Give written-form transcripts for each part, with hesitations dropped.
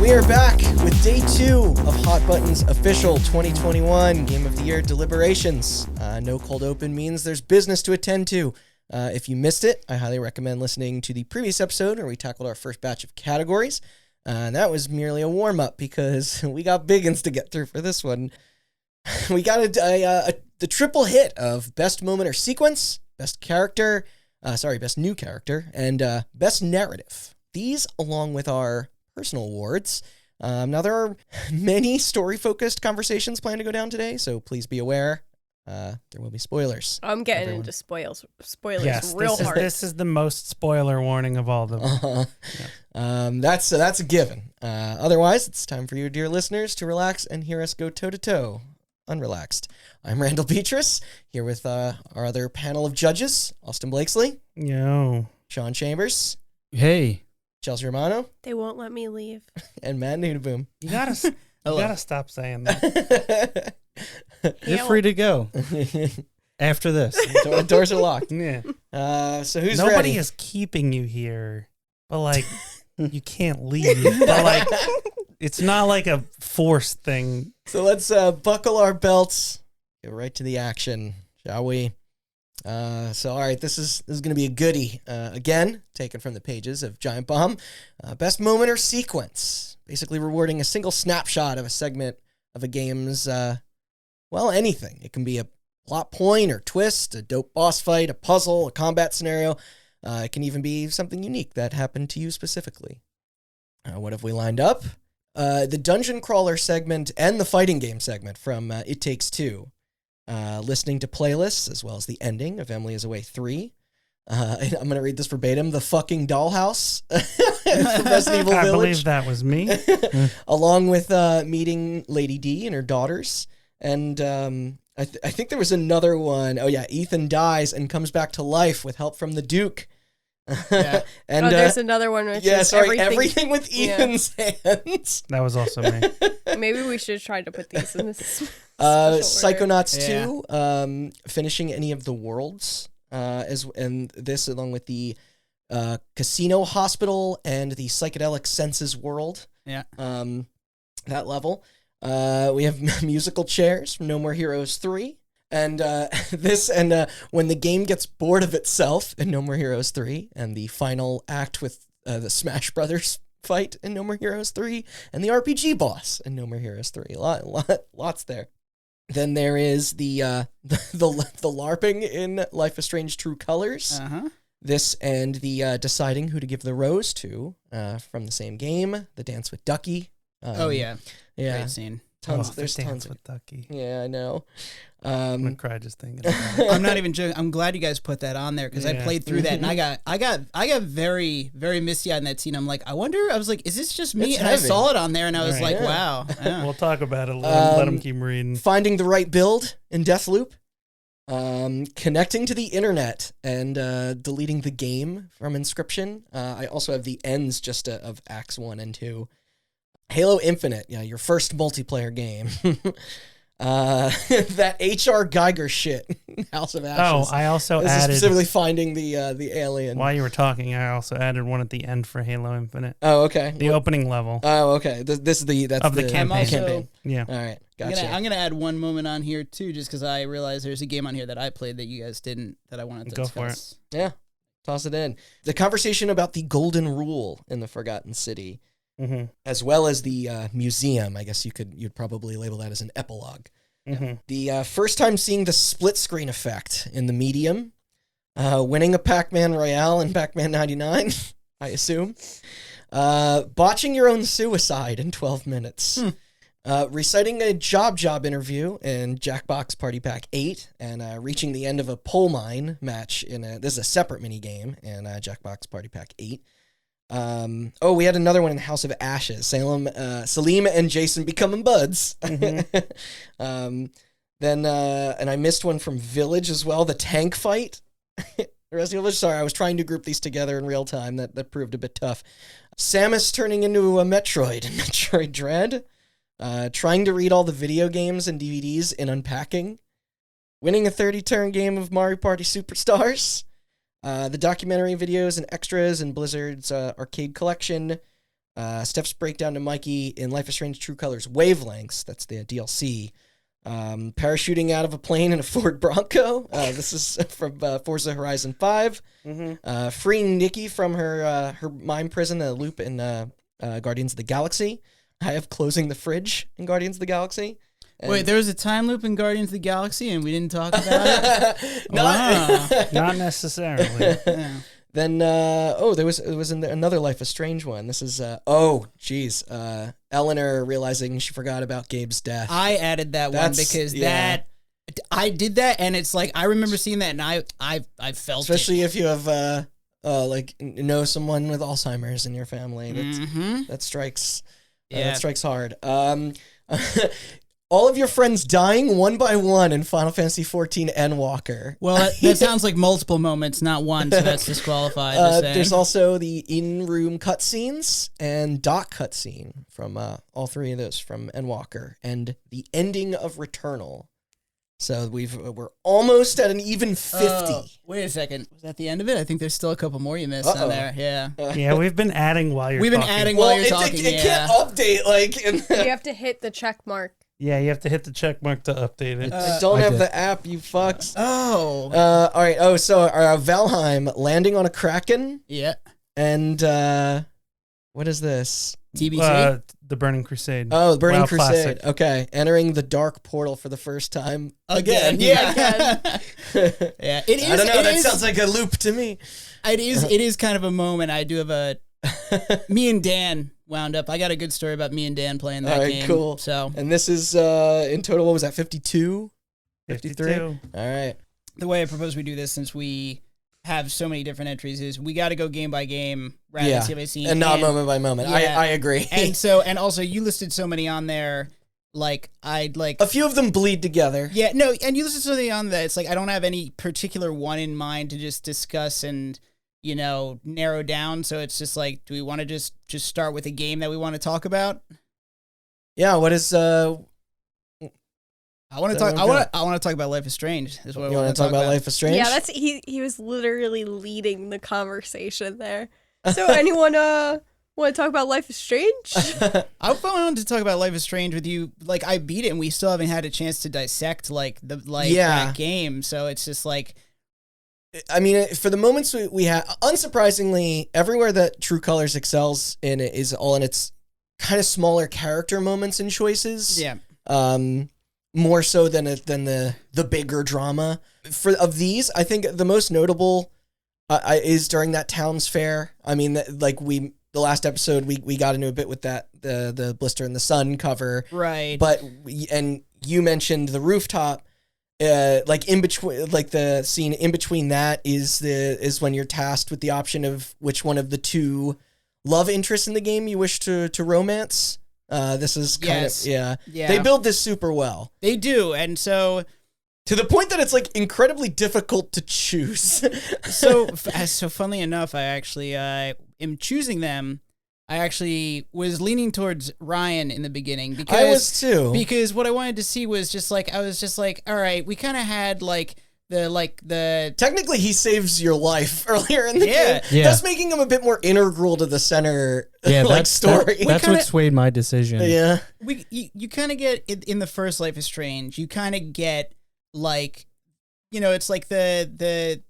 We are back with day 2 of Hot Button's official 2021 Game of the Year Deliberations. No cold open means there's business to attend to. If you missed it, I highly recommend listening to the previous episode where we tackled our first batch of categories. And that was merely a warm-up because we got big ones to get through for this one. We got the triple hit of Best Moment or Sequence, Best New Character, and Best Narrative. These, along with our personal awards. Now, there are many story-focused conversations planned to go down today, so please be aware. There will be spoilers. I'm getting into spoilers real hard. This is the most spoiler warning of all of them. Yeah. That's a given. Otherwise, it's time for you, dear listeners, to relax and hear us go toe-to-toe, unrelaxed. I'm Randall Beatrice, here with our other panel of judges, Austin Blakesley. Yo. Sean Chambers. Hey. Chelsea Romano. They won't let me leave. And Matt Nudaboom. You gotta stop saying that. You're free to go after this. Doors are locked. Yeah. So who's Nobody ready? is keeping you here, but you can't leave. But it's not like a forced thing. So let's buckle our belts, get right to the action, shall we? All right, this is going to be a goodie. Again, taken from the pages of Giant Bomb. Best Moment or Sequence. Basically rewarding a single snapshot of a segment of a game's, anything. It can be a plot point or twist, a dope boss fight, a puzzle, a combat scenario. It can even be something unique that happened to you specifically. What have we lined up? The Dungeon Crawler segment and the Fighting Game segment from It Takes Two. Listening to playlists, as well as the ending of Emily is Away 3. I'm going to read this verbatim. The fucking dollhouse from Resident Evil Village. I believe that was me. Along with meeting Lady D and her daughters. And I think there was another one. Oh, yeah. Ethan dies and comes back to life with help from the Duke. Yeah. And there's another one. Which is everything with Ethan's hands. That was also me. Maybe we should try to put these in this. Psychonauts 2, finishing any of the worlds, and this along with the Casino Hospital and the Psychedelic Senses world. Yeah. That level. We have musical chairs from No More Heroes 3. And when the game gets bored of itself in No More Heroes 3, and the final act with the Smash Brothers fight in No More Heroes 3, and the RPG boss in No More Heroes 3. Lots there. Then there is the LARPing in Life is Strange True Colors. Uh-huh. This and the deciding who to give the rose to from the same game. The Dance with Ducky. Yeah. Great scene. There's tons with Ducky. Yeah, I know. I'm gonna cry just thinking about it. I'm not even joking. I'm glad you guys put that on there because I played through that and I got very, very misty eyed in that scene. I'm like, I was like, is this just me? It's and heavy. I saw it on there and I was Right. like, wow. Yeah. We'll talk about it. Let them keep reading. Finding the right build in Deathloop. Connecting to the internet and deleting the game from Inscription. I also have the ends just of Acts 1 and 2. Halo Infinite, your first multiplayer game. That H.R. Geiger shit, House of Ashes. Oh, I also this added... is specifically finding the alien. While you were talking, I also added one at the end for Halo Infinite. Oh, okay. The opening level. Oh, okay. That's the campaign. Yeah. All right. Gotcha. I'm gonna add one moment on here too, just because I realized there's a game on here that I played that you guys didn't, that I wanted to Go discuss. for it. Yeah. Toss it in. The conversation about the Golden Rule in the Forgotten City, as well as the museum. I guess you'd probably label that as an epilogue. Mm-hmm. The first time seeing the split screen effect in the medium, winning a Pac-Man Royale in Pac-Man 99, I assume, botching your own suicide in 12 minutes, reciting a job interview in Jackbox Party Pack 8, and reaching the end of a pole mine match this is a separate mini game in Jackbox Party Pack 8. We had another one in House of Ashes. Salim and Jason becoming buds. And I missed one from Village as well. The tank fight. Resident Evil. Sorry, I was trying to group these together in real time. That proved a bit tough. Samus turning into a Metroid in Metroid Dread. Trying to read all the video games and DVDs in Unpacking. Winning a 30-turn game of Mario Party Superstars. The documentary videos and extras in Blizzard's arcade collection. Steph's breakdown to Mikey in Life is Strange True Colors Wavelengths. That's the DLC. Parachuting out of a plane in a Ford Bronco. This is from Forza Horizon 5. Freeing Nikki from her mime prison, the loop in Guardians of the Galaxy. I have closing the fridge in Guardians of the Galaxy. And wait, there was a time loop in Guardians of the Galaxy and we didn't talk about it? Wow. Not necessarily. Yeah. Then, there was another Life is Strange one. This is, Eleanor realizing she forgot about Gabe's death. I added that one because I did that, and it's like I remember seeing that, and I felt especially it. if you have know someone with Alzheimer's in your family. That strikes. That strikes hard. All of your friends dying one by one in Final Fantasy XIV Endwalker. Well, that sounds like multiple moments, not one, so that's disqualified. There's also the in-room cutscenes and dock cutscene from all three of those from Endwalker, and the ending of Returnal. So we're almost at an even 50. Wait a second. Was that the end of it? I think there's still a couple more you missed on there. Yeah. Yeah, we've been adding while you're talking. While you're talking. It can't update You have to hit the check mark. Yeah, you have to hit the check mark to update it. I don't have the app, you fucks. Oh. All right. Oh, so Valheim landing on a Kraken. Yeah. And what is this? TBC? The Burning Crusade. Oh, the Burning WoW Crusade. Classic. Okay. Entering the dark portal for the first time. Again. Yeah. Yeah. It is. I don't know. That sounds like a loop to me. It is kind of a moment. I do have me and Dan wound up. I got a good story about me and Dan playing that game. Cool. So, and this is in total, what was that? 52? 53? 52. All right. the way I propose we do this, since we have so many different entries, is we got to go game by game rather than scene by scene, and not moment by moment. Yeah. I agree. and also you listed so many on there. Like I'd like a few of them bleed together. Yeah, no, and you listed something on that. It's like I don't have any particular one in mind to just discuss and narrow down. So it's just like, do we want to just start with a game that we want to talk about? Yeah. What is I want to talk. I want to talk about Life is Strange. Is what you want to talk about? Life is Strange. Yeah, that's he was literally leading the conversation there. So anyone want to talk about Life is Strange? I wanted to talk about Life is Strange with you. Like I beat it, and we still haven't had a chance to dissect that game. So it's just like, I mean, for the moments we have, unsurprisingly, everywhere that True Colors excels in it is all in its kind of smaller character moments and choices. Yeah. More so than the bigger drama. Of these, I think the most notable is during that Towns Fair. I mean, the last episode we got into a bit with that the Blister in the Sun cover, right? But and you mentioned the rooftop. In between, the scene in between that is when you're tasked with the option of which one of the two love interests in the game you wish to romance. This is kind of yeah. They build this super well. They do, and so to the point that it's incredibly difficult to choose. so funnily enough, I actually am choosing them. I actually was leaning towards Ryan in the beginning because I was too. Because what I wanted to see was I was just like, all right, we kind of had the technically he saves your life earlier in the game, thus making him a bit more integral to the center story. That's what swayed my decision. Yeah, you kind of get in the first Life is Strange. You kind of get it's like the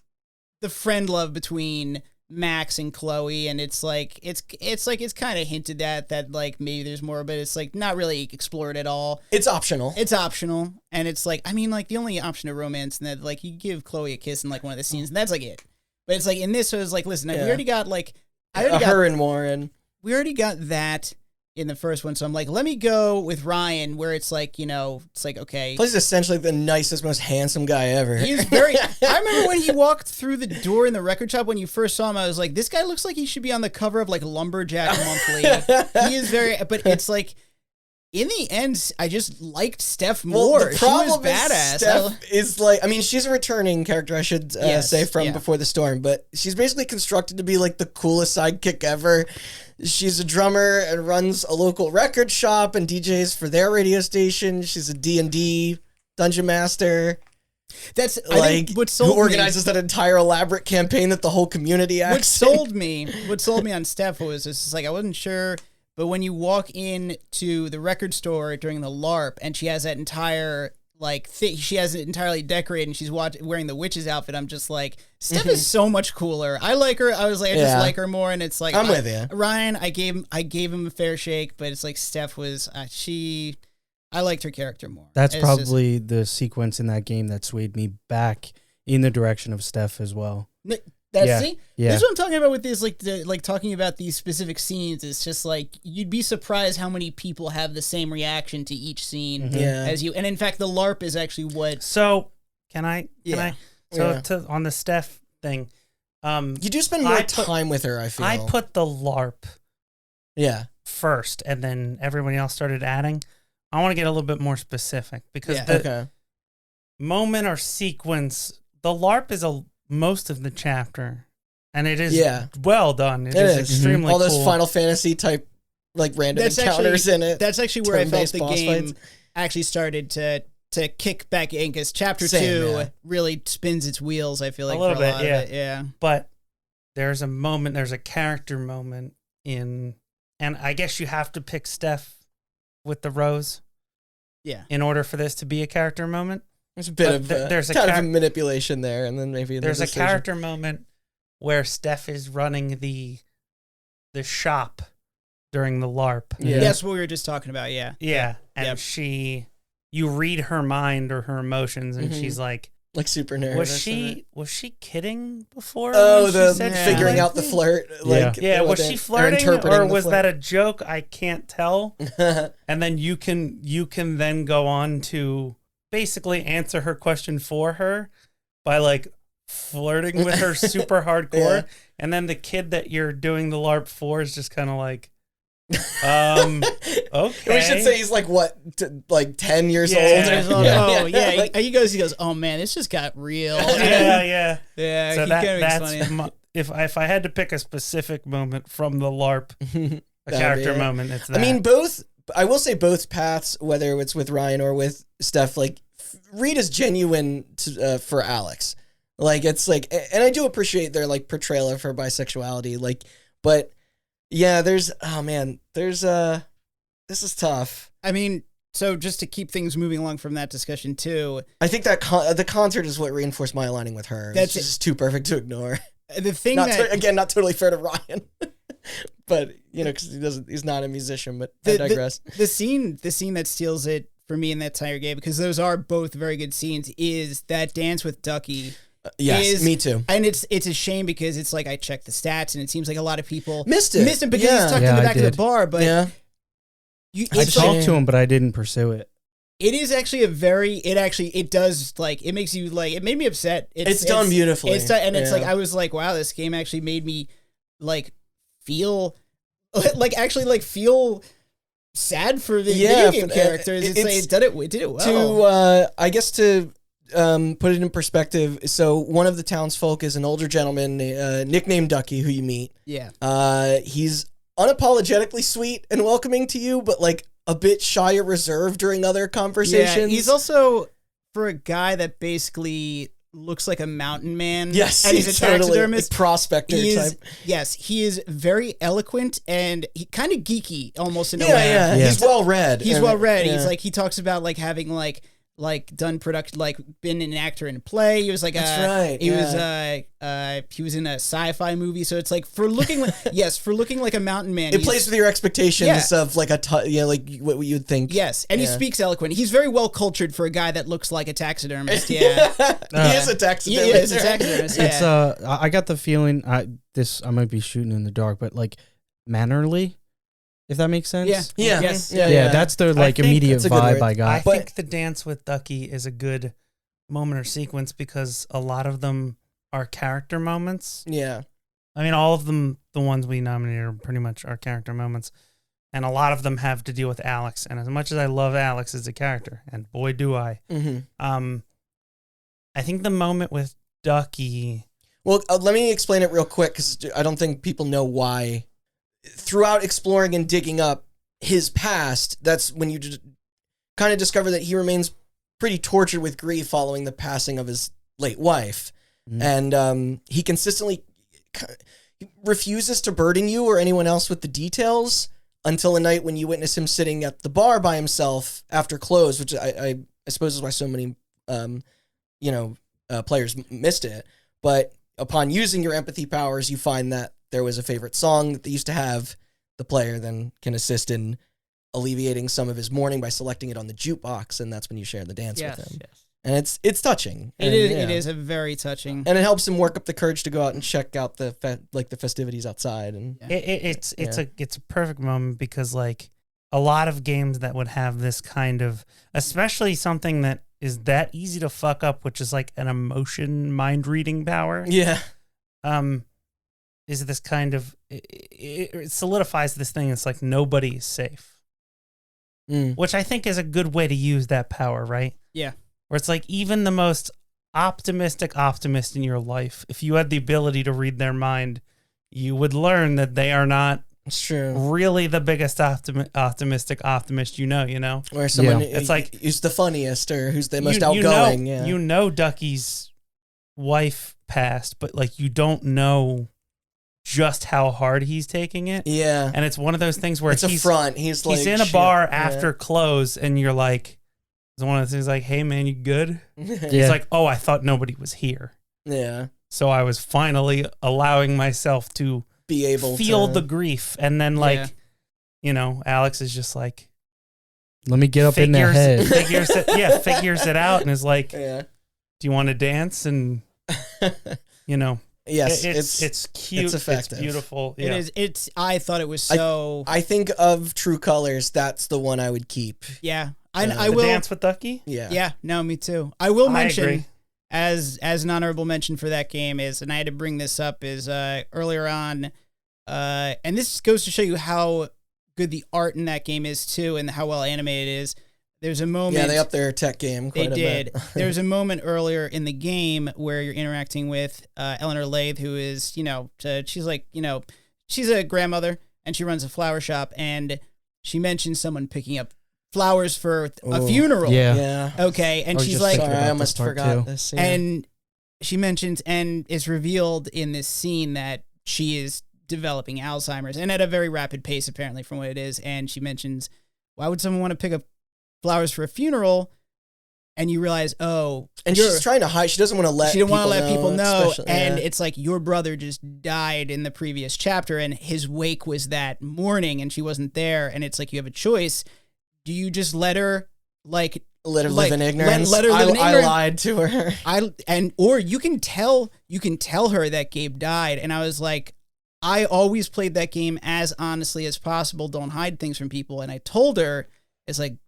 friend love between Max and Chloe, and it's kind of hinted at that maybe there's more, but it's not really explored at all. It's optional, and it's the only option of romance, and that you give Chloe a kiss in one of the scenes, and that's it. But it's in this, so it's listen, we already got her and Warren. We already got that in the first one, so I'm let me go with Ryan, where it's okay. He's essentially the nicest, most handsome guy ever. He's very. I remember when he walked through the door in the record shop when you first saw him. I was like, this guy looks like he should be on the cover of Lumberjack Monthly. He is very, but it's in the end, I just liked Steph more. Well, the problem she was badass. Steph is she's a returning character, I should say, from Before the Storm, but she's basically constructed to be the coolest sidekick ever. She's a drummer and runs a local record shop and DJs for their radio station. She's a D&D dungeon master. That's who organizes that entire elaborate campaign that the whole community acts. What sold me on Steph was just I wasn't sure. But when you walk in to the record store during the LARP and she has that entire she has it entirely decorated and she's wearing the witch's outfit, I'm just like, Steph is so much cooler. I like her. I was like, I just like her more. And it's like, I'm with you. Ryan, I gave him a fair shake, but it's like Steph was, I liked her character more. That's probably the sequence in that game that swayed me back in the direction of Steph as well. See? That's what I'm talking about with this, like talking about these specific scenes. It's just like, you'd be surprised how many people have the same reaction to each scene as you. And in fact, the LARP is actually what. So can I? On the Steph thing, you do spend more time with her, I feel. I put the LARP first, and then everybody else started adding. I want to get a little bit more specific because the moment or sequence, the LARP is most of the chapter, and it is well done. It is extremely all those cool. Final Fantasy type random encounters in it. That's actually where I felt the game actually started to kick back in, because chapter 2 really spins its wheels, I feel like, a little bit, of it. But there's a character moment and I guess you have to pick Steph with the rose in order for this to be a character moment. There's a bit of there's a manipulation there, and then maybe there's a character moment where Steph is running the shop during the LARP. Yeah. That's what we were just talking about. And you read her mind or her emotions, and she's like super nervous. Was she kidding before? Oh, figuring out the flirt. Was she flirting, or was that a joke? I can't tell. And then you can then go on to basically answer her question for her by flirting with her super hardcore. And then the kid that you're doing the LARP for is just kind of like, okay. We should say he's 10 years old. He goes, oh man, this just got real. Yeah. So that's funny. If I had to pick a specific moment from the LARP, a character moment, it's that. I mean, I will say both paths, whether it's with Ryan or with Steph, read as genuine for Alex. It's and I do appreciate their portrayal of her bisexuality. But yeah, this is tough. I mean, so just to keep things moving along from that discussion too, I think that the concert is what reinforced my aligning with her. That's just too perfect to ignore. The thing not totally fair to Ryan. But because he's not a musician. But I digress. The scene that steals it for me in that entire game, because those are both very good scenes, is that dance with Ducky. Yes, me too. And it's a shame, because it's I checked the stats, and it seems like a lot of people missed him because he's tucked in the back of the bar. But I talked to him, but I didn't pursue it. It is actually it does it makes you it made me upset. It's done beautifully. It's done, and it's I was like, wow, this game actually made me feel feel sad for the video game characters. It did it well. To put it in perspective, so one of the townsfolk is an older gentleman nicknamed Ducky, who you meet. Yeah. He's unapologetically sweet and welcoming to you, but a bit shy or reserved during other conversations. Yeah, he's also, for a guy that basically looks like a mountain man. Yes, and he's a taxidermist, prospector type. Yes, he is very eloquent and he kind of geeky almost in a way. Yeah, he's well read. He's well read. He's he talks about having done production, been an actor in a play. He was that's right. He was in a sci-fi movie. So it's for looking like a mountain man. It plays with your expectations of what you'd think. Yes, and he speaks eloquent. He's very well cultured for a guy that looks like a taxidermist. Yeah, he is a taxidermist. He is a taxidermist. It's I got the feeling I might be shooting in the dark, but mannerly. If that makes sense. Yeah. That's the immediate vibe I got. I think the dance with Ducky is a good moment or sequence, because a lot of them are character moments. Yeah. I mean, all of them, the ones we nominated, are pretty much our character moments. And a lot of them have to deal with Alex. And as much as I love Alex as a character, and boy do I, I think the moment with Ducky... Well, let me explain it real quick, because I don't think people know why. Throughout exploring and digging up his past, that's when you kind of discover that he remains pretty tortured with grief following the passing of his late wife. And he consistently refuses to burden you or anyone else with the details until a night when you witness him sitting at the bar by himself after close, which I suppose is why so many players missed it. But upon using your empathy powers, you find that there was a favorite song that they used to have. The player then can assist in alleviating some of his mourning by selecting it on the jukebox, and that's when you share the dance with him. Yes. And it's touching. It is a very touching. And it helps him work up the courage to go out and check out the festivities outside. And it's a perfect moment because like a lot of games that would have this kind of, especially something that is that easy to fuck up, which is like an emotion mind reading power. Yeah. Is this kind of it solidifies this thing. It's like nobody is safe, which I think is a good way to use that power, right? Yeah. Where it's like even the most optimistic optimist in your life, if you had the ability to read their mind, you would learn that they are not really the biggest optimistic optimist you know? Or someone it's like who's the funniest or who's the most outgoing. You know Ducky's wife passed, but like you don't know just how hard he's taking it. Yeah. And it's one of those things where it's a front. He's like, in a bar after close and you're like, it's one of those things like, hey man, you good? He's like, oh, I thought nobody was here. Yeah. So I was finally allowing myself to be able feel to the grief. And then like, Alex is just like, let me get up in their head. Figures it out and is like, do you want to dance? And yes, it's cute. It's effective. It's beautiful. It is. I thought it was so. I think of True Colors. That's the one I would keep. Yeah. I will dance with Ducky. Yeah. Yeah. No, me too. I will mention agree. as an honorable mention for that game is, and I had to bring this up is earlier on, and this goes to show you how good the art in that game is too, and how well animated it is. There's a moment. Yeah, they upped their tech game quite a bit. There's a moment earlier in the game where you're interacting with Eleanor Lathe, who is, she's like, she's a grandmother and she runs a flower shop, and she mentions someone picking up flowers for a funeral. Yeah. Okay. And she's like, sorry, I almost forgot this. Yeah. And she mentions, and it's revealed in this scene that she is developing Alzheimer's, and at a very rapid pace, apparently, from what it is. And she mentions, why would someone want to pick up flowers for a funeral? And you realize, and she's trying to hide. She doesn't want to let. She didn't want to let people know. And yeah. it's like, your brother just died in the previous chapter, and his wake was that morning, and she wasn't there. And it's like, you have a choice. Do you just let her live in ignorance? Let her live in ignorance. I lied to her. Or you can tell her that Gabe died. And I was like, I always played that game as honestly as possible. Don't hide things from people. And I told her, it's like,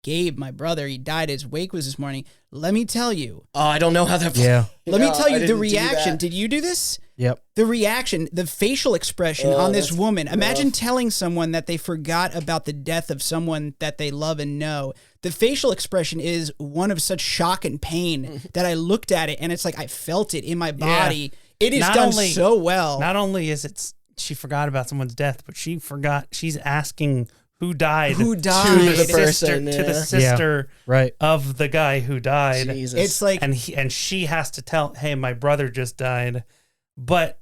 Gabe, my brother, he died. His wake was this morning. Let me tell you. Oh, I don't know how that. Yeah. Let me tell you the reaction. Did you do this? Yep. The reaction, the facial expression on this woman. Imagine telling someone that they forgot about the death of someone that they love and know. The facial expression is one of such shock and pain that I looked at it and it's like I felt it in my body. Yeah. It is done so well. Not only is it she forgot about someone's death, but she's asking who died to the sister of the guy who died. Jesus. It's like and she has to tell, hey, my brother just died. But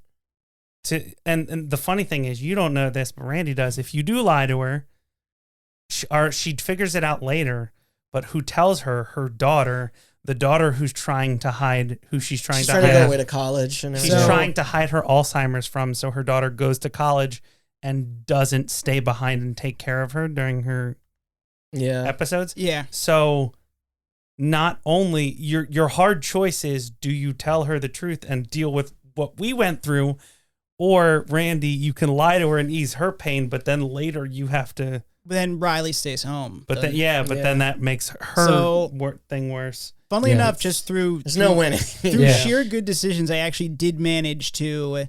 and the funny thing is, you don't know this, but Randy does. If you do lie to her, she figures it out later. But who tells her daughter, the daughter who's trying to hide, she's trying to go away to college, and she's trying to hide her Alzheimer's from. So her daughter goes to college and doesn't stay behind and take care of her during her episodes. Yeah. So not only your hard choice is, do you tell her the truth and deal with what we went through, or Randy, you can lie to her and ease her pain, but then later you have to. But then Riley stays home. But then that makes her thing worse. Funnily enough, just through there's no winning. Through sheer good decisions, I actually did manage to.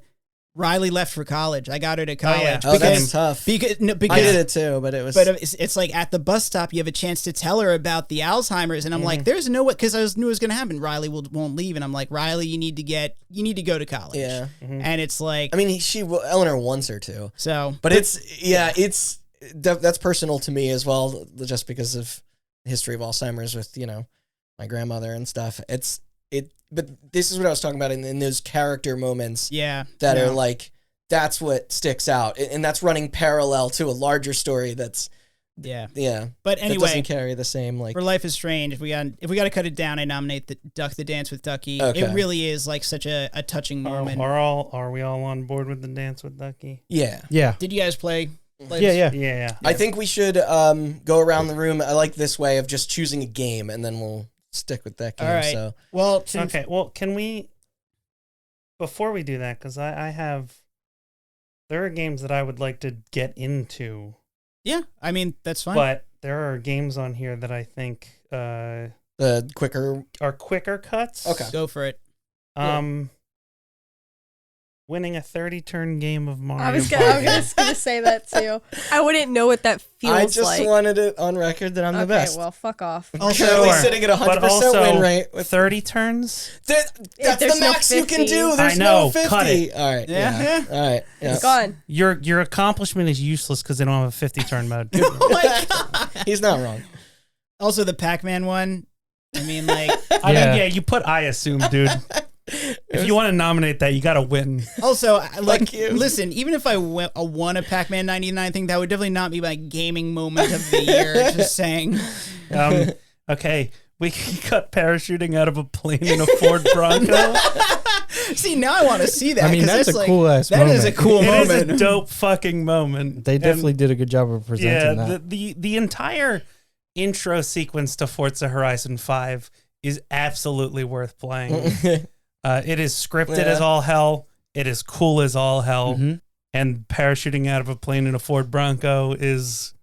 Riley left for college. I got her to college. Oh, that's tough. Because I did it too, but it was. But it's like at the bus stop, you have a chance to tell her about the Alzheimer's, and I'm like, "There's no way," because I knew it was going to happen. Riley won't leave, and I'm like, "Riley, you need to go to college." Yeah, and it's like, I mean, Eleanor wants her to. So, but that's personal to me as well, just because of the history of Alzheimer's with my grandmother and stuff. But this is what I was talking about in those character moments. Yeah. That are like that's what sticks out, and that's running parallel to a larger story that's Yeah. that But anyway, doesn't carry the same like. for Life is Strange, if we got to cut it down, I nominate the Dance with Ducky. Okay. It really is like such a touching moment. Are we all on board with the Dance with Ducky? Yeah. Yeah. Did you guys play? Yeah. I think we should go around the room. I like this way of just choosing a game, and then we'll stick with that game. All right. So Well, Okay. Well, can we? Before we do that, because I have, there are games that I would like to get into. yeah, I mean that's fine. But there are games on here that I think the quicker. are quicker cuts. Okay. Go for it. Winning a 30-turn game of Mario. I was gonna say that too. I wouldn't know what that feels I just like. wanted it on record that I'm the best. Okay, well, fuck off. Also, currently sitting at 100% win rate with 30 turns. That's there's the no max you can 50. do. There's I know, no 50. cut it. All right. Yeah. All right. Yeah. It's gone. Your accomplishment is useless because they don't have a 50-turn mode. Oh my god. He's not wrong. Also, the Pac-Man one. I mean, like. I mean, yeah, you put I assume, dude. If you want to nominate that, you got to win. Also, like, you. listen, even if I won a Pac-Man 99 thing, that would definitely not be my gaming moment of the year. Just saying. Okay, we can cut parachuting out of a plane in a Ford Bronco. See, now I want to see that. I mean, 'cause that's a like, cool ass That moment. is a cool It moment. is a dope fucking moment. They And, definitely did a good job of presenting that. the entire intro sequence to Forza Horizon 5 is absolutely worth playing. It is scripted as all hell. It is cool as all hell. Mm-hmm. And parachuting out of a plane in a Ford Bronco is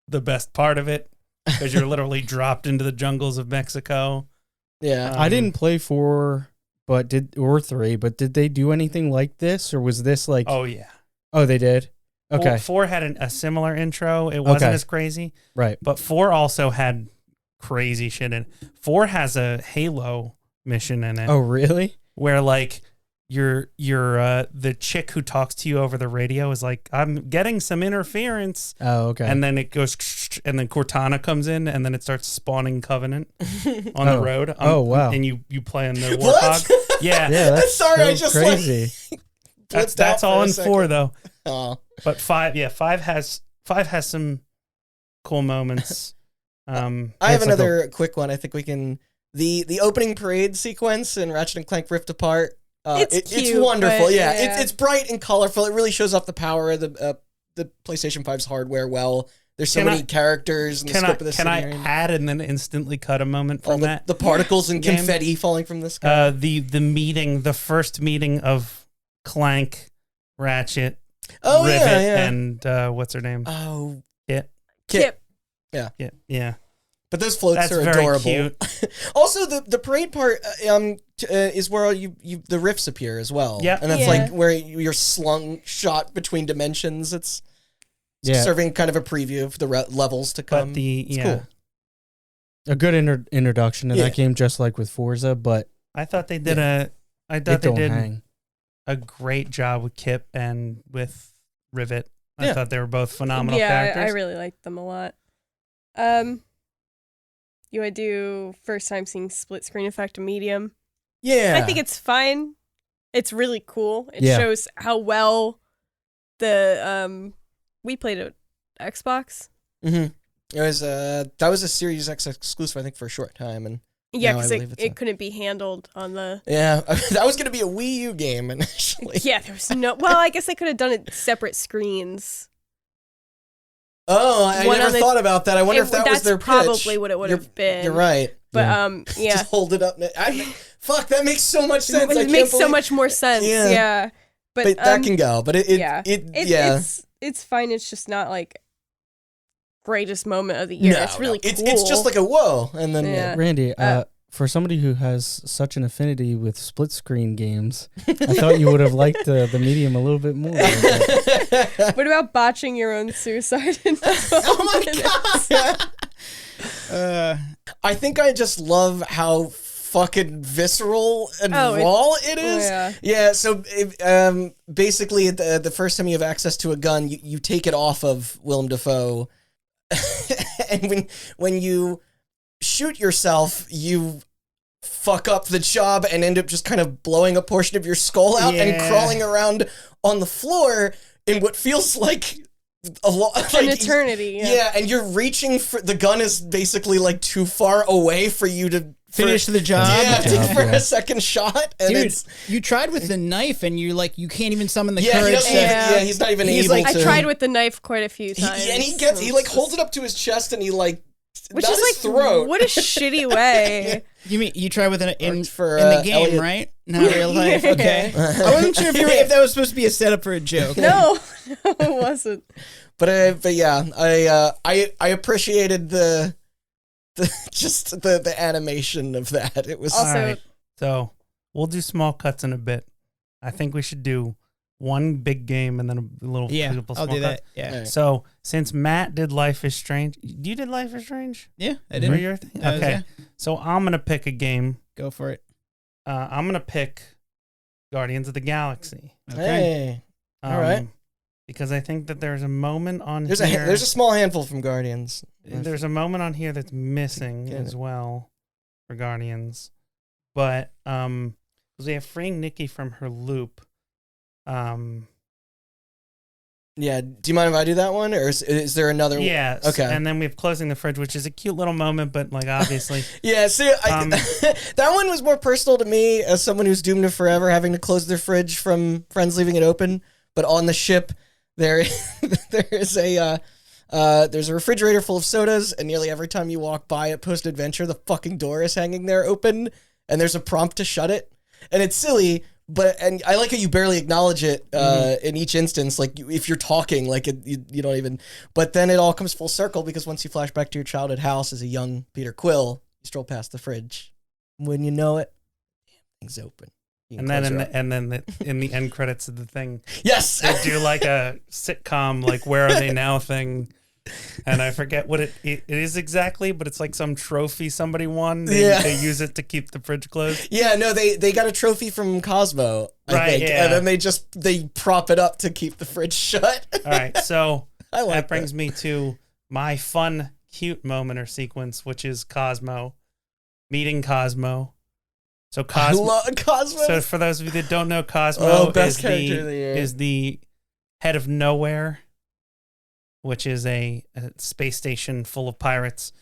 the best part of it because you're literally dropped into the jungles of Mexico. Yeah. I didn't play 4, but 3, but did they do anything like this, or was this like? Oh yeah. Oh, they did. Okay. 4 had a similar intro. It wasn't Okay. as crazy, Right. but 4 also had crazy shit in it. 4 has a Halo mission in it. Oh, really? Where like you're the chick who talks to you over the radio is like, I'm getting some interference. Oh, okay. And then it goes, and then Cortana comes in, and then it starts spawning Covenant on the road. Oh, wow. And you play on the What? Warthog. Yeah. yeah, that's Sorry, so I just crazy. That's all in 4 though. Oh. But 5 has some cool moments. I have It's like another quick one. I think we can. The opening parade sequence in Ratchet and Clank Rift Apart. It's it's cute, wonderful. but Yeah, yeah. It's bright and colorful. It really shows off the power of the PlayStation 5's hardware. Well, there's so many characters and the scope of the Can I scenery. add and then instantly cut a moment All from that? the particles and game? confetti falling from the sky. The first meeting of Clank, Ratchet, Oh, Rivet, yeah. and what's her name? Oh, Kit. Kip. Yeah. But those floats That's are very adorable. cute. Also, the parade part is where the rifts appear as well. Yeah. And that's Yeah. like where you're shot between dimensions. It's serving kind of a preview of the levels to come. But It's cool. A good introduction to Yeah. that game, just like with Forza, but I thought they did it don't hang. a great job with Kip and with Rivet. I Yeah. thought they were both phenomenal Yeah, characters. I really liked them a lot. You want to do first time seeing split screen effect of medium? Yeah. I think it's fine. It's really cool. It Yeah. shows how well the we played it Xbox. Mm-hmm. It was that was a Series X exclusive, I think, for a short time, and Yeah, No, I because believe it's it couldn't be handled on the. yeah, that was going to be a Wii U game initially. Yeah, there was no. Well, I guess they could have done it separate screens. Oh, I One never on the- thought about that. I wonder if that was that's their pitch. probably what it would have been. You're right. But Yeah. yeah, Just hold it up. Fuck, that makes so much sense. I it can't makes so believe- much more sense. Yeah. Yeah, But that can go. But it yeah. yeah. It's fine. It's just not like greatest moment of the year. No, it's really cool. It's just like a whoa, and then Yeah. Randy, for somebody who has such an affinity with split screen games, I thought you would have liked the medium a little bit more. What about botching your own suicide? Oh my god! I think I just love how fucking visceral and raw it is. Yeah. So basically, the first time you have access to a gun, you take it off of Willem Dafoe, and when you shoot yourself, you fuck up the job and end up just kind of blowing a portion of your skull out and crawling around on the floor in what feels like a lot, an eternity. Yeah, and you're reaching for the gun is basically like too far away for you to finish the job. Yeah, for a second shot. And dude, you tried with the knife, and you can't even summon the yeah, courage. He's not even able I to. tried with the knife quite a few times. He like holds it up to his chest, and he like. Which not is his like, throat. what a shitty way. You mean you try with in for, the game, Elliot. Right? Not real life. Okay. I wasn't sure if that was supposed to be a setup for a joke. No, it wasn't. But yeah, I appreciated the animation of that. It was Also, all right. So we'll do small cuts in a bit. I think we should do one big game and then a little. I'll small do that. cuts. Yeah. Right. So since Matt did Life is Strange, you did Life is Strange? Yeah, I For did. your thing? Okay. Yeah. So I'm gonna pick a game. Go for it. I'm gonna pick Guardians of the Galaxy. Okay. Hey, all right. Because I think that there's a moment on there's here. a small handful from Guardians. There's a moment on here that's missing Get as it. well for Guardians, but because we have freeing Nikki from her loop. Yeah, do you mind if I do that one, or is there another? Yeah. Okay. And then we have closing the fridge, which is a cute little moment, but like obviously, Yeah, see, that one was more personal to me as someone who's doomed to forever having to close their fridge from friends leaving it open. But on the ship, there's a refrigerator full of sodas, and nearly every time you walk by it post-adventure, the fucking door is hanging there open, and there's a prompt to shut it. And it's silly, and I like how you barely acknowledge it in each instance. Like, if you're talking, like, you don't even... But then it all comes full circle, because once you flash back to your childhood house as a young Peter Quill, you stroll past the fridge. When you know it, thing's open. and then in the end credits of the thing, Yes! they do like a sitcom, like Where Are They Now thing. And I forget what it is exactly, but it's like some trophy somebody won. They use it to keep the fridge closed. Yeah, no, they got a trophy from Cosmo, I think. Yeah. And then they prop it up to keep the fridge shut. All right, so I like that brings me to my fun, cute moment or sequence, which is Cosmo meeting Cosmo. So I love Cosmo. So for those of you that don't know, Cosmo best character of the year. is the head of Nowhere, which is a space station full of pirates.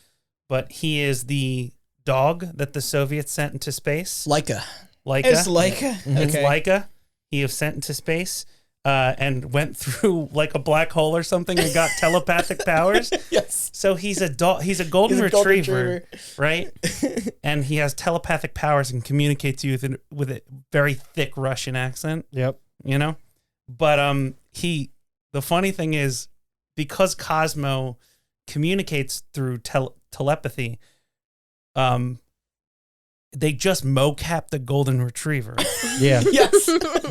But he is the dog that the Soviets sent into space. Laika. It's Laika. It's Okay. Laika. He was sent into space and went through like a black hole or something and got telepathic powers. Yes. So he's a dog. He's a golden retriever, right? And he has telepathic powers and communicates you with a very thick Russian accent. Yep. You know, but the funny thing is, because Cosmo communicates through telepathy, they just mocap the golden retriever. Yeah. Yes.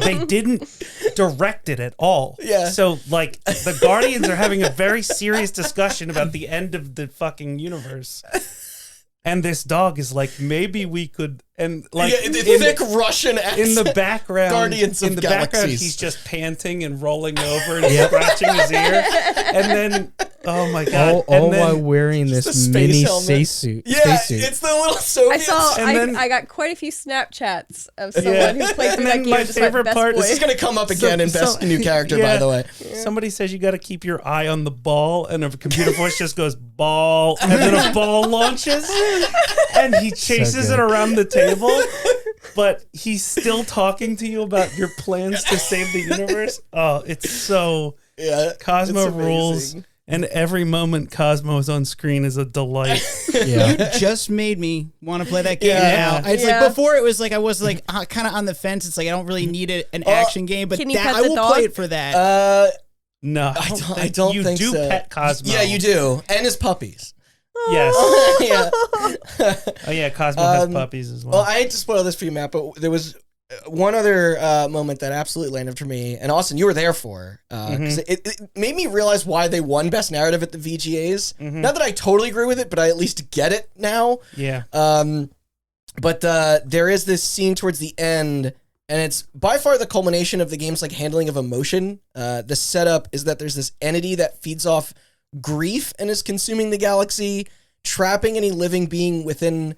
They didn't direct it at all. Yeah. So like the Guardians are having a very serious discussion about the end of the fucking universe. And this dog is like, maybe we could, and like the thick Russian accent. in the background, Guardians of background, Galaxies. he's just panting and rolling over and scratching his ear. And then, oh my god! All and while then, wearing just this a space mini helmet. spacesuit. Yeah, Spacesuit. it's the little Soviet. I got quite a few Snapchats of someone who played through that And then game. my and just went, favorite "Best part- boy." This is going to come up again in Best New Character, by the way. somebody says you got to keep your eye on the ball, and a computer voice just goes ball, and then a ball launches, and he chases it good. around the table. But he's still talking to you about your plans to save the universe. Oh, it's so Yeah, Cosmo it's rules. amazing. And every moment Cosmo is on screen is a delight. Yeah. You just made me want to play that game Yeah. now. It's Yeah. like before it was like I was like kind of on the fence. It's like I don't really need an action game, but Can you that pet I the will dog? play it for that. No, I don't you think do so. pet Cosmo. Yeah, you do. And his puppies. Yes. Yeah. Oh yeah, Cosmo has puppies as well. Well, I hate to spoil this for you, Matt, but there was one other moment that absolutely landed for me, and Austin, you were there for, because it made me realize why they won Best Narrative at the VGAs. Not that I totally agree with it, but I at least get it now. Yeah. But there is this scene towards the end, and it's by far the culmination of the game's like handling of emotion. The setup is that there's this entity that feeds off grief and is consuming the galaxy, trapping any living being within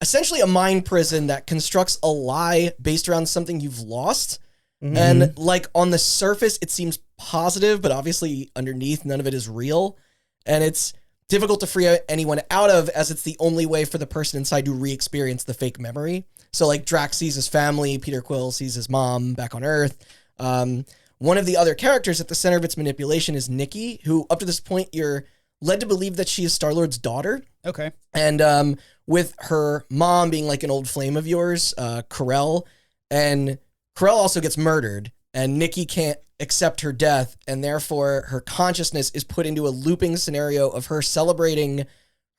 essentially a mind prison that constructs a lie based around something you've lost. Mm-hmm. And like on the surface, it seems positive, but obviously underneath, none of it is real. And it's difficult to free anyone out of, as it's the only way for the person inside to re-experience the fake memory. So like Drax sees his family, Peter Quill sees his mom back on Earth. One of the other characters at the center of its manipulation is Nikki, who up to this point you're led to believe that she is Star-Lord's daughter. Okay. And with her mom being like an old flame of yours, Carell, and Carell also gets murdered, and Nikki can't accept her death, and therefore her consciousness is put into a looping scenario of her celebrating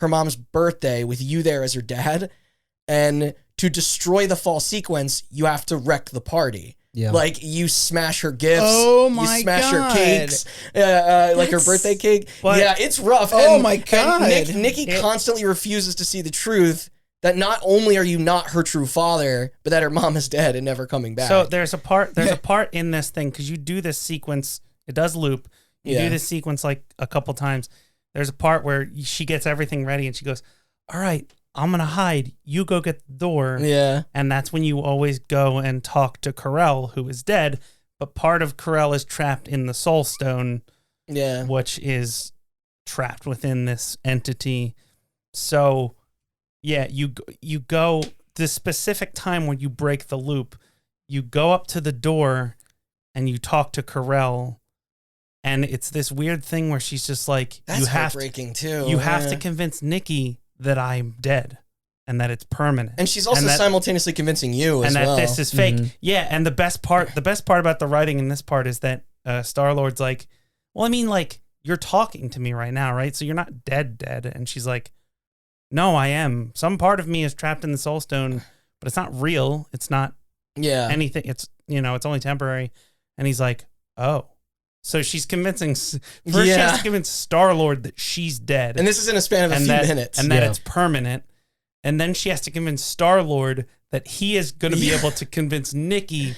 her mom's birthday with you there as her dad. And to destroy the fall sequence, you have to wreck the party. Yeah. Like, you smash her gifts. Oh my You smash God. her cakes. Like her birthday cake. But- yeah, it's rough. Oh And- my God. and Nikki constantly refuses to see the truth that not only are you not her true father, but that her mom is dead and never coming back. So there's a part in this thing, because you do this sequence, it does loop. You do this sequence like a couple times. There's a part where she gets everything ready and she goes, all right, I'm going to hide. You go get the door. Yeah. And that's when you always go and talk to Carell, who is dead. But part of Carell is trapped in the Soul Stone, Yeah. which is trapped within this entity. So, yeah, you go the specific time when you break the loop, you go up to the door and you talk to Carell. And it's this weird thing where she's just like, That's you have heartbreaking too. you have Yeah. to convince Nikki that I'm dead and that it's permanent. And she's also and that- simultaneously convincing you as and well. that this is fake. Mhm. Yeah, and the best part about the writing in this part is that Star-Lord's like, well, I mean, like, you're talking to me right now, right? So you're not dead. And she's like, no, I am. Some part of me is trapped in the Soul Stone, but it's not real. It's not Yeah. anything. It's, it's only temporary. And he's like, oh. So she's convincing, first she Yeah. has to convince Star-Lord that she's dead. And this is in a span of a few minutes. And that Yeah. it's permanent. And then she has to convince Star-Lord that he is going to be able to convince Nikki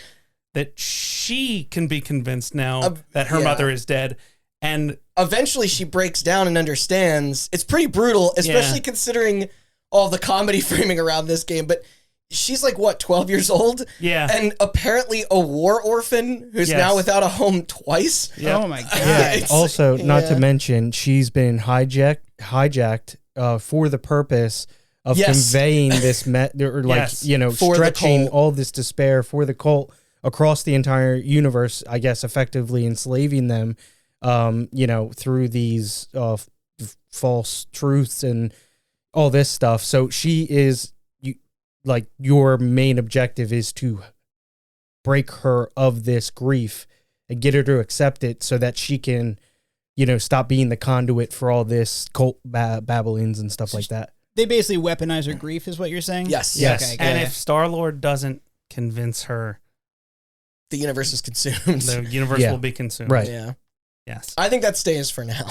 that she can be convinced now that her yeah. mother is dead. And Eventually she breaks down and understands. It's pretty brutal, especially considering all the comedy framing around this game. But she's like, what, 12 years old? yeah, And apparently a war orphan who's Yes. now without a home twice. yeah. Oh my God. It's- Also, not to yeah. mention, she's been hijacked for the purpose of Yes. conveying this, or like, Yes. For the stretching cult. all this despair for the cult across the entire universe, I guess, effectively enslaving them, through these false truths and all this stuff. So she is, your main objective is to break her of this grief and get her to accept it so that she can, stop being the conduit for all this cult babblings and stuff like that. They basically weaponize her grief, is what you're saying? Yes. Yes. Okay, And good. if Star-Lord doesn't convince her, The universe is consumed. the universe Yeah. will be consumed. Right. Yeah. Yes. I think that stays for now.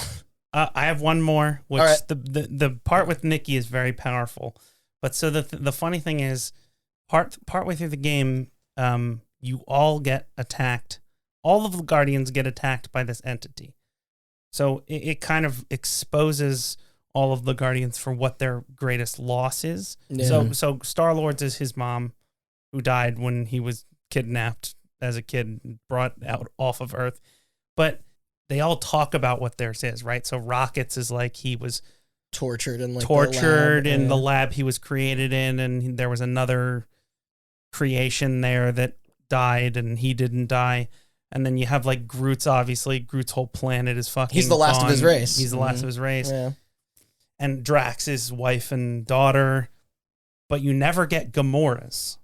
I have one more, which All right. the part with Nikki is very powerful. But so the funny thing is, partway through the game, you all get attacked. All of the Guardians get attacked by this entity. So it kind of exposes all of the Guardians for what their greatest loss is. Yeah. So Star-Lord's is his mom, who died when he was kidnapped as a kid and brought out off of Earth. But they all talk about what theirs is, right? So Rocket's is like he was Tortured in like tortured the lab. in the lab he was created in, and there was another creation there that died and he didn't die. And then you have like Groot's, obviously Groot's whole planet is fucking He's the last of his gone. race. He's the last of his race. Yeah. And Drax's wife and daughter, but you never get Gamora's.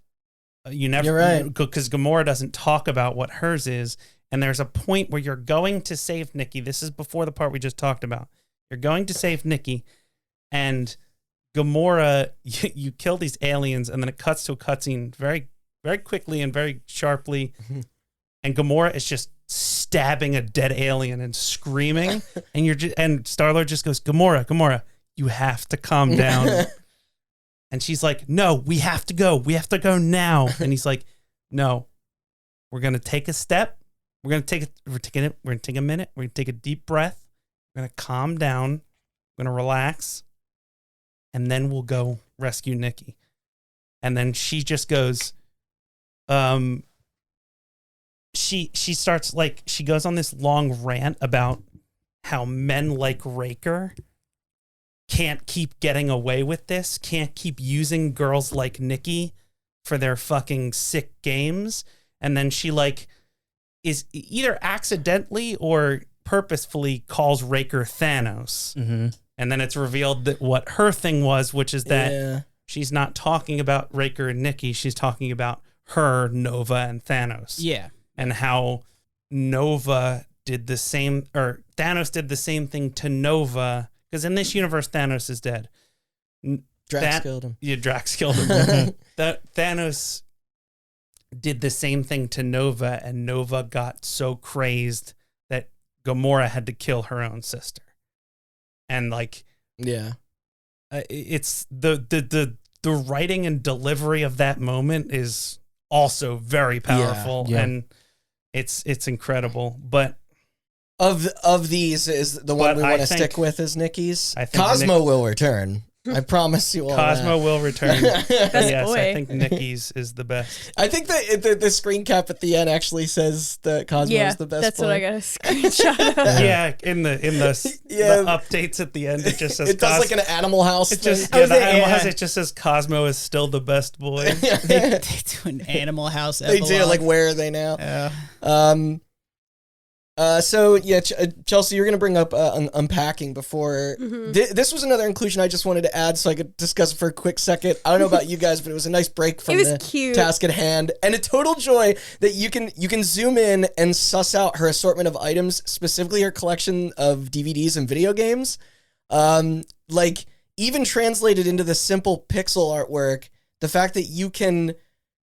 You never, You're right. because Gamora doesn't talk about what hers is. And there's a point where you're going to save Nikki. This is before the part we just talked about. You're going to save Nikki, and Gamora, you kill these aliens, and then it cuts to a cutscene very, very quickly and very sharply. And Gamora is just stabbing a dead alien and screaming, and Star-Lord just goes, Gamora, you have to calm down. And she's like, no, we have to go now. And he's like, no, we're gonna take a step. We're gonna take a minute. We're gonna take a deep breath. We're gonna calm down. We're gonna relax, and then we'll go rescue Nikki. And then she just goes, she starts like she goes on this long rant about how men like Raker can't keep getting away with this, can't keep using girls like Nikki for their fucking sick games. And then she like is either accidentally or purposefully calls Raker Thanos. Mm-hmm. And then it's revealed that what her thing was, which is that she's not talking about Raker and Nikki. She's talking about her, Nova, and Thanos. Yeah. And how Nova did the same, or Thanos did the same thing to Nova. Because in this universe, Thanos is dead. Drax killed him. Yeah, Drax killed him. Thanos did the same thing to Nova, and Nova got so crazed that Gamora had to kill her own sister. And like, it's the writing and delivery of that moment is also very powerful, and it's incredible. But of these is the one we want to stick with is Nikki's. I think Cosmo will return. I promise you all. Cosmo will return. Yes, boy. I think Nikki's is the best. I think the screen cap at the end actually says that Cosmo is the best. That's boy. what I got a screenshot of. Yeah, in the updates at the end, it just says it does like an Animal House. It just thing. the Animal House. It just says Cosmo is still the best boy. They do an Animal House They epilogue. do, like, where are they now? Yeah. So Chelsea, you're going to bring up unpacking before. This was another inclusion I just wanted to add so I could discuss it for a quick second. I don't know about you guys, but it was a nice break from the cute. task at hand, and a total joy that you can zoom in and suss out her assortment of items, specifically her collection of DVDs and video games. Like, even translated into the simple pixel artwork, the fact that you can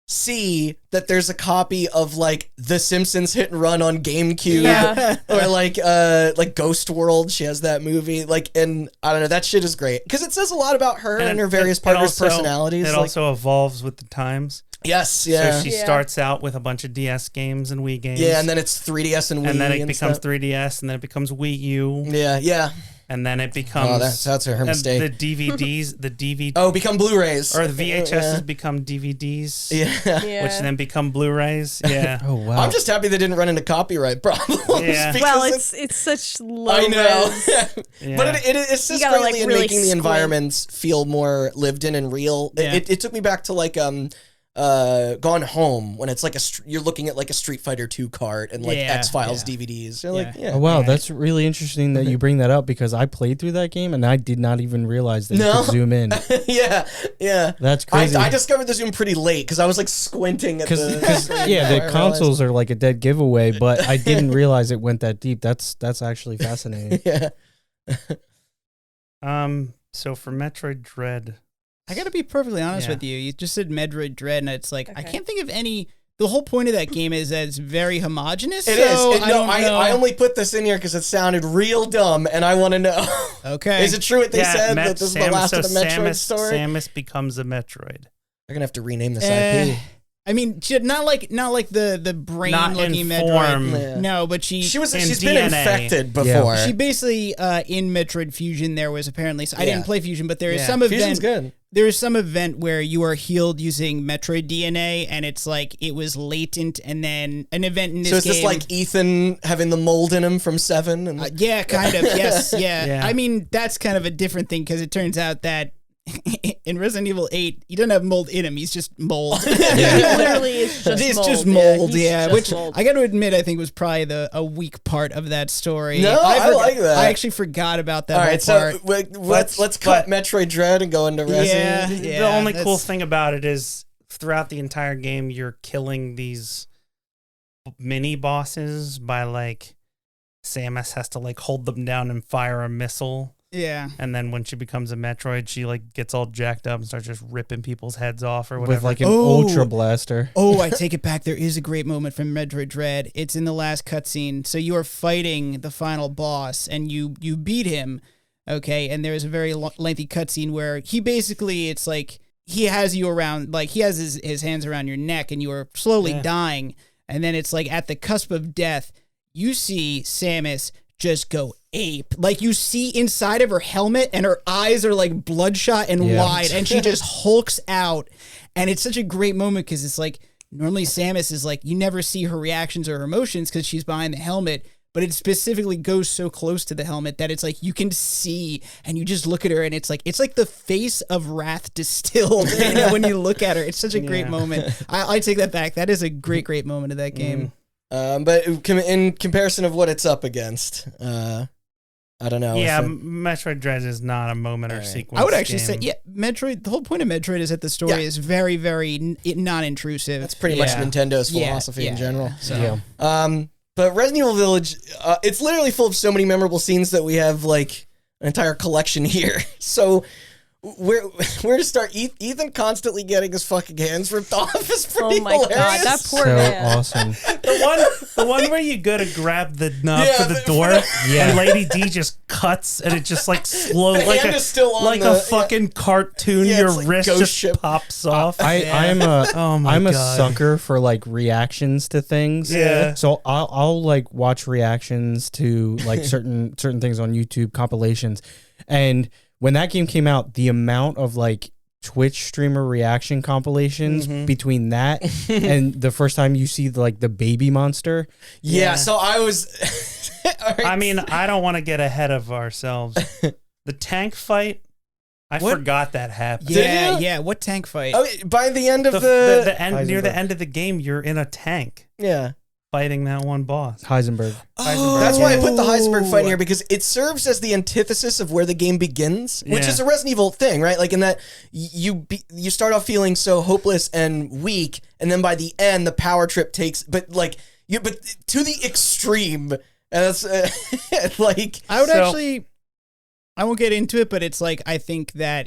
see that there's a copy of like The Simpsons Hit and Run on GameCube, or like Ghost World. She has that movie, like, and I don't know, that shit is great because it says a lot about her and her various partners' personalities. It also evolves with the times. Yes, yeah. So she starts out with a bunch of DS games and Wii games. Yeah, and then it's 3DS and Wii, and then it becomes stuff. 3DS, and then it becomes Wii U. Yeah. And then it becomes... that's her mistake. The DVD... Oh, become Blu-rays. Or the VHSs become DVDs. Yeah. Which then become Blu-rays. Yeah. Oh, wow. I'm just happy they didn't run into copyright problems. Yeah. Well, it's such low I know. res. Yeah. But it assists gotta, greatly in really making the squint. environments feel more lived in and real. Yeah. It took me back to like Gone Home, when it's like you're looking at like a Street Fighter 2 cart and like X-Files DVDs. You're like, Oh, wow, that's really interesting that you bring that up because I played through that game and I did not even realize that you could zoom in. yeah. That's crazy. I discovered the zoom pretty late because I was like squinting at Because the the consoles are like a dead giveaway, but I didn't realize it went that deep. That's actually fascinating. Yeah. So for Metroid Dread, I gotta be perfectly honest with you. You just said Metroid Dread, and it's like I can't think of any. The whole point of that game is that it's very homogenous. It so is. I don't know. I only put this in here because it sounded real dumb, and I want to know. Okay. Is it true what they said that this is the last of the Metroid story? Samus becomes a Metroid. They're gonna have to rename this IP. I mean, not like the brain Not looking in Metroid. form. Yeah. No, but she's She's in been DNA. infected before. She basically in Metroid Fusion there was apparently I didn't play Fusion, but there is some Fusion's event. good. There is some event where you are healed using Metroid DNA, and it's like it was latent, and then an event in this So is game. this like Ethan having the mold in him from 7? And Yeah, kind of. Yes, yeah. Yeah. I mean, that's kind of a different thing because it turns out that in Resident Evil 8, he doesn't have mold in him. He's just mold. He literally is just It's mold. just mold, he's yeah. just Which mold. I got to admit, I think was probably a weak part of that story. No, I like that. I actually forgot about that all whole right, so part. let's cut Metroid Dread and go into Resident. Yeah. The only cool thing about it is throughout the entire game, you're killing these mini bosses by like Samus has to like hold them down and fire a missile. Yeah. And then when she becomes a Metroid, she like gets all jacked up and starts just ripping people's heads off or whatever. With like an ultra blaster. Oh, I take it back. There is a great moment from Metroid Dread. It's in the last cutscene. So you are fighting the final boss, and you beat him, okay? And there's a very lengthy cutscene where he basically, it's like he has you around, like he has his hands around your neck, and you are slowly dying. And then it's like at the cusp of death, you see Samus just go ape. Like you see inside of her helmet and her eyes are like bloodshot and wide, and she just hulks out. And it's such a great moment because it's like normally Samus is like, you never see her reactions or her emotions because she's behind the helmet, but it specifically goes so close to the helmet that it's like you can see, and you just look at her and it's like the face of wrath distilled. When you look at her, it's such a great moment. I take that back. That is a great moment of that game. But in comparison of what it's up against, I don't know. Yeah, Metroid Dread is not a moment or sequence. I would actually say, Metroid. The whole point of Metroid is that the story is very, very non-intrusive. That's pretty much Nintendo's philosophy in general. So. But Resident Evil Village, it's literally full of so many memorable scenes that we have like an entire collection here. So where to start? Ethan constantly getting his fucking hands ripped off is pretty hilarious. God, that poor so man. awesome. The one where you go to grab the knob for the door, and Lady D just cuts, and it just like slow, like a fucking cartoon. Your like wrist Ghost just Ship. pops off. I'm a sucker for like reactions to things. Yeah. So I'll like watch reactions to like certain things on YouTube compilations, and when that game came out, the amount of like Twitch streamer reaction compilations between that and the first time you see the baby monster. Yeah, so I was... right. I mean, I don't want to get ahead of ourselves. The tank fight, I forgot that happened. Yeah. What tank fight? Oh, by the end of the end, near the end of the game, you're in a tank. Yeah. Fighting that one boss. Heisenberg. That's why I put the Heisenberg fight in here, because it serves as the antithesis of where the game begins, which is a Resident Evil thing, right? Like in that you start off feeling so hopeless and weak, and then by the end the power trip takes, but to the extreme. And that's like I would actually. I won't get into it, but it's like I think that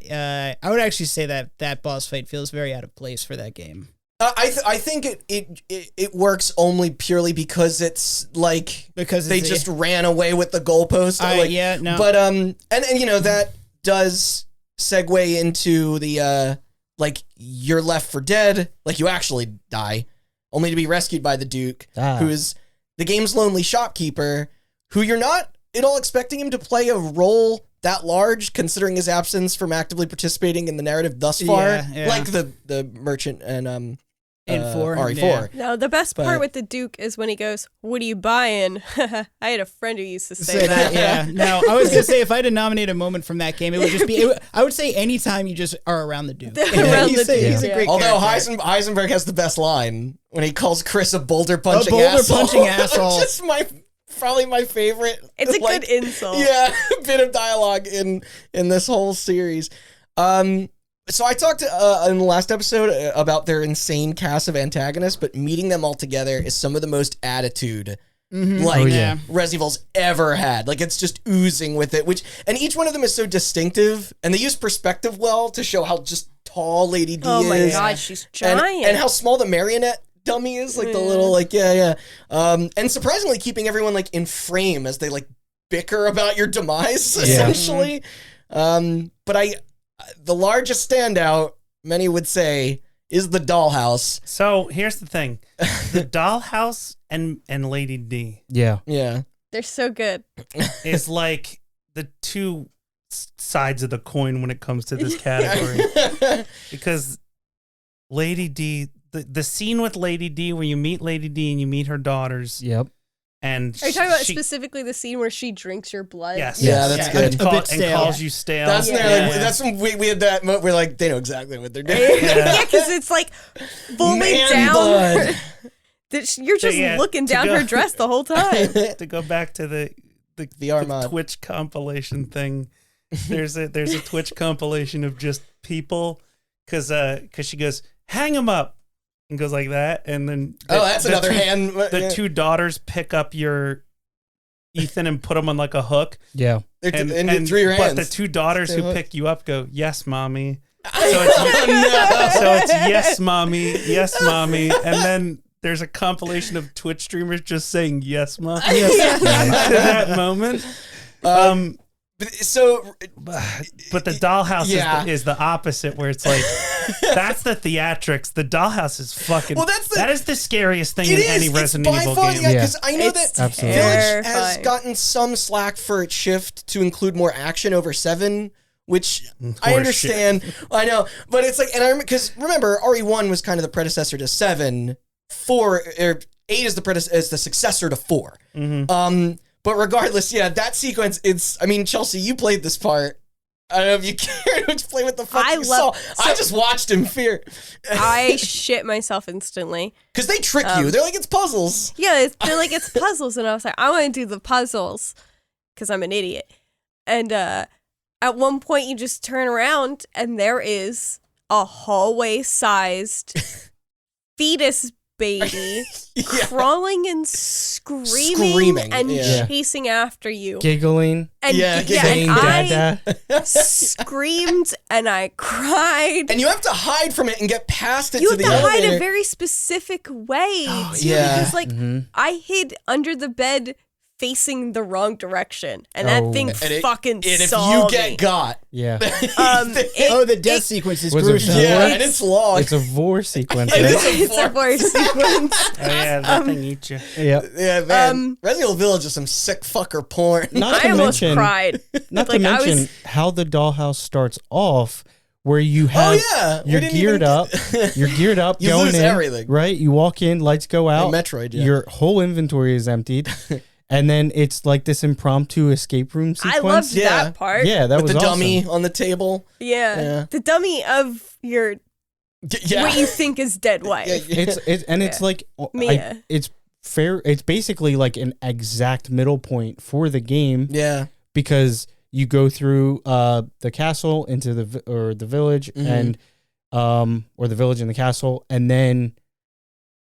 I would actually say that boss fight feels very out of place for that game. I think it works only purely because it's like they just ran away with the goalpost. But and you know that does segue into the like you're left for dead, like you actually die, only to be rescued by the Duke, who is the game's lonely shopkeeper, who you're not at all expecting him to play a role that large, considering his absence from actively participating in the narrative thus far, like the merchant and RE4. Yeah. No, the best part with the Duke is when he goes, "What are you buying?" I had a friend who used to say that. Yeah. No, I was gonna say if I had to nominate a moment from that game, it would just be. I would say anytime you just are around the Duke. He's a great. Although Heisenberg has the best line when he calls Chris a boulder punching asshole. Just probably my favorite. It's a good insult. Yeah, bit of dialogue in this whole series. So I talked in the last episode about their insane cast of antagonists, but meeting them all together is some of the most attitude Resident Evil's ever had. Like it's just oozing with it. And each one of them is so distinctive, and they use perspective well to show how just tall Lady D is. Oh my god, she's giant, and how small the marionette dummy is, like the little and surprisingly keeping everyone like in frame as they like bicker about your demise essentially. But the largest standout, many would say, is the dollhouse. So here's the thing: the dollhouse and Lady D, yeah, they're so good. Is like the two sides of the coin when it comes to this category, because Lady D, the scene with Lady D where you meet Lady D and you meet her daughters. Yep. And are you talking about specifically the scene where she drinks your blood? Yes. Yeah, that's good. And calls you stale. That's that's when we had that moment. We're like, they know exactly what they're doing. Yeah, because it's like fully down. You're just looking down her dress the whole time. To go back to the Twitch compilation thing, there's a Twitch compilation of just people because she goes, hang him up. And goes like that, and then that's another hand. The two daughters pick up your Ethan and put him on like a hook. Yeah, and through your hands. But the two daughters who pick you up go, "Yes, mommy." So it's yes, mommy, and then there's a compilation of Twitch streamers just saying yes, mommy to that moment. But the dollhouse is the opposite, where it's like that's the theatrics. The dollhouse is fucking. Well, that is the scariest thing in any Resident Evil game. Because I know that Village has gotten some slack for its shift to include more action over 7, which I understand. I know, but it's like, and I because remember, RE1 was kind of the predecessor to 7. 4 or 8 is the successor to 4. But regardless, yeah, that sequence. It's. I mean, Chelsea, you played this part. I don't know if you cared to play with the fuck you saw. I just watched him fear. I shit myself instantly. Because they trick you. They're like, it's puzzles. Yeah, they're like, it's puzzles. And I was like, I want to do the puzzles because I'm an idiot. And at one point, you just turn around and there is a hallway-sized fetus baby crawling and screaming and chasing after you, giggling and saying I screamed and I cried, and you have to hide from it and get past it. You to have the to elevator. hide a very specific way too, because like I hid under the bed facing the wrong direction, and that thing fucking saw if you get got, the death sequence is gruesome. And it's long. It's a vor sequence. It's a vor sequence. Oh yeah, that thing eats you. Yeah, man. Resident Evil Village is some sick fucker porn. I almost cried. Not to mention how the dollhouse starts off, where you have you're geared up, you going lose in, everything. right? You walk in, lights go out, like Metroid, your whole inventory is emptied. And then it's like this impromptu escape room sequence. I loved that part. Yeah, that with was the awesome. dummy on the table. Yeah, the dummy of your what you think is dead wife. It's like Mia. it's fair. It's basically like an exact middle point for the game. Yeah, because you go through the castle into the village and or the village and the castle, and then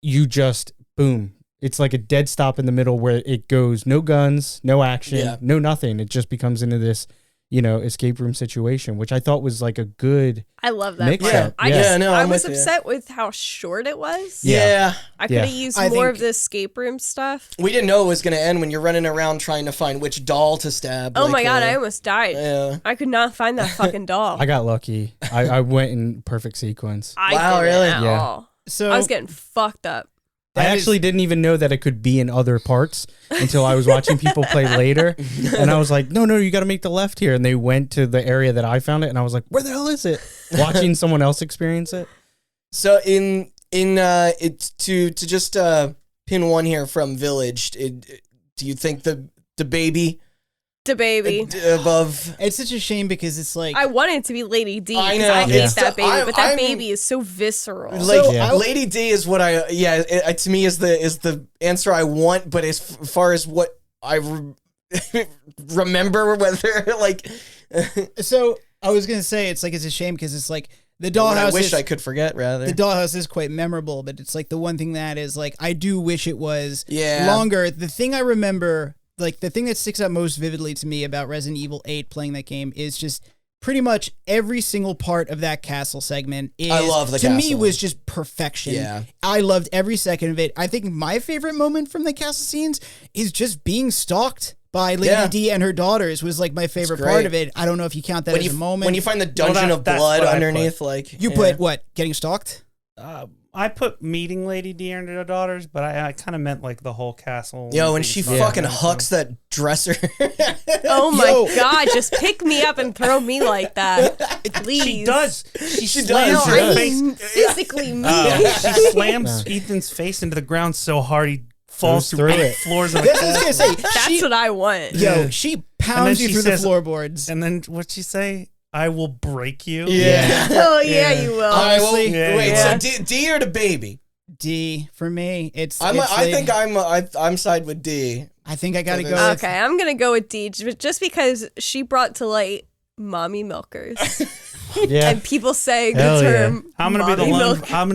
you just boom. It's like a dead stop in the middle where it goes no guns, no action, no nothing. It just becomes into this, escape room situation, which I thought was like a good. I love that mix part. up. I was upset with how short it was. Yeah. I could have used more of the escape room stuff. We didn't know it was going to end when you're running around trying to find which doll to stab. Oh my God, I almost died. Yeah. I could not find that fucking doll. I got lucky. I went in perfect sequence. Wow, really? At all. So I was getting fucked up. I actually didn't even know that it could be in other parts until I was watching people play later. And I was like, no, you got to make the left here. And they went to the area that I found it. And I was like, where the hell is it? Watching someone else experience it. So to just pin one here from Village, do you think the baby... The baby above. It's such a shame because it's like I want it to be Lady D. I know. I hate that baby, but that baby is so visceral. Like Lady D is what to me is the answer I want. But as far as what I remember, whether like, so I was gonna say it's a shame because it's like the dollhouse. I wish I could forget. Rather, the dollhouse is quite memorable, but it's like the one thing that is like I do wish it was longer. The thing I remember. Like, the thing that sticks out most vividly to me about Resident Evil 8 playing that game is just pretty much every single part of that castle segment I love the castle. To me, was just perfection. Yeah. I loved every second of it. I think my favorite moment from the castle scenes is just being stalked by Lady D and her daughters was like my favorite part of it. I don't know if you count that as a moment. When you find the dungeon of blood underneath, like... You put, what, getting stalked? I put meeting Lady D and her daughters, but I kind of meant like the whole castle. Yo, when she fucking hucks that dresser. Oh my God, just pick me up and throw me like that. Please. She does. She slams her face. Physically me. She slams Ethan's face into the ground so hard he falls through it. Floors of the castle. That's what I want. Yo, she pounds you through the floorboards. And then what'd she say? I will break you. Yeah. Oh yeah, you will. Honestly, so D or the baby? D for me. I'm side with D. I think I gotta go. Okay, I'm gonna go with D, just because she brought to light mommy milkers. And people saying the term. I'm gonna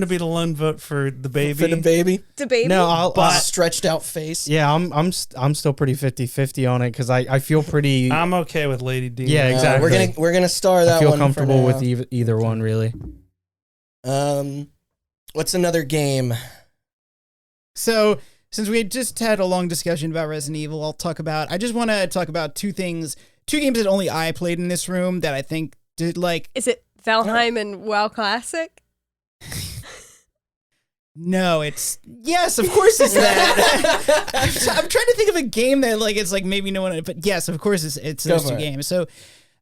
be the lone vote for the baby. For the baby. The baby. No, I'll stretched out face. Yeah, I'm still pretty 50-50 on it because I feel pretty. I'm okay with Lady D. Yeah, exactly. We're gonna star that one. I feel comfortable with either one really. What's another game? So since we just had a long discussion about Resident Evil, I just want to talk about two games that only I played in this room that I think did like. Is it Valheim and WoW Classic? No, yes, of course it's that. I'm trying to think of a game that like it's like maybe no one, but yes, of course it's those two games. So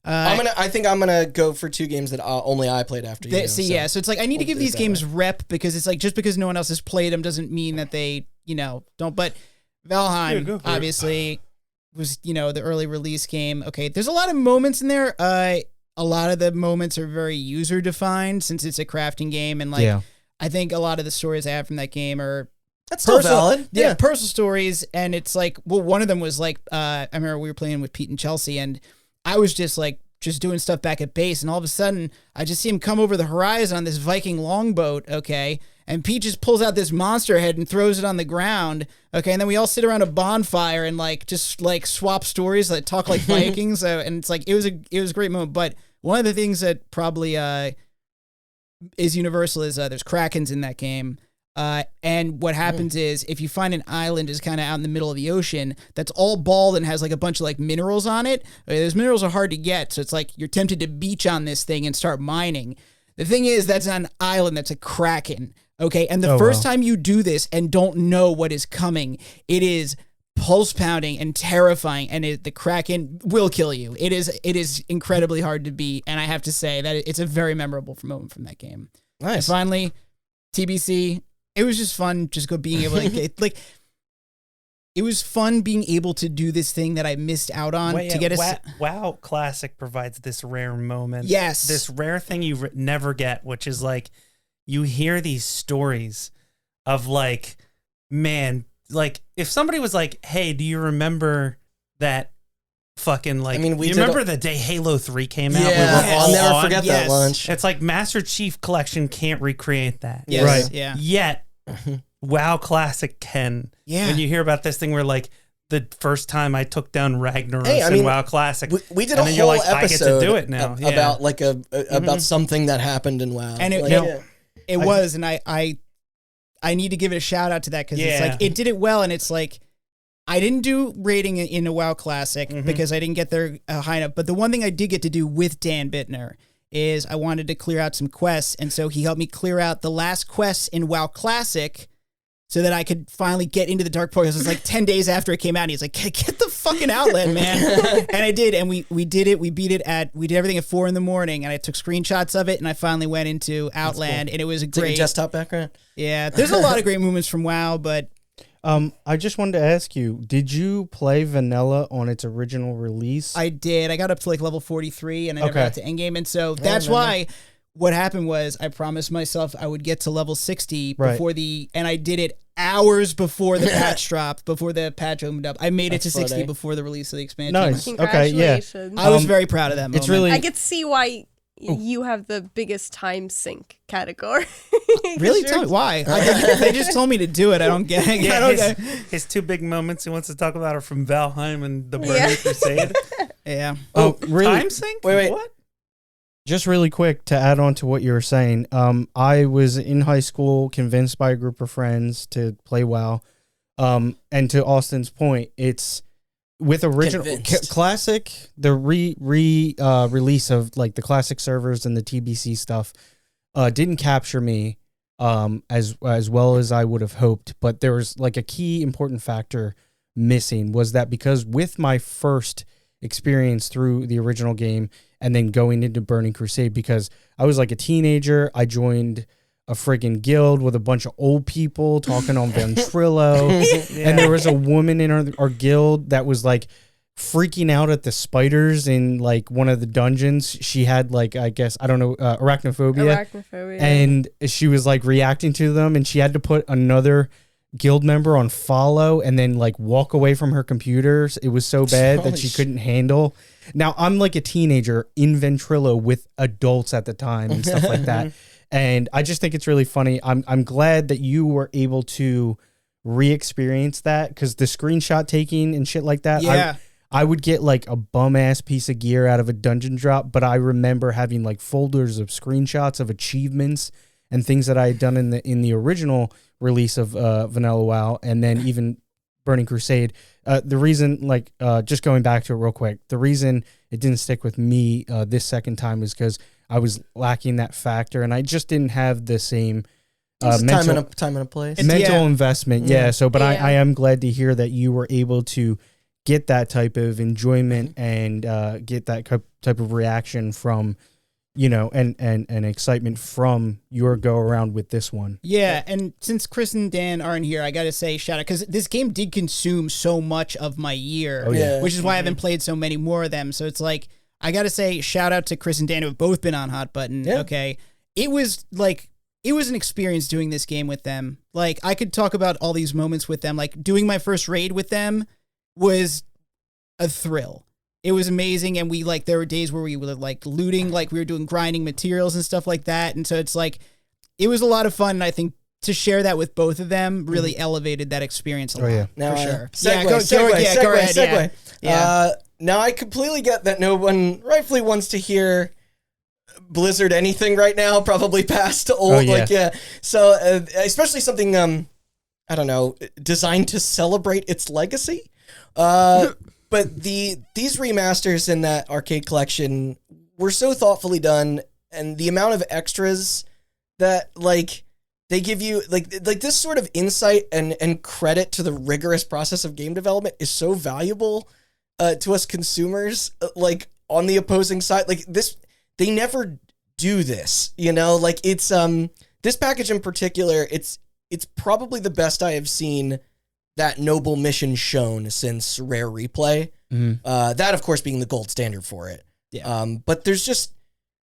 I think I'm gonna go for 2 games that only I played after you. So it's like I need to give these games rep because it's like just because no one else has played them doesn't mean that they don't. But Valheim obviously was the early release game. Okay, there's a lot of moments in there. A lot of the moments are very user defined since it's a crafting game, and I think a lot of the stories I have from that game are. That's still valid. Yeah, personal stories, and it's like, well, one of them was like, I remember we were playing with Pete and Chelsea, and I was just doing stuff back at base, and all of a sudden, I just see him come over the horizon on this Viking longboat, okay, and Pete just pulls out this monster head and throws it on the ground, okay, and then we all sit around a bonfire and just swap stories, talk like Vikings, and it's like, it was a great moment, but one of the things that probably is universal is there's Krakens in that game. And what happens is if you find an island is kind of out in the middle of the ocean that's all bald and has a bunch of minerals on it, those minerals are hard to get. So it's like you're tempted to beach on this thing and start mining. The thing is that's not an island, that's a kraken. Okay. And the first time you do this and don't know what is coming, it is pulse pounding and terrifying. And the kraken will kill you. It is incredibly hard to beat. And I have to say that it's a very memorable moment from that game. Nice. And finally, TBC. It was just fun, being able to it was fun being able to do this thing that I missed out on to get a WoW Classic provides this rare moment. Yes, this rare thing you never get, which is you hear these stories of man, if somebody was like, "Hey, do you remember that?" Fucking you remember the day Halo 3 came out? Yeah, I'll never forget that launch. It's like Master Chief Collection can't recreate that. Yes. Right. Yeah. Yet, WoW Classic can. Yeah. When you hear about this thing where the first time I took down Ragnaros in WoW Classic, we did a whole episode I get to do it now. About about something that happened in WoW. And it was, and I need to give it a shout out to that because it's it did it well, and it's I didn't do rating in a WoW Classic because I didn't get there high enough. But the one thing I did get to do with Dan Bittner is I wanted to clear out some quests. And so he helped me clear out the last quests in WoW Classic so that I could finally get into the Dark Portals. It was 10 days after it came out. And he's like, get the fucking Outland, man. And I did. And we did it. We did everything at 4 a.m. And I took screenshots of it. And I finally went into Outland. Cool. And it was a great. Like a desktop background? Yeah. There's a lot of great moments from WoW, but. I just wanted to ask you, did you play Vanilla on its original release? I did. I got up to level 43 and I never got to endgame. And so that's why what happened was I promised myself I would get to level 60 before and I did it hours before the patch dropped, before the patch opened up. I made it to 60 before the release of the expansion. Nice. Congratulations. Okay, yeah. I was very proud of that moment. It's really... I get to see why you have the biggest time sink category. Really? Tell me why. They just told me to do it. I don't get it. Yeah, his 2 big moments he wants to talk about are from Valheim and the Burning Crusade. Yeah. Oh, really? Time sink? Wait. What? Just really quick to add on to what you were saying. I was in high school convinced by a group of friends to play WoW. And to Austin's point, it's with original classic, the release of the classic servers and the TBC stuff didn't capture me as well as I would have hoped. But there was a key important factor missing was that because with my first experience through the original game and then going into Burning Crusade, because I was a teenager, I joined a friggin' guild with a bunch of old people talking on Ventrilo. And there was a woman in our guild that was freaking out at the spiders in one of the dungeons. She had I guess, I don't know, arachnophobia. And she was reacting to them, and she had to put another guild member on follow and then walk away from her computers. It was so bad that she couldn't handle. Now I'm a teenager in Ventrilo with adults at the time and stuff like that. And I just think it's really funny. I'm glad that you were able to re-experience that, because the screenshot taking and shit like that. Yeah. I would get a bum ass piece of gear out of a dungeon drop, but I remember having folders of screenshots of achievements and things that I had done in the original release of Vanilla WoW, and then even Burning Crusade. The reason, just going back to it real quick, the reason it didn't stick with me this second time was because I was lacking that factor, and I just didn't have the same mental time and a place. Mental investment. Yeah. So, but I am glad to hear that you were able to get that type of enjoyment and get that type of reaction from, and excitement from your go around with this one. Yeah, and since Chris and Dan aren't here, I got to say shout out, because this game did consume so much of my year, which is why I haven't played so many more of them. So it's like, I got to say shout out to Chris and Dan, who have both been on Hot Button. Yeah. Okay. It was an experience doing this game with them. Like, I could talk about all these moments with them. Like, doing my first raid with them was a thrill. It was amazing, and there were days where we were looting, we were doing grinding materials and stuff like that, and so it's it was a lot of fun, and I think to share that with both of them really elevated that experience a lot. Yeah. Now, for sure. Segue. Yeah. Now I completely get that no one rightfully wants to hear Blizzard anything right now, probably past old, So, especially something, I don't know, designed to celebrate its legacy. But these remasters in that arcade collection were so thoughtfully done, and the amount of extras that they give you, this sort of insight and credit to the rigorous process of game development is so valuable to us consumers. On the opposing side, they never do this. It's this package in particular. It's probably the best I have seen that noble mission shown since Rare Replay. That, of course, being the gold standard for it. Yeah. But there's just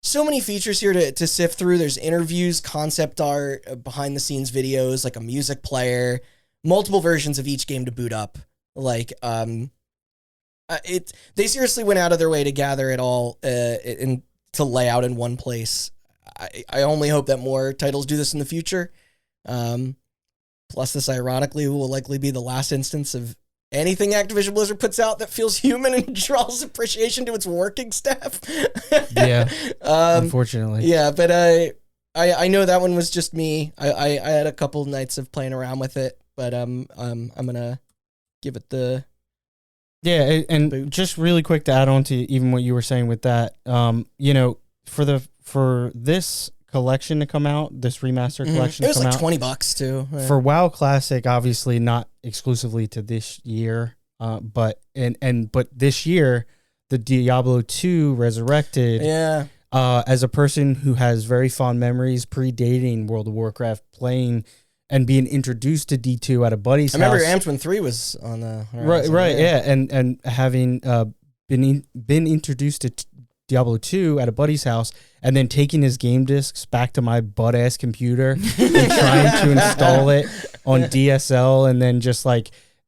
so many features here to sift through. There's interviews, concept art, behind the scenes videos, a music player, multiple versions of each game to boot up. They seriously went out of their way to gather it all and to lay out in one place. I only hope that more titles do this in the future. Plus, this ironically will likely be the last instance of anything Activision Blizzard puts out that feels human and draws appreciation to its working staff. Yeah, unfortunately. Yeah, but I know that one was just me. I had a couple nights of playing around with it, but I'm gonna give it the and boot. Just really quick to add on to even what you were saying with that, for this collection to come out, this remaster collection it was to come out, $20 too. Yeah. For WoW Classic, obviously not exclusively to this year, but this year, the Diablo 2 Resurrected. Yeah. As a person who has very fond memories predating World of Warcraft, playing and being introduced to D2 at a buddy's house. I remember amped when 3 was on the horizon. Right, yeah, and having been introduced to Diablo 2 at a buddy's house, and then taking his game discs back to my butt-ass computer and trying to install it on DSL, and then just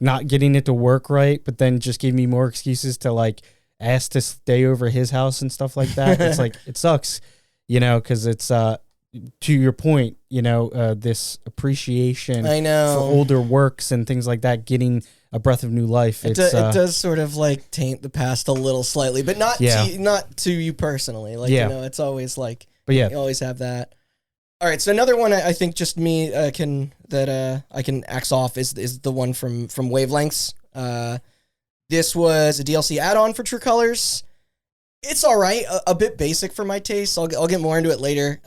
not getting it to work right, but then just gave me more excuses to ask to stay over his house and stuff like that. It's it sucks, because it's to your point, this appreciation for older works and things like that, getting a breath of new life. It does sort of taint the past a little slightly, but not to you personally. It's always you always have that. All right, so another one I think just me I can axe off is the one from Wavelengths. This was a DLC add-on for True Colors. It's all right, a bit basic for my taste. I'll get more into it later.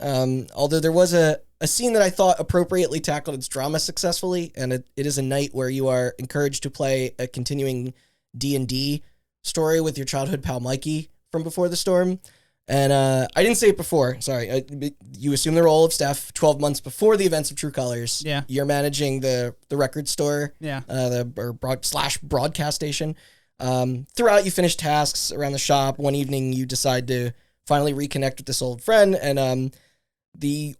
Although there was a scene that I thought appropriately tackled its drama successfully, and it is a night where you are encouraged to play a continuing D&D story with your childhood pal Mikey from Before the Storm. And I didn't say it before, sorry. You assume the role of Steph 12 months before the events of True Colors. Yeah. You're managing the record store, yeah. Broadcast station. Throughout, you finish tasks around the shop. One evening, you decide to finally reconnect with this old friend, and the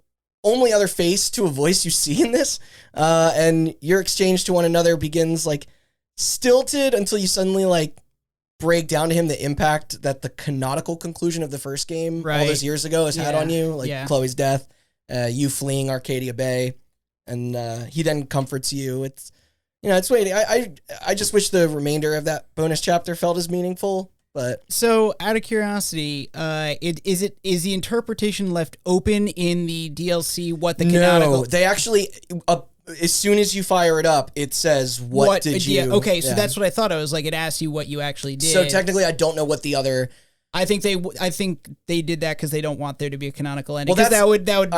only other face to a voice you see in this, and your exchange to one another begins stilted until you suddenly break down to him the impact that the canonical conclusion of the first game all those years ago has had on you, Chloe's death, you fleeing Arcadia Bay, and he then comforts you. It's waiting. I just wish the remainder of that bonus chapter felt as meaningful. But so, out of curiosity, is the interpretation left open in the DLC? What the canonical? No, they actually, as soon as you fire it up, it says what did you? Okay, so that's what I thought. I was it asks you what you actually did. So technically, I don't know what the other. I think they did that because they don't want there to be a canonical ending. Well, that would ruin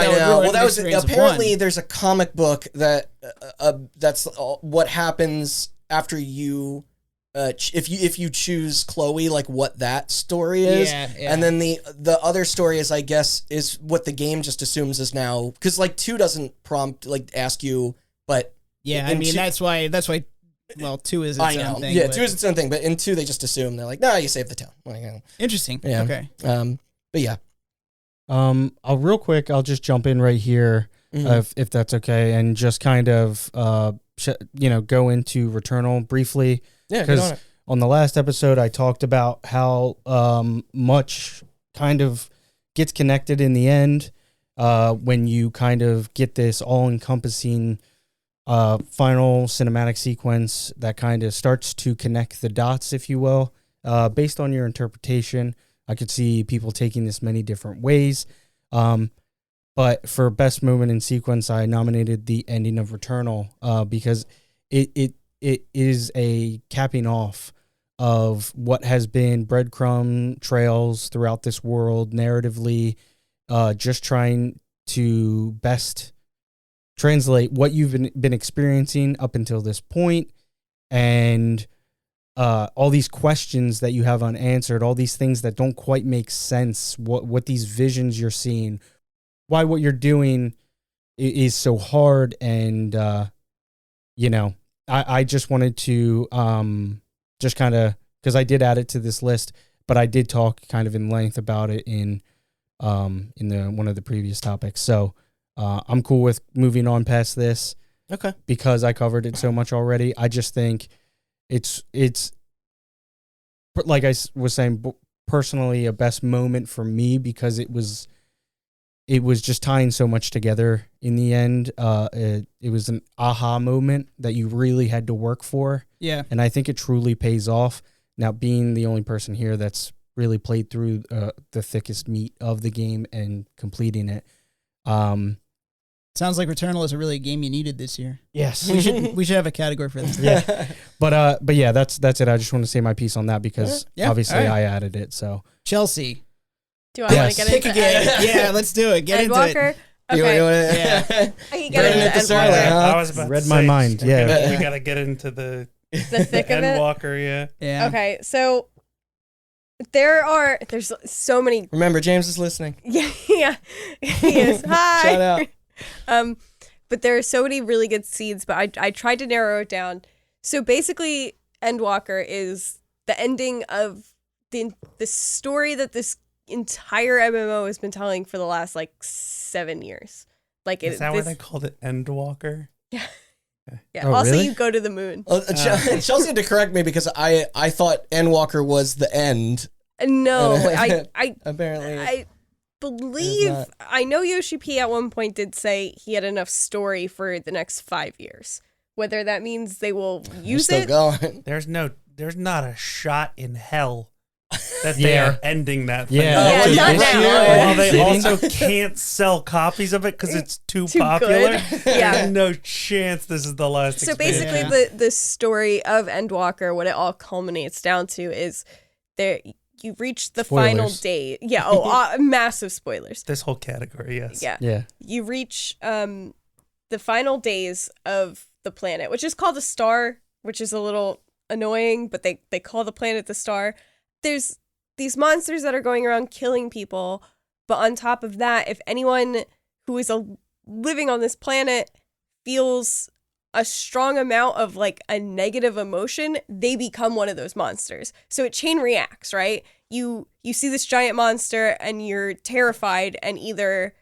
that was apparently one. There's a comic book that that's what happens after you if you choose Chloe, like what that story is. Yeah. And then the other story is, I guess, is what the game just assumes is now, because like 2 doesn't ask you, but yeah, I mean, that's why. Well, 2 is its own thing. Yeah, 2 is its own thing, but in 2 they just assume, they're like, no, you saved the town. Interesting. Yeah. Okay. But yeah. Real quick, I'll just jump in right here, if that's okay, and just kind of go into Returnal briefly. Yeah, because on the last episode I talked about how much kind of gets connected in the end when you kind of get this all-encompassing final cinematic sequence that kind of starts to connect the dots, if you will. Based on your interpretation, I could see people taking this many different ways. But for best moment in sequence, I nominated the ending of Returnal because it is a capping off of what has been breadcrumb trails throughout this world narratively, just trying to best translate what you've been experiencing up until this point, and all these questions that you have unanswered, all these things that don't quite make sense, what these visions you're seeing, why what you're doing is so hard, and I just wanted to just kind of, because I did add it to this list, but I did talk kind of in length about it in one of the previous topics. So I'm cool with moving on past this. Okay. Because I covered it so much already. I just think it's like I was saying, personally a best moment for me because it was just tying so much together in the end. It was an aha moment that you really had to work for. Yeah. And I think it truly pays off. Now, being the only person here that's really played through the thickest meat of the game and completing it. Sounds like Returnal is a really game you needed this year. Yes. We should have a category for this. Yeah. But yeah, that's it. I just want to say my piece on that because obviously I added it. So Chelsea. Do I want to get into it? Yeah, let's do it. Get into Endwalker? it. Okay. I can get into Endwalker. I was about read to my say, mind. Yeah. we got to get into the thick of it. Endwalker. Yeah. Yeah. Okay, so there's so many. Remember, James is listening. Yeah, he is. Hi. Shout out. But there are so many really good seeds, but I tried to narrow it down. So basically, Endwalker is the ending of the story that this entire MMO has been telling for the last 7 years. Is that why they called it Endwalker? Yeah. Yeah. Oh, also, really? you go to the moon. Chelsea had to correct me because I thought Endwalker was the end. No, I apparently I believe I know Yoshi P at one point did say he had enough story for the next 5 years. Whether that means they will use still it. Going. There's not a shot in hell that they are ending that thing. Yeah, not now. Well, they also can't sell copies of it because it's too popular. Yeah. There's no chance this is the last So expansion. basically the story of Endwalker, what it all culminates down to is you reach the final day. Yeah, massive spoilers. This whole category, yes. Yeah. You reach the final days of the planet, which is called a star, which is a little annoying, but they call the planet the star. There's these monsters that are going around killing people, but on top of that, if anyone who is living on this planet feels a strong amount of a negative emotion, they become one of those monsters. So it chain reacts, right? You see this giant monster and you're terrified, and either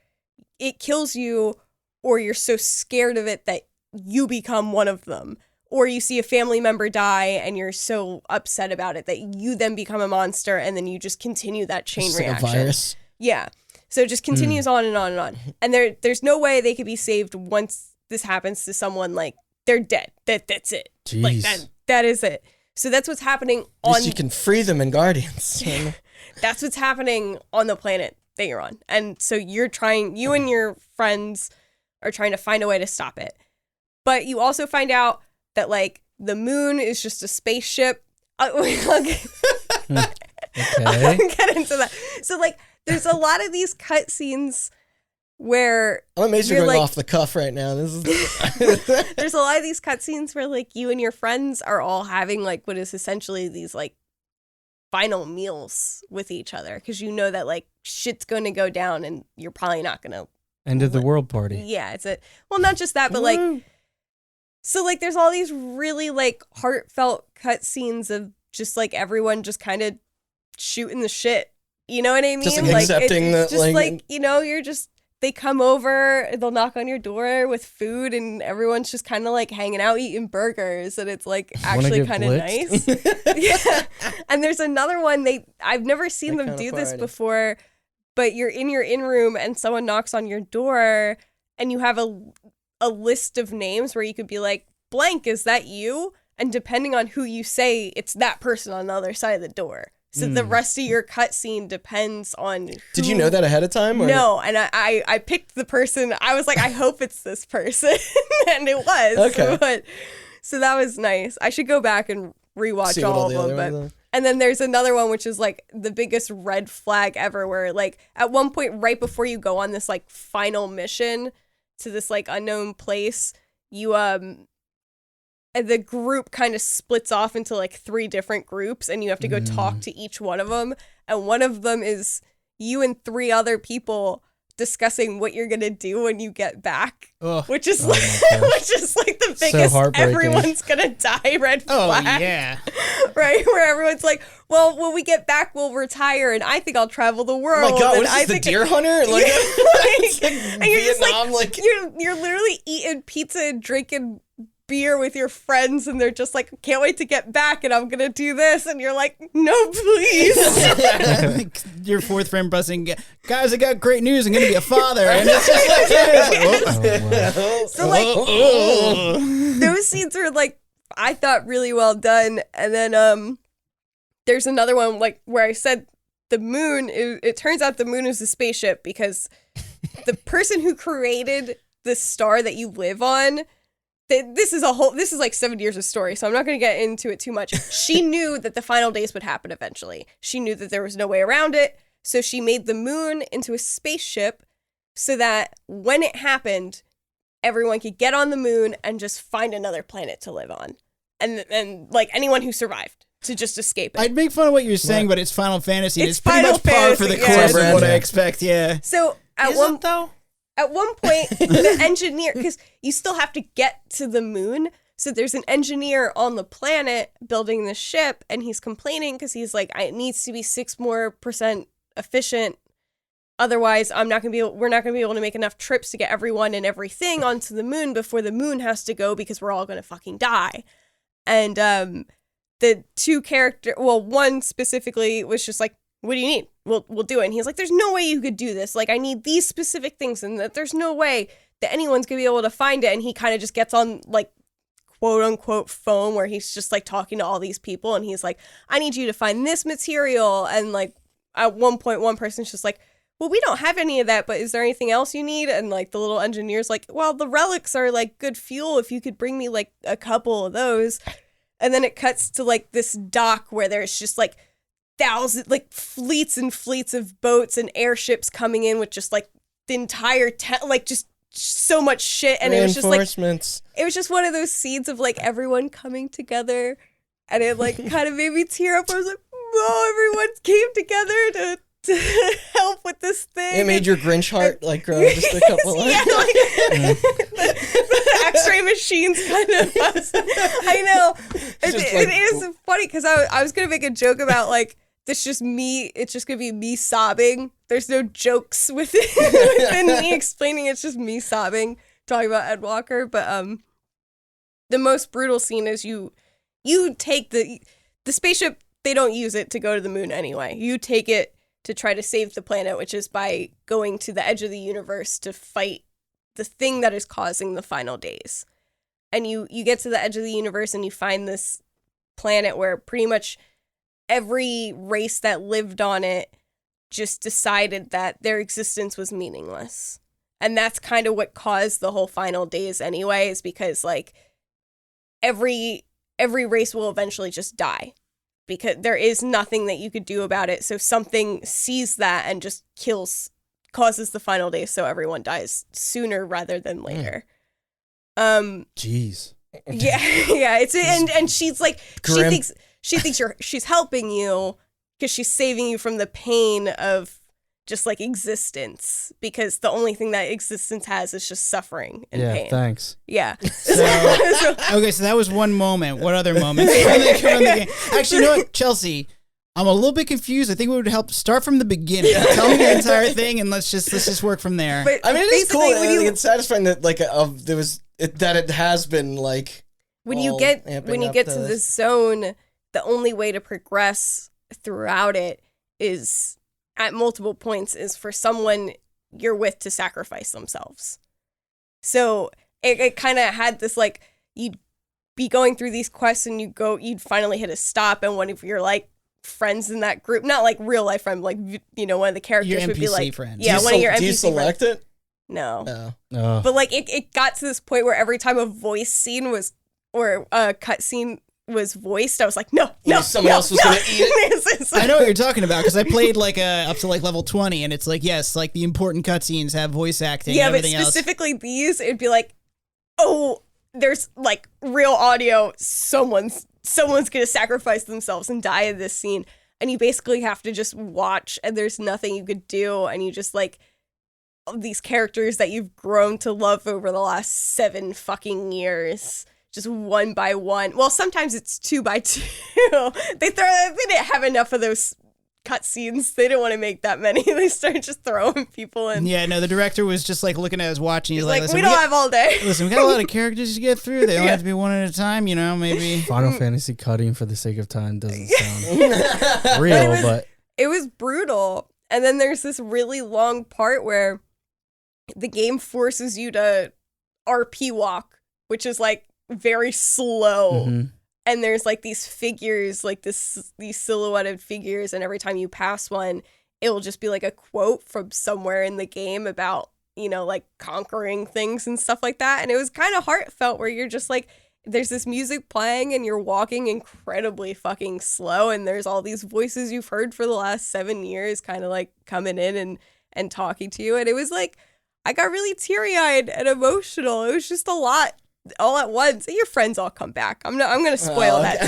it kills you or you're so scared of it that you become one of them. Or you see a family member die and you're so upset about it that you then become a monster, and then you just continue that chain It's reaction. like a virus. Yeah. So it just continues on and on and on. And there's no way they could be saved once this happens to someone. They're dead. That's it. Jeez. That is it. So that's what's happening At least you can free them in Guardians. That's what's happening on the planet that you're on. And so you and your friends are trying to find a way to stop it. But you also find out that the moon is just a spaceship. Okay. I'll get into that. So there's a lot of these cutscenes where I'm amazed you're you're, going like- off the cuff right now. This is there's a lot of these cutscenes where like you and your friends are all having like what is essentially these like final meals with each other because you know that like shit's going to go down and you're probably not going to. End of the world party. Yeah, well, not just that, but like, so like there's all these really like heartfelt cutscenes of just like everyone just kind of shooting the shit. You know what I mean? Just like accepting that, just like you know, you're just. They come over, they'll knock on your door with food, and everyone's just kind of like hanging out eating burgers, and it's like actually kind of nice. Yeah. And there's another one I've never seen them do this before, but you're in your in-room and someone knocks on your door, and you have a list of names where you could be like, blank, is that you? And depending on who you say, it's that person on the other side of the door. So the rest of your cutscene depends on who... Did you know that ahead of time? Or? No, and I picked the person. I was like, I hope it's this person. And it was. Okay. So that was nice. I should go back and rewatch all of them. And then there's another one, which is like the biggest red flag ever, where like at one point right before you go on this like final mission to this like unknown place, you the group kind of splits off into like 3 different groups and you have to go talk to each one of them. And one of them is you and 3 other people discussing what you're going to do when you get back, which is like the biggest, so everyone's going to die red flag. Oh, yeah. Right? Where everyone's like, well, when we get back, we'll retire and I think I'll travel the world. Oh my God, and what is this, the deer hunter? Like, and you're just Vietnam, like, you're literally eating pizza and drinking beer with your friends and they're just like, can't wait to get back and I'm gonna do this, and you're like, no, please. Your 4th friend buzzing, guys, I got great news, I'm gonna be a father. And it's just like, So like those scenes are like, I thought really well done. And then there's another one like where I said the moon, it turns out the moon is a spaceship because the person who created the star that you live on, this is like 7 years of story, so I'm not going to get into it too much. She knew that the final days would happen eventually. She knew that there was no way around it, so she made the moon into a spaceship so that when it happened, everyone could get on the moon and just find another planet to live on. And like anyone who survived to just escape it. I'd make fun of what you're saying, but it's Final Fantasy. It's It's pretty Final much par for the Fantasy, course yeah. of what I expect, yeah. So at one point, the engineer, because you still have to get to the moon, so there's an engineer on the planet building the ship, and he's complaining because he's like, it needs to be 6% more efficient. Otherwise, we're not gonna be able to make enough trips to get everyone and everything onto the moon before the moon has to go because we're all gonna fucking die. And the 2 one specifically was just like, what do you need? We'll do it. And he's like, there's no way you could do this. Like, I need these specific things, and that there's no way that anyone's gonna be able to find it. And he kind of just gets on like quote unquote phone where he's just like talking to all these people, and he's like, I need you to find this material. And like at one point, one person's just like, well, we don't have any of that, but is there anything else you need? And like the little engineer's like, well, the relics are like good fuel if you could bring me like a couple of those. And then it cuts to like this dock where there's just like fleets and fleets of boats and airships coming in with just like the entire like just so much shit. And it was just like, it was just one of those scenes of like everyone coming together, and it like kind of made me tear up. I was like, oh, everyone came together to help with this thing. It made your Grinch heart like grow just a couple. Yeah, like the X-ray machines kind of. I know it is funny because I was gonna make a joke about like this just me. It's just gonna be me sobbing. There's no jokes within me explaining. It's just me sobbing talking about Ed Walker. But the most brutal scene is you take the spaceship. They don't use it to go to the moon anyway. You take it to try to save the planet, which is by going to the edge of the universe to fight the thing that is causing the final days. And you get to the edge of the universe and you find this planet where pretty much every race that lived on it just decided that their existence was meaningless. And that's kind of what caused the whole final days anyway, is because like every race will eventually just die, because there is nothing that you could do about it. So something sees that and just kills causes the final day so everyone dies sooner rather than later. Jeez. Yeah, yeah. It's and she's like Grim. she thinks she's helping you because she's saving you from the pain of just like existence, because the only thing that existence has is just suffering and pain. Thanks. Yeah. Okay, so that was one moment. What other moments? Actually, you know what, Chelsea? I'm a little bit confused. I think it would help start from the beginning. Tell me the entire thing, and let's just work from there. But I mean, it is cool. basically, I think it's satisfying that like that it has been like when you all get amping up to this zone, the only way to progress throughout it is at multiple points is for someone you're with to sacrifice themselves. So it kind of had this like, you'd be going through these quests and you'd finally hit a stop, and one of your like friends in that group, not like real life friend, like, you know, one of the characters Your would be NPC like, friends. yeah, one of your NPC Do you select friends. it? No. No. But like it got to this point where every time a voice scene was, or a cutscene was voiced, I was like, no, Someone else was gonna eat it. I know what you're talking about, because I played like up to like level 20, and it's like, yes, like the important cutscenes have voice acting. Yeah, and but everything else. specifically these, it'd be like, oh, there's like real audio. Someone's gonna sacrifice themselves and die in this scene, and you basically have to just watch, and there's nothing you could do, and you just like these characters that you've grown to love over the last 7 fucking years. Just one by one. Well, sometimes it's 2 by 2. They didn't have enough of those cutscenes. They didn't want to make that many. They started just throwing people in. Yeah, no, the director was just like looking at us watching. He's like, we don't have all day. Listen, we got a lot of characters to get through. They don't have to be one at a time, you know, maybe. Final Fantasy cutting for the sake of time doesn't sound real, but It was brutal. And then there's this really long part where the game forces you to RP walk, which is like very slow. Mm-hmm. And there's like these figures, like these silhouetted figures, and every time you pass one, it'll just be like a quote from somewhere in the game about, you know, like conquering things and stuff like that. And it was kind of heartfelt, where you're just like, there's this music playing and you're walking incredibly fucking slow, and there's all these voices you've heard for the last 7 years kind of like coming in and talking to you. And it was like, I got really teary-eyed and emotional. It was just a lot all at once. Your friends all come back. I'm gonna spoil that.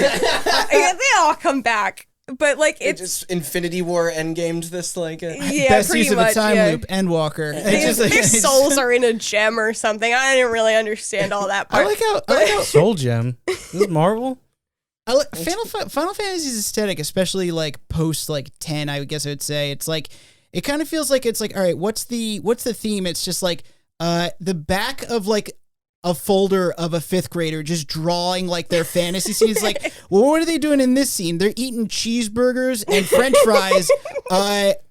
Yeah, they all come back. But like It just Infinity War endgamed this like yeah, Best pretty use of much, a time yeah. loop, Endwalker. Their souls are in a gem or something. I didn't really understand all that part. I like how Soul Gem. Is it Marvel? Final Fantasy's aesthetic, especially like post like 10, I guess I would say, it's like, it kind of feels like it's like, all right, what's the theme? It's just like the back of like a folder of a 5th grader just drawing like their fantasy scenes. Like, well, what are they doing in this scene? They're eating cheeseburgers and French fries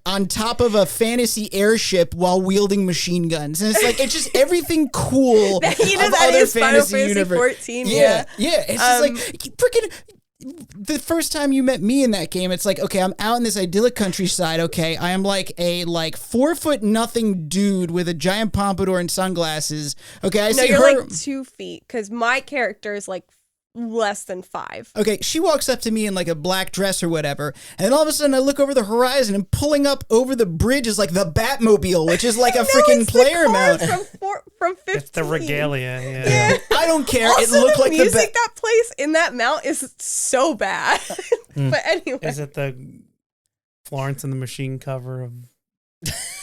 on top of a fantasy airship while wielding machine guns. And it's like, it's just everything cool. You know, of that other is Final fantasy Fantasy universe. 14. Yeah. It's just like freaking. The first time you met me in that game, it's like, okay, I'm out in this idyllic countryside. Okay, I am like a 4'0" dude with a giant pompadour and sunglasses. Okay, I see you're her. like 2 feet, because my character is like less than 5. Okay, she walks up to me in like a black dress or whatever, and all of a sudden I look over the horizon, and pulling up over the bridge is like the Batmobile, which is like a freaking player mount. From 15. It's the regalia. Yeah. I don't care. Also, it looked the like the music that plays in that mount is so bad. But anyway, Is it the Florence and the Machine cover of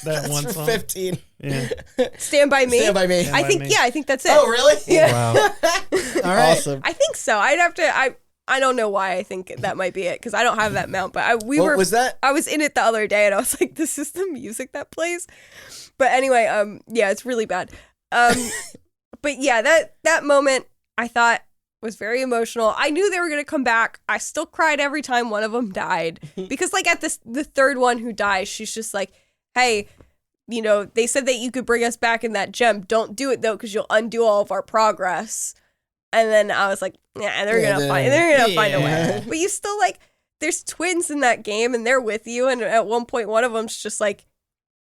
that one for song? 15. Yeah. Stand By Me. Stand by me. Stand I By think, Me. yeah, I think that's it. Oh, really? Yeah. Wow. All right. Awesome. I think so. I'd have to. I don't know why I think that might be it, because I don't have that mount. But Was that? I was in it the other day, and I was like, "This is the music that plays." But anyway, yeah, it's really bad. But yeah, that moment I thought was very emotional. I knew they were gonna come back. I still cried every time one of them died, because like at the third one who dies, she's just like, "Hey, you know, they said that you could bring us back in that gem. Don't do it though, because you'll undo all of our progress." And then I was like, "Yeah, they're gonna find a way." But you still like, there's twins in that game, and they're with you. And at one point, one of them's just like,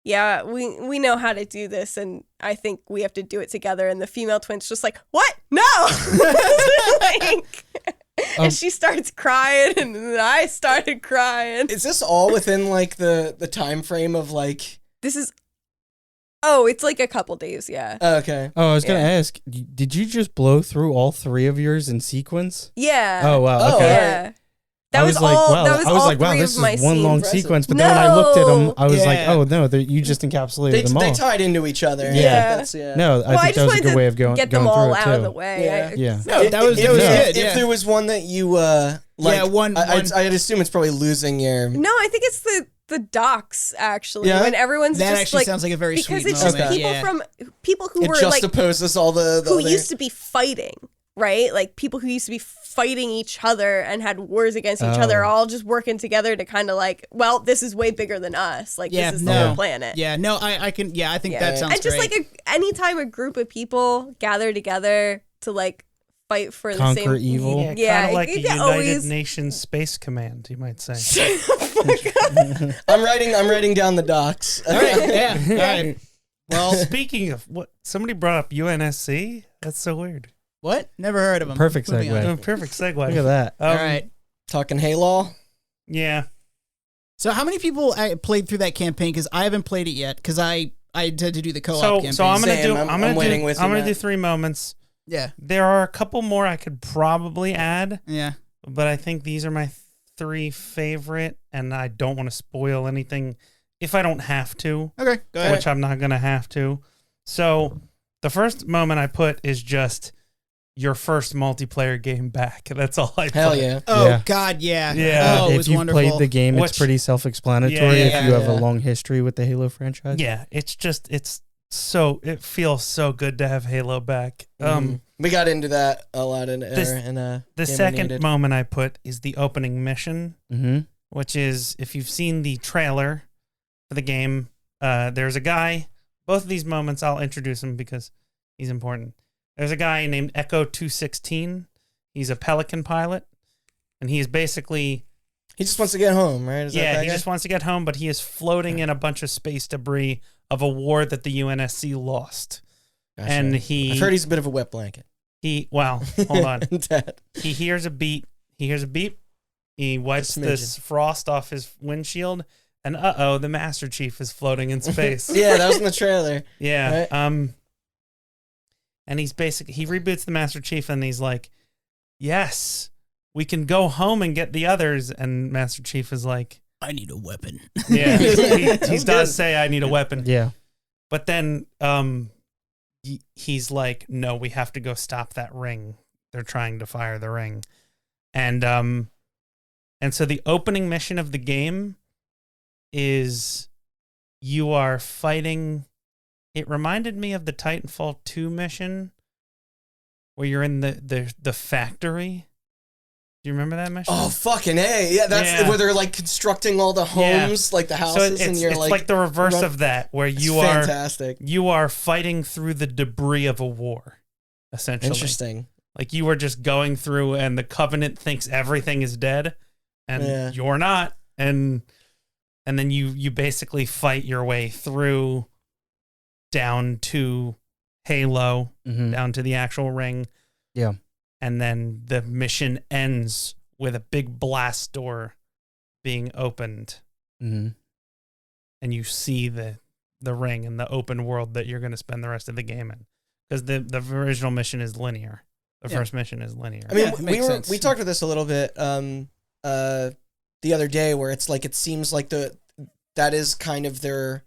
"Yeah, we know how to do this, and I think we have to do it together." And the female twin's just like, "What? No!" And she starts crying, and then I started crying. Is this all within like the time frame of like This is Oh, it's like a couple days, yeah. Okay. Oh, I was gonna ask, did you just blow through all 3 of yours in sequence? Yeah. Oh wow. Oh, Okay. Yeah. That I was like, all. wow. That was I was all like, wow, three this of my is one long scenes. sequence. But then when I looked at them, I was like, Yeah. oh no, you just encapsulated them all. They tied into each other. Yeah. That's, yeah. No, I Well, think just that was a wanted good to way of going. get them going all through it, out of too. the way. Yeah. Yeah. No, that was If good. if there was one that you like, Yeah, one- I'd assume it's probably losing your. No, I think it's the docks actually. Yeah? When everyone's That just actually like sounds like a very because sweet it's just moment. people Yeah. from people who It were like juxtaposes all the who other- used to be fighting, right? Like people who used to be fighting each other and had wars against each other, Oh. all just working together to kind of like, well, this is way bigger than us. Like Yeah, this is no. the whole planet. Yeah, no, I can. Yeah, I think Yeah. that sounds and just great. like anytime a group of people gather together to like fight for the same Conquer evil. Yeah, Yeah, kind of like a it United always- Nations Space Command, you might say. I'm writing down the docs. All right, yeah, all right. Well, speaking of what, somebody brought up UNSC. That's so weird. What? Never heard of them. Perfect Moving segue. on. Perfect segue. Look at that. All right. Talking Halo. Yeah. So, how many people played through that campaign? Because I haven't played it yet. Because I had to do the co-op campaign. So I'm gonna Same. do. I'm waiting with you, I'm gonna Matt. do 3 moments. yeah, There are a couple more I could probably add, yeah. but I think these are my 3 favorite, and I don't want to spoil anything if I don't have to, Okay, go ahead. which I'm not gonna have to. So the first moment I put is just your first multiplayer game back. That's all I Hell put. yeah. Oh Yeah. God, yeah. Yeah. Oh, it If was you've wonderful. played the game, Which- it's pretty self-explanatory. Yeah, if you have yeah. a long history with the Halo franchise. Yeah, it's it feels so good to have Halo back. We got into that a lot in This- the The second moment I put is the opening mission, Mm-hmm. which is, if you've seen the trailer for the game, there's a guy. Both of these moments, I'll introduce him because he's important. There's a guy named Echo 216. He's a Pelican pilot, and he is basically He just wants to get home, right? Is that he guy? just wants to get home, but he is floating in a bunch of space debris of a war that the UNSC lost. Gotcha. And he I've heard he's a bit of a wet blanket. well, hold on. Dad. He hears a beep. He wipes A smidgen. this frost off his windshield, and the Master Chief is floating in space. Yeah, that was in the trailer. Yeah. Right. And he reboots the Master Chief, and he's like, "Yes, we can go home and get the others." And Master Chief is like, I need a weapon. "Yeah." he was does good. say, "I need a weapon." Yeah. But then he's like, "No, we have to go stop that ring. They're trying to fire the ring." And so the opening mission of the game is you are fighting. It reminded me of the Titanfall 2 mission where you're in the factory. Do you remember that mission? Oh, fucking A. Yeah, that's Yeah. where they're like constructing all the homes, like the so houses, and it's you're like the reverse run- of that, where It's you are fantastic. fighting through the debris of a war, essentially. Interesting. Like you were just going through, and the Covenant thinks everything is dead, and Yeah. you're not, and then you basically fight your way through down to Halo, Mm-hmm. down to the actual ring. Yeah. And then the mission ends with a big blast door being opened, Mm-hmm. and you see the ring and the open world that you're going to spend the rest of the game in, because the original mission is linear. The Yeah. first mission is linear. I mean, Yeah, it makes sense. we talked about this a little bit the other day, where it's like it seems like that is kind of their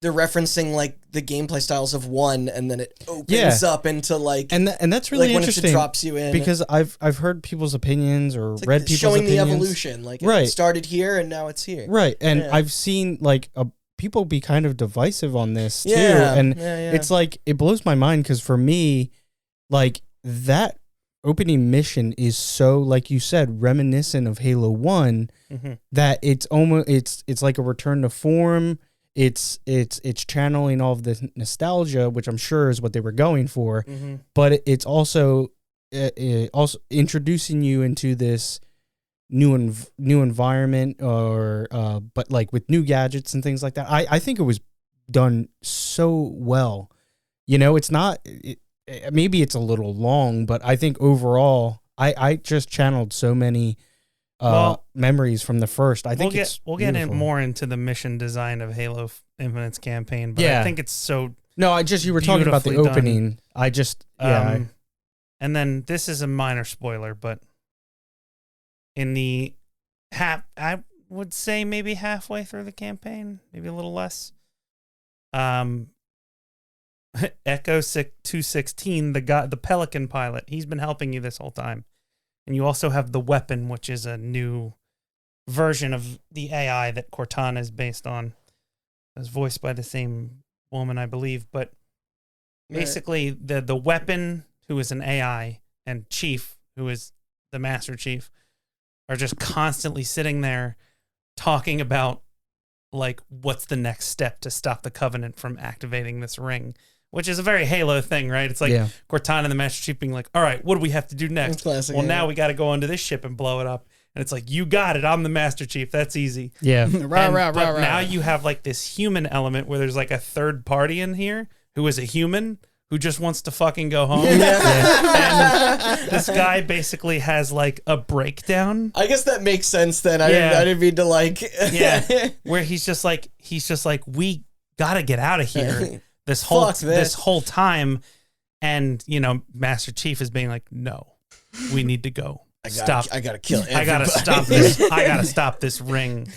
they're referencing like the gameplay styles of 1, and then it opens up into like And that's really like when it interesting drops you in, because I've heard people's opinions or it's like read people's showing opinions. the evolution. Like Right. it started here and now it's here. Right. And Yeah. I've seen like people be kind of divisive on this too. Yeah, And yeah. it's like, it blows my mind because for me, like that opening mission is so, like you said, reminiscent of Halo 1 Mm-hmm. that it's almost, it's like a return to form. It's channeling all of the nostalgia, which I'm sure is what they were going for. Mm-hmm. But it's also also introducing you into this new environment, or but like with new gadgets and things like that. I think it was done so well. You know, it's not maybe it's a little long, but I think overall I just channeled so many memories from the first. I think we'll get in more into the mission design of Halo Infinite's campaign, but I think it's so. No, you were talking about the opening. Done. And then this is a minor spoiler, but in the I would say maybe halfway through the campaign, maybe a little less. Echo 216, the Pelican pilot, he's been helping you this whole time. And you also have the weapon, which is a new version of the AI that Cortana is based on. It was voiced by the same woman, I believe. But basically, the weapon, who is an AI, and Chief, who is the Master Chief, are just constantly sitting there talking about, like, what's the next step to stop the Covenant from activating this ring. Which is a very Halo thing, right? It's like Cortana and the Master Chief being like, all right, what do we have to do next? Classic, now we got to go onto this ship and blow it up. And it's like, you got it. I'm the Master Chief. That's easy. Yeah. But now you have like this human element where there's like a third party in here who is a human who just wants to fucking go home. And this guy basically has like a breakdown. I guess that makes sense then. I didn't mean to like... Where he's just like, we got to get out of here. This whole time, and Master Chief is being like, no, we need to go. I gotta kill everybody. I gotta stop this. I gotta stop this ring.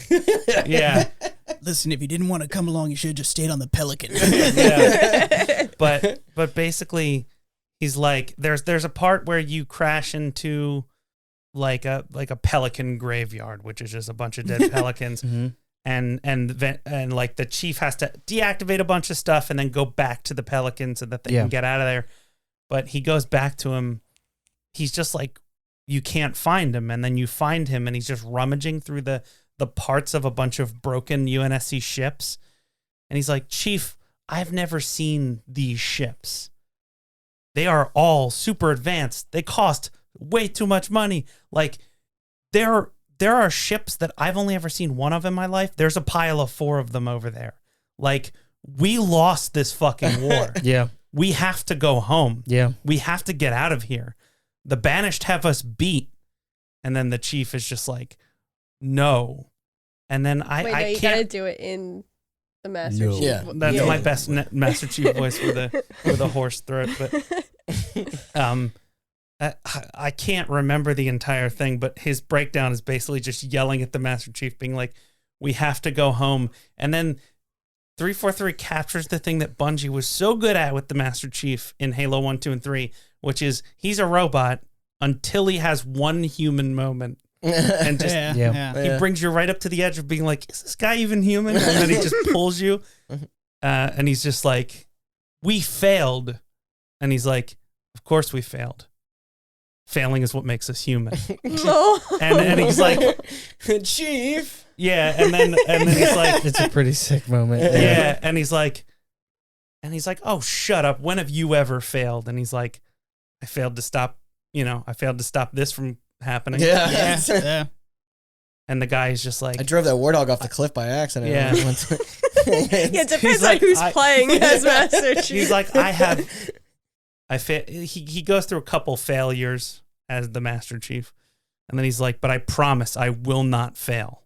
Yeah. Listen, if you didn't want to come along, you should have just stayed on the Pelican. Yeah. But basically, he's like, there's a part where you crash into like a pelican graveyard, which is just a bunch of dead pelicans. Mm-hmm. And like the Chief has to deactivate a bunch of stuff and then go back to the Pelican so that they can get out of there. But he goes back to him. He's just like, you can't find him. And then you find him and he's just rummaging through the parts of a bunch of broken UNSC ships. And he's like, Chief, I've never seen these ships. They are all super advanced. They cost way too much money. Like, there are ships that I've only ever seen one of in my life. There's a pile of 4 of them over there. Like, we lost this fucking war. Yeah. We have to go home. Yeah. We have to get out of here. The Banished have us beat. And then the Chief is just like, no. And then I you can't. gotta do it in the Master Chief. Yeah. That's my best Master Chief voice with a hoarse throat. But I can't remember the entire thing, but his breakdown is basically just yelling at the Master Chief, being like, we have to go home. And then 343 captures the thing that Bungie was so good at with the Master Chief in Halo 1, 2, and 3, which is he's a robot until he has one human moment. And just he brings you right up to the edge of being like, is this guy even human? And then he just pulls you. And he's just like, we failed. And he's like, of course we failed. Failing is what makes us human. And he's like, Chief. Yeah, and then he's like, it's a pretty sick moment. Yeah, and he's like, oh, shut up. When have you ever failed? And he's like, I failed to stop this from happening. Yeah. And the guy is just like, I drove that Warthog off the cliff by accident. Yeah. It depends on who's playing as Master Chief. He's like, he goes through a couple failures as the Master Chief. And then he's like, but I promise I will not fail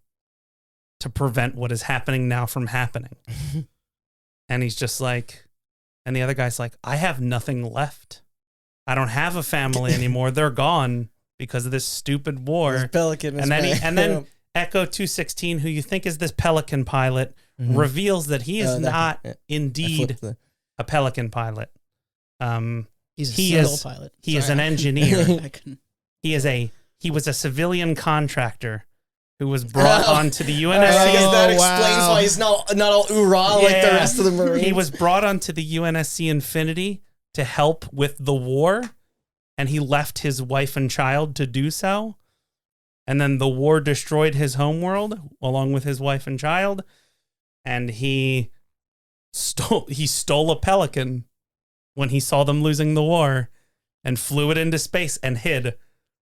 to prevent what is happening now from happening. And he's just like, and the other guy's like, I have nothing left. I don't have a family anymore. They're gone because of this stupid war. This Pelican and then Echo 216, who you think is this Pelican pilot, reveals that he is not indeed a Pelican pilot. He's a civil pilot. He is an engineer. He was a civilian contractor who was brought onto the UNSC. I guess that explains why he's not all oorah like the rest of the Marines. He was brought onto the UNSC Infinity to help with the war, and he left his wife and child to do so. And then the war destroyed his homeworld along with his wife and child, and he stole a Pelican when he saw them losing the war and flew it into space and hid.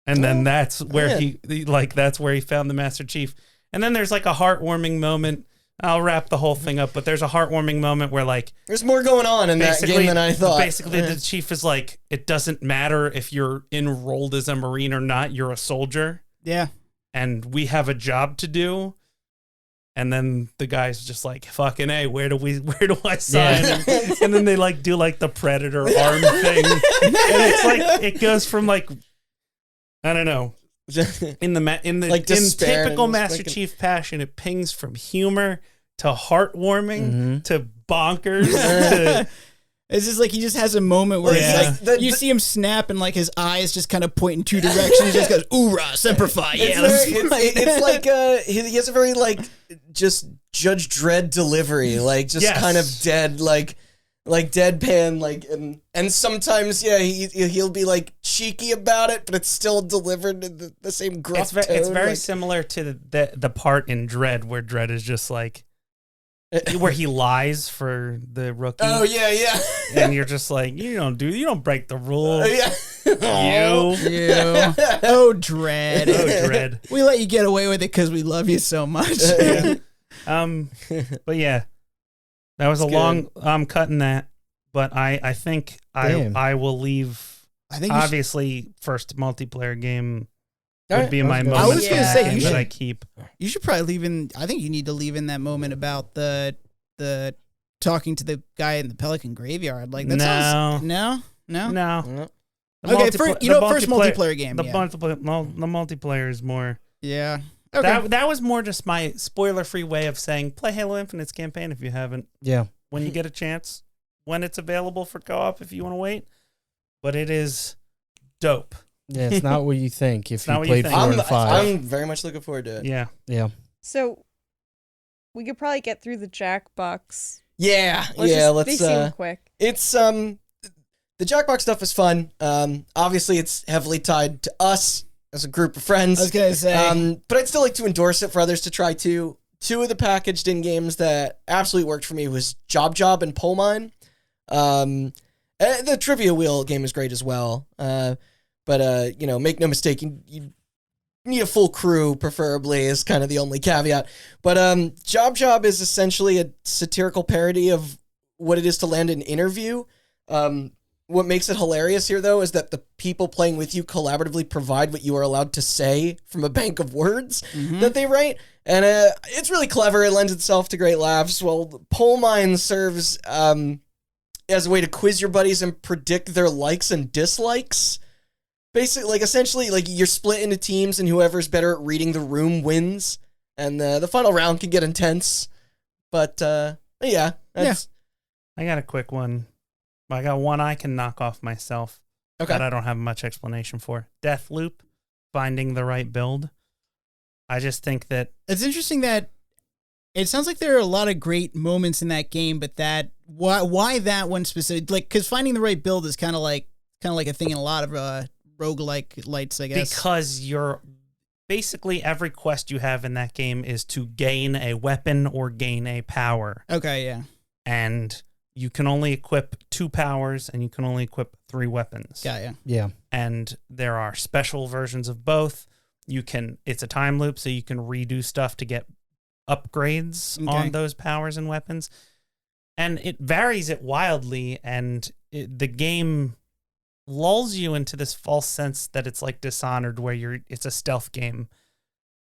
And then that's where that's where he found the Master Chief. And then there's like a heartwarming moment. I'll wrap the whole thing up, but there's a heartwarming moment where like there's more going on in that game than I thought. Basically, the Chief is like, it doesn't matter if you're enrolled as a Marine or not, you're a soldier. Yeah. and we have a job to do. And then the guy's just like, fucking A, where do I sign? Yeah. And then they like do like the Predator arm thing. And it's like, it goes from like, I don't know. In typical Master Chief fashion, it pings from humor to heartwarming to bonkers to... It's just like he just has a moment where it's like you see him snap and like his eyes just kind of point in two directions. He just goes, "Oorah, Semper Fi." Yeah, it's like he has a very like just Judge Dredd delivery, like just kind of dead, like deadpan, like and sometimes he'll be like cheeky about it, but it's still delivered in the same gruff tone. It's very similar to the part in Dredd where Dredd is just like. Where he lies for the rookie. Oh yeah. And you're just like, you don't break the rules. Yeah. You. Oh, Dredd. Oh, Dredd. We let you get away with it because we love you so much. But yeah, that was I'm cutting that, but I think I will leave. I think obviously first multiplayer game would be my moment. I was going to say that I keep. You should probably leave in. I think you need to leave in that moment about the talking to the guy in the Pelican Graveyard. Like that sounds no. Okay, first multiplayer game. The multiplayer is more. Yeah. Okay. That was more just my spoiler-free way of saying play Halo Infinite's campaign if you haven't. Yeah. When you get a chance, when it's available for co-op, if you want to wait. But it is dope. Yeah, it's not what you think if you played 4 and 5. I'm very much looking forward to it. Yeah. So we could probably get through the Jackbox. Let's they seem quick. It's the Jackbox stuff is fun. Obviously it's heavily tied to us as a group of friends. I was gonna say, but I'd still like to endorse it for others to try too. 2 of the packaged in games that absolutely worked for me was Job and Pole Mine. The Trivia Wheel game is great as well. But make no mistake, you need a full crew, preferably, is kind of the only caveat. But Job is essentially a satirical parody of what it is to land an interview. What makes it hilarious here, though, is that the people playing with you collaboratively provide what you are allowed to say from a bank of words that they write. And it's really clever. It lends itself to great laughs. Well, Pole Mine serves as a way to quiz your buddies and predict their likes and dislikes. Basically, essentially, you're split into teams, and whoever's better at reading the room wins. And the final round can get intense. But, yeah. I got a quick one. I got one I can knock off myself that I don't have much explanation for. Deathloop, finding the right build. I just think that... It's interesting that it sounds like there are a lot of great moments in that game, but why that one specific? Like, because finding the right build is kind of like a thing in a lot of roguelike lights, I guess. Because you're basically every quest you have in that game is to gain a weapon or gain a power. Okay, yeah. And you can only equip 2 powers and you can only equip 3 weapons. Yeah. And there are special versions of both. It's a time loop, so you can redo stuff to get upgrades on those powers and weapons. And it varies it wildly, and the game lulls you into this false sense that it's like Dishonored, where it's a stealth game.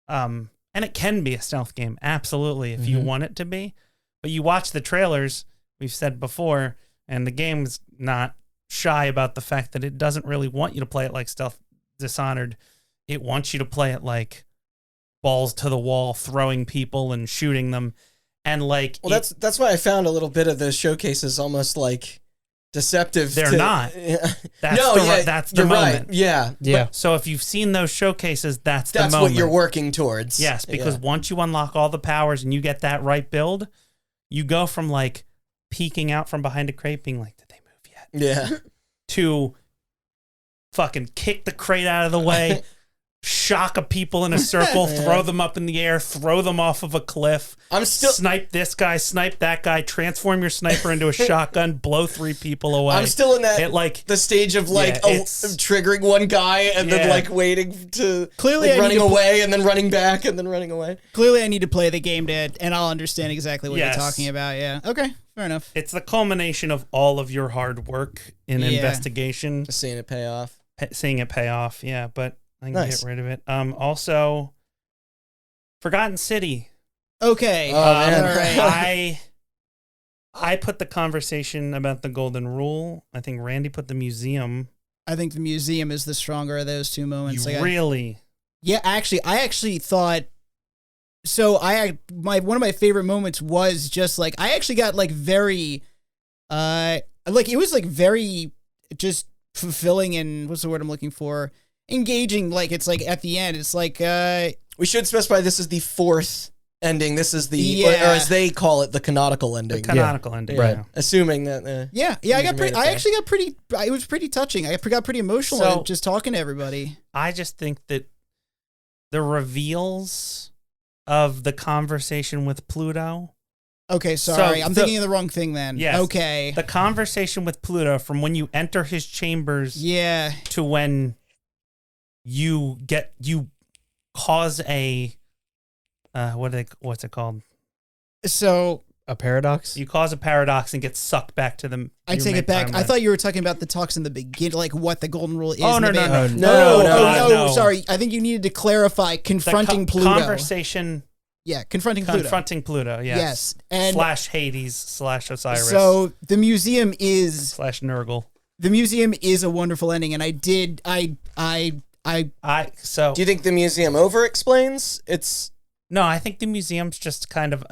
And it can be a stealth game, absolutely, if you want it to be. But you watch the trailers, we've said before, and the game's not shy about the fact that it doesn't really want you to play it like stealth Dishonored. It wants you to play it like balls to the wall, throwing people and shooting them. And that's why I found a little bit of those showcases almost like deceptive. They're not. That's the moment. Right. Yeah. So if you've seen those showcases, that's the moment. That's what you're working towards. Yes, because once you unlock all the powers and you get that right build, you go from like peeking out from behind a crate being like, did they move yet? Yeah. To fucking kick the crate out of the way, shock a people in a circle, throw them up in the air, throw them off of a cliff. Snipe this guy, snipe that guy, transform your sniper into a shotgun, blow 3 people away. I'm still in the stage of triggering one guy and then waiting to running away and then running back and then running away. Clearly, I need to play the game and I'll understand exactly what you're talking about. Yeah. Okay. Fair enough. It's the culmination of all of your hard work in investigation. Just seeing it pay off. Seeing it pay off. Yeah, but I can get rid of it. Also, Forgotten City. Okay. Oh, man. All right. I put the conversation about the golden rule. I think Randy put the museum. I think the museum is the stronger of those two moments. Really? Yeah, actually, I actually thought. So one of my favorite moments was just like I actually got like very, like it was like very just fulfilling and what's the word I'm looking for? Engaging. Like it's like at the end, it's like We should specify this is the fourth ending. This is the, or as they call it, the canonical ending. The canonical ending, right? Yeah. Assuming that. I got pretty. I actually got pretty. It was pretty touching. I got pretty emotional just talking to everybody. I just think that the reveals of the conversation with Pluto. Okay, sorry. I'm thinking of the wrong thing then. Yes. Okay. The conversation with Pluto from when you enter his chambers to when you cause a what's it called? So A paradox? You cause a paradox and get sucked back to the. I take it back. I thought you were talking about the talks in the beginning, like what the golden rule is. Oh, no. No, sorry. I think you needed to clarify confronting Pluto. Conversation. Yeah, confronting Pluto. Confronting Pluto, yes. And / Hades / Osiris. So the museum is / Nurgle. The museum is a wonderful ending, and I did. So do you think the museum over explains? No, I think the museum's just kind of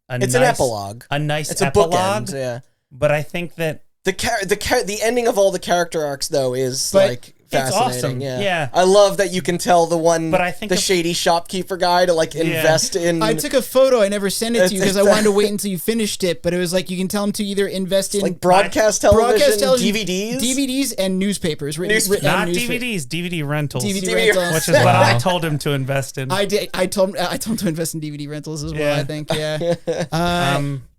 it's an epilogue. A nice it's epilogue. A bookend, yeah. But I think that the ending of all the character arcs though is like fascinating. It's awesome. Yeah. I love that you can tell the one, but I think the shady shopkeeper guy to like invest in. I took a photo. I never sent it to you because I wanted to wait until you finished it. But it was like you can tell him to either invest in like broadcast television, DVDs, and newspapers. Not DVDs, DVD rentals. DVD rentals, which is what I told him to invest in. I did. I told him to invest in DVD rentals as well. I think. Yeah.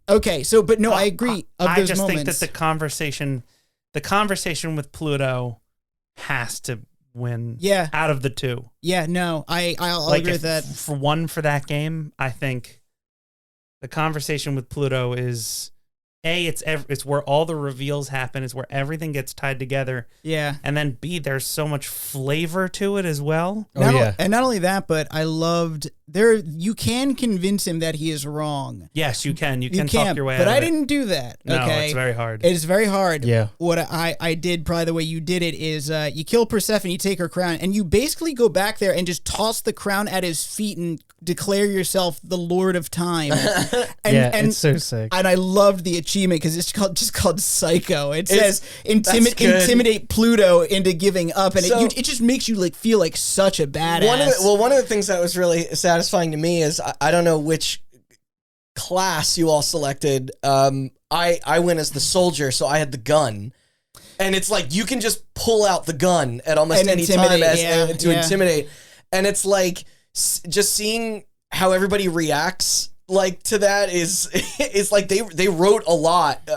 Okay. So, but no, I agree. I just think that the conversation with Pluto has to win out of the two. Yeah, no, I'll agree with that. For that game, I think the conversation with Pluto is it's where all the reveals happen, it's where everything gets tied together. Yeah. And then B, there's so much flavor to it as well. And not only that, but I loved you can convince him that he is wrong. Yes, you can. You can talk your way out of it. But I didn't do that. No, okay? it's very hard. It is very hard. Yeah. What I did, probably the way you did it, is you kill Persephone, you take her crown, and you basically go back there and just toss the crown at his feet and declare yourself the Lord of Time. And it's so sick. And I loved the achievement because it's just called Psycho. It says intimidate Pluto into giving up, and it just makes you like feel like such a badass. One of the things that was really satisfying to me is I don't know which class you all selected. I went as the soldier, so I had the gun. And it's like you can just pull out the gun at almost any time to intimidate. And it's like just seeing how everybody reacts like to that is like they wrote a lot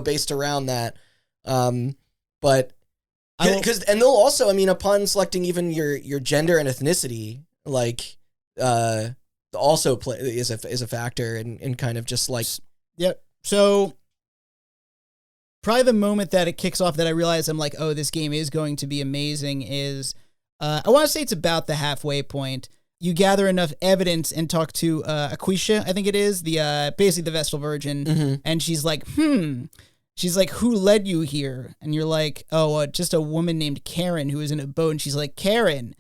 based around that. But because they'll also, I mean, upon selecting even your gender and ethnicity, like also is a factor in kind of just like So probably the moment that it kicks off that I realize I'm like, oh, this game is going to be amazing is I want to say it's about the halfway point. You gather enough evidence and talk to Aquisha, I think it is, the basically the Vestal Virgin, and she's like, She's like, who led you here? And you're like, oh, just a woman named Karen who was in a boat. And she's like, Karen,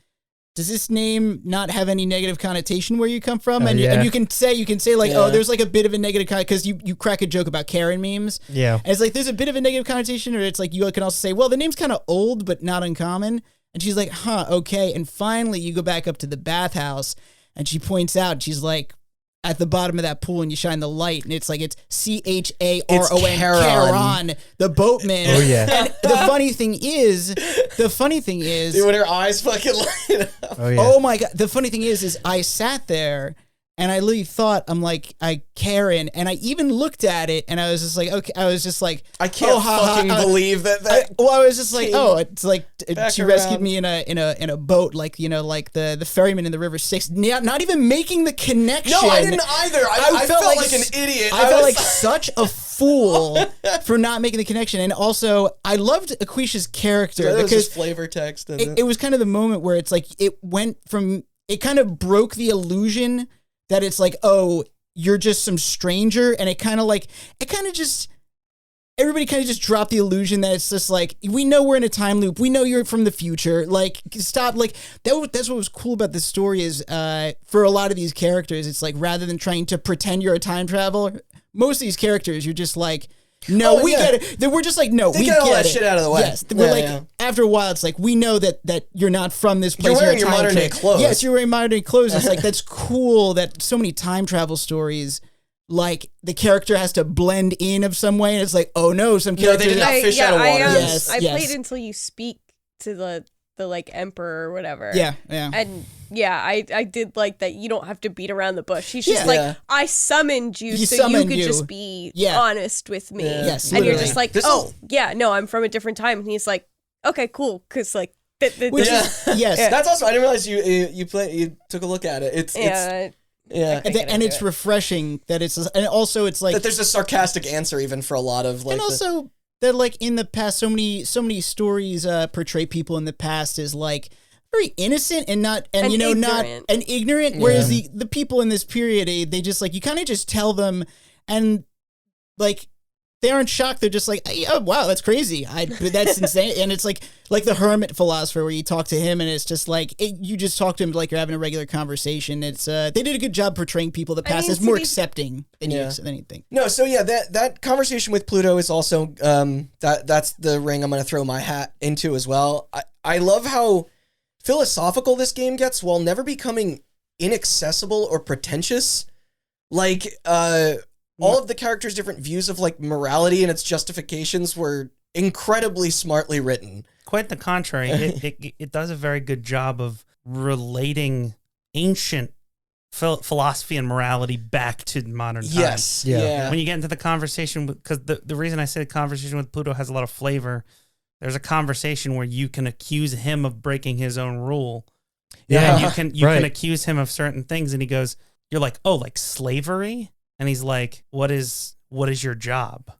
does this name not have any negative connotation where you come from? And you can say like, oh, there's like a bit of a negative connotation because you crack a joke about Karen memes. Yeah. And it's like, there's a bit of a negative connotation, or it's like, you can also say, well, the name's kind of old, but not uncommon. And she's like, huh, okay. And finally you go back up to the bathhouse and she points out, she's like, at the bottom of that pool, and you shine the light, and it's like it's Charon, Charon, the boatman. Oh yeah. And the funny thing is, dude, when her eyes fucking light up. Oh yeah. Oh my god. The funny thing is I sat there and I literally thought, I'm like, Karen, and I even looked at it, and I was just like, okay, I was just like, I can't fucking believe that. I was just like, oh, it's like she rescued me in a boat, like like the ferryman in the River Styx. Not even making the connection. No, I didn't either. I felt like an idiot. I felt like such a fool for not making the connection, and also I loved Aquisha's character because because flavor text. It was kind of the moment where it's like it went from it kind of broke the illusion that it's like, oh, you're just some stranger, and everybody kind of just dropped the illusion that it's just like, we know we're in a time loop. We know you're from the future. Like, stop. Like, that's what was cool about this story is, for a lot of these characters, it's like, rather than trying to pretend you're a time traveler, most of these characters, you're just like, no, we get it. We're just like, no, we get all that shit out of the way. Yes. We're after a while, it's like, we know that you're not from this place. You're wearing your modern day clothes. Yes, you're wearing modern day clothes. It's like, that's cool that so many time travel stories, like, the character has to blend in of some way, and it's like, oh no, some character. They did not fish out of water. I played until you speak to the like emperor or whatever. Yeah. And I did like that. You don't have to beat around the bush. He's just like, I summoned you so you could just be honest with me. Yeah. Yes, and you're just like, no, I'm from a different time. And he's like, okay, cool, because like, yes. That's also, I didn't realize you took a look at it. And it's refreshing that and also it's like that there's a sarcastic answer even for a lot of like, and also that like in the past, so many stories portray people in the past as like very innocent and ignorant. Whereas the people in this period, they just like, you kind of just tell them, and like, they aren't shocked. They're just like, oh, wow, that's crazy. That's insane. And it's like the hermit philosopher where you talk to him and it's just like, you just talk to him like you're having a regular conversation. It's they did a good job portraying people of the past as more accepting than anything. No, so yeah, that conversation with Pluto is also, that's the ring I'm going to throw my hat into as well. I love how philosophical this game gets while never becoming inaccessible or pretentious. Like, all of the characters' different views of like morality and its justifications were incredibly smartly written. Quite the contrary. It does a very good job of relating ancient philosophy and morality back to modern times. Yes. Yeah. When you get into the conversation, because the reason I say the conversation with Pluto has a lot of flavor, there's a conversation where you can accuse him of breaking his own rule. Yeah. And you can accuse him of certain things, and he goes, you're like, oh, like slavery? And he's like, what is your job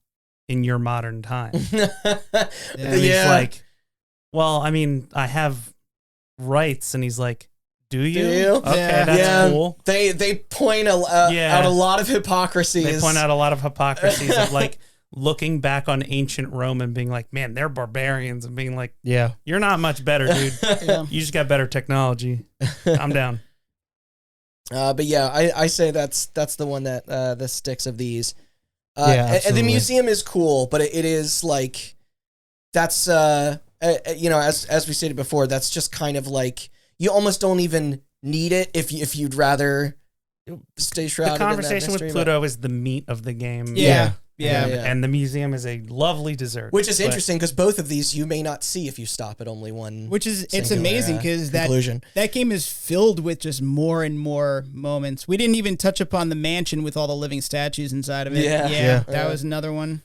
in your modern time? And he's like, well, I mean, I have rights. And he's like, do you? Okay, that's cool. They point out a lot of hypocrisies. They point out a lot of hypocrisies of like looking back on ancient Rome and being like, man, they're barbarians, and being like, you're not much better, dude. You just got better technology. I'm down. But yeah, I say that's the one that sticks of these. And the museum is cool, but it is like, that's as we stated before, that's just kind of like, you almost don't even need it if you'd rather stay shrouded. The conversation with Pluto is the meat of the game. Yeah. And the museum is a lovely dessert. Which is interesting because both of these you may not see if you stop at only one. Which is, it's amazing because that game is filled with just more and more moments. We didn't even touch upon the mansion with all the living statues inside of it. Yeah. That was another one.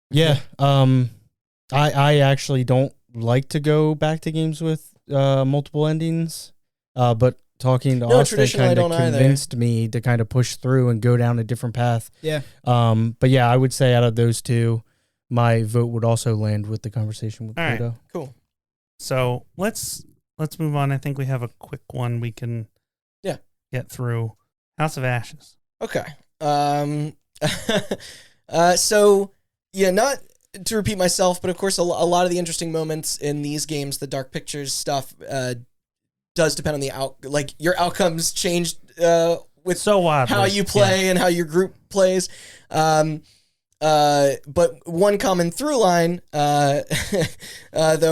Yeah. I actually don't like to go back to games with multiple endings, but talking to Austin kind of convinced me to kind of push through and go down a different path. Yeah. But yeah, I would say out of those two, my vote would also land with the conversation with Pluto. Right. Cool. So let's move on. I think we have a quick one we can get through. House of Ashes. Okay. So yeah, not to repeat myself, but of course a lot of the interesting moments in these games, the Dark Pictures stuff, does depend on the your outcomes changed with how you play and how your group plays. But one common through line, though,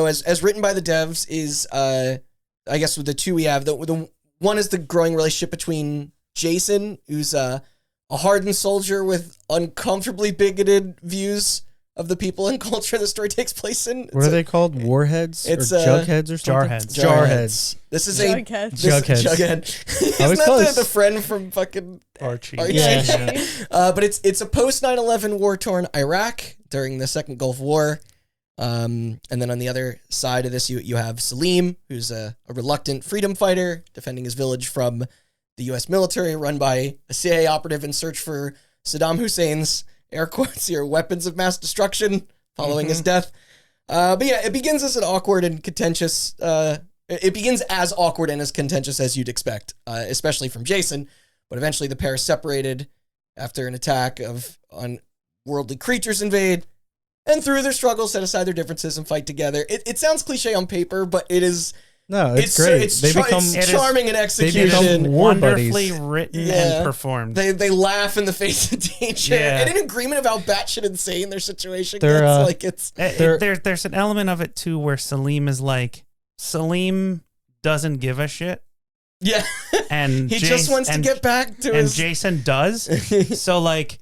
as written by the devs, is I guess with the two we have, the one is the growing relationship between Jason, who's a hardened soldier with uncomfortably bigoted views of the people and culture the story takes place in. What are they called? Warheads? It's or Jugheads or something? Jarheads. This is Jughead. Jughead. Isn't that the friend from fucking Archie? Yeah. But it's a post 9/11 war-torn Iraq during the Second Gulf War. And then on the other side of this, you have Salim, who's a reluctant freedom fighter defending his village from the U.S. military, run by a CIA operative in search for Saddam Hussein's, air quotes here, weapons of mass destruction following his death. But yeah, it begins as an awkward and contentious, it begins as awkward and as contentious as you'd expect, especially from Jason, but eventually the pair separated after an attack of unworldly creatures invade, and through their struggles set aside their differences and fight together. It sounds cliche on paper, but it is... No, it's great. It's charming in execution. They become wonderfully written and performed. They laugh in the face of danger, and in agreement of how batshit insane their situation gets. There's an element of it too where Salim doesn't give a shit. Yeah, and he just wants to get back to his... And Jason does. So like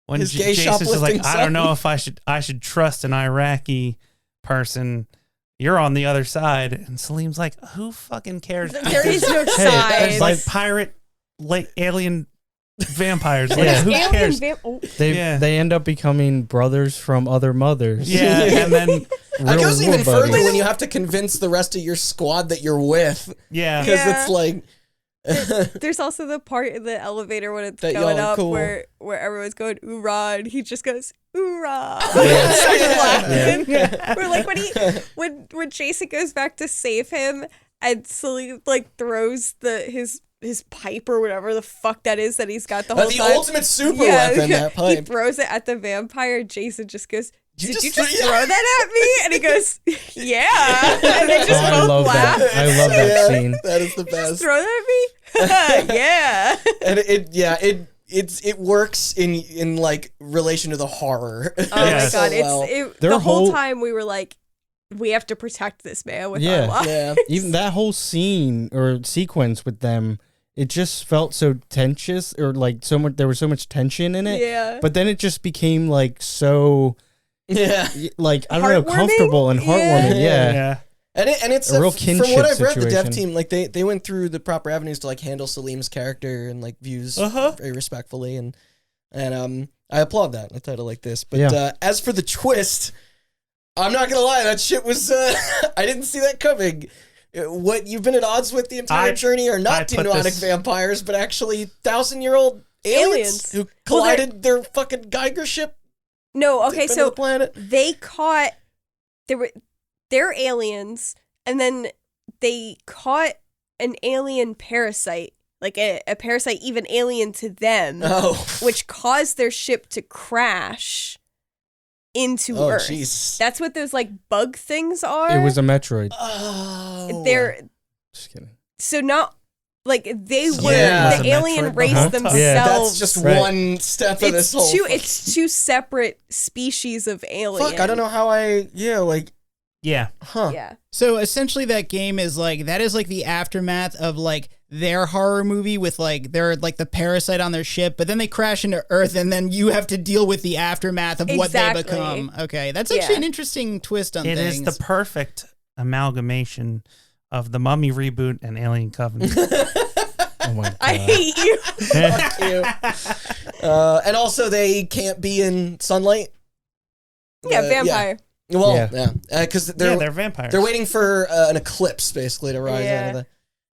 when Jason's just like, I don't know if I should trust an Iraqi person. You're on the other side. And Salim's like, who fucking cares? There is no side. It's like pirate, like alien vampires. Like, who cares? They end up becoming brothers from other mothers. Yeah, and then it goes even further when you have to convince the rest of your squad that you're with. Yeah. Because it's like... There's also the part in the elevator when it's going up where everyone's going oorah, and he just goes oorah. We're like when Jason goes back to save him, and Salim like throws his pipe or whatever the fuck that is that he's got the whole time. Ultimate super weapon, that pipe. He throws it at the vampire. Jason just goes, did you just throw that at me? And he goes, yeah. And they just both laugh. I love that scene. That is the best. Just throw that at me? Yeah. And it works in like relation to the horror. Oh my god. The whole time we were like, we have to protect this man with our lives. Yeah. Even that whole scene or sequence with them, it just felt so tensious, or like there was so much tension in it. Yeah. But then it just became like so... Yeah, like I don't know, comfortable and heartwarming. Yeah. And it's a real from what I've read, the dev situation. team like they went through the proper avenues to like handle Salim's character and like views very respectfully, and I applaud that in a title like this. But as for the twist, I'm not gonna lie, that shit was I didn't see that coming. What you've been at odds with the entire journey are not demonic vampires, but actually 1,000-year-old aliens who collided their fucking Geiger ship. No, okay, so the they caught they're aliens, and then they caught an alien parasite, like a parasite even alien to them, which caused their ship to crash into Earth. Jesus. That's what those like bug things are. It was a Metroid. Oh, they're just kidding. So not. Like, they were the alien race themselves. Yeah. That's just one step of this whole... It's two separate species of alien. Fuck, I don't know how Yeah. Huh. Yeah. So essentially that game is like, that is like the aftermath of like their horror movie with like, they're like the parasite on their ship, but then they crash into Earth and then you have to deal with the aftermath of what they become. Okay, that's actually an interesting twist on things. It is the perfect amalgamation of the Mummy reboot and Alien Covenant. Oh my God. I hate you. Fuck you. And also they can't be in sunlight. Yeah, vampire. Yeah. Well, because they're vampires. They're waiting for an eclipse, basically, to rise out of the...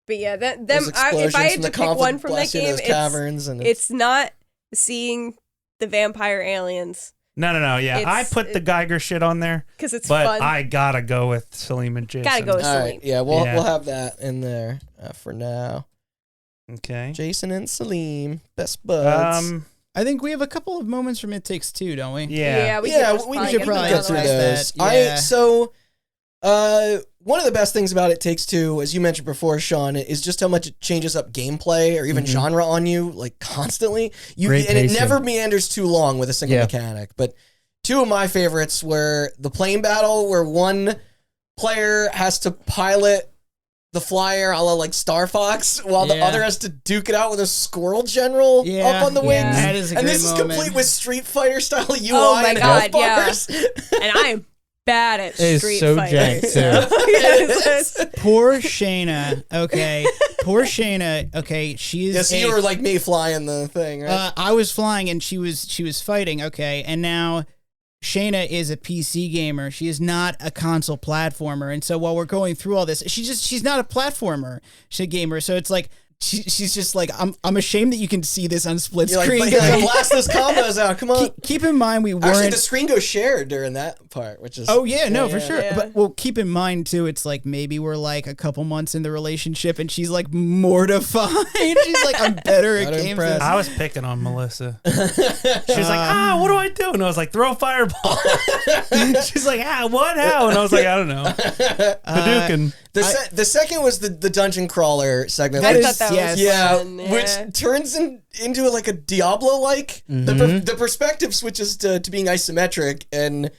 But yeah, if I had to pick one from that game, it's not seeing the vampire aliens. No. Yeah, I put the Geiger shit on there because it's fun. But I gotta go with Salim and Jason. Gotta go with Salim. Right, yeah, we'll have that in there for now. Okay. Jason and Salim, best buds. I think we have a couple of moments from It Takes Two, don't we? Yeah, we should probably get through those. One of the best things about It Takes Two, as you mentioned before, Sean, is just how much it changes up gameplay or even genre on you, like constantly. It never meanders too long with a single mechanic. But two of my favorites were the plane battle, where one player has to pilot the flyer a la like Star Fox, while the other has to duke it out with a squirrel general up on the wings. That is a great this moment. is complete with Street Fighter style UI and health bars. And I am bad at Street Fighter. Jank too. Poor Shayna. Okay. Poor Shayna. Okay. She is. So you were like me flying the thing, right? I was flying and she was fighting. Okay. And now Shayna is a PC gamer. She is not a console platformer. And so while we're going through all this, she's not a platformer. She's a gamer. So it's like she's just like, I'm ashamed that you can see this on split You're screen. like, blast those combos out. Come on. Keep in mind we weren't. Actually, the screen goes shared during that part, which is. Oh yeah, no, for sure. Yeah. But well, keep in mind too, it's like maybe we're like a couple months in the relationship, and she's like mortified. She's like, I'm better at Not games. impressed. I was picking on Melissa. She's like, what do I do? And I was like, throw a fireball. She's like, what? How? And I was like, I don't know. Hadouken. The second was the dungeon crawler segment. I which- thought that was yeah, fun. Yeah. which turns into like a Diablo-like. The perspective switches to being isometric, and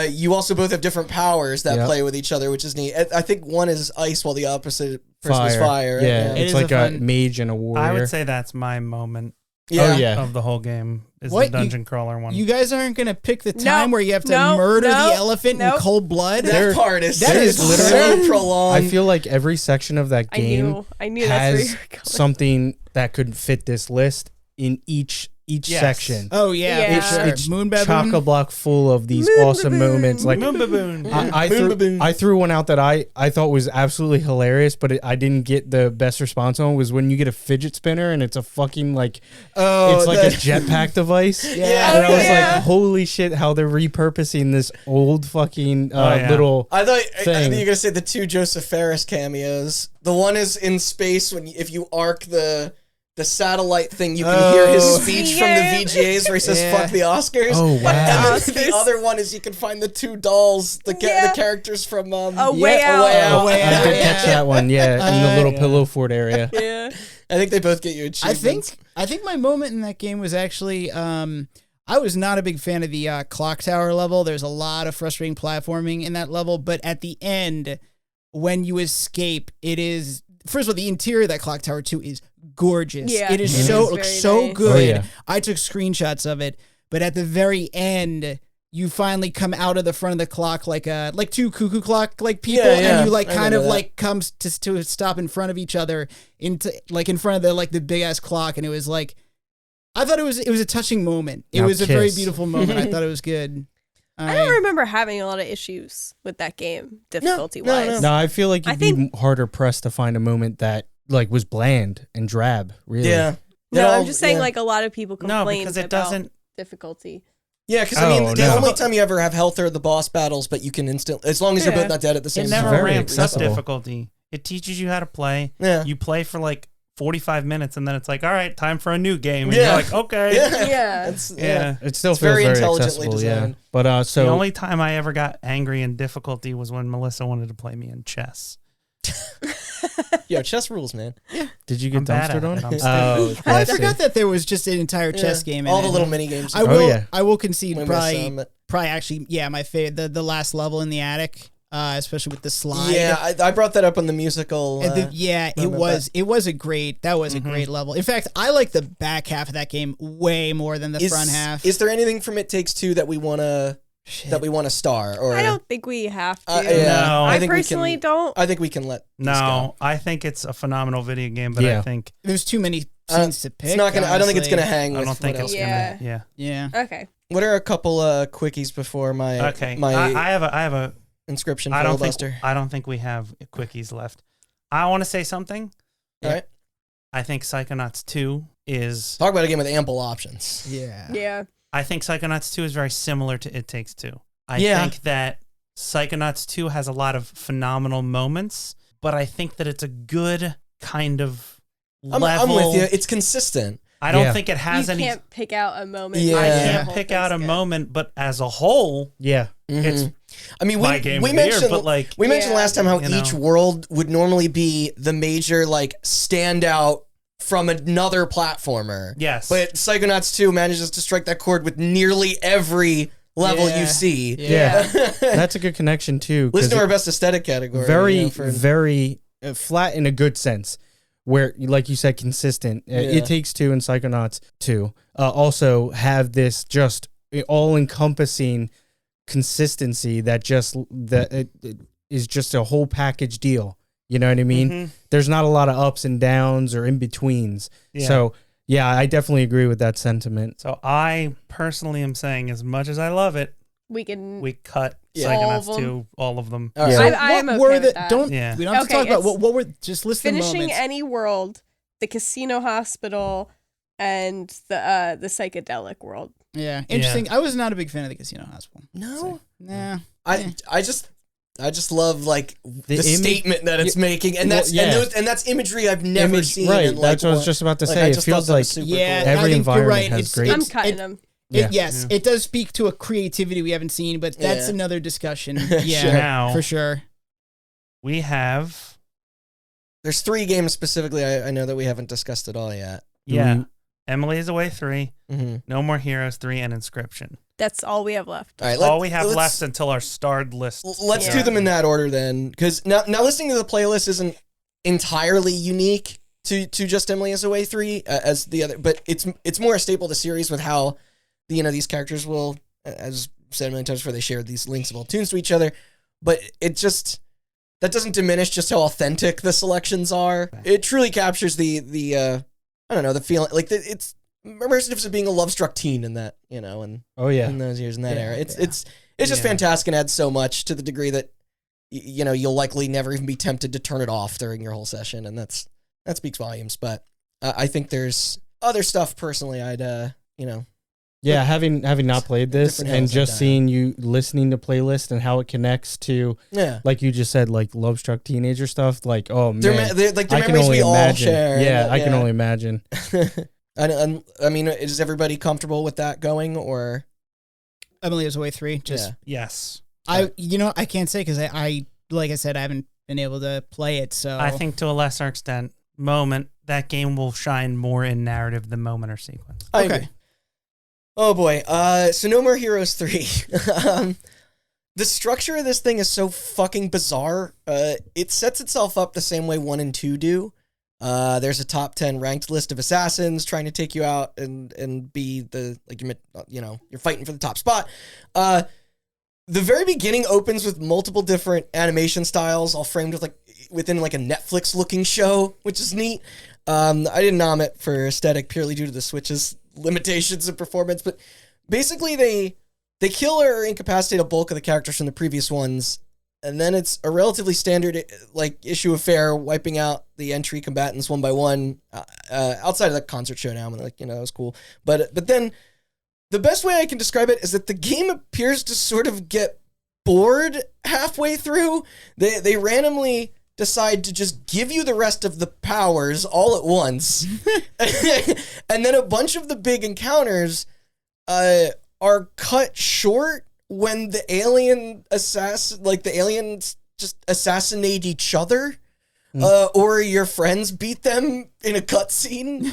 you also both have different powers that play with each other, which is neat. I think one is ice while the opposite person is fire. Yeah, It it's is like a a fun- mage and a warrior. I would say that's my moment Yeah. Oh, yeah. of the whole game is What? the dungeon crawler one. You guys aren't gonna pick the time No, where you have to no, murder no, the elephant in no. cold blood. That part is that is literally so prolonged. I feel like every section of that game I knew that's where has you were going. something that could fit this list in each Yes. section. Oh yeah, for sure. It's Moon baboon. chock-a-block full of these Moon awesome baboon. moments. Like Moon baboon. I threw one out that I thought was absolutely hilarious, but I didn't get the best response on, was when you get a fidget spinner and it's a fucking like it's like a jetpack device. Yeah. And I was yeah. like, holy shit, how they're repurposing this old fucking yeah. little I thought you thing. were gonna say the two Joseph Ferris cameos. The one is in space when if you arc the satellite thing, you can hear his speech from the VGAs where he says Yeah. "fuck the Oscars." Oh, wow. And then Oscars. the other one is you can find the two dolls, the Yeah. characters from A Way A Out. Way Out. A Way I Out. did catch that one, yeah, in the little yeah. pillow fort area. Yeah. I think they both get you achievements. I think my moment in that game was actually I was not a big fan of the clock tower level. There's a lot of frustrating platforming in that level, but at the end, when you escape, it is first of all, the interior of that clock tower too is gorgeous. Yeah, it is it so is looks very so nice. good. Oh, yeah. I took screenshots of it, but at the very end, you finally come out of the front of the clock like two cuckoo clock like people, Yeah, and you like I kind of remember that. like comes to stop in front of each other into like in front of the big ass clock, and it was like I thought it was a touching moment. It Now was a very kiss. beautiful moment. I thought it was good. I don't remember having a lot of issues with that game, difficulty wise. No, I feel like I you'd think- be harder pressed to find a moment that like was bland and drab. Really, Yeah. No, It all- I'm just saying yeah. like a lot of people No, complain because it about doesn't. difficulty. Yeah, because I mean, Oh, the no. only time you ever have health are the boss battles, but you can as long as you're Yeah. both not dead at the same It time. never very ramps up accessible. difficulty. It teaches you how to play. Yeah. You play for like 45 minutes, and then it's like, all right, time for a new game. And Yeah. you're like, okay. Yeah. Yeah. It's, Yeah. It still It's feels very very intelligently accessible, yeah. designed. But so The only time I ever got angry in difficulty was when Melissa wanted to play me in chess. Yo, chess rules, man. did you get I'm bad dumpstered at on? it. I'm Oh, stupid. I I see. forgot that there was just an entire chess Yeah. game. In All the it. little mini games. I will. yeah. I will concede We miss probably some, but- actually my favorite the last level in the attic, especially with the slide. Yeah, I brought that up on the musical. And it remember was a great a great level. In fact, I like the back half of that game way more than the front half. Is there anything from It Takes Two that we want to star? Or I don't think we have to. yeah, No. I think we personally can, don't. I think we can let. these No, go. I think it's a phenomenal video game, but Yeah. I think There's too many scenes to pick. It's not gonna. I don't think it's honestly. gonna hang I with don't think what it's else. Yeah. gonna. Yeah. Yeah. Okay. What are a couple quickies before my Okay. my I have a. inscription I don't filibuster? think. I don't think we have quickies left. I want to say something. All right, I think Psychonauts 2 is. talk about a game with ample options. Yeah. Yeah. I think Psychonauts 2 is very similar to It Takes Two. I Yeah. think that Psychonauts 2 has a lot of phenomenal moments, but I think that it's a good kind of I'm level. with you. It's consistent. I don't Yeah. think it has You any. can't pick out a moment. Yeah. I Yeah. can't pick out a moment, but as a whole, Yeah. it's I mean, my game we of the year. mentioned But like, we mentioned Yeah. last time how You know. each world would normally be the major like standout from another platformer. yes, But Psychonauts 2 manages to strike that chord with nearly every level Yeah. you see. Yeah. That's a good connection too. 'cause Listen to it- our best aesthetic category. very, you know, for- very flat in a good sense. Where, like you said, consistent. Yeah. It Takes Two and Psychonauts 2 also have this just all-encompassing consistency that it is just a whole package deal. You know what I mean? Mhm. There's not a lot of ups and downs or in betweens. Yeah. So yeah, I definitely agree with that sentiment. So I personally am saying, as much as I love it, We can. we cut Yeah. All Psychonauts of them. 2, all of them. All right. Yeah. I am what okay were with the that. don't Yeah. we don't have to Okay, talk about it's what were just list the finishing moments. any world the casino hospital, and the psychedelic world. Yeah, interesting. Yeah. I was not a big fan of the casino hospital. No, so, nah. I just love like the statement that it's making, and that's and that's imagery I've never seen. Right, in, that's what I was just about to say. It feels like every environment has great. I'm cutting them. It does speak to a creativity we haven't seen, but that's another discussion. Yeah, sure. Now, for sure. We have. There's 3 games specifically I know that we haven't discussed at all yet. Yeah, Emily is Away 3, No More Heroes 3, and Inscription. That's all we have left. All right, all we have left until our starred list. Let's do them in that order then, because now listening to the playlist isn't entirely unique to just Emily is Away 3 as the other, but it's more a staple of the series with how these characters will, as said a million times before, they share these links of all tunes to each other, but that doesn't diminish just how authentic the selections are. It truly captures the I don't know, the feeling, like it's immersive of being a love-struck teen in that, in those years, in that era. It's just fantastic and adds so much to the degree that, you'll likely never even be tempted to turn it off during your whole session, and that speaks volumes. But I think there's other stuff personally I'd, Yeah, having not played this and just seeing you listening to playlist and how it connects to, like you just said, like love-struck teenager stuff. Like, oh man, they're I can only imagine. All share. Yeah, I can only imagine. I mean, is everybody comfortable with that going, or Emily is Away 3? Just yes. I can't say because I like I said, I haven't been able to play it. So I think to a lesser extent, Moment, that game will shine more in narrative than Moment or Sequence. Okay. Oh boy. So No More Heroes 3. The structure of this thing is so fucking bizarre. It sets itself up the same way 1 and 2 do. There's a top 10 ranked list of assassins trying to take you out and be you're fighting for the top spot. The very beginning opens with multiple different animation styles, all framed with within a Netflix looking show, which is neat. I didn't nom it for aesthetic purely due to the Switch's limitations of performance, but basically they kill or incapacitate a bulk of the characters from the previous ones, and then it's a relatively standard issue affair, wiping out the entry combatants one by one, outside of the concert showdown, and that was cool. But then the best way I can describe it is that the game appears to sort of get bored halfway through. They randomly decide to just give you the rest of the powers all at once. And then a bunch of the big encounters are cut short when the aliens just assassinate each other. Or your friends beat them in a cutscene.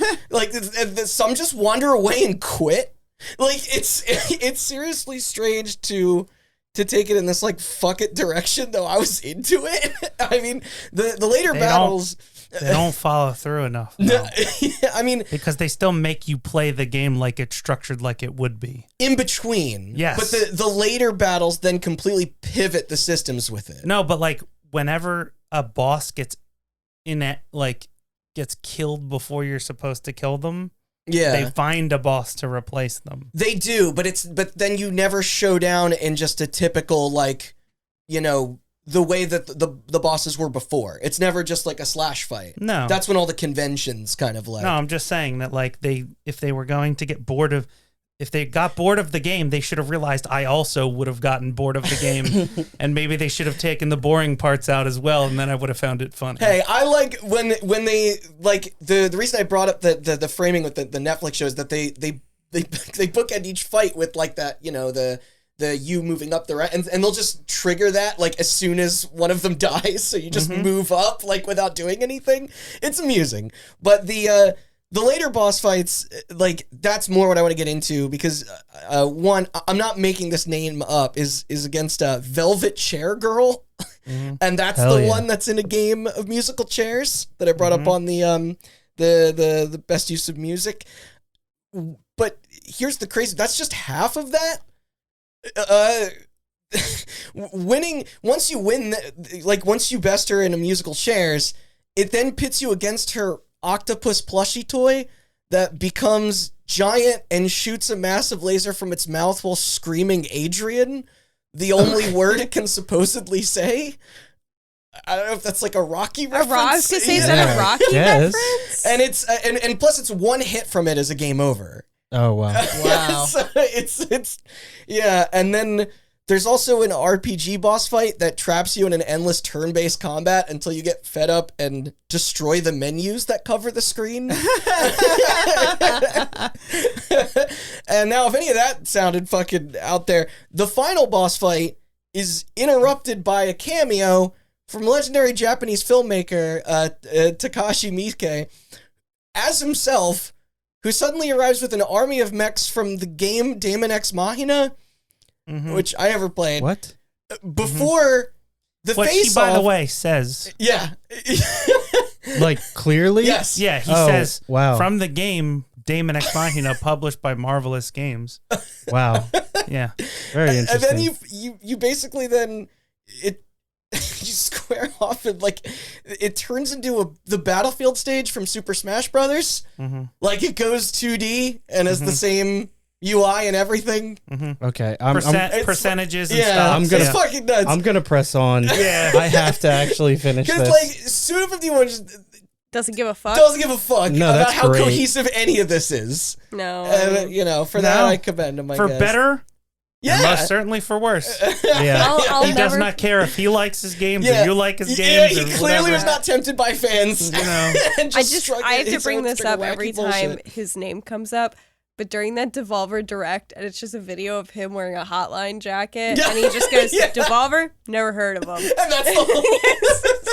Some just wander away and quit. It's seriously strange to take it in this fuck it direction, though I was into it. I mean, the later battles they don't follow through enough. No, I mean, because they still make you play the game like it's structured like it would be. In between. Yes. But the later battles then completely pivot the systems with it. No, but whenever a boss gets gets killed before you're supposed to kill them, they find a boss to replace them. They do, but then you never show down in just a typical the way that the bosses were before. It's never just a slash fight. No. That's when all the conventions kind of No, I'm just saying that if they were going to get bored of, if they got bored of the game, they should have realized I also would have gotten bored of the game, and maybe they should have taken the boring parts out as well, and then I would have found it fun. Hey, I like when they the reason I brought up the framing with the Netflix show is that they bookend each fight with that the you moving up the right, and they'll just trigger that as soon as one of them dies, so you just move up without doing anything. It's amusing, but the later boss fights, that's more what I want to get into, because one, I'm not making this name up, is against Velvet Chair Girl, and that's one that's in a game of musical chairs that I brought up on the best use of music. But here's the crazy, that's just half of that. Winning, once you win, once you best her in a musical chairs, it then pits you against her octopus plushie toy that becomes giant and shoots a massive laser from its mouth while screaming Adrian, the only word it can supposedly say. I don't know if that's like a Rocky reference. I was gonna say, is that a Rocky reference? And it's and plus it's one hit from it as a game over. Oh wow! Wow. So it's yeah, and then there's also an RPG boss fight that traps you in an endless turn-based combat until you get fed up and destroy the menus that cover the screen. And now, if any of that sounded fucking out there, the final boss fight is interrupted by a cameo from legendary Japanese filmmaker Takashi Miike as himself, who suddenly arrives with an army of mechs from the game Daemon X Machina, which I ever played. What? Before the what face-off. He, by the way, says. Yeah. Like, clearly? Yes. Yeah, he says, wow. From the game Daemon X Machina, published by Marvelous Games. Wow. Yeah. Very interesting. And then you basically then you square off and like it turns into the Battlefield stage from Super Smash Brothers. Like it goes 2D and has the same UI and everything. Okay. Percentages and stuff. I'm gonna it's fucking nuts. I'm gonna press on. Yeah. I have to actually finish this. Because like Suda51 just Doesn't give a fuck. doesn't give a fuck No, about that's how great. cohesive any of this is. No. For that I commend him. I For guess. better, yeah. most certainly for worse. Yeah. I'll He does never. not care if he likes his games Yeah. or you like his Yeah, games. he or clearly whatever. was not tempted by fans. You know. And I struck have to his bring own this stick of up every wacky time bullshit. his name comes up. But during that Devolver Direct, and it's just a video of him wearing a Hotline jacket, Yeah. and he just goes, Yeah. Devolver? Never heard of him. And that's the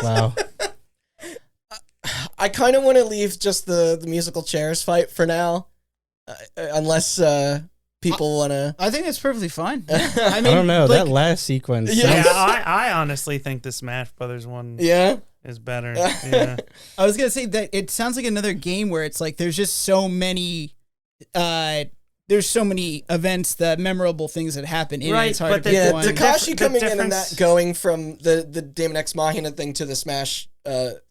whole. Wow. I kind of want to leave just the musical chairs fight for now, unless people want to. I think that's perfectly fine. I don't know. like, That last sequence. Yeah. Yeah, I honestly think the Smash Brothers one Yeah. is better. Yeah. I was gonna say that it sounds like another game where it's like there's just so many events, the memorable things that happen in it. Right, It's hard but to the- pick Yeah, one. Takashi the coming in and difference- that going from the Daemon X Machina thing to the Smash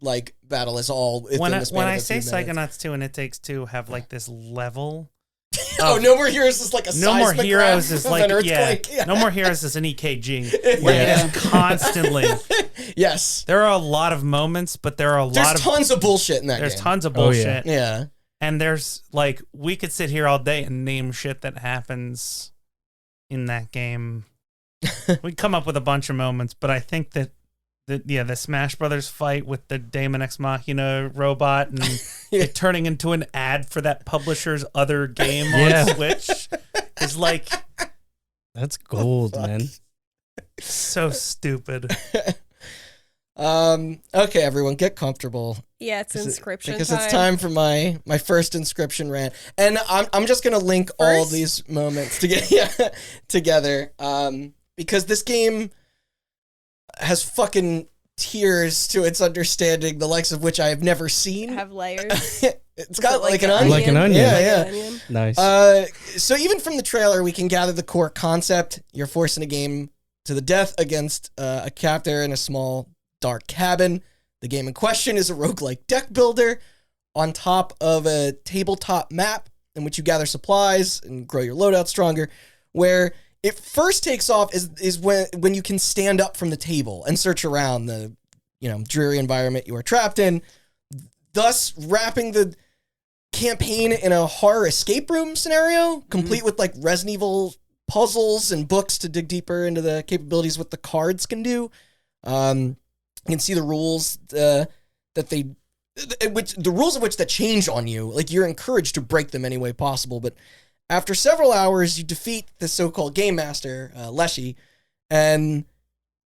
like battle is all within When the I, span when of I a say few minutes. Psychonauts 2 and It Takes Two have like this level. Oh, No More Heroes is like a No More seismic Heroes graph is of like an earthquake. yeah. No More Heroes is an EKG. Where Yeah. it is constantly. Yes. There are a lot of moments, but there are a There's lot of tons of bullshit in that there's game. tons of Oh, yeah. bullshit. Yeah. And there's like we could sit here all day and name shit that happens in that game. We come up with a bunch of moments, but I think that the Smash Brothers fight with the Daemon X Machina robot and it turning into an ad for that publisher's other game Yeah. on Switch is like That's gold, man. so stupid. Okay, everyone, get comfortable. Yeah, it's inscription Because time. it's time for my first inscription rant, and I'm just gonna link all First? these moments together, because this game has fucking tiers to its understanding, the likes of which I have never seen. Have layers. It's got Is it like an onion. Like an onion. Yeah, Like yeah. an onion? Nice. So even from the trailer, we can gather the core concept. You're forcing a game to the death against a captor in a small, dark cabin. The game in question is a roguelike deck builder on top of a tabletop map in which you gather supplies and grow your loadout stronger. Where it first takes off is when you can stand up from the table and search around the dreary environment you are trapped in, thus wrapping the campaign in a horror escape room scenario, complete with like Resident Evil puzzles and books to dig deeper into the capabilities what the cards can do. You can see the rules the rules of which that change on you. Like you're encouraged to break them any way possible. But after several hours, you defeat the so-called game master, Leshy, and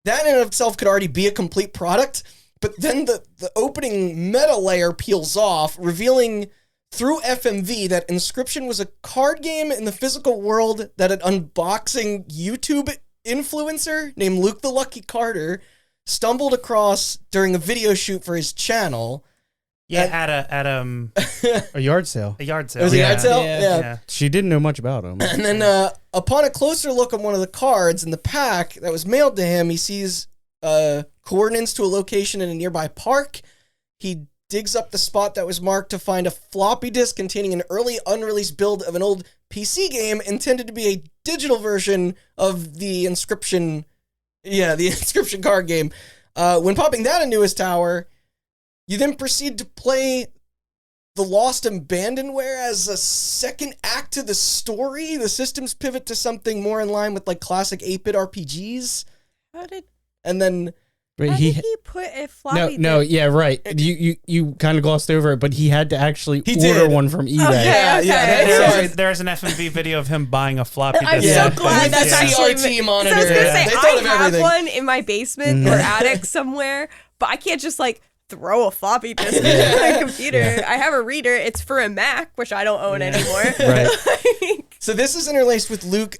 that in and of itself could already be a complete product. But then the opening meta layer peels off, revealing through FMV that Inscription was a card game in the physical world that an unboxing YouTube influencer named Luke the Lucky Carter stumbled across during a video shoot for his channel. Yeah, at A yard sale. a yard It sale. was a Yeah. yard sale? Yeah. Yeah. She didn't know much about him. And then upon a closer look on one of the cards in the pack that was mailed to him, he sees coordinates to a location in a nearby park. He digs up the spot that was marked to find a floppy disk containing an early unreleased build of an old PC game intended to be a digital version of the Inscription card game. When popping that into his tower, you then proceed to play the Lost Abandonware as a second act to the story. The systems pivot to something more in line with like classic 8-bit RPGs. And then How did he put a floppy disk? Yeah, right. You kind of glossed over it, but he had to actually order one from eBay. Okay. There's an FMV video of him buying a floppy disk. I'm so glad that's actually CRT monitor. I was gonna say, They thought of I have everything. one in my basement or attic somewhere, but I can't just like throw a floppy disk in my computer. I have a reader. It's for a Mac, which I don't own anymore. Right. So this is interlaced with Luke.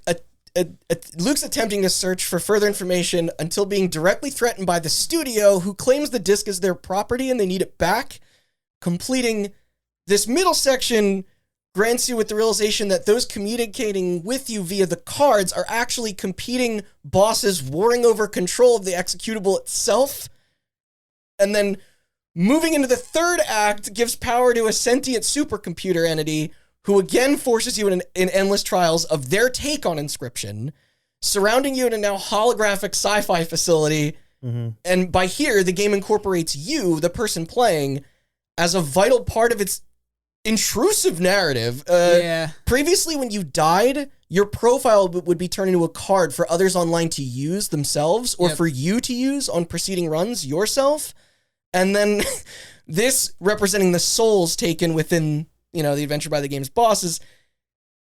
Luke's attempting to search for further information until being directly threatened by the studio, who claims the disc is their property and they need it back. Completing this middle section grants you with the realization that those communicating with you via the cards are actually competing bosses warring over control of the executable itself. And then moving into the third act gives power to a sentient supercomputer entity who again forces you in endless trials of their take on Inscription, surrounding you in a now holographic sci-fi facility. Mm-hmm. And by here, the game incorporates you, the person playing, as a vital part of its intrusive narrative. Previously, when you died, your profile would be turned into a card for others online to use themselves, or for you to use on preceding runs yourself. And then this representing the souls taken within, the adventure by the game's bosses.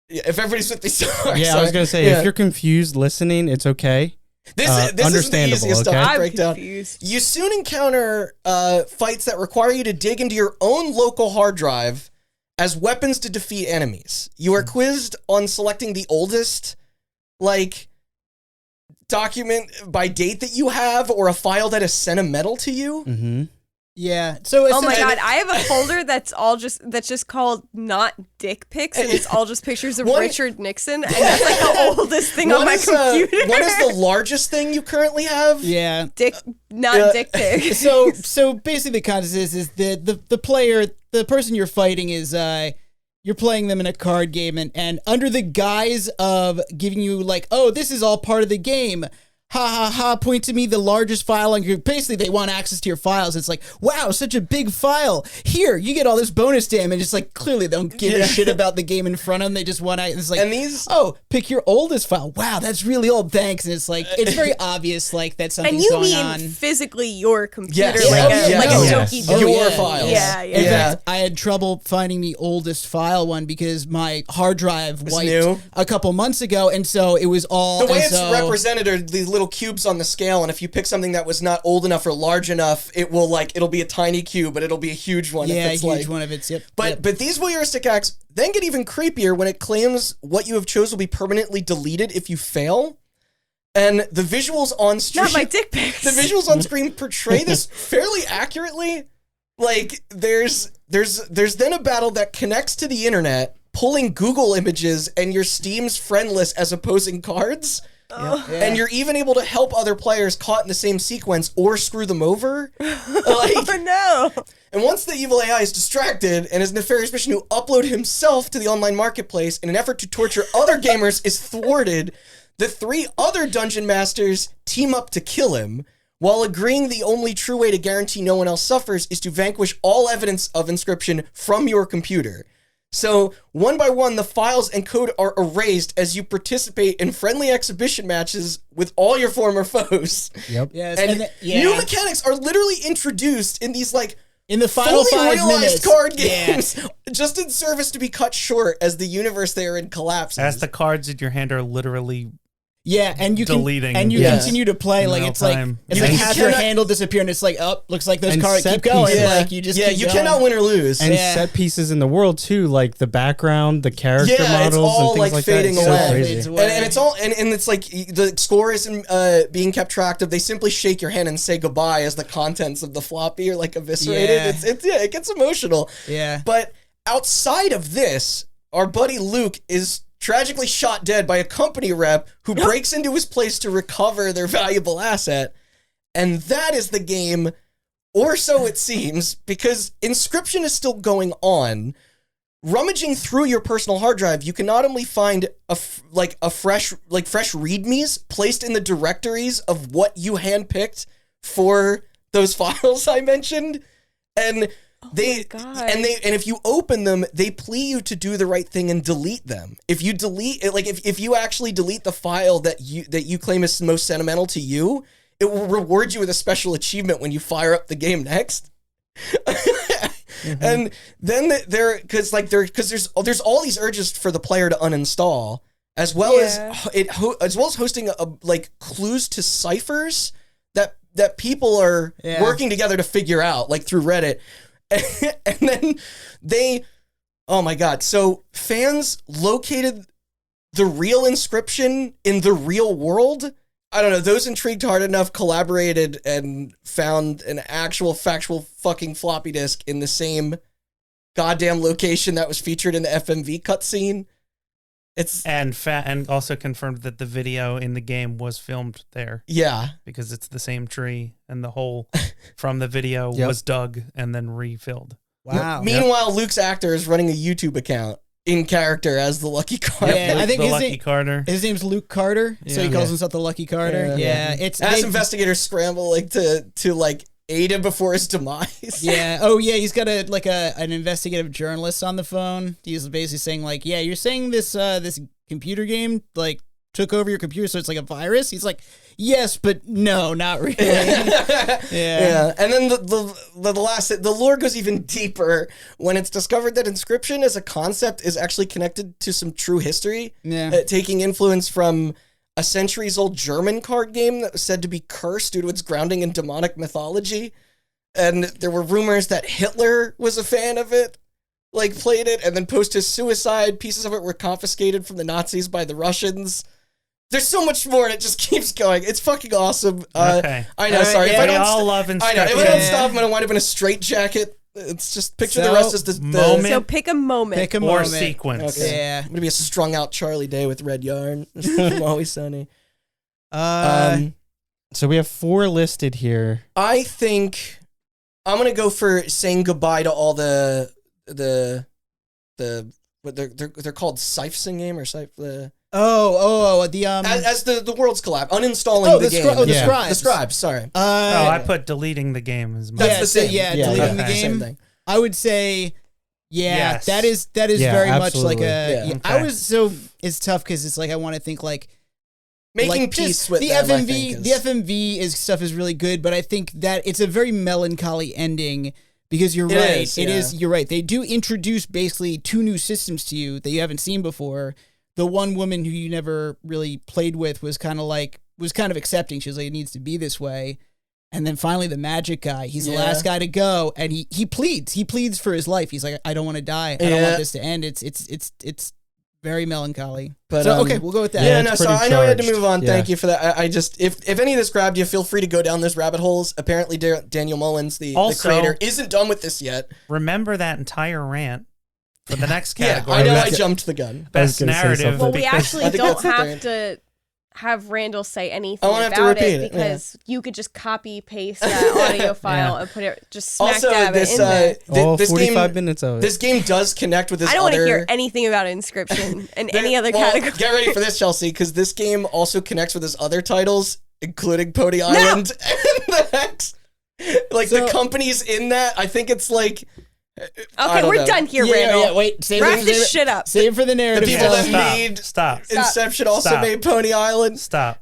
If everybody's with me, sorry. Yeah, I was going to say, if you're confused listening, it's okay. This is the easiest stuff to break down. Confused. You soon encounter fights that require you to dig into your own local hard drive as weapons to defeat enemies. You are quizzed on selecting the oldest, document by date that you have, or a file that is sentimental to you. Mm-hmm. Yeah. So oh my god, I have a folder that's just called not dick pics, and it's all just pictures of Richard Nixon, and that's like the oldest thing on my computer. What is the largest thing you currently have? Yeah. Dick pic. So basically the context is the player, the person you're fighting is you're playing them in a card game, and under the guise of giving you this is all part of the game, ha ha ha, point to me the largest file on your, basically they want access to your files. It's like, wow, such a big file. Here, you get all this bonus damage. It's like, clearly they don't give a shit about the game in front of them. They just want to, it's like, pick your oldest file. Wow, that's really old, thanks. And it's like, it's very obvious that something's going on. And you mean physically your computer, Yes. like a jokey dope. Your files. Yeah. In fact, I had trouble finding the oldest file one because my hard drive wiped a couple months ago, and so it was all... The way it's represented are these little cubes on the scale, and if you pick something that was not old enough or large enough, it will it'll be a tiny cube, but it'll be a huge one. Yeah, if it's a huge one of its. Yep. But these voyeuristic acts then get even creepier when it claims what you have chose will be permanently deleted if you fail. And the visuals on screen, not my dick pics. The visuals on screen portray this fairly accurately. There's then a battle that connects to the internet, pulling Google images and your Steam's friend list as opposing cards. And you're even able to help other players caught in the same sequence or screw them over. Oh no! And once the evil AI is distracted and his nefarious mission to upload himself to the online marketplace in an effort to torture other gamers is thwarted, the 3 other dungeon masters team up to kill him, while agreeing the only true way to guarantee no one else suffers is to vanquish all evidence of Inscription from your computer. So, one by one, the files and code are erased as you participate in friendly exhibition matches with all your former foes. Yep. Yes, and new mechanics are literally introduced in these, in the final fully 5 realized minutes. card games, just in service to be cut short as the universe they are in collapses. As the cards in your hand are literally... Yeah, and you deleting. Continue to play it's time. half your handle disappear, and it's looks like those cards keep going. You just keep you going. cannot win or lose. And set pieces in the world too, like the background, the character models, it's all and things like fading that. away. So crazy. And it's all and it's the score isn't being kept track of. They simply shake your hand and say goodbye as the contents of the floppy are eviscerated. Yeah. It gets emotional. Yeah. But outside of this, our buddy Luke is tragically shot dead by a company rep who breaks into his place to recover their valuable asset. And that is the game, or so it seems, because Inscription is still going on. Rummaging through your personal hard drive, you can not only find fresh readmes placed in the directories of what you handpicked for those files I mentioned, and and if you open them, they plea you to do the right thing and delete them. If you delete it, like if you actually delete the file that you claim is most sentimental to you, it will reward you with a special achievement when you fire up the game next. And then because there's all these urges for the player to uninstall, as well as hosting like clues to ciphers that people are working together to figure out, like through Reddit. And then oh my God. So fans located the real inscription in the real world. I don't know. Those intrigued hard enough collaborated and found an actual factual fucking floppy disk in the same goddamn location that was featured in the FMV cutscene. And also confirmed that the video in the game was filmed there. Yeah. Because it's the same tree and the hole from the video was dug and then refilled. Wow. Meanwhile, Luke's actor is running a YouTube account in character as the Lucky Carter. Yeah, I think Carter. His name's Luke Carter, so he calls himself the Lucky Carter. Yeah. As investigators scramble to aid him before his demise. Yeah. Oh, yeah. He's got an investigative journalist on the phone. He's basically saying you're saying this computer game took over your computer, so it's like a virus. He's like, yes, but no, not really. Yeah. And then the lore goes even deeper when it's discovered that inscription as a concept is actually connected to some true history. Yeah. Taking influence from a centuries-old German card game that was said to be cursed due to its grounding in demonic mythology. And there were rumors that Hitler was a fan of it, played it, and then post his suicide. Pieces of it were confiscated from the Nazis by the Russians. There's so much more, and it just keeps going. It's fucking awesome. Okay. I know, sorry. If I don't stop, I'm going to wind up in a straitjacket. It's just picture the rest as the moment. So pick a moment. Or sequence. Okay. Yeah. I'm going to be a strung out Charlie Day with red yarn. From Always Sunny. So we have 4 listed here. I think I'm going to go for saying goodbye to all the what they're called Sipes in game or Sipe the as the world's collab, uninstalling the game. The scribes. The scribes, sorry. I put deleting the game as That's the same. Deleting the game. Same thing. I would say, yes. that is very absolutely. much like I was it's tough because it's I want to think making peace with the them, FMV. The FMV stuff is really good, but I think that it's a very melancholy ending. Because you're right. You're right. They do introduce basically 2 new systems to you that you haven't seen before. The one woman who you never really played with was kind of accepting. She was like, it needs to be this way. And then finally the magic guy, he's the last guy to go, and he pleads. He pleads for his life. He's like, I don't want to die. I don't want this to end. It's very melancholy. But okay, we'll go with that. Yeah, no, so I know I had to move on. Yeah. Thank you for that. I just, if any of this grabbed you, feel free to go down those rabbit holes. Apparently, Daniel Mullins, the creator, isn't done with this yet. Remember that entire rant for the next category. I know I jumped the gun. Best narrative. Well, we actually don't have to have Randall say anything about it because you could just copy paste that audio file and put it just smack dab in there. This 45 minutes of it. This game does connect with this. I don't want to hear anything about Inscription and any other category. Get ready for this, Chelsea, because this game also connects with his other titles, including Pony Island and the Hex. The companies in that, I think it's okay, we're done here, Randall. Yeah, wait. Wrap this shit up. Save for the narrative. The people that made Stop. Inception also made Pony Island. Stop.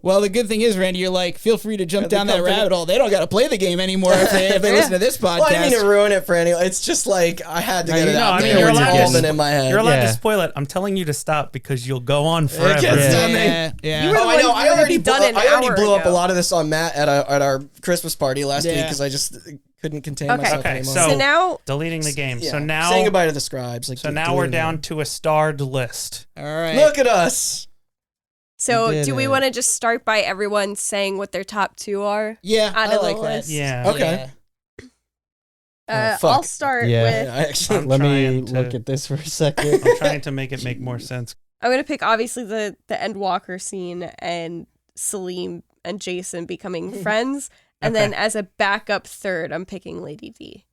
Well, the good thing is, Randy, you're feel free to jump down that rabbit hole. They don't got to play the game anymore if they listen to this podcast. Well, I didn't mean to ruin it for anyone. It's just I had to get it out. You're allowed in my head. You're allowed to spoil it. I'm telling you to stop because you'll go on forever. Yeah. You were I already blew up a lot of this on Matt at our Christmas party last week because I just couldn't contain myself anymore. So now deleting the game. So now saying goodbye to the scribes. So now we're down to a starred list. All right. Look at us. So do we want to just start by everyone saying what their top 2 are? Yeah, out of the that. list. Yeah. Okay. I'll start with. Let me look at this for a second. I'm trying to make it make more sense. I'm gonna pick obviously the Endwalker scene and Salim and Jason becoming friends. And then as a backup third, I'm picking Lady D.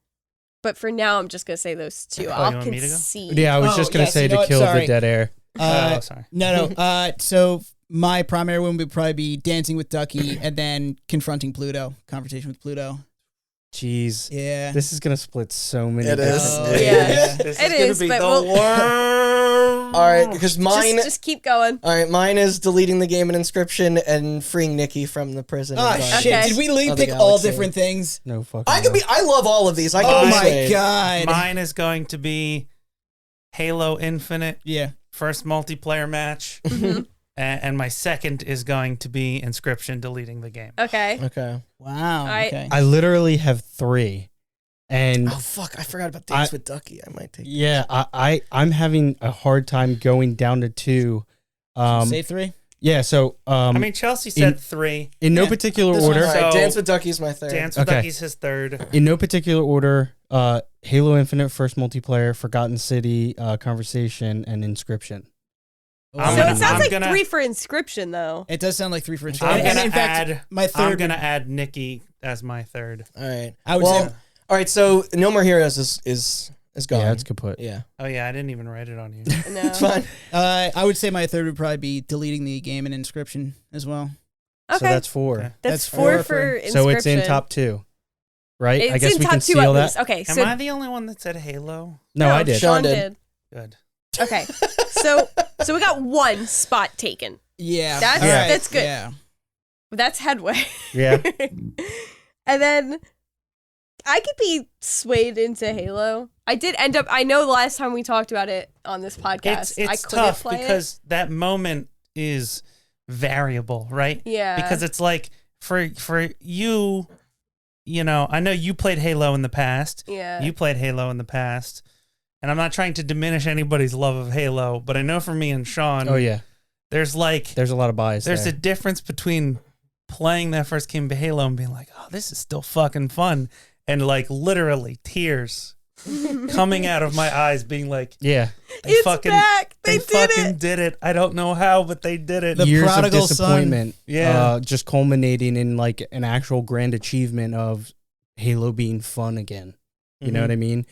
But for now, I'm just going to say those 2. I'll concede. Yeah, I was just going to say to kill the dead air. Sorry. No. So my primary one would probably be Dancing with Ducky and then Confronting Pluto, Conversation with Pluto. Jeez. Yeah. This is going to split so many. It is. different Yeah. ways. This It is is, gonna be but the we'll- worst. All right, because mine. Just keep going. All right, mine is deleting the game and Inscription and freeing Nikki from the prison. Oh, and shit. Okay. Did we literally Of the pick all galaxy. different things? No fucking I could way. be. I love all of these. I can Oh be my swayed. God. Mine is going to be Halo Infinite, Yeah. first multiplayer match. Mhm. And my second is going to be Inscription deleting the game. Okay. Okay. Wow. Okay. I literally have 3. And Oh fuck! I forgot about Dance with Ducky. I might take. yeah, I'm having a hard time going down to 2. Say 3? Yeah, so I mean, Chelsea said in- 3. in no yeah, particular This order. one, all right, So- Dance with Ducky's my third. Dance with Okay. Ducky's his third. In no particular order, Halo Infinite, first multiplayer, Forgotten City, Conversation, and Inscription. I'm So gonna- it sounds I'm like gonna- 3 for Inscription, though. It does sound like 3 for I'm Inscription. gonna And in fact, add. my third. I'm gonna add Nikki as my third. All right. I would well, say. all right. So No More Heroes is gone. Yeah, it's kaput. Yeah, Oh yeah, I didn't even write it on here. No. it's fine. I would say my third would probably be deleting the game and Inscription as well. So Okay. that's 4. Okay. That's that's 4 4 for Inscription. So it's in top 2, right? It's I guess in we top can 2 seal at that. least. Okay, Am so I the only one that said Halo? No, I did. Sean Sean did. did. Good. Okay, so we got 1 spot taken. Yeah. That's- All right. that's good. Yeah. That's headway. Yeah. And then I could be swayed into Halo. I did end up. I know the last time we talked about it on this podcast, I It's couldn't tough play because that moment is variable, right? it. Yeah. Because it's like for you, you know, I know you played Halo in the past. yeah. You played Halo in the past. And I'm not trying to diminish anybody's love of Halo, but I know for me and Sean, Oh yeah, there's like there's a lot of bias. there's there. a difference between playing that first game of Halo and being like, oh, this is still fucking fun. And like literally tears coming out of my eyes being like, Yeah, they It's fucking, back. They did fucking it. did it. I don't know how, but they did it. The years of prodigal son. disappointment. Yeah. just culminating in like an actual grand achievement of Halo being fun again. You know Mhm. what I mean?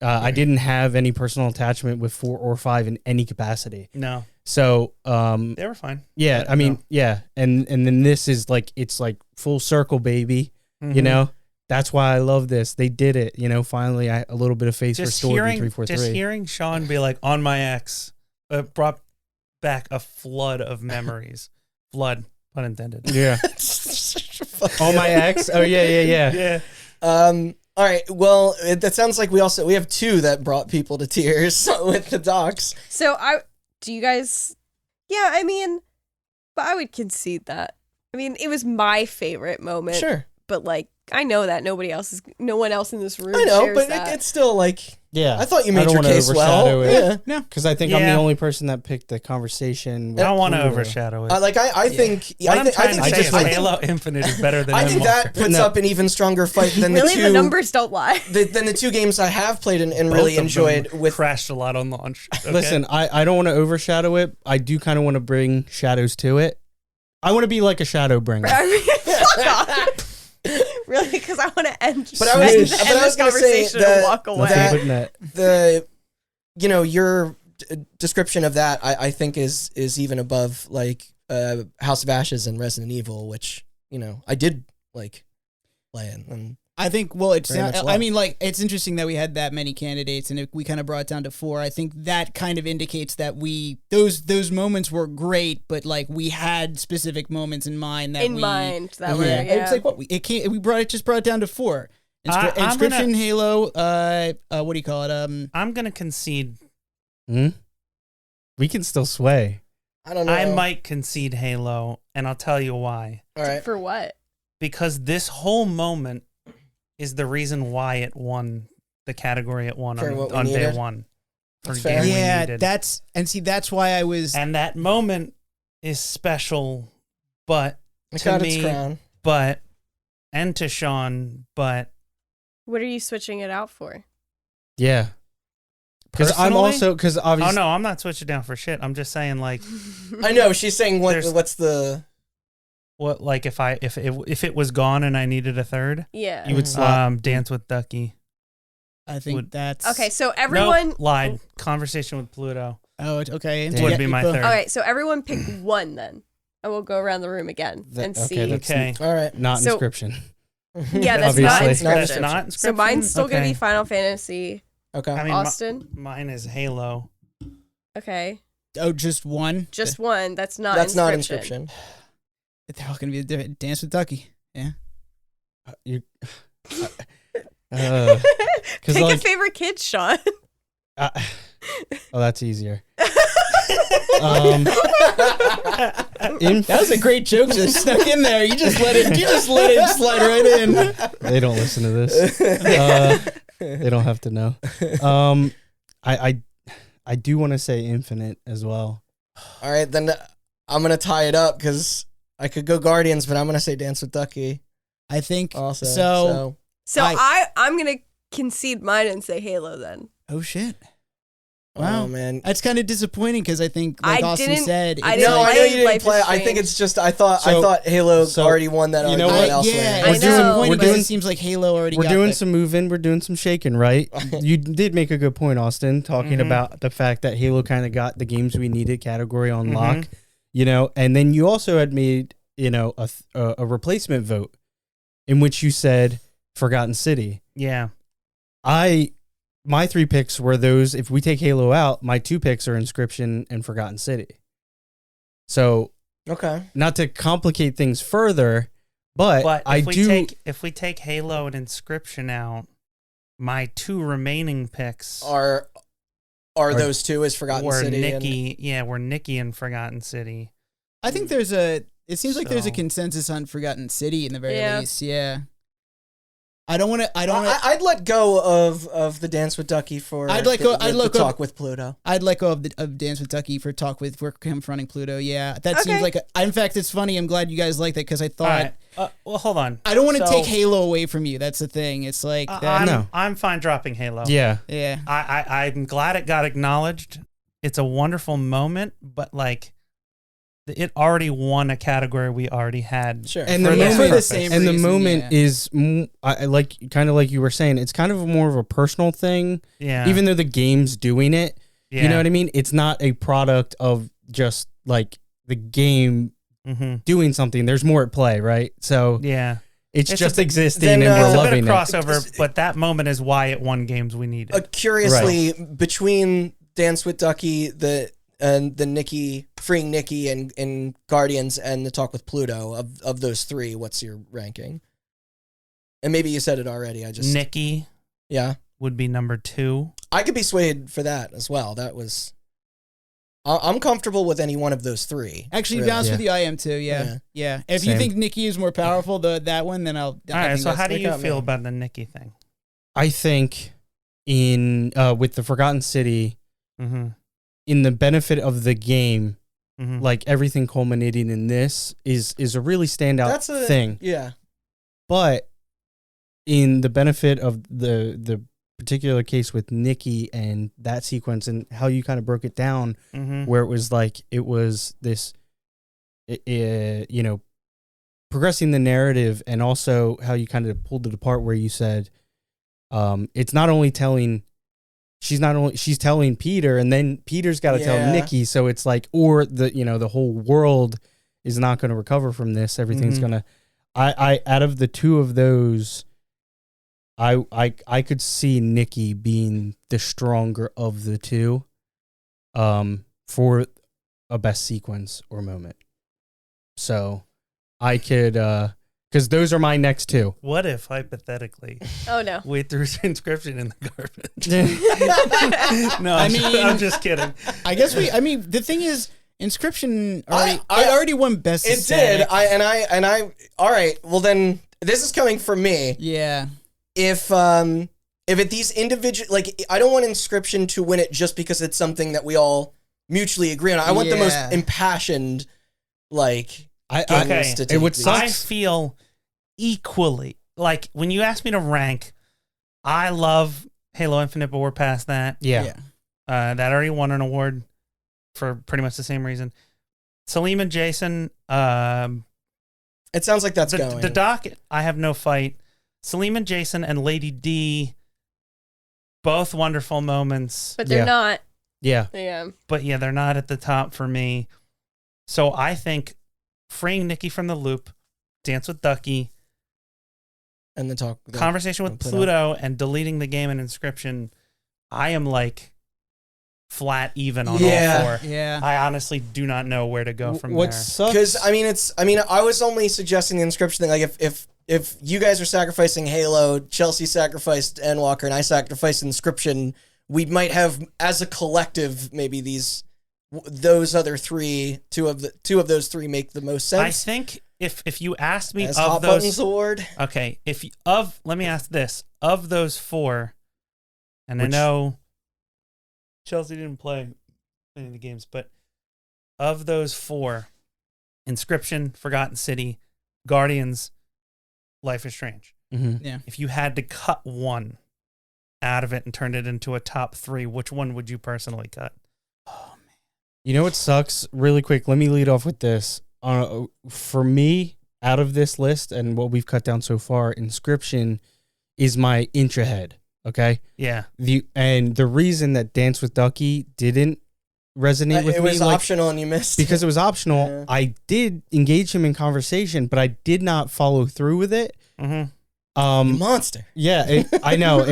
I didn't have any personal attachment with 4 or 5 in any capacity. No, So, they were fine. yeah, But I mean, no. yeah, and then this is like it's like full circle, baby. You Mhm. know, that's why I love this. They did it. You know, finally, a little bit of faith just restored in hearing 343. hearing Sean be like on my ex brought back a flood of memories. Flood, pun intended. Yeah. Fuck Oh, my ex. Oh yeah, yeah, yeah. Yeah. All right. Well, that sounds like we have 2 that brought people to tears with the docs. So do you guys? Yeah, I mean, but I would concede that. I mean, it was my favorite moment. Sure. But like, I know that no one else in this room. I know, shares but that. it's still like Yeah. I thought you I made don't your wanna case well. overshadow it. Yeah. Because I think I'm the Yeah. only person that picked the conversation. I don't want to Pluto. overshadow it. I think what I'm trying to I say just is I think, Halo Infinite is better than I think that MMR. puts No. up an even stronger fight than really, the the 2 numbers don't lie. than the 2 games I have played and Both really of them enjoyed with crashed a lot on launch. Okay? Listen, I don't want to overshadow it. I do kind of want to bring shadows to it. I want to be like a shadow bringer. I mean, fuck off. Really, because I want to end. But I was- end but I was this gonna say conversation and that- walk away. that- Putting that- the your description of that I think is even above like House of Ashes and Resident Evil, which I did like playing. And I think, well, it's Very much not, love. I mean, like, it's interesting that we had that many candidates and we kind of brought it down to 4. I think that kind of indicates that those moments were great, but like we had specific moments in mind that in mind that were yeah. yeah. It's like what we just brought it down to 4. I'm Inscription, gonna- Halo, what do you call it? I'm going to concede. We can still sway. I don't know. I might concede Halo, and I'll tell you why. All right. For what? Because this whole moment is the reason why it won the category it won For what we on day needed? 1. For That's fair. game we Yeah, needed. that's why I was. And that moment is special, but It to got me, its crown. and to Sean, but What are you switching it out for? Yeah. Because I'm Personally? also, because oh obviously. no, I'm not switching down for shit. I'm just saying like I know she's saying There's- what's the what like if it was gone and I needed a third, Yeah. You would slot. Dance with Ducky. I think would- that's Okay, so everyone. Nope, lied. Conversation with Pluto Oh, okay. Would would be my third. All right, so everyone pick one then. I will go around the room again and see. Okay. All right. Not So- Inscription. Yeah, that's not Obviously. Inscription. That's not Inscription. So mine's still gonna Okay. be Final Fantasy. Okay. I mean, Austin. mine is Halo. Okay, Oh, just one? just one. That's not. That's not Inscription. Inscription. They're all going to be a different Dance with Ducky. Yeah. You. Pick a like- favorite kid, Sean. Oh, that's easier. That was a great joke just snuck in there. You just let it slide right in. They don't listen to this. They don't have to know. I do want to say Infinite as well. All right, then I'm gonna tie it up because I could go Guardians, but I'm gonna say Dance with Ducky I think also. So I'm gonna concede mine and say Halo then. Oh shit. Oh Wow. man. That's kind of disappointing because I think, like I Austin didn't- said, I it's didn't No, like- I know you play didn't Life is play. I think Strange. it's just I thought So- Halo so- already won that you know argument what? elsewhere. I it's know. disappointing We're because doing- it seems like Halo already We're got doing the- some moving, we're doing some shaking, right? You did make a good point, Austin, talking about the fact that Halo kind of got the games we needed category on lock, and then you also had made, a replacement vote in which you said Forgotten City. Yeah. My 3 picks were those. If we take Halo out, my 2 picks are Inscription and Forgotten City. So, Okay. not to complicate things further, but if we take Halo and Inscription out, my 2 remaining picks Are those two as Forgotten were City? Nikki. Were Nikki and Forgotten City. I think it seems like there's a consensus on Forgotten City in the very least. Yeah. I'd let go of the Dance with Ducky for the talk with Pluto. I'd let go of Dance with Ducky for talk with we're confronting Pluto. Yeah, that seems like. In fact, it's funny. I'm glad you guys like that because I thought. Well, hold on. I don't want to take Halo away from you. That's the thing. It's like I'm fine dropping Halo. Yeah. I'm glad it got acknowledged. It's a wonderful moment, but like, it already won a category we already had. Sure. And For the moment, the same and the reason, moment is kind of like you were saying. It's kind of more of a personal thing. Yeah. Even though the game's doing it, Yeah. you know what I mean. It's not a product of just like the game doing something. There's more at play, right? So Yeah. it's just existing, then, and we're It's a bit loving of it. crossover, but that moment is why it won games we needed. Curiously, between Dance with Ducky, the Nikki freeing Nikki and Guardians and the talk with Pluto, of those 3, what's your ranking? And maybe you said it already. Nikki would be number 2. I could be swayed for that as well. That was. I'm comfortable with any one of those 3. Actually, to be honest with you, I am too. Yeah. If you Same. think Nikki is more powerful, that one, then I'll. All right. So how do you feel me. about the Nikki thing? I think with the Forgotten City, Mm-hmm. in the benefit of the game, Mm-hmm. like everything culminating in this is a really standout That's a thing. Yeah. But in the benefit of the particular case with Nikki and that sequence and how you kind of broke it down, where it was like it was this, progressing the narrative, and also how you kind of pulled it apart where you said, it's not only telling. She's telling Peter, and then Peter's got to tell Nikki. So it's like, or the whole world is not going to recover from this. Everything's gonna. I out of the 2 of those, I could see Nikki being the stronger of the 2, for a best sequence or moment. So I could, because those are my next 2. What if, hypothetically, Oh no. we threw Inscription in the garbage? No, I'm just kidding. I guess the thing is, Inscription already won best. It did. All right. Well, then this is coming from me. Yeah. If it these individual, like, I don't want Inscription to win it just because it's something that we all mutually agree on. I want the most impassioned, like. Okay. It would suck. I feel equally, like, when you ask me to rank, I love Halo Infinite, but we're past that. Yeah. That already won an award for pretty much the same reason. Salim and Jason, It sounds like that's going. the docket, I have no fight. Salim and Jason and Lady D, both wonderful moments. But they're not. Yeah. Yeah. But yeah, they're not at the top for me. So I think freeing Nikki from the loop, Dance with Ducky, and the conversation with Pluto, and deleting the game and Inscription. I am like flat even on all four. Yeah. I honestly do not know where to go from what there. sucks? Because I was only suggesting the Inscription thing. Like if you guys are sacrificing Halo, Chelsea sacrificed Endwalker, and I sacrificed Inscription, we might have, as a collective, maybe those other three, two of those three make the most sense. I think if you asked me as of Hot those Buttons Award. Okay, let me ask this. Of those four, and I know Chelsea didn't play any of the games, but of those four, Inscription, Forgotten City, Guardians, Life is Strange. Mm-hmm. Yeah. If you had to cut one out of it and turn it into a top three, which one would you personally cut? Oh, man. You know what sucks? Really quick, let me lead off with this. For me, out of this list and what we've cut down so far, Inscription is my inch ahead. Okay. Yeah. The reason that Dance with Ducky didn't resonate with me, it was optional and you missed because it was optional. Yeah. I did engage him in conversation, but I did not follow through with it. Mm-hmm. Monster. Yeah, I know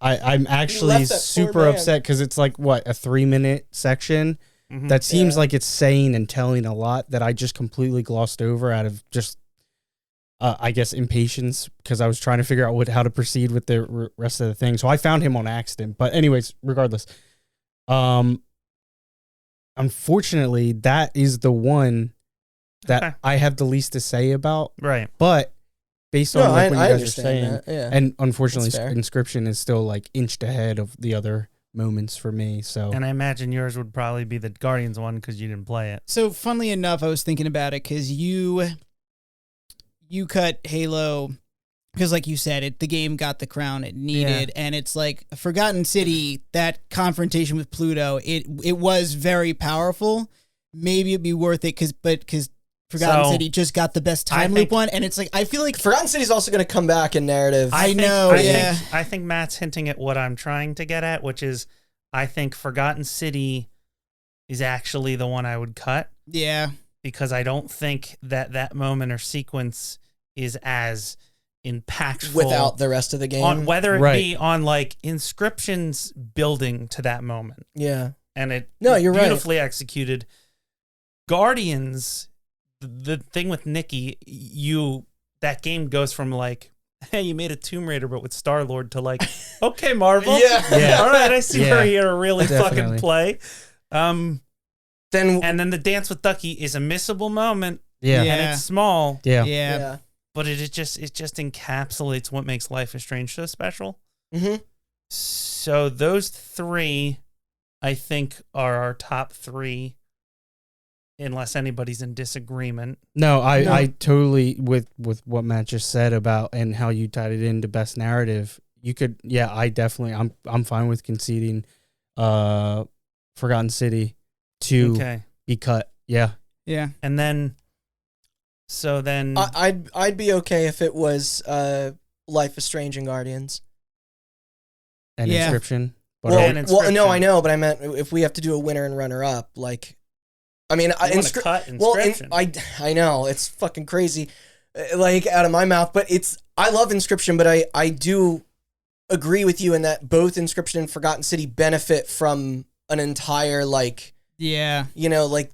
I'm actually left that poor super man. upset because it's like what, a 3-minute section Mm-hmm. that seems Yeah. like it's saying and telling a lot that I just completely glossed over out of just I guess impatience because I was trying to figure out how to proceed with the rest of the thing. So I found him on accident. But anyways, regardless, unfortunately, that is the one that Okay. I have the least to say about. Right. But based on No, like what I you guys are understand saying, that, yeah. and unfortunately, That's fair. Inscription is still like inched ahead of the other moments for me. So And I imagine yours would probably be the Guardians one because you didn't play it. So, funnily enough, I was thinking about it because you cut Halo because, like you said, the game got the crown it needed, and it's like Forgotten City. That confrontation with Pluto, it was very powerful. Maybe it'd be worth it because Forgotten City just got the best time loop one, and it's like I feel like Forgotten City's also going to come back in narrative. I think Matt's hinting at what I'm trying to get at, which is I think Forgotten City is actually the one I would cut. Yeah. Because I don't think that moment or sequence is as impactful without the rest of the game. on whether it be on like Inscription's building to that moment. Yeah. And it you're beautifully executed. Guardians, the thing with Nikki, that game goes from like, hey, you made a Tomb Raider but with Star-Lord to like, okay, Marvel. Yeah. All right, I see where you're to really Definitely. fucking play. Then the Dance with Ducky is a missable moment. Yeah. And it's small. Yeah. But it just encapsulates what makes Life is Strange so special. Mm-hmm. So those three, I think, are our top three, unless anybody's in disagreement. No, I totally with what Matt just said about and how you tied it into best narrative. You could, I definitely, I'm fine with conceding, Forgotten City to be cut. Yeah. And then, I'd be okay if it was Life is Strange and Guardians and Inscription. But Well, no, I know, but I meant if we have to do a winner and runner up, like, I mean, cut Inscription. Well, I know it's fucking crazy, like out of my mouth, but I love Inscription, but I do agree with you in that both Inscription and Forgotten City benefit from an entire like like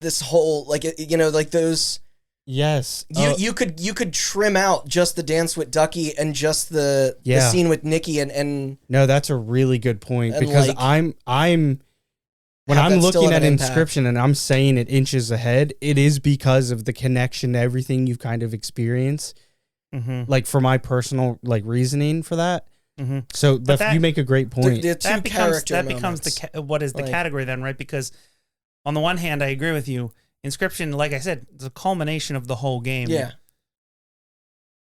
this whole like like those. Yes. You could trim out just the dance with Ducky and just the scene with Nikki and no, that's a really good point because like, I'm when I'm looking at Inscription and I'm saying it inches ahead, it is because of the connection to everything you've kind of experienced. Mm-hmm. Like for my personal like reasoning for that. Mm-hmm. So you make a great point. That becomes what is the category then, right? Because on the one hand, I agree with you. Inscription, like I said, is a culmination of the whole game. Yeah.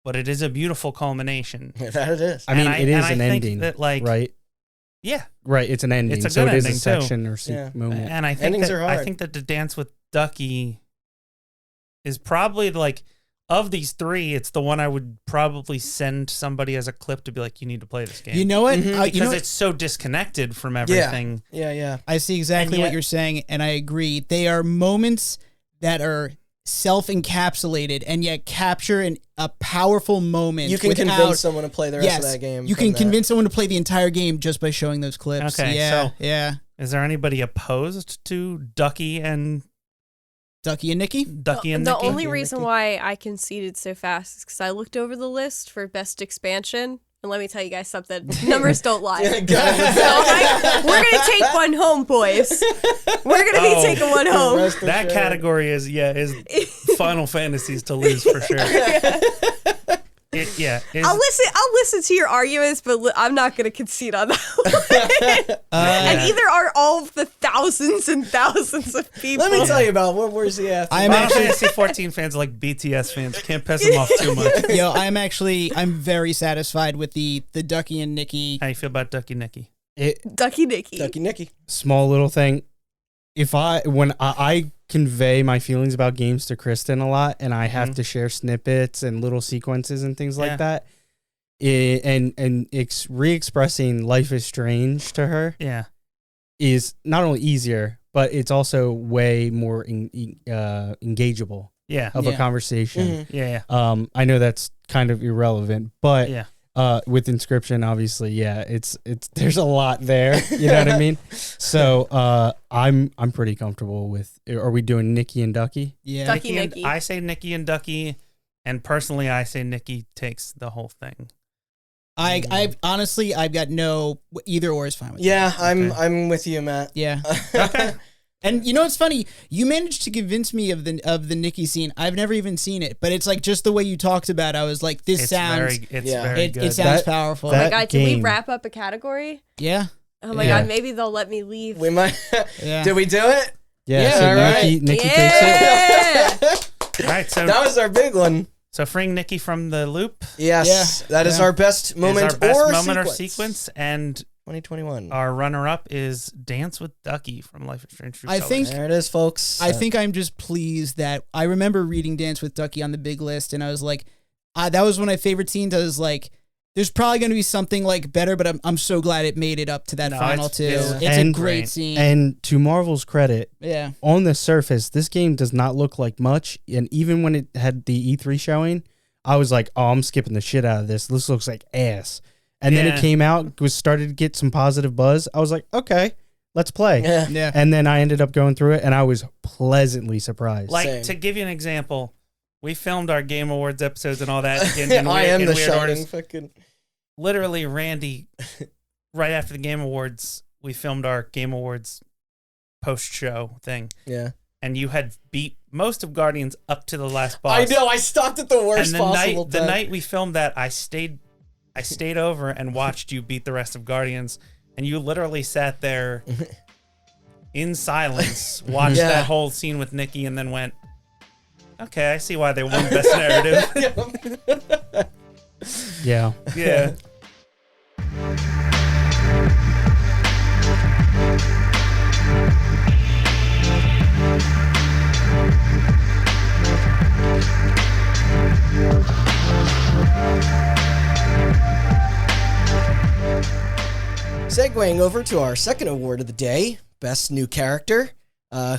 But it is a beautiful culmination. That it is. I mean, it is an ending, that, like, right? Yeah. Right, it's an ending. It's a so good it is ending, a section or moment. And I think endings are hard. I think that the Dance with Ducky is probably like, of these three, it's the one I would probably send somebody as a clip to be like, you need to play this game. You know what? Mm-hmm. Because it's so disconnected from everything. Yeah. I see exactly what you're saying, and I agree. They are moments that are self-encapsulated and yet capture a powerful moment. You can convince someone to play the rest of that game. You can convince someone to play the entire game just by showing those clips. Okay, yeah, so is there anybody opposed to Ducky and Nikki? The only reason why I conceded so fast is because I looked over the list for best expansion. And let me tell you guys something. Numbers don't lie. So we're going to take one home, boys. We're going to be taking one home. That category is Final Fantasies to lose for sure. I'll listen to your arguments, but I'm not going to concede on that one. And either are all of the thousands and thousands of people. Let me tell you about where's the after. Final Fantasy 14 fans are like BTS fans. Can't piss them off too much. Yo, I'm very satisfied with the Ducky and Nikki. How you feel about Ducky Nikki? Ducky Nikki. Small little thing. When I convey my feelings about games to Kristen a lot, and I have to share snippets and little sequences and things like that, re-expressing Life is Strange to her, is not only easier, but it's also way more engageable. Of a conversation. Mm-hmm. I know that's kind of irrelevant, but with Inscription, obviously, it's there's a lot there. You know what I mean? So I'm pretty comfortable with. Are we doing Nikki and Ducky? Yeah, Nikki. I say Nikki and Ducky, and personally, I say Nikki takes the whole thing. I honestly, I've got no either or is fine with me. Yeah, I'm with you, Matt. Yeah. Okay. And you know what's funny? You managed to convince me of the Nikki scene. I've never even seen it, but it's like just the way you talked about it, I was like, this sounds very good. It sounds powerful. Oh my god, did we wrap up a category? Yeah. Oh my god, maybe they'll let me leave. We might. Did we do it? Yeah. So all right. Nikki takes it. All right, so that was our big one. So freeing Nikki from the loop. Yes, that is our best moment or sequence, and 2021. Our runner-up is Dance with Ducky from Life is Strange. I think there it is, folks. I think I'm just pleased that I remember reading Dance with Ducky on the big list, and I was like, that was one of my favorite scenes. I was like, there's probably going to be something like better, but I'm so glad it made it up to that final two. It's a great scene. And to Marvel's credit, yeah, on the surface, this game does not look like much. And even when it had the E3 showing, I was like, oh, I'm skipping the shit out of this. This looks like ass. And then it came out, started to get some positive buzz. I was like, okay, let's play. Yeah. And then I ended up going through it, and I was pleasantly surprised. Like, to give you an example, we filmed our Game Awards episodes and all that. In I am the shining fucking... Literally, Randy, right after the Game Awards, we filmed our Game Awards post-show thing. Yeah. And you had beat most of Guardians up to the last boss. I know, I stopped at the worst possible time. The night we filmed that, I stayed over and watched you beat the rest of Guardians, and you literally sat there in silence, watched that whole scene with Nikki, and then went, okay, I see why they won Best Narrative. Yeah. Yeah. Segueing over to our second award of the day, Best New Character,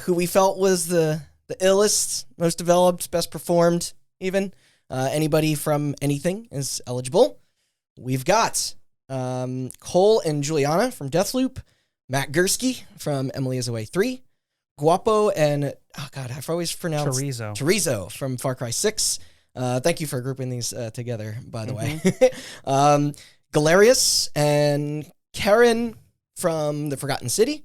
who we felt was the illest, most developed, best performed, even. Anybody from anything is eligible. We've got Cole and Juliana from Deathloop, Matt Gursky from Emily is Away 3, Guapo and, oh god, I've always pronounced Chorizo from Far Cry 6. Thank you for grouping these together, by the way. Galerius and Karen from The Forgotten City,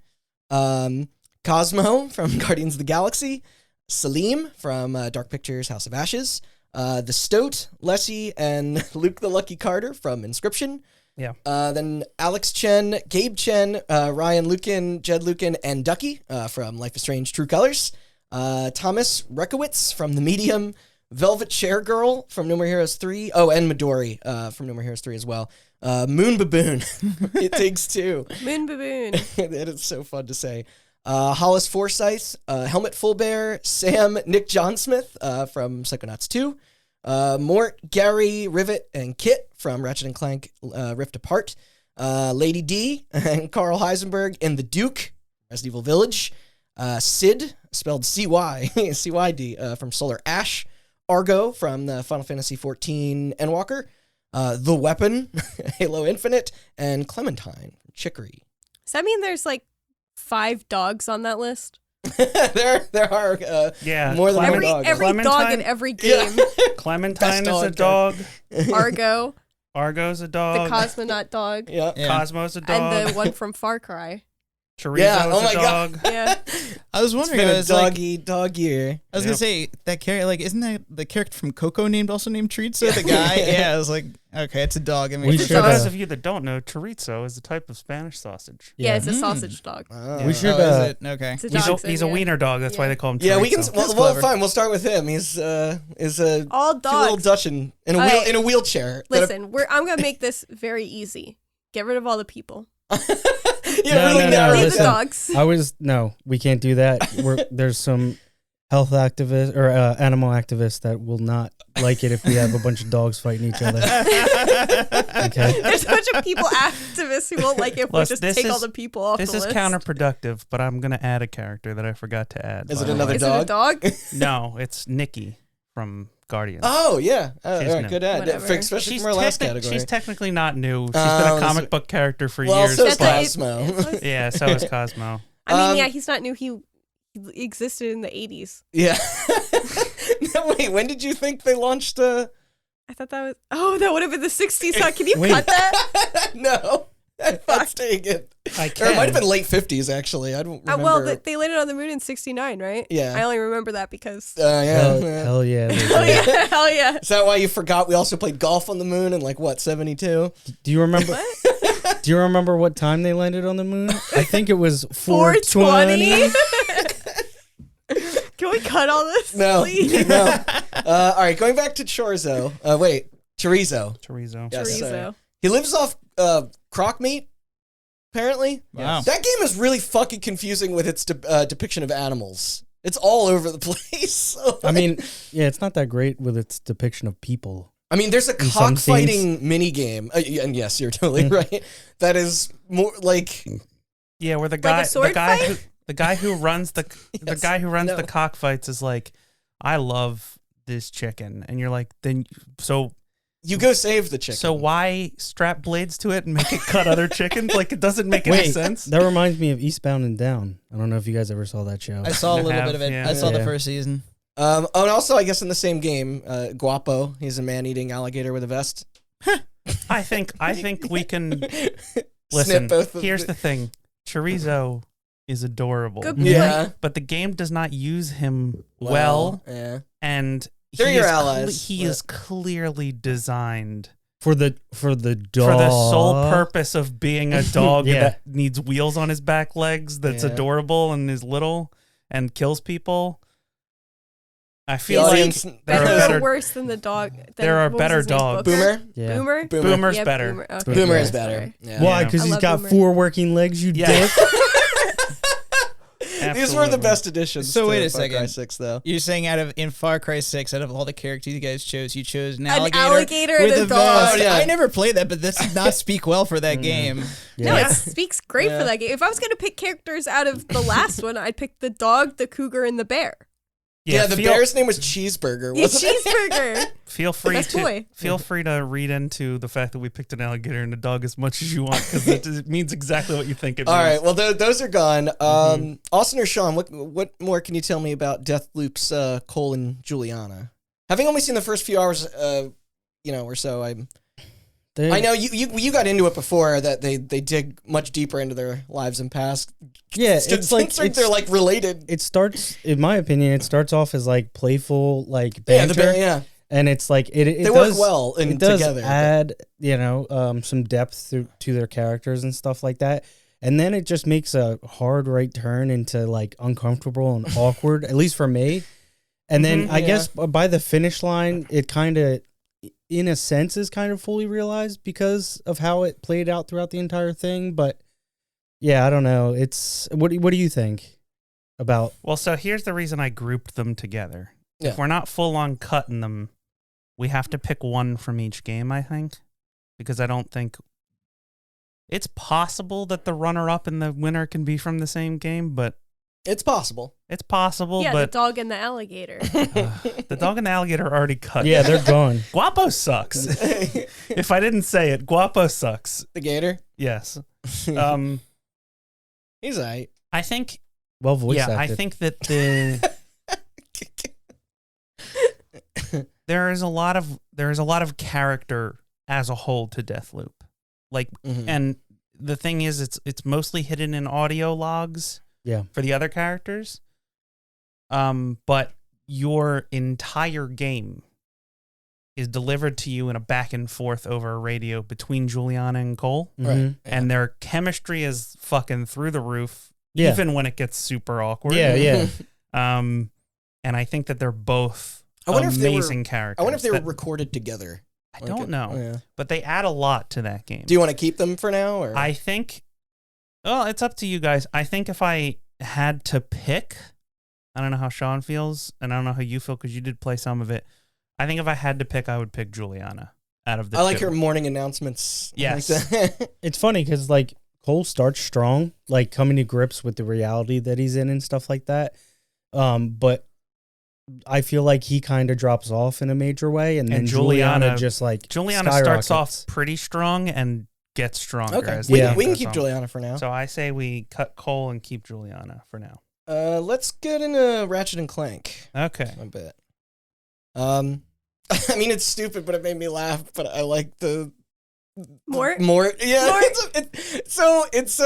Cosmo from Guardians of the Galaxy, Salim from Dark Pictures House of Ashes, the Stoat, Lessie, and Luke the Lucky Carter from Inscription. Yeah. Then Alex Chen, Gabe Chen, Ryan Lukin, Jed Lukin, and Ducky from Life is Strange True Colors. Thomas Rekowitz from The Medium, Velvet Chair Girl from No More Heroes 3. Oh, and Midori from No More Heroes 3 as well. Moon Baboon. It Takes Two. Moon Baboon. That is so fun to say. Hollis Forsyth, Helmut Fullbear, Sam, Nick Johnsmith from Psychonauts 2. Mort, Gary, Rivet, and Kit from Ratchet & Clank Rift Apart. Lady D and Carl Heisenberg in The Duke, Resident Evil Village. Cid, spelled C-Y, C-Y-D, from Solar Ash. Argo from the Final Fantasy XIV Endwalker. The Weapon, Halo Infinite. And Clementine from Chicory. Does that mean there's like 5 dogs on that list? there are more than one dog. Every dog in every game. Yeah. Clementine is a dog. Argo's a dog. The Cosmonaut dog. Yeah. Cosmo's a dog. And the one from Far Cry. Chorizo's a dog. Yeah. I was wondering, It's been a dog year. I was gonna say that character, like, isn't that the character from Coco also named Chorizo? The guy, yeah. I was like, okay, it's a dog. I mean, We For should, those of you that don't know, chorizo is a type of Spanish sausage. Yeah, it's a sausage dog. We should. is it? Okay. It's a dog, He's a wiener dog. That's why they call him chorizo. Yeah, we can. Well, clever. fine. We'll start with him. He's a all cute little dogs. Dutch in a wheelchair. Listen, I'm gonna make this very easy. Get rid of all the people. Listen. The dogs. We can't do that. There's some health activists or animal activists that will not like it if we have a bunch of dogs fighting each other. Okay. There's a bunch of people activists who won't like it if we just take all the people off the list. This is counterproductive, but I'm going to add a character that I forgot to add. Is it another Is dog? it a dog? No, it's Nikki from Guardians. Oh yeah, all She's right, new. good ad, Whatever. She's especially from our last category. She's technically not new. She's been a comic book character for years. So is That- Cosmo. Yeah, so is Cosmo. I mean, yeah, he's not new. He existed in the 80s. Yeah. No, wait, when did you think they launched? I thought that was. Oh, that would have been the 60s. Huh? Can you Wait. cut that? No, that's taken. I Or it might have been late 50s actually. I don't remember. Well, they landed on the moon in 69, right? Yeah. I only remember that because. Yeah. Hell yeah. they Hell did. yeah! Hell yeah! Is that why you forgot we also played golf on the moon in 72? Do you remember? Do you remember what time they landed on the moon? I think it was 4:20. Can we cut all this? No, Please? no. All right, going back to Chorizo. Chorizo. Chorizo. Yes, Chorizo. he lives off croc meat, apparently. Wow. That game is really fucking confusing with its depiction of animals. It's all over the place. So, I mean, yeah, it's not that great with its depiction of people. there's a in some cockfighting mini game, and yes, you're totally right. That is more like Yeah, where the Like guy, a sword fight? the guy who runs the Yes. guy who runs No. the cockfights is like, I love this chicken, and you're like, so you go save the chicken. So why strap blades to it and make it cut other chickens? Like, it doesn't make any Wait, sense. that reminds me of Eastbound and Down. I don't know if you guys ever saw that show. I saw a I little have, bit of it. yeah. I saw the Yeah. first season. and also I guess in the same game, Guapo. He's a man-eating alligator with a vest. I think we can Snip listen. both of Here's the thing: Chorizo is adorable, Good Yeah. but the game does not use him well, Yeah. and They're your allies, He but- is clearly designed for the dog. for the sole purpose of being a dog Yeah. that needs wheels on his back legs, that's Yeah. adorable and is little and kills people. I The feel like audience- there are Better better. or worse than the dog? There are what was better his name, dogs. Booker? Boomer. Yeah. Boomer? Boomer's Yeah, better. Boomer. Okay. Boomer Yeah. is better. Yeah. Why? Yeah. Because I he's love got Boomer. 4 working legs, you Yeah. dick. These were the Absolutely. best additions. So to wait a Far Cry second. 6, though. You're saying in Far Cry 6, out of all the characters you guys chose, you chose an An alligator, alligator with and a a dog. vest. Oh, yeah. I never played that, but this does not speak well for that game. No, Yeah. it speaks great Yeah. for that game. If I was going to pick characters out of the last one, I'd pick the dog, the cougar, and the bear. Yeah, the feel, bear's name was Cheeseburger, Yeah, wasn't it? cheeseburger. Feel free Best to boy. feel free to read into the fact that we picked an alligator and a dog as much as you want, because it means exactly what you think it All means. right, well, those are gone. Austin or Sean, what more can you tell me about Deathloop's Cole and Juliana? Having only seen the first few hours, or so, I know you got into it before, that they dig much deeper into their lives and past. Yeah, it's like they're like related. it starts, in my opinion, it starts off as like playful, like banter, Yeah, and it's like it they does, work well it does together. add some depth to their characters and stuff like that, and then it just makes a hard right turn into like uncomfortable and awkward, at least for me. And then I guess by the finish line, it kind of, in a sense, is kind of fully realized because of how it played out throughout the entire thing. But yeah, I don't know. It's what do you think about? Well, so here's the reason I grouped them together. Yeah. If we're not full on cutting them, we have to pick one from each game, I think, because I don't think it's possible that the runner up and the winner can be from the same game, but It's possible. It's possible, Yeah, but the dog and the alligator. the dog and the alligator are already cut. Yeah, they're gone. Guapo sucks. If I didn't say it, Guapo sucks. The gator? Yes. He's alright. I think. Well, voice acted. I think that there is a lot of character as a whole to Deathloop, like, and the thing is, it's mostly hidden in audio logs. Yeah. For the other characters, but your entire game is delivered to you in a back and forth over a radio between Juliana and Cole, Right. and their chemistry is fucking through the roof. Yeah. Even when it gets super awkward. Yeah. And I think that they're both amazing characters. I wonder if they were recorded together. I don't know, but they add a lot to that game. Do you want to keep them for now? Or? I think, well, it's up to you guys. I think if I had to pick, I don't know how Sean feels, and I don't know how you feel because you did play some of it. I think if I had to pick, I would pick Juliana out of the I like two. her morning announcements. Yes. It's funny because like Cole starts strong, like coming to grips with the reality that he's in and stuff like that. But I feel like he kind of drops off in a major way, and then Juliana just like starts off pretty strong and gets stronger. Okay, as we the game can goes keep on. Juliana for now. So I say we cut Cole and keep Juliana for now. Let's get into Ratchet and Clank Okay. a bit. I mean, it's stupid, but it made me laugh. But I like the Mort? Yeah. Mort? It's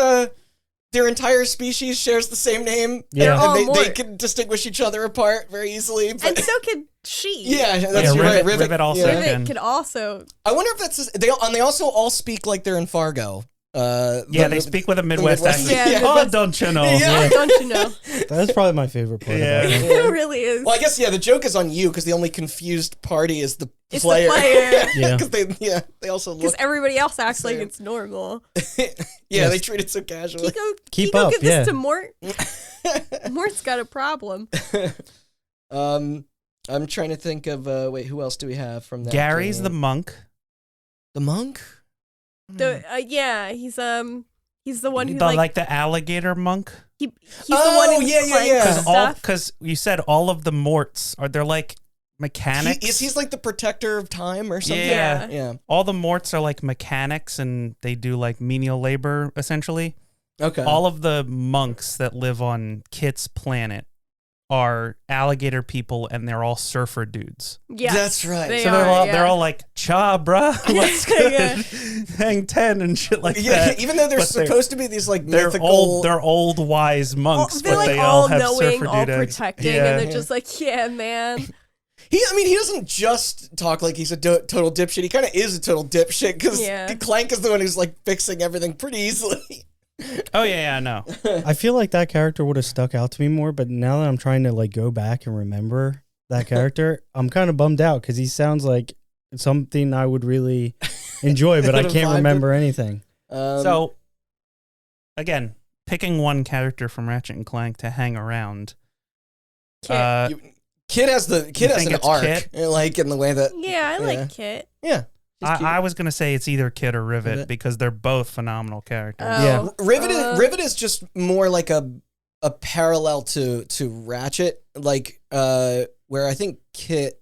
their entire species shares the same name. Yeah. They're all And they Mort. can distinguish each other apart very easily. But And so can she. yeah, that's Yeah, right. Rivet also yeah. Rivet can. could also. I wonder if that's they also all speak like they're in Fargo. They speak with a Midwest Midwest- accent. Yeah, Oh, Midwest- don't you know? Yeah. Don't you know? That's probably my favorite part. Yeah. About it. It really is. Well, I guess the joke is on you because the only confused party is the It's player. the player. Yeah. Because they also Because look. everybody else acts like Same. it's normal. Yeah, they treat it so casually. Keep Kiko up, give yeah. this to Mort. Mort's got a problem. I'm trying to think of wait, who else do we have from that? Gary's the game? monk. The monk. He's the one who like the alligator monk. he's the one who yeah. clanks stuff. Because you said all of the Morts they're like mechanics. He's like the protector of time or something. Yeah. Yeah. All the Morts are like mechanics and they do like menial labor essentially. Okay. All of the monks that live on Kit's planet are alligator people and they're all surfer dudes. Yeah, That's right. They So are, they're all like, cha, bruh, what's good? Yeah. Hang 10 and shit like yeah, that. even though they're But supposed to be these like they're mythical. they're old wise monks, They're but like they all have knowing, surfer all dude eggs. protecting, Yeah. and they're just like, yeah, man. He doesn't just talk like he's a total dipshit. He kind of is a total dipshit because Yeah. Clank is the one who's like fixing everything pretty easily. Oh yeah, I know. I feel like that character would have stuck out to me more, but now that I'm trying to like go back and remember that character, I'm kind of bummed out because he sounds like something I would really enjoy, but I can't remember anything. So again, picking one character from Ratchet and Clank to hang around. Kit. Kid has an think it's arc, Kit? like in the way that Yeah, I like Kit. yeah. he's cute. I was gonna say it's either Kit or Rivet Rivet. because they're both phenomenal characters. Yeah. Rivet is just more like a parallel to Ratchet, like where I think Kit.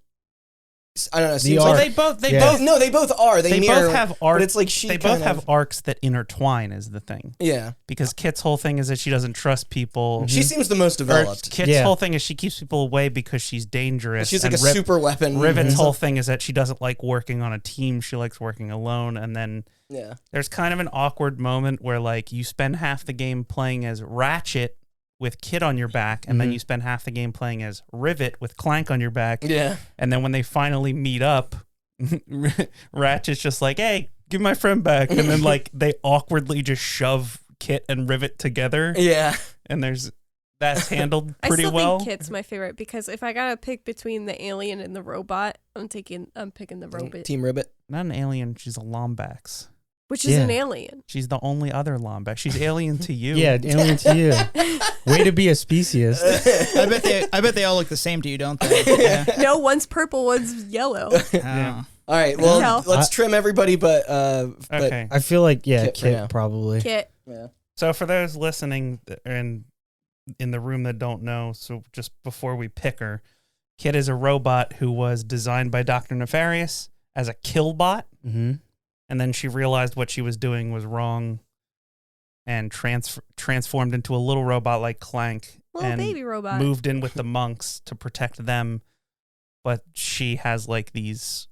I don't know. Seems Well, like they both they both are. They mirror, both have but arcs. it's like she They both kind have of- arcs that intertwine is the thing. Yeah, Because Kit's whole thing is that she doesn't trust people. she seems the most Or developed. Kit's Yeah. whole thing is she keeps people away because she's dangerous. She's like and a super weapon. Rivet's Mhm. whole thing is that she doesn't like working on a team. She likes working alone. And then Yeah. there's kind of an awkward moment where like you spend half the game playing as Ratchet with Kit on your back, and then you spend half the game playing as Rivet with Clank on your back. Yeah. And then when they finally meet up, Ratchet's just like, hey, give my friend back. And then like they awkwardly just shove Kit and Rivet together. Yeah. And that's handled pretty I still well. think Kit's my favorite because if I gotta pick between the alien and the robot, I'm picking the robot, Team Ribbit. Not an alien, she's a Lombax. which is an alien. She's the only other Lombax. She's alien to you. Yeah, alien to you. Way to be a speciest. I bet they all look the same to you, don't they? Yeah. No, one's purple, one's yellow. Oh. All right. Well, Hell. let's trim everybody, but Okay. I feel like, Kit for now. Kit probably. Kit. yeah. So for those listening and in the room that don't know, so just before we pick her, Kit is a robot who was designed by Dr. Nefarious as a kill bot. Mm-hmm. And then she realized what she was doing was wrong and transformed into a little robot like Clank. Little and baby robot. moved in with the monks to protect them. But she has like these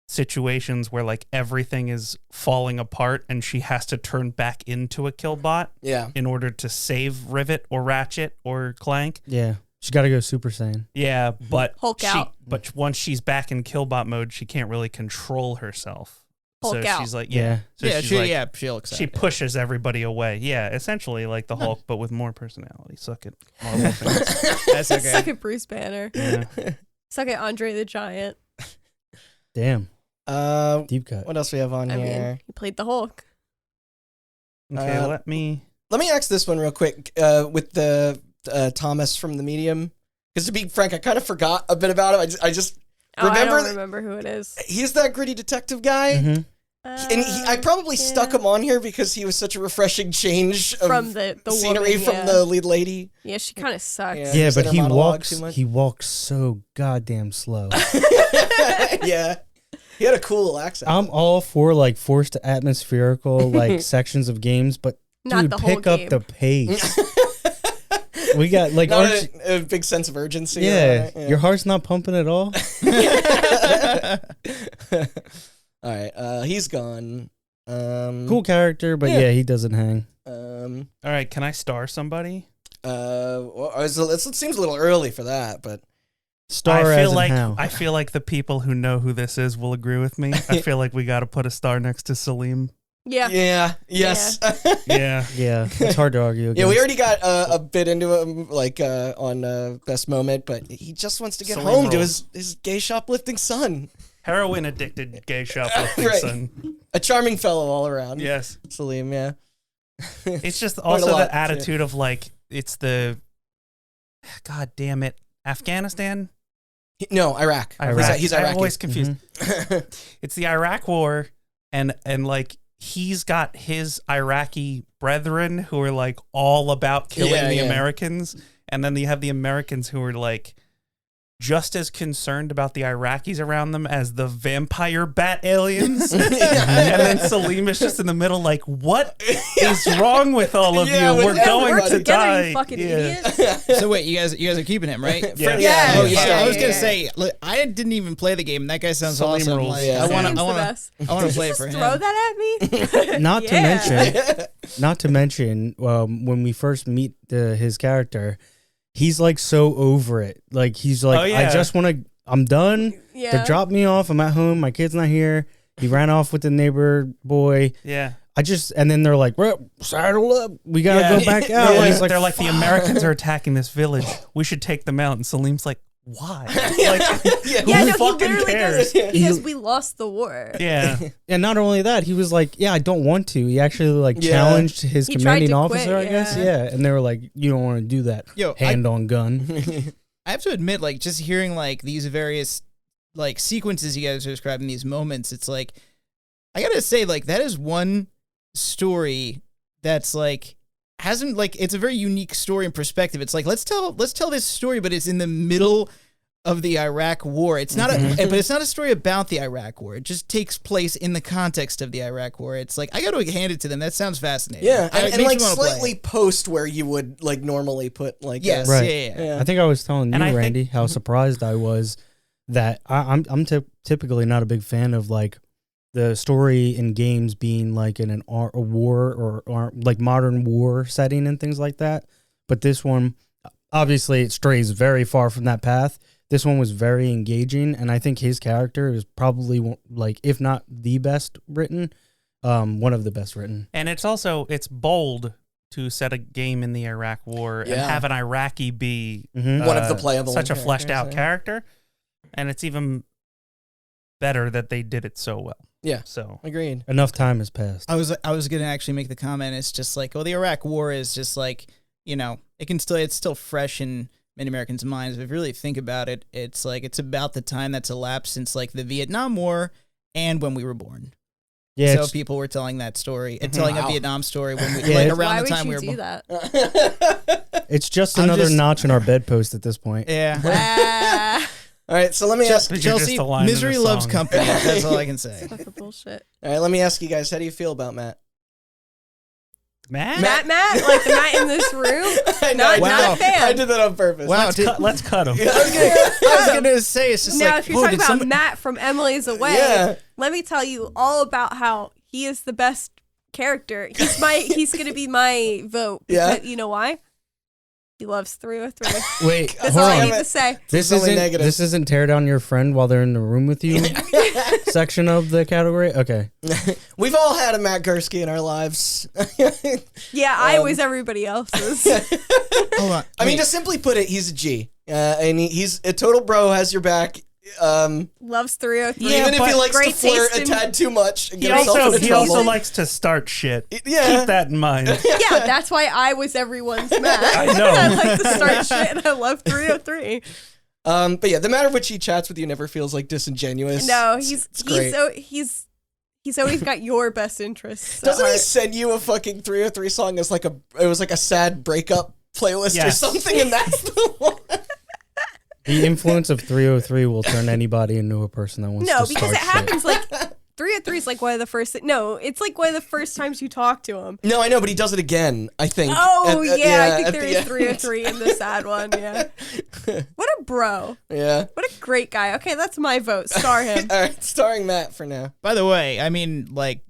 situations where like everything is falling apart and she has to turn back into a killbot in order to save Rivet or Ratchet or Clank. Yeah. She's got to go Super Saiyan. Yeah, but Hulk out. But once she's back in killbot mode, she can't really control herself. Hulk so out. she's like, Yeah. So she's like, she'll accept she it. pushes everybody away. Yeah, essentially like the Hulk, but with more personality. Suck it, Marvel fans. That's okay. Suck it, Bruce Banner. Yeah. Suck it, Andre the Giant. Damn. Deep cut. What else we have on I here? mean, he played the Hulk. Okay, Let me ask this one real quick with the Thomas from the Medium. Because to be frank, I kind of forgot a bit about him. I just remember. I don't remember who it is. He's that gritty detective guy. Mm-hmm. And I probably stuck him on here because he was such a refreshing change of from the scenery woman, from the lead lady. Yeah, she kind of sucks. Yeah, Is but it her monologue too much? he walks so goddamn slow. Yeah. He had a cool accent. I'm all for like forced atmospherical like sections of games, but Not dude, the whole pick up game. the pace. We got like Not aren't you- a big sense of urgency. yeah, Yeah. your heart's not pumping at all. All right. He's gone. Cool character, but Yeah. yeah, he doesn't hang. all right, can I star somebody? Well, it seems a little early for that, but Star I as feel in like how. I feel like the people who know who this is will agree with me. I feel like we got to put a star next to Salim. Yeah. yes. Yeah. Yeah, it's hard to argue against. Yeah, we already got a bit into him, like on Best Moment, but he just wants to get Salim home to rules. his gay shoplifting son. Heroin addicted gay shoplifting Right. son. A charming fellow all around. Yes. Salim, yeah. It's just Quite a also lot, the attitude of like it's the God damn it, Afghanistan? No, Iraq. He's I'm Iraqi. always confused. It's the Iraq War, and like he's got his Iraqi brethren who are like all about killing the Americans, and then you have the Americans who are like just as concerned about the Iraqis around them as the vampire bat aliens. And then Salim is just in the middle like, what is wrong with all of Yeah, you? with We're going everybody. to Together, die. you fucking Yeah. idiots. So wait, you guys are keeping him, right? Yeah. Yeah. Oh yeah, Yeah, I was gonna yeah. say, look, I didn't even play the game. That guy sounds Salim awesome. rules. Like, Yeah. I want Salim's the to best. play it for Just him. throw that at me. Not to mention, when we first meet his character, he's like so over it. Like he's like, Oh, yeah. I just want to. I'm done. Yeah. They dropped me off. I'm at home. My kid's not here. He ran off with the neighbor boy. Yeah. And then they're like, well, saddle up. We got to go back out. They're And he's like, "Fuck." the Americans are attacking this village. We should take them out. And Salim's like, why? Like, Yeah, who no, he fucking literally cares? does because we lost the war. Yeah. And not only that, he was like, yeah, I don't want to. He actually like Yeah. challenged his He tried commanding to officer, quit, I guess. yeah. Yeah. And they were like, you don't want to do that. Yo, Hand on gun. I have to admit, like, just hearing like these various like sequences you guys are describing, these moments, it's like I gotta say, like, that is one story that's like hasn't like it's a very unique story and perspective. It's like let's tell this story, but it's in the middle of the Iraq War. It's not but it's not a story about the Iraq War. It just takes place in the context of the Iraq War. It's like I got to hand it to them. That sounds fascinating. Yeah, It and makes me like wanna play slightly it. post where you would like normally put like Yes, Right. yeah. I think I was telling you, And I think- Randy, how surprised I was that I'm typically not a big fan of like the story in games being like in a war or like modern war setting and things like that. But this one, obviously, it strays very far from that path. This one was very engaging, and I think his character is probably like, if not the best written, one of the best written. And it's bold to set a game in the Iraq War and Yeah. have an Iraqi be one of the playable such a fleshed out characters, character. And it's even better that they did it so well. Yeah. So Agreed. Enough time has passed. I was gonna actually make the comment. It's just like, well, the Iraq War is just like, you know, it's still fresh in many Americans' minds. But if you really think about it, it's like it's about the time that's elapsed since like the Vietnam War and when we were born. Yeah, So people were telling that story and telling a Wow. Vietnam story when we Yeah, like it's- around Why the would time you we were do born. that? It's just another notch in our bedpost at this point. Yeah. All right, so let me ask Chelsea, misery loves company. That's all I can say. Fucking bullshit. All right, let me ask you guys, how do you feel about Matt? Matt, like the Matt in this room. Not a fan. I did that on purpose. Wow, let's cut him. I was gonna say it's just now, like if you're talking about Matt from Emily's Away, let me tell you all about how he is the best character. He's gonna be my vote. Yeah. You know why? He loves 303. Wait, That's all I need to say. This isn't tear down your friend while they're in the room with you section of the category? Okay. We've all had a Matt Gursky in our lives. Yeah, I was everybody else's. Hold on. I mean, to simply put it, he's a G. And he's a total bro, has your back. Loves 303. Even if he likes to flirt a tad too much. And get himself into trouble. Also likes to start shit. Yeah. Keep that in mind. Yeah, that's why I was everyone's Matt. I know. I like to start shit and I love 303. But yeah, the matter of which he chats with you never feels like disingenuous. No, it's great. He's always got your best interests. Doesn't he send you a fucking 303 song as it was like a sad breakup playlist or something, and that's the one? The influence of 303 will turn anybody into a person that wants to start because it shit. happens like 303 is like one of the first. No, it's like one of the first times you talk to him. No, I know, but he does it again, I think. Oh, I think there is 303 in the sad one, yeah. What a bro. Yeah. What a great guy. Okay, that's my vote. Star him. All right, starring Matt for now. By the way, I mean, like,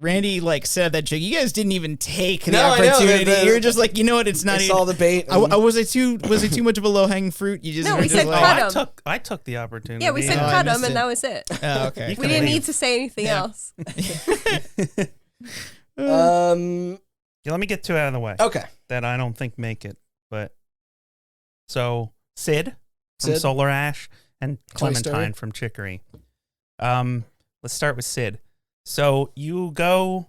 Randy said that joke. You guys didn't even take the No, I know, opportunity. You're just like, you know what? It's not It's even all the bait. was it too much of a low hanging fruit? You just No, were we just said like, cut him. I took the opportunity. Yeah, we said I cut missed him, and it. that was it. Oh, okay. We didn't need to say anything else. Yeah, let me get two out of the way. Okay. That I don't think make it. But so Sid from Sid? Solar Ash and Toy Story? Clementine from Chicory. Let's start with Sid. So you go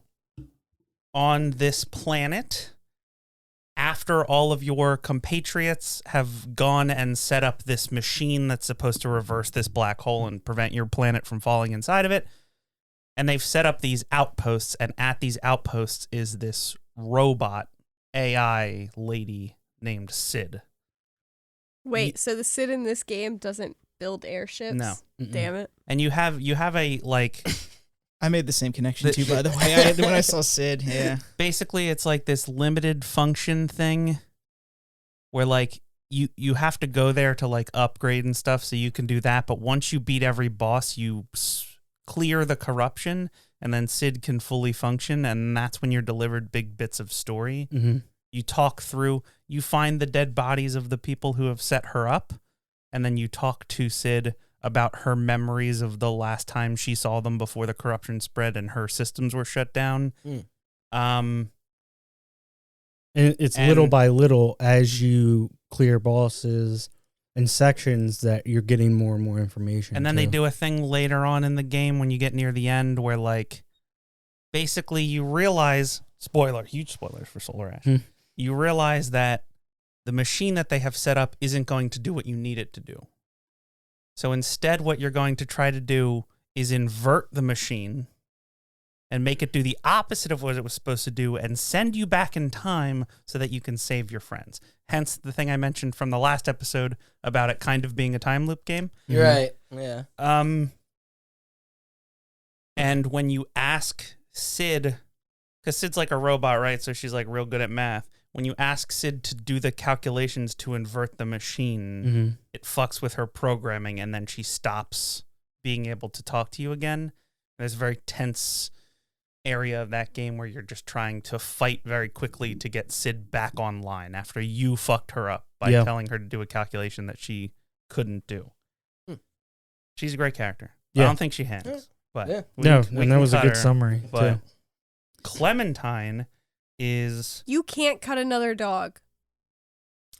on this planet after all of your compatriots have gone and set up this machine that's supposed to reverse this black hole and prevent your planet from falling inside of it. And they've set up these outposts, and at these outposts is this robot AI lady named Sid. Wait, so the Sid in this game doesn't build airships? No. Damn it. And you have a like I made the same connection too, by the way. When I saw Sid, yeah. Basically, it's like this limited function thing where like you have to go there to like upgrade and stuff, so you can do that. But once you beat every boss, you clear the corruption, and then Sid can fully function, and that's when you're delivered big bits of story. Mm-hmm. You talk through, you find the dead bodies of the people who have set her up, and then you talk to Sid about her memories of the last time she saw them before the corruption spread and her systems were shut down. And it's little by little as you clear bosses and sections that you're getting more and more information. And then too. they do a thing later on in the game when you get near the end where like basically you realize, huge spoilers for Solar Ash. You realize that the machine that they have set up isn't going to do what you need it to do. So instead, what you're going to try to do is invert the machine and make it do the opposite of what it was supposed to do and send you back in time so that you can save your friends. Hence the thing I mentioned from the last episode about it kind of being a time loop game. You're right. Yeah. And when you ask Sid, because Sid's like a robot, right? So she's like real good at math. When you ask Sid to do the calculations to invert the machine, it fucks with her programming, and then she stops being able to talk to you again. There's a very tense area of that game where you're just trying to fight very quickly to get Sid back online after you fucked her up by telling her to do a calculation that she couldn't do. She's a great character. I don't think she hangs. But and that was a good summary, too. Clementine is... You can't cut another dog.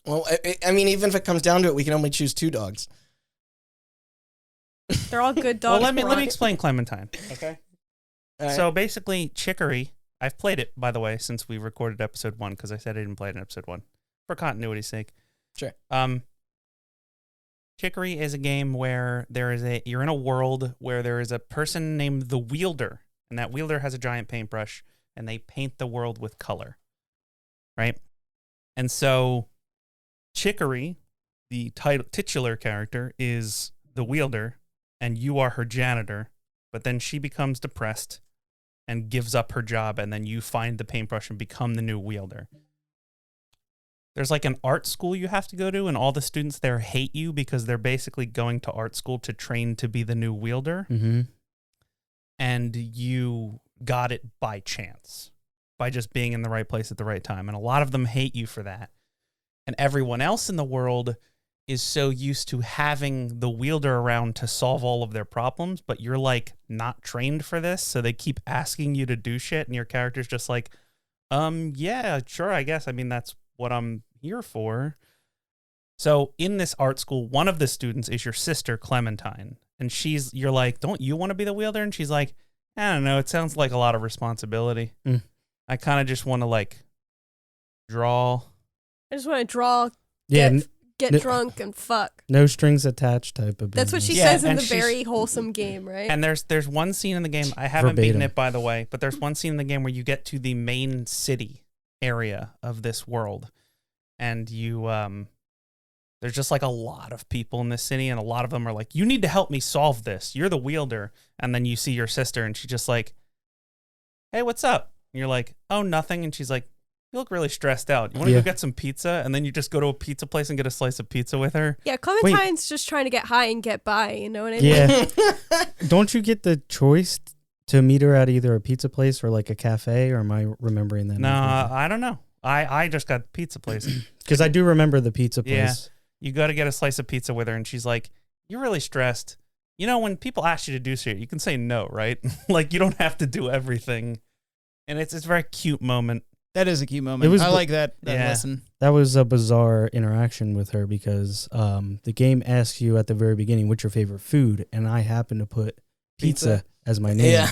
Well, I mean, even if it comes down to it, we can only choose 2 dogs. They're all good dogs. Well, let me explain Clementine. Okay. Right. So basically, Chicory, I've played it, by the way, since we recorded episode 1, because I said I didn't play it in episode 1, for continuity's sake. Sure. Chicory is a game where you're in a world where there is a person named the Wielder, and that Wielder has a giant paintbrush, and they paint the world with color, right? And so Chicory, the titular character, is the wielder, and you are her janitor. But then she becomes depressed and gives up her job, and then you find the paintbrush and become the new wielder. There's like an art school you have to go to, and all the students there hate you because they're basically going to art school to train to be the new wielder. Mm-hmm. And you got it by chance, by just being in the right place at the right time. And a lot of them hate you for that. And everyone else in the world is so used to having the wielder around to solve all of their problems, but you're like not trained for this. So they keep asking you to do shit. And your character's just like, yeah, sure, I guess. I mean, that's what I'm here for. So in this art school, one of the students is your sister, Clementine. And you're like, don't you want to be the wielder? And she's like, I don't know. It sounds like a lot of responsibility. I kind of just want to like draw. I just want to draw, Yeah. get drunk and fuck. No strings attached type of business. That's what she says in the very wholesome game, right? And there's one scene in the game, I haven't beaten it, by the way, but there's one scene in the game where you get to the main city area of this world. And you, there's just like a lot of people in this city, and a lot of them are like, you need to help me solve this. You're the wielder. And then you see your sister, and she's just like, hey, what's up? And you're like, oh, nothing. And she's like, you look really stressed out. You want to go get some pizza? And then you just go to a pizza place and get a slice of pizza with her. Yeah, Clementine's just trying to get high and get by. You know what I mean? Yeah. Don't you get the choice to meet her at either a pizza place or like a cafe? Or am I remembering that? No, I don't know. I just got pizza place. Because I do remember the pizza place. Yeah. You go to get a slice of pizza with her, and she's like, you're really stressed. You know, when people ask you to do shit, you can say no, right? Like, you don't have to do everything. And it's a very cute moment. That is a cute moment. I like that lesson. That was a bizarre interaction with her because the game asks you at the very beginning, what's your favorite food? And I happen to put pizza as my name. Yeah.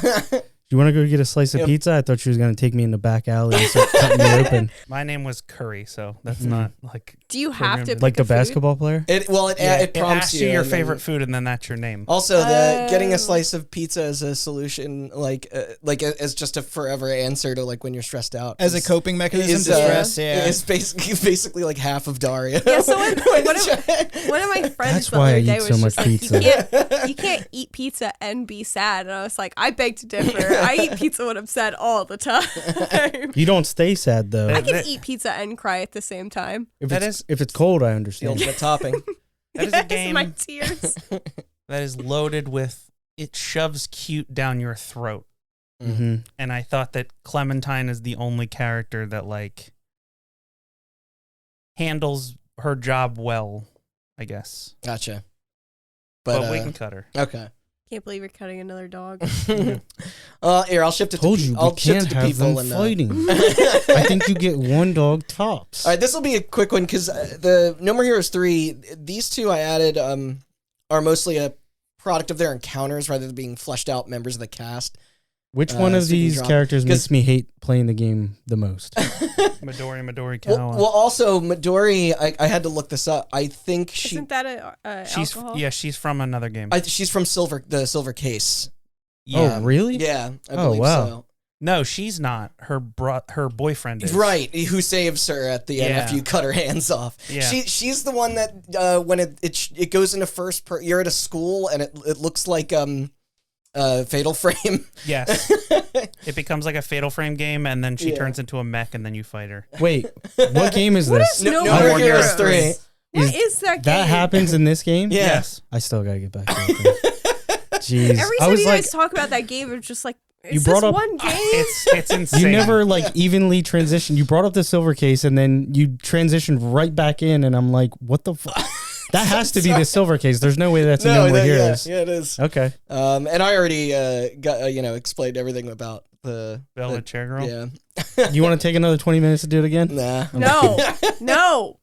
You want to go get a slice of pizza? I thought she was going to take me in the back alley and start cutting me open. My name was Curry, so that's not like... Do you have to pick like the a food? basketball player? It prompts asks you your favorite food, and then that's your name. Also, getting a slice of pizza as a solution, like as just a forever answer to like when you're stressed out, as a coping mechanism to stress. Yeah, it's basically like half of Daria. Yeah. So one of my friends That's the why other I day eat was so much just pizza. Like, you can't eat pizza and be sad, and I was like, I beg to differ. I eat pizza when I'm sad all the time. You don't stay sad though. I can eat pizza and cry at the same time. If it's cold, I understand. The topping. That is a game my tears. that is loaded with, it shoves cute down your throat. Mm-hmm. And I thought that Clementine is the only character that like handles her job well, I guess. Gotcha. But we can cut her. Okay. Can't believe you're cutting another dog. Here, I'll shift it Told to you, I'll we shift can't it to have people them and fighting. I think you get one dog tops. All right, this will be a quick one because the No More Heroes 3, these two I added are mostly a product of their encounters rather than being fleshed out members of the cast. Which one of these characters makes me hate playing the game the most? Midori Kawa. Well, also Midori, I had to look this up. I think she Isn't that alcohol? She's from another game. she's from the Silver Case. Yeah. Oh, really? Yeah, I believe so. No, she's not. Her boyfriend is. Right, who saves her at the end after you cut her hands off. Yeah. She's the one that when it goes into you're at a school and it looks like Fatal Frame. Yes. It becomes like a Fatal Frame game, and then she turns into a mech, and then you fight her. Wait, what game is this? No More Heroes 3. What is that game? That happens in this game? Yeah. Yes. I still gotta get back to it. Jeez. Every time you guys talk about that game, it's just like, is this one game? It's insane. You never evenly transitioned. You brought up the Silver Case, and then you transitioned right back in, and I'm like, what the fuck? That has to be the Silver Case. There's no way that's No More Heroes. Yeah, it is. Okay. And I already got explained everything about the Velvet Chair Girl. Yeah. You want to take another 20 minutes to do it again? Nah. No.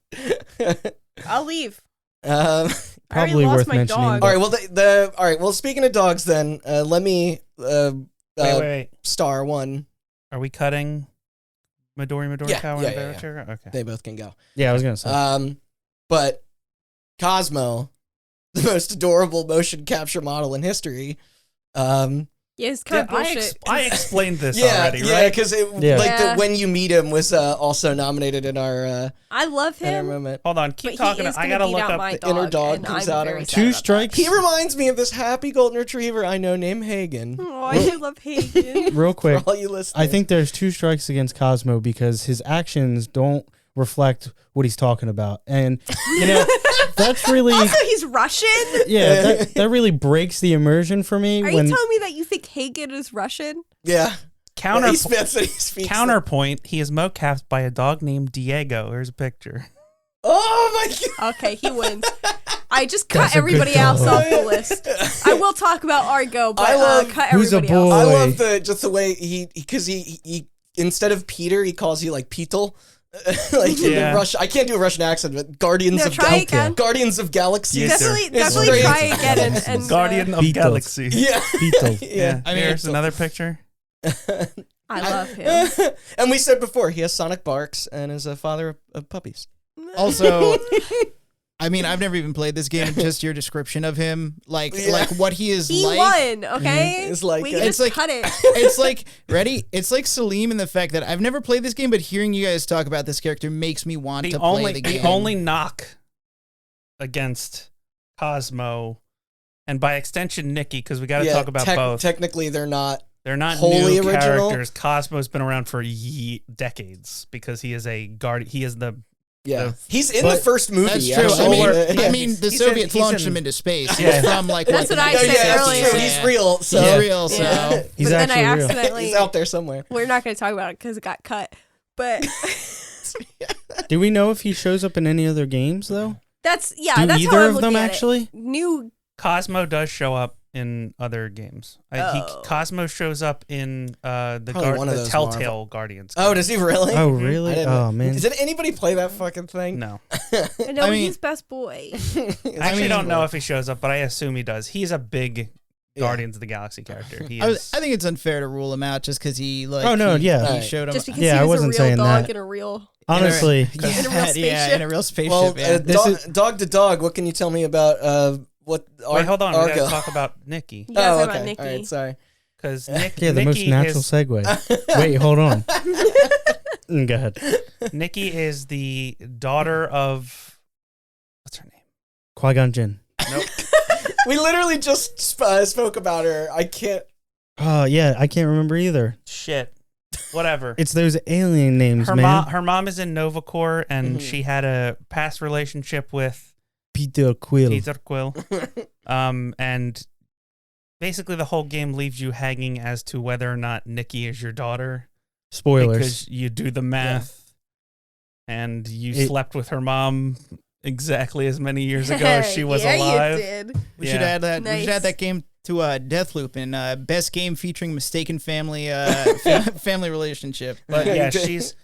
I'll leave. Probably worth mentioning. Dog. All right. Well, all right. Well, speaking of dogs, then let me wait. star one. Are we cutting Midori Kawa and Velvet Chair Girl? Okay. They both can go. Yeah, I was gonna say. But Cosmo, the most adorable motion capture model in history. Yeah, Yeah, it's kind of bullshit. I explained this Yeah, already, yeah, right? because Yeah. When You Meet Him was also nominated in our I love in our him. moment. Hold on, keep But talking. he is I gonna gotta beat look out up my the inner dog and comes I'm out very of- sad Two about that. strikes. He reminds me of this happy golden retriever I know named Hagen. Oh, I do love Hagen. Real For quick, all you listeners. I think there's 2 strikes against Cosmo because his actions don't reflect what he's talking about. And, that's really, Also, he's Russian. yeah, that really breaks the immersion for me. Are you telling me that you think Hagen is Russian? Yeah. Counter- He spits and he speaks. Counterpoint: he is mocapped by a dog named Diego. Here's a picture. Oh my god. Okay, he wins. I just That's cut a good everybody else dog. off the list. I will talk about Argo, but I love- cut Who's a everybody else. boy? I love the way because he instead of Peter he calls you like Petel. Like in Yeah. the Russian, I can't do a Russian accent, but Guardians No, of try again. Guardians of Galaxy. Yes, sir. Definitely, It's definitely straight- try again and Guardian of Beatles. Galaxy. Yeah. Beetle. Yeah. Yeah. Here's another picture. I love him. And we said before he has sonic barks and is a father of puppies. Also, I mean, I've never even played this game. Just your description of him, like what he is He like. won, okay? It's like- we can It's just like- cut it. It's like ready. It's like Salim in the fact that I've never played this game, but hearing you guys talk about this character makes me want to play the game. The only knock against Cosmo, and by extension Nikki, because we got to talk about both. Technically, they're not. They're not wholly new original. characters. Cosmo's been around for decades because he is a guard. He is the He's in the first movie. That's true. Actually. I mean, the he's Soviets in- launched him into space. Yeah. He's from like That's what I Oh, said yeah, that's earlier. true. He's real. So He's real. So Yeah. He's but then I actually real. accidentally. he's out there somewhere. We're not going to talk about it because it got cut. But Do we know if he shows up in any other games though? that's Do that's how either I'm of them looking at it. actually? New. Cosmo does show up in other games. Oh. Cosmo shows up in Probably one of the those Telltale Marvel. Guardians. Oh, does he really? Oh, Mhm. really? I didn't Oh know. man. Did anybody play that fucking thing? No, I know I mean- he's best boy. I actually don't know if he shows up, but I assume he does. He's a big Yeah. Guardians of the Galaxy character. He I is. think it's unfair to rule him out just because he like. Oh, no, he, yeah. he Right. showed him. Just because Yeah, I he was wasn't a real saying dog that. in a real. Honestly, In a real yeah, spaceship. in a real spaceship. Well, yeah. dog to dog. What can you tell me about what? Wait, hold on. We Argo. gotta talk about Nikki You gotta talk okay. about Nikki. All right, sorry. because yeah, the most Nikki natural is segue. Wait, hold on. Go ahead. Nikki is the daughter of what's her name? Qui-Gon Jinn. Nope. We literally just spoke about her. I can't. Oh yeah, I can't remember either. Shit. Whatever. It's those alien names, Her man. her mom is in Nova Corps, and Mhm. she had a past relationship with Peter Quill. Peter Quill. And basically the whole game leaves you hanging as to whether or not Nikki is your daughter. Spoilers. Because you do the math, and you It- slept with her mom exactly as many years ago as she was yeah, alive. you did. we should Yeah. add that. We Nice. should add that game to Deathloop and best game featuring mistaken family family relationship. But yeah, she's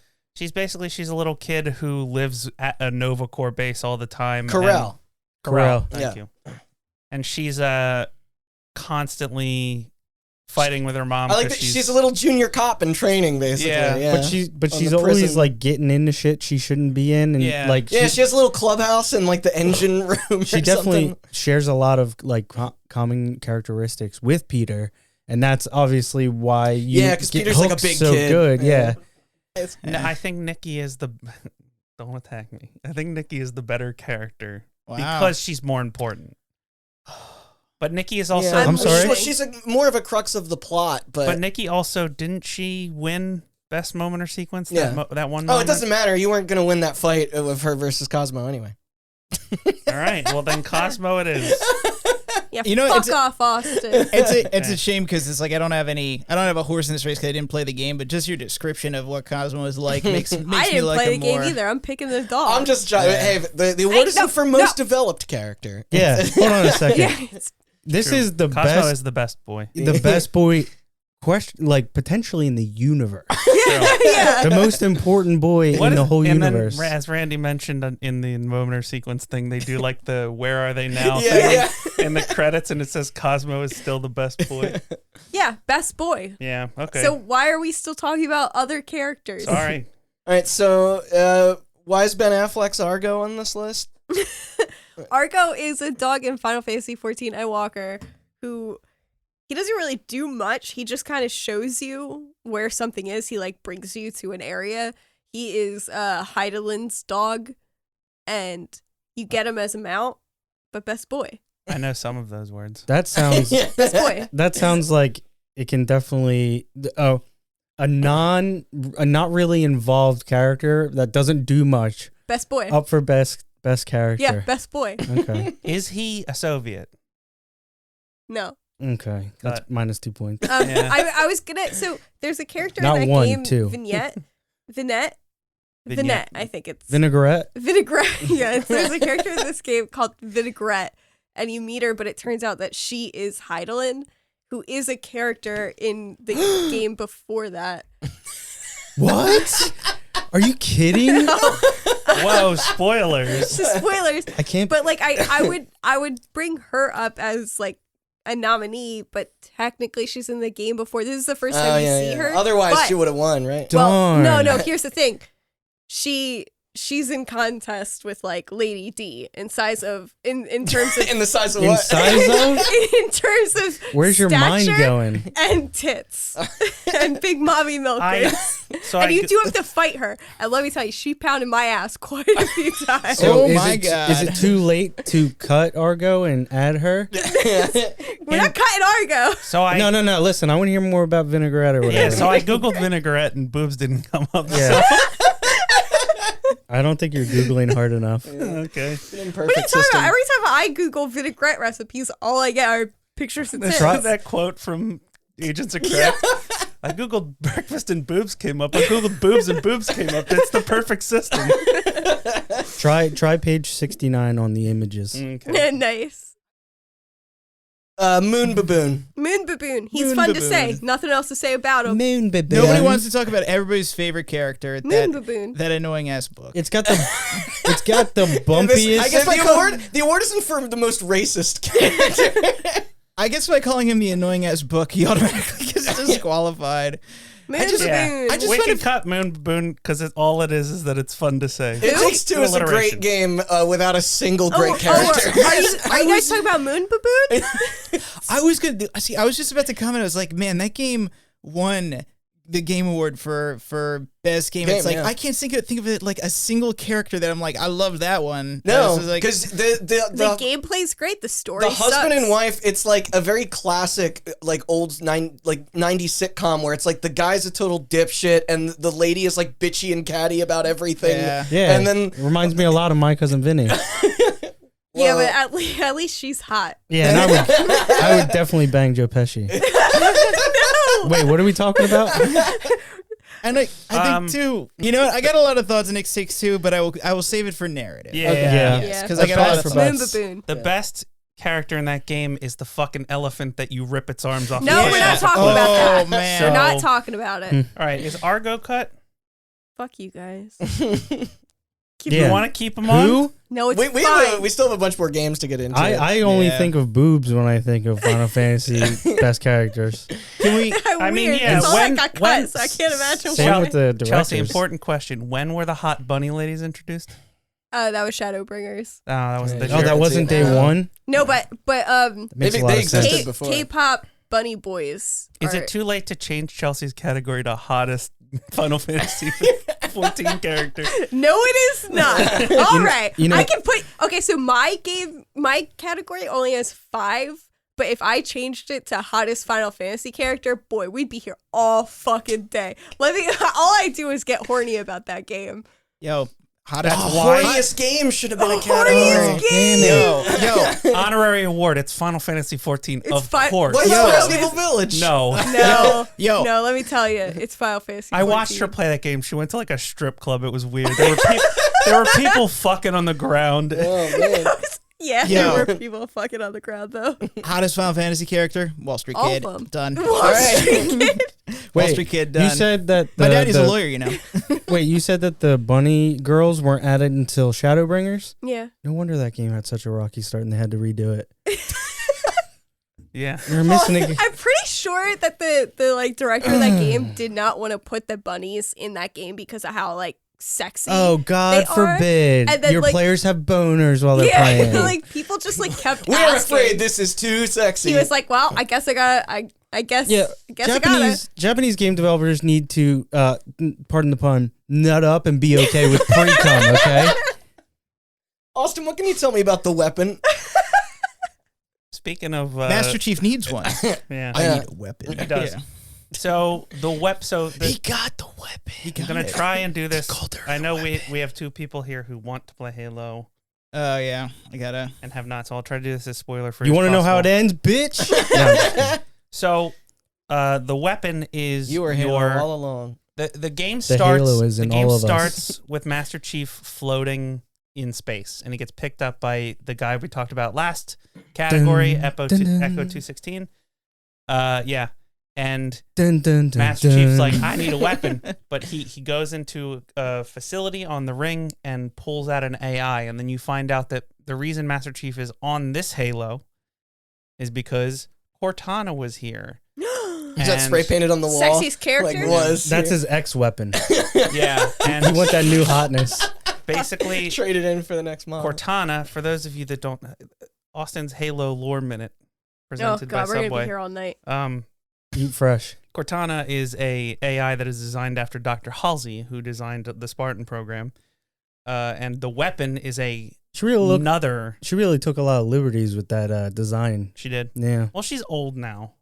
basically she's a little kid who lives at a Nova Corps base all the time. Corral. Corral. Thank Yeah. you. And she's constantly fighting with her mom. I like 'cause that she's a little junior cop in training, basically. Yeah, Yeah, But she's the always prison. like getting into shit she shouldn't be in, and Yeah. like yeah, she has a little clubhouse in like the engine room. she or definitely something. shares a lot of like common characteristics with Peter, and that's obviously why you Yeah, 'cause get Peter's like a hooked big so kid. good. Yeah. Yeah. No, I think Nikki is the. Don't attack me. I think Nikki is the better character Wow. because she's more important. But Nikki is also. Yeah, I'm sorry? Well, she's more of a crux of the plot, But Nikki also didn't she win best moment or sequence? Yeah. That one. oh, Moment? it doesn't matter. You weren't going to win that fight of her versus Cosmo anyway. All right. Well, then Cosmo it is. Yeah, You know, fuck it's a- off, Austin. It's a shame because it's like I don't have a horse in this race because I didn't play the game, but just your description of what Cosmo is like makes I me didn't like play the a game more. either. I'm picking the dog. I'm just trying. Yeah. Hey, the award isn't no, for most developed character. Yeah. Hold on a second. Yeah, it's- This True. is the Cosmo best. is the best boy. The best boy. Question, like potentially in the universe, yeah. the most important boy What in the is- whole and then, universe. as Randy mentioned in the moment or sequence thing, they do like the "Where are they now?" Yeah, thing in the credits, and it says Cosmo is still the best boy. Yeah, best boy. Yeah. Okay. So why are we still talking about other characters? Sorry. All right, so why is Ben Affleck's Argo on this list? Argo is a dog in Final Fantasy XIV Ewalker who he doesn't really do much. He just kind of shows you where something is. He like brings you to an area. He is Heidelin's dog, and you get him as a mount, but best boy. I know some of those words. That sounds Best boy. that sounds like it can definitely a not really involved character that doesn't do much. Best boy. Up for best character. Yeah, best boy. Okay. Is he a Soviet? No. Okay. That's -2 points. Yeah. I was gonna. So there's a character Not in that one, game, two. Vignette, I think it's Vinaigrette? Vinaigrette. Yeah, there's a character in this game called Vinaigrette, and you meet her, but it turns out that she is Heidelin, who is a character in the game before that. What? Are you kidding? Whoa, spoilers. Spoilers. I can't. But like I would bring her up as like a nominee, but technically she's in the game before. This is the first time you see her. Otherwise, but, she would have won, right? Darn. well, no. Here's the thing. She's in contest with like Lady D in size of in terms of In the size of In what? size of? in terms of Where's your mind stature going? and tits and big mommy milkers. And you do have to fight her. And let me tell you, she pounded my ass quite a few times. So Oh is my it, God. Is it too late to cut Argo and add her? We're not cutting Argo. So I No. Listen, I want to hear more about Vinaigrette or whatever. Yeah, so I googled vinaigrette and boobs didn't come up. Yeah. I don't think you're Googling hard enough. So, okay. Imperfect What are you talking system. about? Every time I Google vinaigrette recipes, all I get are pictures and tits. Try that quote from Agents of Correct. I googled breakfast and boobs came up. I googled boobs and boobs came up. It's the perfect system. Try page 69 on the images. Okay. Nice. Moon Baboon. Moon Baboon. He's Moon fun to Baboon. say. Nothing else to say about him. Moon baby. Nobody wants to talk about everybody's favorite character. Moon Baboon. That annoying ass book. It's got the bumpiest. This, I guess the award isn't for the most racist character. I guess by calling him the annoying ass book, he automatically gets disqualified. Moon just- Baboon. I just we wanna- can cut Moon Baboon because all it is that it's fun to say. It Takes Two is a Alliteration. great game without a single great character. Are you guys talking about Moon Baboon? I was gonna see. I was just about to comment. I was like, man, that game won the Game Award for best game. It's like yeah. I can't think of it like a single character that I'm like, I love that one. No, This is like, because The the gameplay's great. The story the husband sucks. and wife, it's like a very classic, like old 90s sitcom where it's like the guy's a total dipshit and the lady is like bitchy and catty about everything. Yeah. Yeah, and then reminds me a lot of My Cousin Vinny. Yeah, Well- but at least she's hot. Yeah, and I would definitely bang Joe Pesci. Wait, what are we talking about? and I think too. You know what? I got a lot of thoughts on X Takes Two, but I will save it for narrative. Yeah. Yeah. Yeah. because I got a lot of For thoughts. Moon best. Baboon. The best character in that game is the fucking elephant that you rip its arms off. No, the we're head. not talking about that. Oh man, We're So- not talking about it. All right, is Argo cut? Fuck you guys. Do Yeah. you want to keep him on? Who? No, it's we fine. we still have a bunch more games to get into. I only Yeah. think of boobs when I think of Final Fantasy best characters. Can we? I mean, mean, yeah, it's all when- that got when- cut, so I can't imagine Same why. with the directors. Chelsea, important question. When were the hot bunny ladies introduced? That was Shadowbringers. Oh, that wasn't the Oh, that joke. wasn't day one? No, but That makes They- a lot they of sense. existed before. K-pop bunny boys. Is are- it too late to change Chelsea's category to hottest Final Fantasy 14 character? No, it is not. All right, you know- I can put. Okay, so my category only has 5. But if I changed it to hottest Final Fantasy character, boy, we'd be here all fucking day. All I do is get horny about that game. yo, hottest. That's The why- horniest game should have been a Horniest category. game. Yo, Honorary award. It's Final Fantasy 14, It's of fi- course. What Yo. about Resident Evil Village? No. No, yo. no. Let me tell you, it's Final Fantasy. I watched 14. her play that game. She went to like a strip club. It was weird. There were people fucking on the ground. Oh man. Yeah, Yo. there were people fucking on the ground though. hottest Final Fantasy character, Wall Street All Kid. of them. Done. Wall Street Kid. Wall Wait, Street Kid. Done. You said that my the- daddy's the- a lawyer. You know. Wait, you said that the bunny girls weren't added until Shadowbringers? Yeah. No wonder that game had such a rocky start and they had to redo it. Yeah. You're missing a I'm pretty sure that the like director of that game did not want to put the bunnies in that game because of how like sexy. Oh, God they are. forbid. And then, Your like- players have boners while they're Yeah, playing. like people just like kept We're asking. afraid this is too sexy. He was like, well, I guess I got I guess Yeah, I guess I got it. Japanese game developers need to, pardon the pun, nut up and be okay with pre-cum, okay? Austin, what can you tell me about the weapon? Speaking of Master Chief needs one. yeah, I need a weapon. he does. Yeah. So the He got the weapon. I'm gonna try and do this. I know we have two people here who want to play Halo Oh yeah, I gotta. and have not, so I'll try to do this as spoiler free. You want to know how it ends, bitch? No. So, the weapon is You were Halo all along. the game The starts. Halo is the in game all of us. starts with Master Chief floating in space, and he gets picked up by the guy we talked about last category, Dun, Echo dun, dun. 216. Yeah, and Dun, dun, dun, Master dun. Chief's like, I need a weapon, but he goes into a facility on the ring and pulls out an AI, and then you find out that the reason Master Chief is on this Halo is because Cortana was here. Is that spray painted on the wall? Sexiest character? Like was. That's his ex-weapon. Yeah, You and want that new hotness. basically Traded in for the next model. Cortana, for those of you that don't, Austin's Halo Lore Minute Oh presented god, by we're gonna be Subway. here all night. Eat fresh. Cortana is a AI that is designed after Dr. Halsey, who designed the Spartan program, and the weapon is She really another. She really took a lot of liberties with that design. She did. Yeah, Well, she's old now.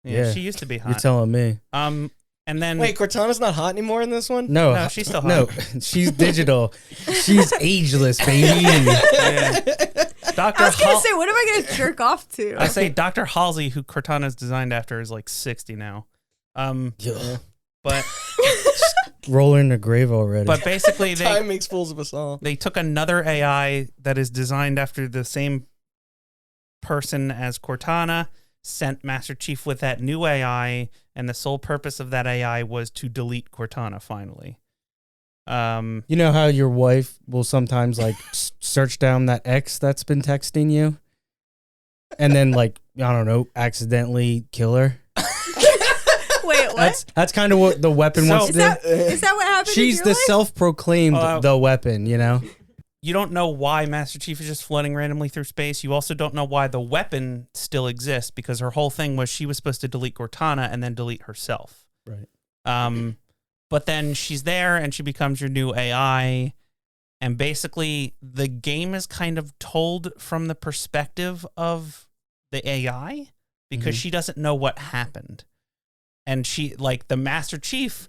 Yeah. She used to be you're hot. telling me. And then Wait, Cortana's not hot anymore in this one? No, she's still hot. No, she's digital. She's ageless, baby. Yeah. Dr. I was gonna say, what am I gonna jerk off to? I say Dr. Halsey, who Cortana's designed after, is like 60 now. Yeah. But Roll her in the grave already. but basically Time makes fools of us all. they took another AI that is designed after the same person as Cortana, sent Master Chief with that new AI, and the sole purpose of that AI was to delete Cortana finally. You know how your wife will sometimes like search down that ex that's been texting you, and then like I don't know, accidentally kill her. Wait, what? That's kind of what the weapon So- wants to do. Is that what happened? She's in the your life? self-proclaimed the weapon. You know. You don't know why Master Chief is just floating randomly through space. You also don't know why the weapon still exists, because her whole thing was she was supposed to delete Cortana and then delete herself. Right. But then she's there and she becomes your new AI. And basically, the game is kind of told from the perspective of the AI because she doesn't know what happened. And she, like the Master Chief,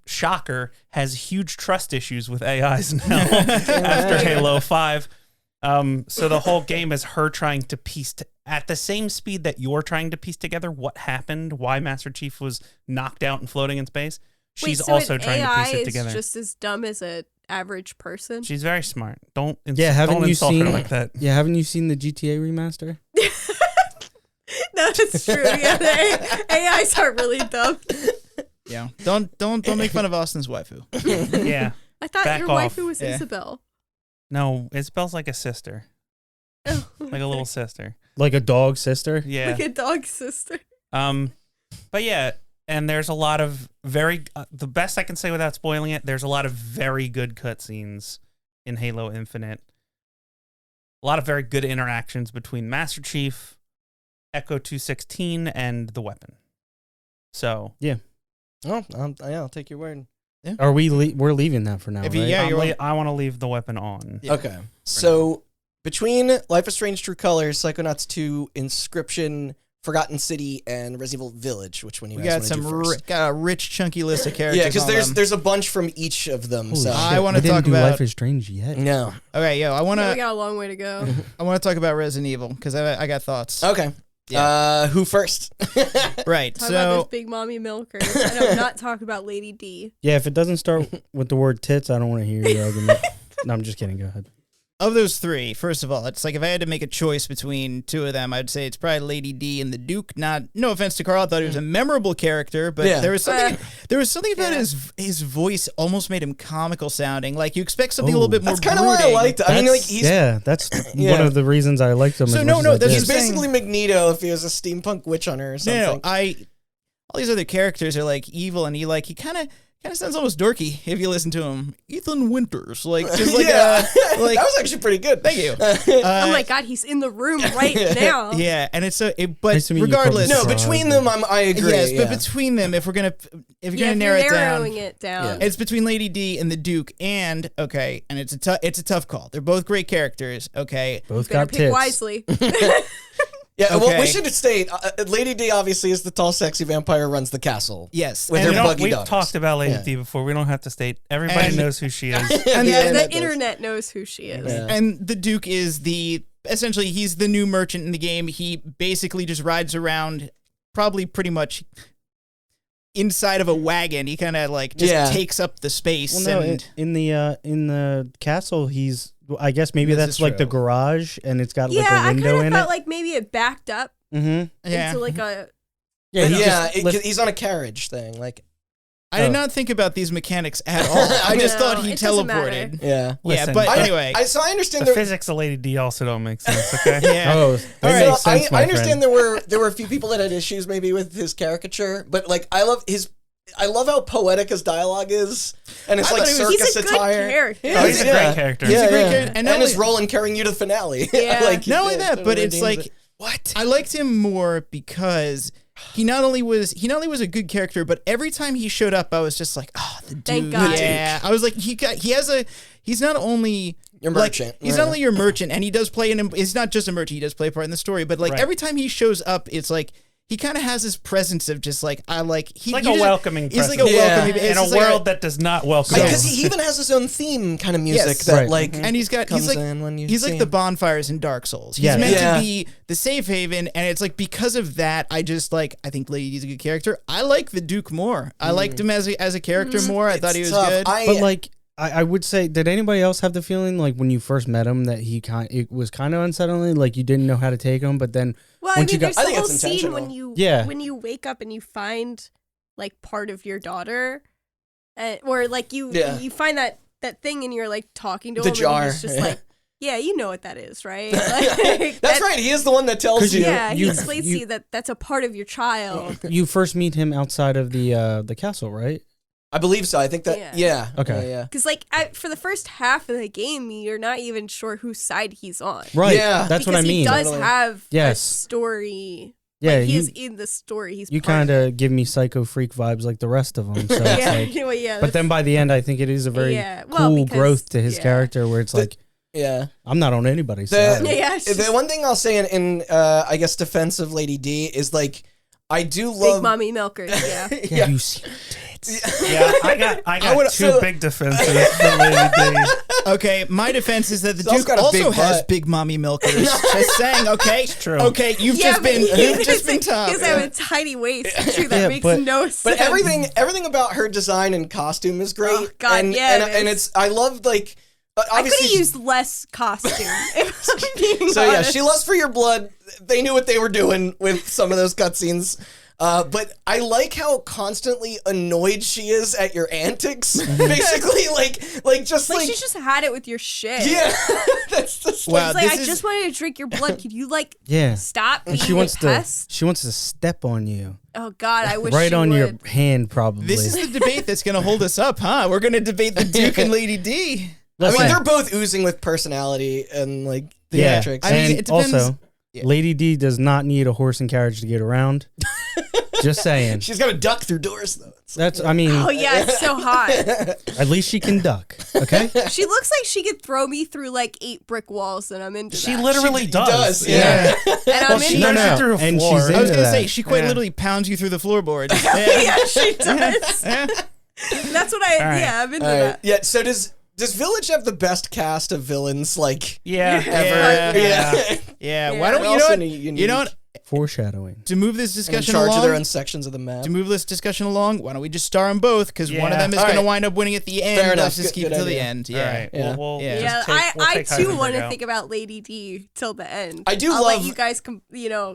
shocker, has huge trust issues with AIs now after Halo 5. So the whole game is her trying to piece, at the same speed that you're trying to piece together what happened, why Master Chief was knocked out and floating in space. She's Wait, so also an trying AI to piece it is together. just as dumb as an average person. She's very smart. Don't Haven't don't you insult seen her like that. Yeah, haven't you seen the GTA remaster? No, it's true. Yeah, the AIs are really dumb. Yeah. Don't make fun of Austin's waifu. Yeah. I thought Back your off. waifu was Yeah. Isabel. No, Isabel's like a sister, Oh, like a little sister. Like a dog sister? Yeah. like a dog sister. But yeah, and there's a lot of very the best I can say without spoiling it. There's a lot of very good cutscenes in Halo Infinite. A lot of very good interactions between Master Chief, Echo 216, and the weapon. So Oh, I'll take your word. Are we're leaving that for now, If right? you- yeah, you're I want to leave the weapon on. Yeah. Okay. So between Life is Strange True Colors, Psychonauts 2, Inscription, Forgotten City, and Resident Evil Village, which one you We guys got want to do first? got a rich chunky list of characters. Yeah, because on there's a bunch from each of them. Holy so shit, I wanna we didn't talk do about- Life is Strange yet. no. Okay, yo, I Yeah, we wanna got a long way to go. talk about Resident Evil because I got thoughts. Okay. Who first? Right. Talk about So those big mommy milkers. I know, not talk about Lady D. Yeah, if it doesn't start with the word tits, I don't want to hear your argument. No, I'm just kidding. Go ahead. of those three, first of all, it's like if I had to make a choice between two of them, I'd say it's probably Lady D and the Duke. No offense to Carl, I thought he was a memorable character, but Yeah. there was something about his voice almost made him comical sounding. Like you expect something a Oh. little bit more. That's kind of why I brooding. liked it. I mean, like he's that's Yeah. one of the reasons I liked him. So as no, much no, as I that's did. he's basically Magneto if he was a steampunk witch hunter or something. No, all these other characters are like evil, and he kind kind of sounds almost dorky if you listen to him. Ethan Winters, like just like yeah, like that was actually pretty good. thank you. Oh my god, he's in the room right now. Yeah, and it's but Nice to meet you, regardless, No, Probably between them, I agree. yes, yeah. but between them, if you're gonna Yeah, narrow it narrowing down, it down. it's between Lady D and the Duke, and it's a tough call. They're both great characters. Okay, Both Better got pick tits. wisely. Yeah, well, Okay. we should state Lady D obviously is the tall, sexy vampire runs the castle. yes, With and, her buggy We've dogs. talked about Lady Yeah. D before. We don't have to state. Everybody And- knows who she is. and Yeah, then- the internet knows who she is. Yeah. and the Duke is essentially he's the new merchant in the game. He basically just rides around, probably pretty much inside of a wagon. He kind of like just takes up the space. Well, no, and in the castle, I guess maybe This that's is like the true. garage, and it's got Yeah, like a I window kind in of felt it. like maybe it backed up Mm-hmm. yeah, into like a. Yeah, he yeah, just lifts- he's on a carriage thing. Like, I did not think about these mechanics at all. I just No, thought he it doesn't matter. teleported. yeah. Listen, but I- anyway, so I understand The there. physics of Lady D also don't make sense. Okay. yeah. Oh, that So makes sense, my I understand friend. there were a few people that had issues maybe with his caricature, but like I love how poetic his dialogue is, and it's I like thought he was- circus He's a good attire. character. Yeah, Oh, he's a great character. Yeah, He's a great yeah. character. and, not his only- role in carrying you to the finale. Yeah. like Not only it that, but it's redeems like it. What? I liked him more because he not only was a good character, but every time he showed up, I was just like, oh, the Duke. Thank God. Yeah, I was like, he's not only Your like, merchant. he's not only your merchant, and he does play he's not just a merchant, he does play a part in the story, but like Right. every time he shows up, it's like he kind of has this presence of just like It's like a welcoming He's like a presence. Yeah. welcoming In a world that does not welcome you. Because he even has his own theme kind of music Yes. that Right. like and he's comes like in when you he's see like the him. bonfires in Dark Souls. He's Yeah. meant Yeah. to be the safe haven, and it's like because of that, I think Lady D's a good character. I like the Duke more. I liked him as a character more. I thought he was tough. good. But like, I would say, did anybody else have the feeling like when you first met him that it was kind of unsettling, like you didn't know how to take him, but then Well, I once mean, you there's got, the think whole it's scene intentional. when you wake up and you find like part of your daughter, or like you find that thing and you're like talking to The him jar. and he's just like, yeah, you know what that is, right? Like, That's right. He is the one that tells 'Cause you. Yeah, he You- explains to you that that's a part of your child. you first meet him outside of the castle, right? I believe so. I think that. Yeah. Yeah. Okay. Yeah. Because like for the first half of the game, you're not even sure whose side he's on. Right. Yeah. That's what I Because mean. he does Totally. have Yes. a story. Yeah, like, he you- is in the story. He's You part kind of of give me Psycho Freak vibes like the rest of them. So it's yeah, like, well, yeah. but then by the end, I think it is a very cool because- growth to his yeah. character where it's like, Yeah. I'm not on anybody's The- side. Yeah, it's The just one thing I'll say in I guess defense of Lady D is like I do big love. mommy milkers. Yeah. Yeah, you see tits. Yeah, I got would- two so- big defenses for Lady D. Okay, my defense is that the It's also Duke got a also big has butt. big mommy milkers. Just saying, okay? true. Okay, you've Yeah, just but been tough. Because I have a tiny waist too. That Yeah, makes but- no sense. But everything about her design and costume is great. Oh, God, and, yeah, and it it's I love like I could obviously. have used less costume. If I'm being So yeah, honest. she lusts for your blood. They knew what they were doing with some of those cutscenes. But I like how constantly annoyed she is at your antics. Basically, like She's just had it with your shit. yeah. That's just Wow, It's like, this I is- just wanted to drink your blood. Could you like Yeah. stop being And she wants a pest? to step on you. Oh God, I wish Right she on would. your hand, probably. This is the debate that's going to hold us up, huh? We're going to debate the Duke and Lady D. I mean, Listen. they're both oozing with personality and like Yeah. theatrics. I mean, and it depends- also, Yeah. Lady D does not need a horse and carriage to get around. Just saying. She's got to duck through doors though. I mean, Oh yeah, it's so hot. at least she can duck. Okay. She looks like she could throw me through like 8 brick walls, and I'm into She that. literally She does. does, yeah. And Well, I'm she into knows that. it through a And floor. she's I was into going to that. say, she quite Yeah. literally pounds you through the floorboards. Yeah, she does. Yeah. That's what I. All right. Yeah, I'm into All right. that. Yeah. So does Village have the best cast of villains like Yeah. ever? Yeah. Yeah, why don't They're you know also what? unique. You know what? Foreshadowing. To move this In discussion charge along, of their own sections of the map. to move this discussion along, why don't we just star them both? Because one of Yeah. them is All going to right. wind up winning at the end. Fair enough. Let's just Good- keep it good to the idea. end. All Yeah. right. Yeah. We'll Yeah. Yeah, just take, we'll I take too Heisenberg want to out. think about Lady D till the end. I do I'll love- let you guys,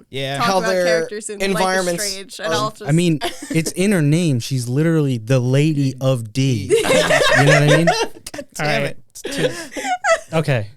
Yeah. talk how about their characters in environments Life is Strange, and are- I'll just. I mean, it's in her name. She's literally the Lady of D. You know what I mean? All Damn right. it. Okay.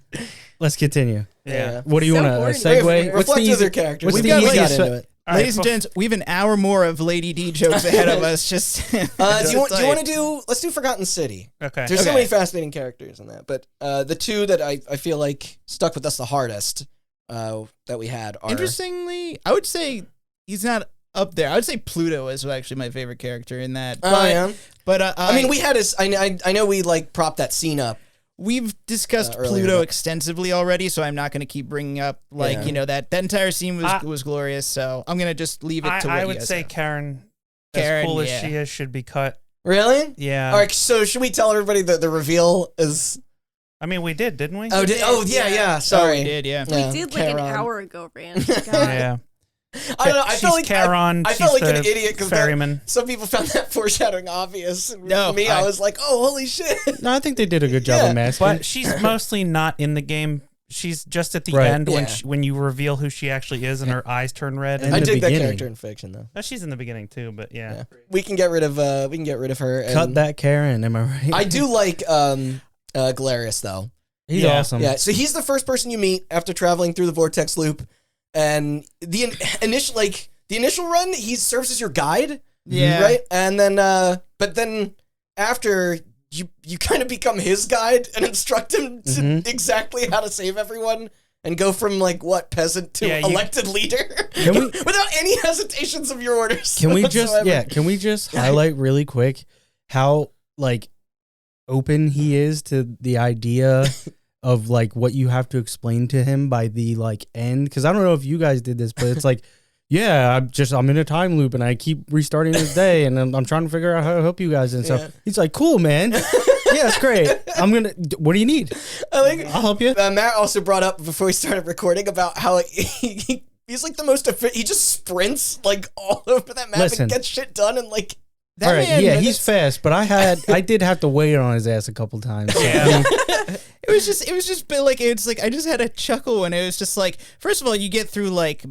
Let's continue. Yeah. What do you So want to horny. segue? Reflect with their characters. What's We've the got easiest? into it. Ladies and gents, we have an hour more of Lady D jokes ahead of us. Just do you want to do? Let's do Forgotten City. Okay. There's so many fascinating characters in that, but the two that I feel like stuck with us the hardest that we had are interestingly. I would say he's not up there. I would say Pluto is actually my favorite character in that. Oh yeah. But I mean, we had his. I know we like propped that scene up. We've discussed Pluto extensively already, so I'm not going to keep bringing up that entire scene was glorious. So I'm going to just leave it to what I you would guys say have. Karen, as cool as she is, should be cut. Really? Yeah. All right. So should we tell everybody that the reveal is? I mean, we did, didn't we? Oh, yeah. Sorry, we did. Yeah, we did like an hour ago, Rand. Yeah. I don't know. I felt like Charon. I felt like an idiot because some people found that foreshadowing obvious. And no, for me, I was like, "Oh, holy shit!" No, I think they did a good job of masking. But she's mostly not in the game. She's just at the end when you reveal who she actually is and her eyes turn red. And I dig beginning. that character in fiction, though. No, she's in the beginning too, but yeah. We can get rid of her. And cut that Karen. Am I right? I do like Galerius though. He's awesome. Yeah, so he's the first person you meet after traveling through the vortex loop, and the initial run, he serves as your guide. Yeah. Right? And then but then after you kind of become his guide and instruct him to exactly how to save everyone and go from peasant to elected leader without any hesitations of your orders. Can we just highlight really quick how open he is to the idea of what you have to explain to him by the end? Because I don't know if you guys did this, but it's I'm in a time loop and I keep restarting this day and I'm trying to figure out how to help you guys and stuff. He's like, cool, man. Yeah, it's great. What do you need? I'll help you. Matt also brought up before we started recording about how he's the most efficient. He just sprints all over that map and gets shit done and all right, yeah, he's fast, but I did have to wait on his ass a couple times. So, yeah. It was just I just had a chuckle when it was just first of all, you get through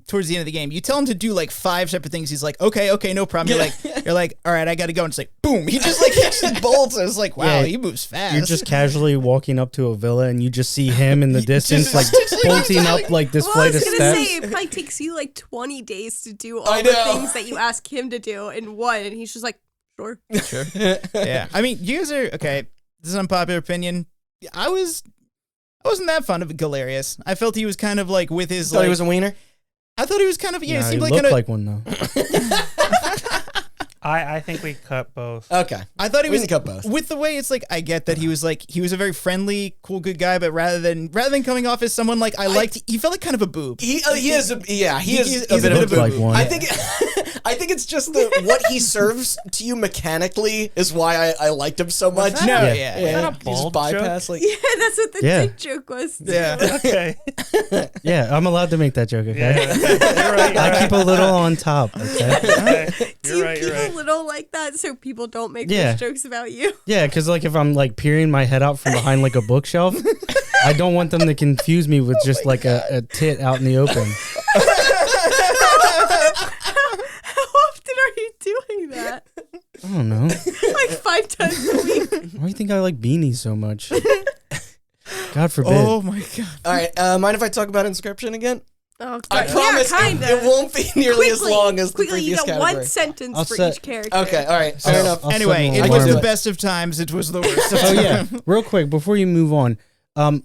towards the end of the game, you tell him to do 5 separate things. He's like, okay, no problem. You're like, all right, I got to go. And it's boom. He just hits bolts. I was like, wow, he moves fast. You're just casually walking up to a villa and you just see him in the distance, bolting up this flight of steps. I was gonna say it probably takes you 20 days to do all the things that you ask him to do in one, and he's just like, sure. Yeah. I mean, you guys are okay. This is an unpopular opinion. I wasn't that fond of Galerius. I felt he was kind of with his. Thought he was a wiener. I thought he was kind of he seemed looked like one though. I think we cut both. Okay. I thought he was cut both. With the way it's I get that he was a very friendly, cool, good guy, but rather than coming off as someone I liked, he felt like kind of a boob. He is a bit of a boob. One. I think it's just what he serves to you mechanically is why I liked him so much. Was that a bald bypass joke? Yeah, that's what the dick joke was. Yeah. Okay. Yeah, I'm allowed to make that joke. Okay. Yeah. You're right. I keep a little on top. Okay. Do you keep a little like that so people don't make those jokes about you? Yeah, because if I'm peering my head out from behind a bookshelf, I don't want them to confuse me with just a tit out in the open. How often are you doing that? I don't know. 5 times a week. Why do you think I like beanies so much? God forbid. Oh my god. All right, mind if I talk about Inscription again? Oh, I promise it won't be nearly as long as the previous you got category. one sentence for each character. Okay, all right, fair enough. Anyway, it was the best of times. It was the worst of times. Oh yeah, real quick before you move on,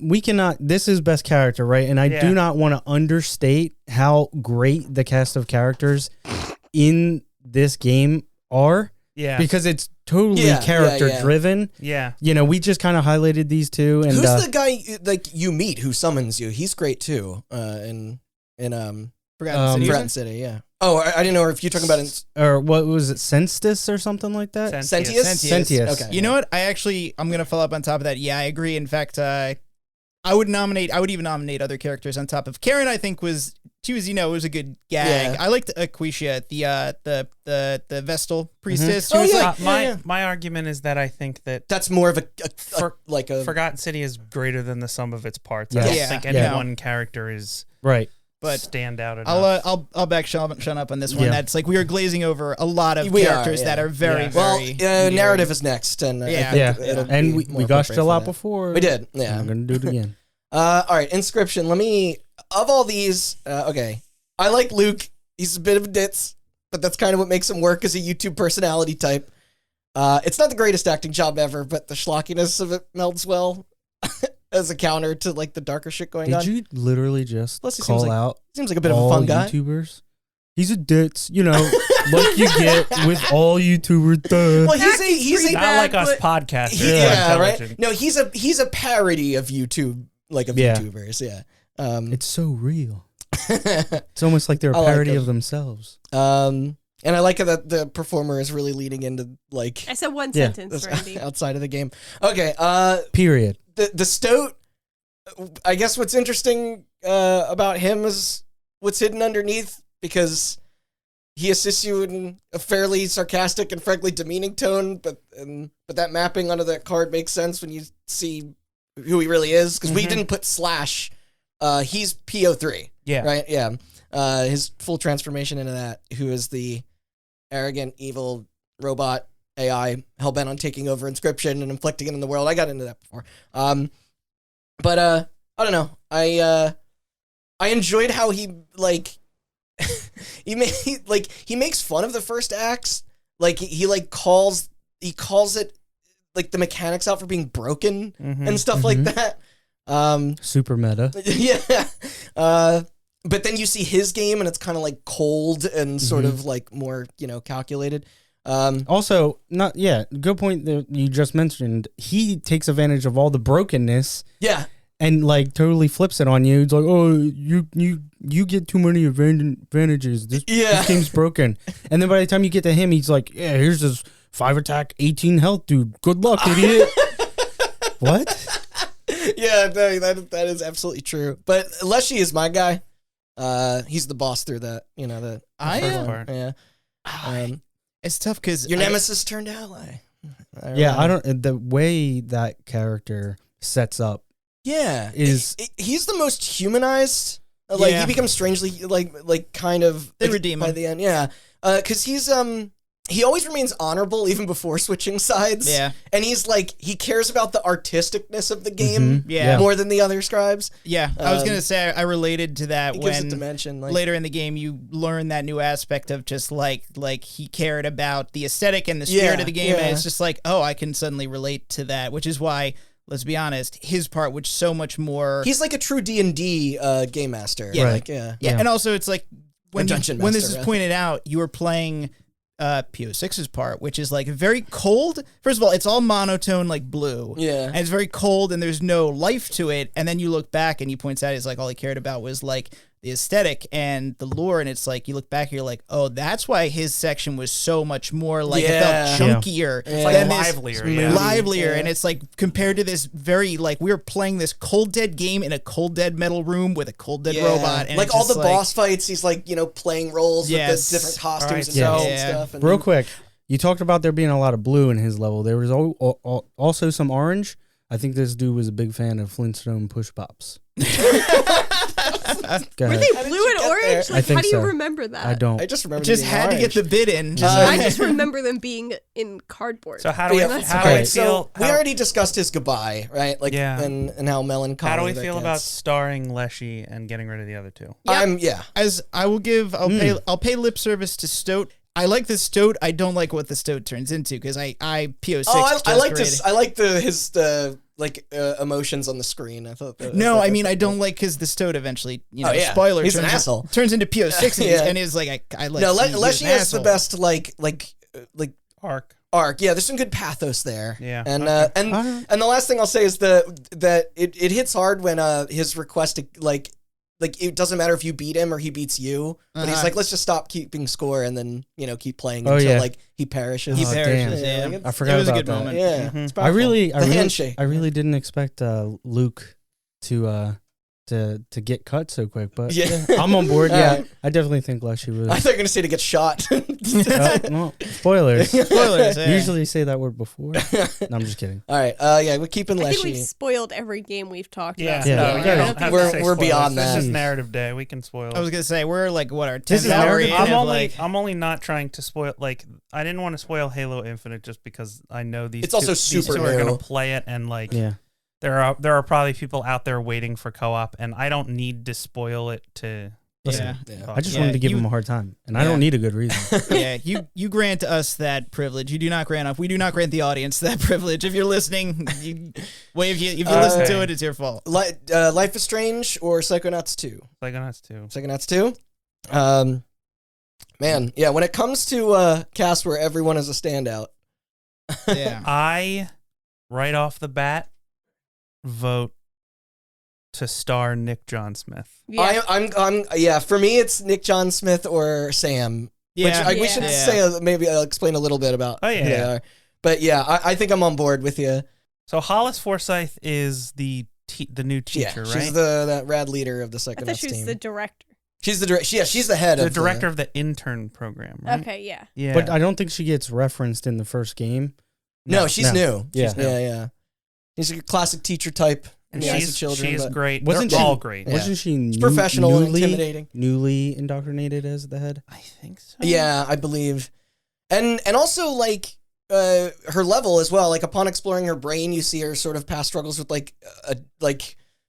we cannot. This is best character, right? And I do not want to understate how great the cast of characters in this game are. Yeah, because it's totally character driven. Yeah, we just kind of highlighted these two. And who's the guy you meet who summons you? He's great too. Forgotten City, yeah. Oh, I didn't know if you're talking about or what was it, Censtus or something like that? Sentius. Okay. You know what? I'm gonna follow up on top of that. Yeah, I agree. In fact, I would even nominate other characters on top of Karen. I think she was a good gag. Yeah. I liked Aquisha, the Vestal priestess. My argument is that I think that that's more of a Forgotten City is greater than the sum of its parts. Yes. I don't think any one character is right. But stand out enough. I'll back Sean up on this one. That's we are glazing over a lot of characters that are very narrative is next, and and we gushed a lot before. We did. Yeah, I'm gonna do it again. All right, Inscription. Of all these, okay, I like Luke He's a bit of a ditz, but that's kind of what makes him work as a YouTube personality type. It's not the greatest acting job ever, but the schlockiness of it melds well as a counter to like the darker shit going on. Did you literally just Plus, he call out seems like a bit of a fun guy. YouTubers? He's a ditz, like you get with all YouTubers. Well, he's not like us podcasters. Yeah, right. No, he's a parody of YouTube, like of YouTubers. Yeah, it's so real. It's almost like they're a parody of themselves. And I like that the performer is really leaning into like. I said one sentence, Randy. Outside of the game. Okay. Period. The stoat. I guess what's interesting about him is what's hidden underneath, because he assists you in a fairly sarcastic and frankly demeaning tone, but that mapping onto that card makes sense when you see who he really is, because we didn't put Slash. He's PO3. Yeah. Right? Yeah. His full transformation into that, who is the arrogant, evil robot AI hellbent on taking over Inscription and inflicting it in the world. I got into that before. But I don't know. I enjoyed how he like he makes fun of the first acts. Like he calls it like the mechanics out for being broken and stuff like that. Super meta. Yeah. But then you see his game and it's kind of like cold and sort of like more, calculated. Also, good point that you just mentioned. He takes advantage of all the brokenness. Yeah. And like totally flips it on you. It's like, oh, you get too many advantages. This game's broken. And then by the time you get to him, he's like, yeah, here's this 5 attack, 18 health dude. Good luck, idiot. What? Yeah, no, that is absolutely true. But Leshy is my guy. He's the boss through that, the first part. Yeah. It's tough because your nemesis turned ally. The way that character sets up. Yeah, he's the most humanized. He becomes strangely like kind of they redeem by him the end. Yeah, because he's he always remains honorable even before switching sides. Yeah, and he's like he cares about the artisticness of the game. Yeah, more than the other scribes. Yeah, I was gonna say I related to that when dimension, later in the game you learn that new aspect of just like he cared about the aesthetic and the spirit of the game, and it's just like, oh, I can suddenly relate to that, which is why. Let's be honest, his part, which so much more... He's like a true D&D game master. Yeah, right. Yeah, and also it's like, when this is pointed out, you were playing PO6's part, which is like very cold. First of all, it's all monotone, like blue. Yeah. And it's very cold and there's no life to it. And then you look back and he points out, it's like all he cared about was like the aesthetic and the lore. And it's like, you look back, you're like, oh, that's why his section was so much more like, it felt chunkier. It's like livelier. Livelier. And it's like, compared to this very, like, we were playing this Cold Dead game in a Cold Dead metal room with a Cold Dead robot. And like all the boss fights, he's like, playing roles with the different costumes and stuff. And real quick, you talked about there being a lot of blue in his level. There was also some orange. I think this dude was a big fan of Flintstone push pops. Were they blue and orange? Like, how do you remember that? I don't. I just remember. Just had to get the bit in. I just remember them being in cardboard. So how do we feel? So we already discussed his goodbye, right? Like, and how melancholy. How do we feel about starring Leshy and getting rid of the other two? As I will give, I'll pay lip service to Stoat. I like the Stoat. I don't like what the Stoat turns into because I PO6. I like this. I like his emotions on the screen. I thought. I don't like because the Stoat eventually, spoiler. He's an asshole. Turns into PO6 and is like I like. No, Leshy has the best like arc. Yeah, there's some good pathos there. Yeah, and and the last thing I'll say is that it hits hard when his request to like it doesn't matter if you beat him or he beats you, but he's like, let's just stop keeping score and then keep playing until like he perishes. He perishes. Yeah. I forgot about that. Moment. Yeah, mm-hmm. I really didn't expect Luke to get cut so quick, but I'm on board. I definitely think Leshy was. I thought you were gonna say to get shot. Spoilers. Spoilers. Yeah. Usually say that word before. No, I'm just kidding. All right. We're keeping Leshy. I think we've spoiled every game we've talked about. We're beyond that. This is narrative day. We can spoil it. I was gonna say we're like our 10th hour in. I'm only not trying to spoil. Like I didn't want to spoil Halo Infinite just because I know these. It's also super these two are gonna play it and like. Yeah. There are probably people out there waiting for co-op, and I don't need to spoil it to Listen, Yeah. I just wanted to give him a hard time, and I don't need a good reason. Yeah, you grant us that privilege. You do not grant us. We do not grant the audience that privilege. If you're listening, if you listen to it, it's your fault. Life is Strange or Psychonauts 2? Psychonauts 2. Psychonauts 2? Man, yeah, when it comes to cast where everyone is a standout. Yeah. I, right off the bat, vote to star Nick John Smith. Yeah. I'm for me it's Nick John Smith or Sam. Yeah. Which we should say maybe I'll explain a little bit about who they are. But yeah, I think I'm on board with you. So Hollis Forsythe is the new teacher, right? She's that rad leader of the Psychonauts I thought she was team. the director. She's the she's the head the of director of the intern program, right? Okay, yeah. Yeah. But I don't think she gets referenced in the first game. No, she's new. Yeah. She's new. Yeah. She's a classic teacher type. And She's children, she's but great. Wasn't They're she- all great. Yeah. Wasn't she professional and intimidating. newly indoctrinated as the head? I think so. Yeah, I believe. And also like her level as well. Like upon exploring her brain, you see her sort of past struggles with like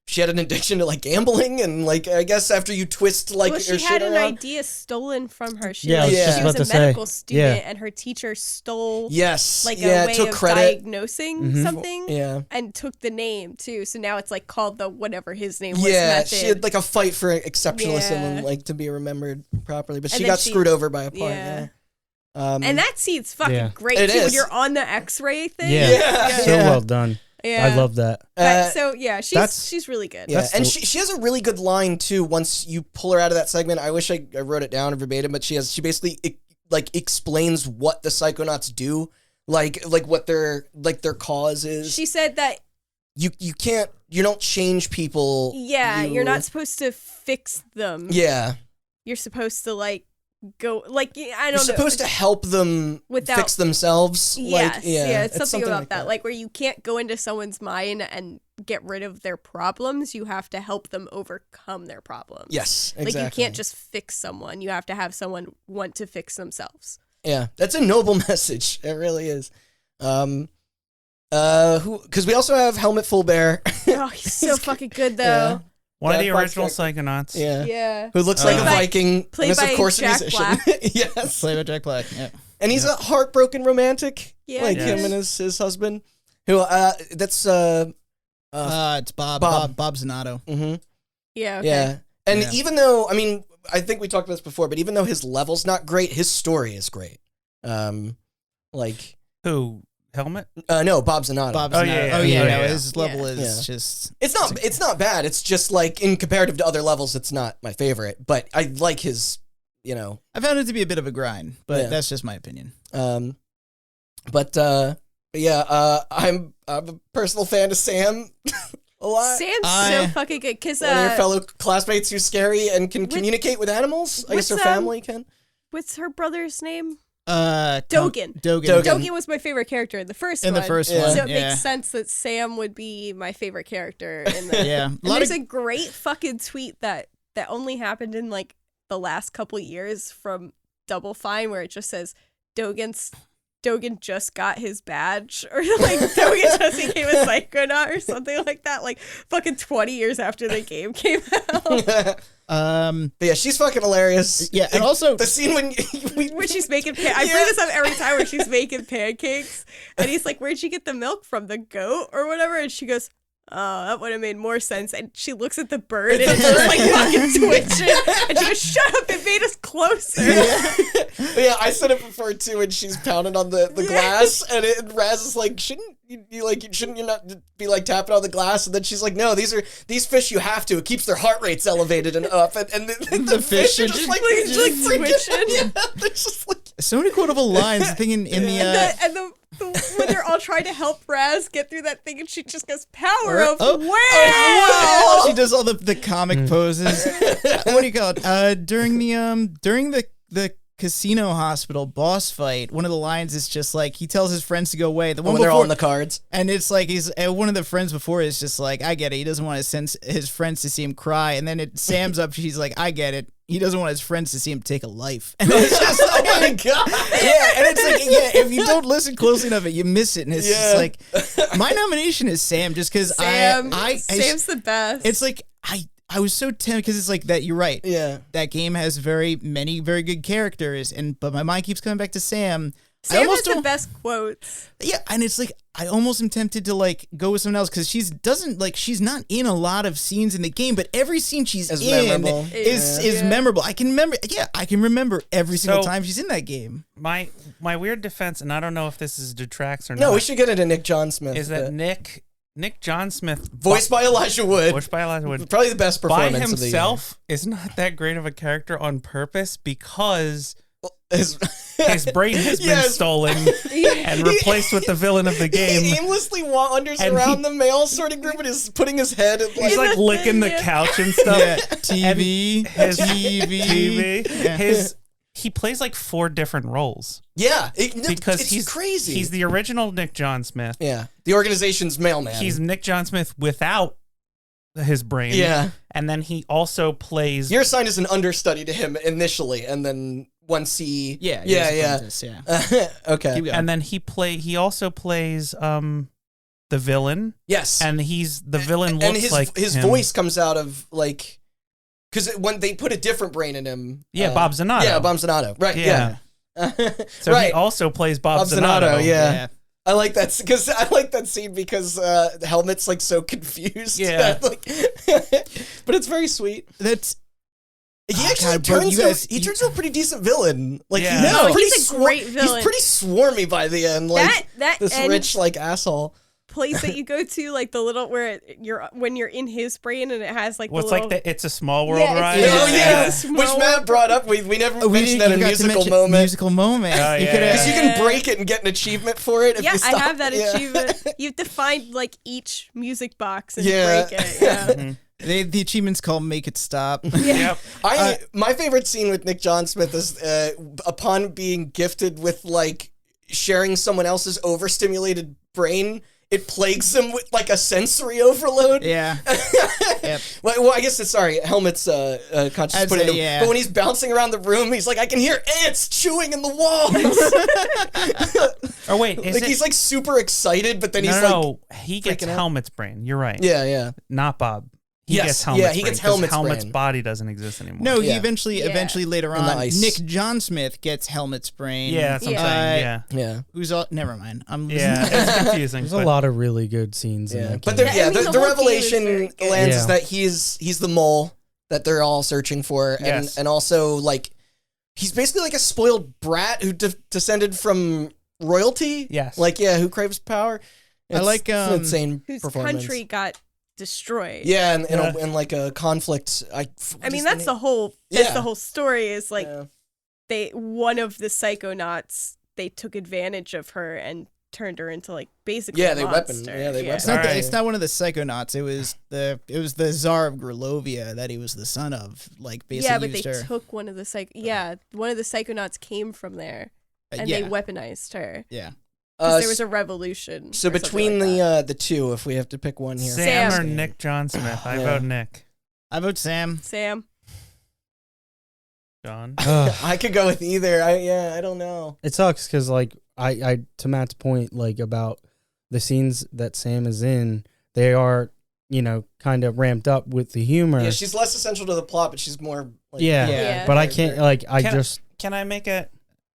she had an addiction to like gambling, and like I guess after you twist like Well, her she shit had an around. idea stolen from her. She Yeah, I was just she about was to a medical say. student, Yeah. and her teacher stole Yes, like yeah, a way took of credit. diagnosing something, Yeah, and took the name too. So now it's like called the whatever his name was yeah. method. She had like a fight for exceptionalism Yeah. and like to be remembered properly, but And she then got screwed over by a part. yeah. Yeah. And that scene's fucking Yeah. great It too when is. you're on the X-ray thing. Yeah. So well done. Yeah. I love that. But so yeah, that's- she's really good. Yeah, That's and the- she has a really good line too. Once you pull her out of that segment, I wish I wrote it down verbatim, but she basically like explains what the Psychonauts do, like what their cause is. She said that you don't change people. you're not supposed to fix them. Yeah, You're supposed to like go like I you're don't know. supposed to help them Without- fix themselves. Yes, like, yeah, it's something about like that. Like where you can't go into someone's mind and get rid of their problems. You have to help them overcome their problems. Yes, exactly. Like you can't just fix someone. You have to have someone want to fix themselves. Yeah, that's a noble message. It really is. Because we also have Helmut Fullbear. Oh, he's so fucking good though. One of the That original Fox Psychonauts. Yeah. Yeah. Who looks like a Played by- Viking. played and is, by of course, Jack a musician. Black. Yes. Play with Jack Black. Yeah. And he's a heartbroken romantic. Yeah, Like Yes. him and his husband. Who, that's, It's Bob. Bob. Bob Zanato. mhm. Yeah. Okay. Yeah. And Yeah. even though, I mean, I think we talked about this before, but even though his level's not great, his story is great. Like, Who? Helmet? no, Bob Zanato. Bob Oh, Zanato. yeah, yeah, Oh yeah. yeah, No, yeah. his level is Yeah. just. It's not bad. It's just like, in comparative to other levels, it's not my favorite. But I like his, I found it to be a bit of a grind, but Yeah. that's just my opinion. But yeah, I'm a personal fan of Sam a lot. Sam's I- so fucking good because One of your fellow classmates who's scary and can communicate with animals. I guess her what's, family can. what's her brother's name? Dogan. Dogan. Dogan was my favorite character in the first In one. the first Yeah. one. So it yeah. makes sense that Sam would be my favorite character in the Yeah. And there's a great fucking tweet that only happened in like the last couple years from Double Fine where it just says Dogan just got his badge or like Dogan just became a Psychonaut or something like that, like fucking 20 years after the game came out. But yeah, she's fucking hilarious. Yeah, and also the scene when When she's making I bring this up every time where she's making pancakes and he's like, where'd you get the milk from, the goat or whatever? And she goes, oh, that would have made more sense. And she looks at the bird and it's just like fucking twitching. And she goes, shut up, it made us closer. Yeah, I said it before too, and she's pounding on the glass, and Raz is like, shouldn't you not be like tapping on the glass? And then she's like, no, these fish you have to. It keeps their heart rates elevated and up, and the fish are just like twitching. Yeah, they're just like so many quotable lines. The thing in the And the when they're all trying to help Raz get through that thing, and she just goes, "Power of will." she does all the comic poses. What do you call it? During the casino hospital boss fight, one of the lines is just like he tells his friends to go away. The one when they're before, all on the cards. and it's like one of the friends before is just like, I get it. He doesn't want his friends to see him cry. And then Sam's up. She's like, I get it. He doesn't want his friends to see him take a life. And it's just like, Oh my god! yeah, and it's like, yeah, if you don't listen closely enough, you miss it. And it's just Yeah. like, my nomination is Sam, just because Sam's I the best. it's like I was so tempted because it's like that. You're right. Yeah. That game has many very good characters, but my mind keeps coming back to Sam. Sam has the best quotes. Yeah, and it's like I almost am tempted to like go with someone else because she's not in a lot of scenes in the game, but every scene she's in is memorable. I can remember every single time she's in that game. My weird defense, and I don't know if this is detracts or not. No, we should get into Nick John Smith. Is that Nick John Smith, voiced by Elijah Wood, probably the best performance by of the year. himself is not that great of a character on purpose because his brain has been stolen and replaced with the villain of the game. He aimlessly wanders around the mail sorting group and is putting his head. He's like licking the couch and stuff. Yeah, TV. Yeah. He plays like 4 different roles. Yeah, because he's crazy. He's the original Nick John Smith. Yeah, the organization's mailman. He's Nick John Smith without his brain. Yeah, and then he also plays. You're assigned as an understudy to him initially, and then once he okay, and then he also plays the villain. Yes, and he's the villain. And looks like his him. voice comes out of like. Because when they put a different brain in him. Yeah, Bob Zanato. Yeah, Bob Zanato. Right, yeah. So he also plays Bob Zanato. Yeah. I like that because scene because Helmet's like so confused. Yeah. But it's very sweet. He actually turns into a pretty decent villain. Like he's a great villain. He's pretty swarmy by the end. Like this rich like asshole. Place that you go to, like the little when you're in his brain and it has like It's a Small World ride. Which Matt brought up. We never mentioned that a musical moment. Oh, because you can break it and get an achievement for it. If you stop. I have that achievement. You have to find like each music box and break it. Yeah. Mm-hmm. The achievement's called Make It Stop. Yep. My favorite scene with Nick John Smith is upon being gifted with like sharing someone else's overstimulated brain. It plagues him with like a sensory overload. Yeah. Yep. Well, I guess Helmet's conscious put into him. But when he's bouncing around the room, he's like, I can hear ants chewing in the walls. Or wait, he's like super excited, but then he gets Helmet's brain. You're right. Yeah. Not Bob. He gets Helmet's Helmet's body doesn't exist anymore. No, he eventually later on, Nick John Smith gets Helmet's brain. Yeah, that's what I'm saying. Yeah. Who's all? Never mind. It's confusing. There's a lot of really good scenes in that but game. the revelation lands is that he's the mole that they're all searching for, and also like he's basically like a spoiled brat who descended from royalty. Yes, like who craves power. I like it's an insane whose performance. country got destroyed. Yeah, and in like a conflict. I mean, that's the whole. That's the whole story. Is like one of the Psychonauts, they took advantage of her and turned her into like basically a monster. It's not one of the Psychonauts. It was the Tsar of Grilovia that he was the son of. Like basically, but they took one of the one of the Psychonauts came from there, and they weaponized her. Yeah. There was a revolution. So between the two, if we have to pick one here, Sam or Nick John Smith, I vote Nick. I vote Sam. John. I could go with either. I don't know. It sucks because like I to Matt's point, like about the scenes that Sam is in, they are kind of ramped up with the humor. Yeah, she's less essential to the plot, but she's more. Like, but I can't Can I make it?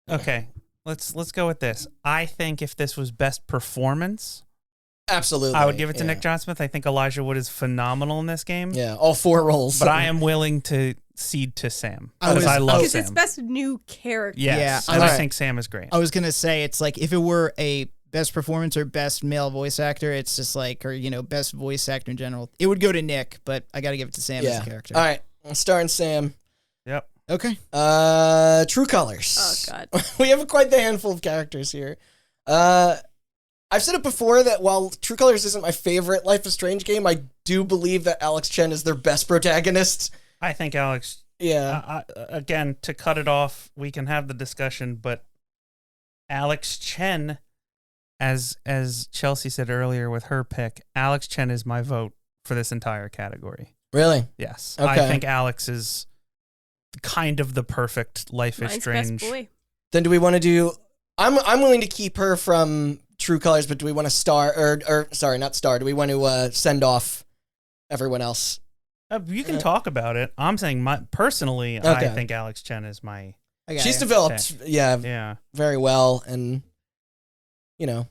Okay. Let's go with this. I think if this was best performance, absolutely, I would give it to Nick John Smith. I think Elijah Wood is phenomenal in this game. Yeah, all 4 roles. But I am willing to cede to Sam because I love Sam. Because it's best new character. Yes, and I think Sam is great. I was gonna say it's like if it were a best performance or best male voice actor, it's just like best voice actor in general. It would go to Nick, but I got to give it to Sam as a character. All right, starring Sam. Yep. Okay. True Colors. Oh God. We have quite the handful of characters here. I've said it before that while True Colors isn't my favorite Life is Strange game, I do believe that Alex Chen is their best protagonist. I think Alex. Yeah. Again, to cut it off, we can have the discussion, but Alex Chen, as Chelsea said earlier with her pick, Alex Chen is my vote for this entire category. Really? Yes. Okay. I think Alex is kind of the perfect Life is Strange. Best boy. Then do we want to do? I'm willing to keep her from True Colors, but do we want to star or sorry, not star? Do we want to send off everyone else? You can talk about it. I'm saying personally, I think Alex Chen is my. She's developed, very well, and I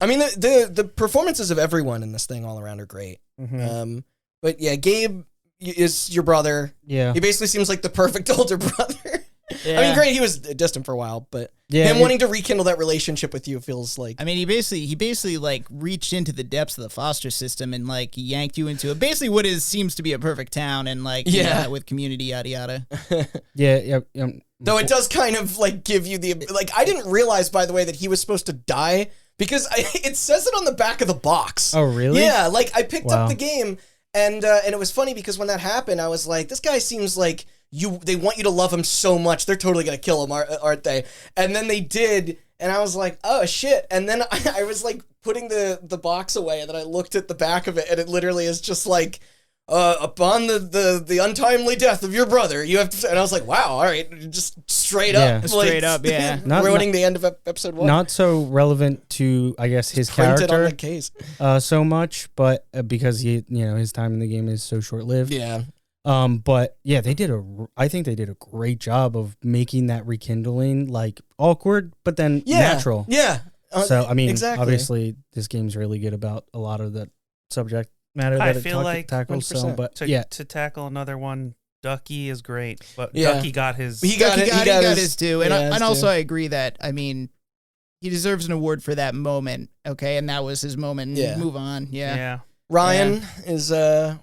mean the performances of everyone in this thing all around are great. Mm-hmm. But yeah, Gabe is your brother. Yeah, he basically seems like the perfect older brother. Yeah. I mean, great, he was distant for a while, but him wanting to rekindle that relationship with you feels like... I mean, he basically like reached into the depths of the foster system and like yanked you into basically what seems to be a perfect town and like with community yada yada. yeah. Though it does kind of like give you the like. I didn't realize, by the way, that he was supposed to die because it says it on the back of the box. Oh, really? Yeah, like I picked up the game and it was funny because when that happened, I was like, this guy seems like. They want you to love him so much, they're totally gonna kill him, aren't they? And then they did, and I was like, oh shit. And then I was like putting the box away, and then I looked at the back of it, and it literally is just like, upon the untimely death of your brother, you have to. And I was like, wow, all right, just straight up, ruining the end of episode 1. Not so relevant to, I guess, his character on the case. So much, but because his time in the game is so short lived. Yeah. But yeah, I think they did a great job of making that rekindling like awkward, but then natural. Yeah. So, I mean, obviously this game's really good about a lot of the subject matter that it tackles. 100%. So, but to tackle another one, Ducky is great, but Ducky got his... He got his due. And also I agree that, I mean, he deserves an award for that moment, okay? And that was his moment. Yeah. Move on. Yeah. Ryan is a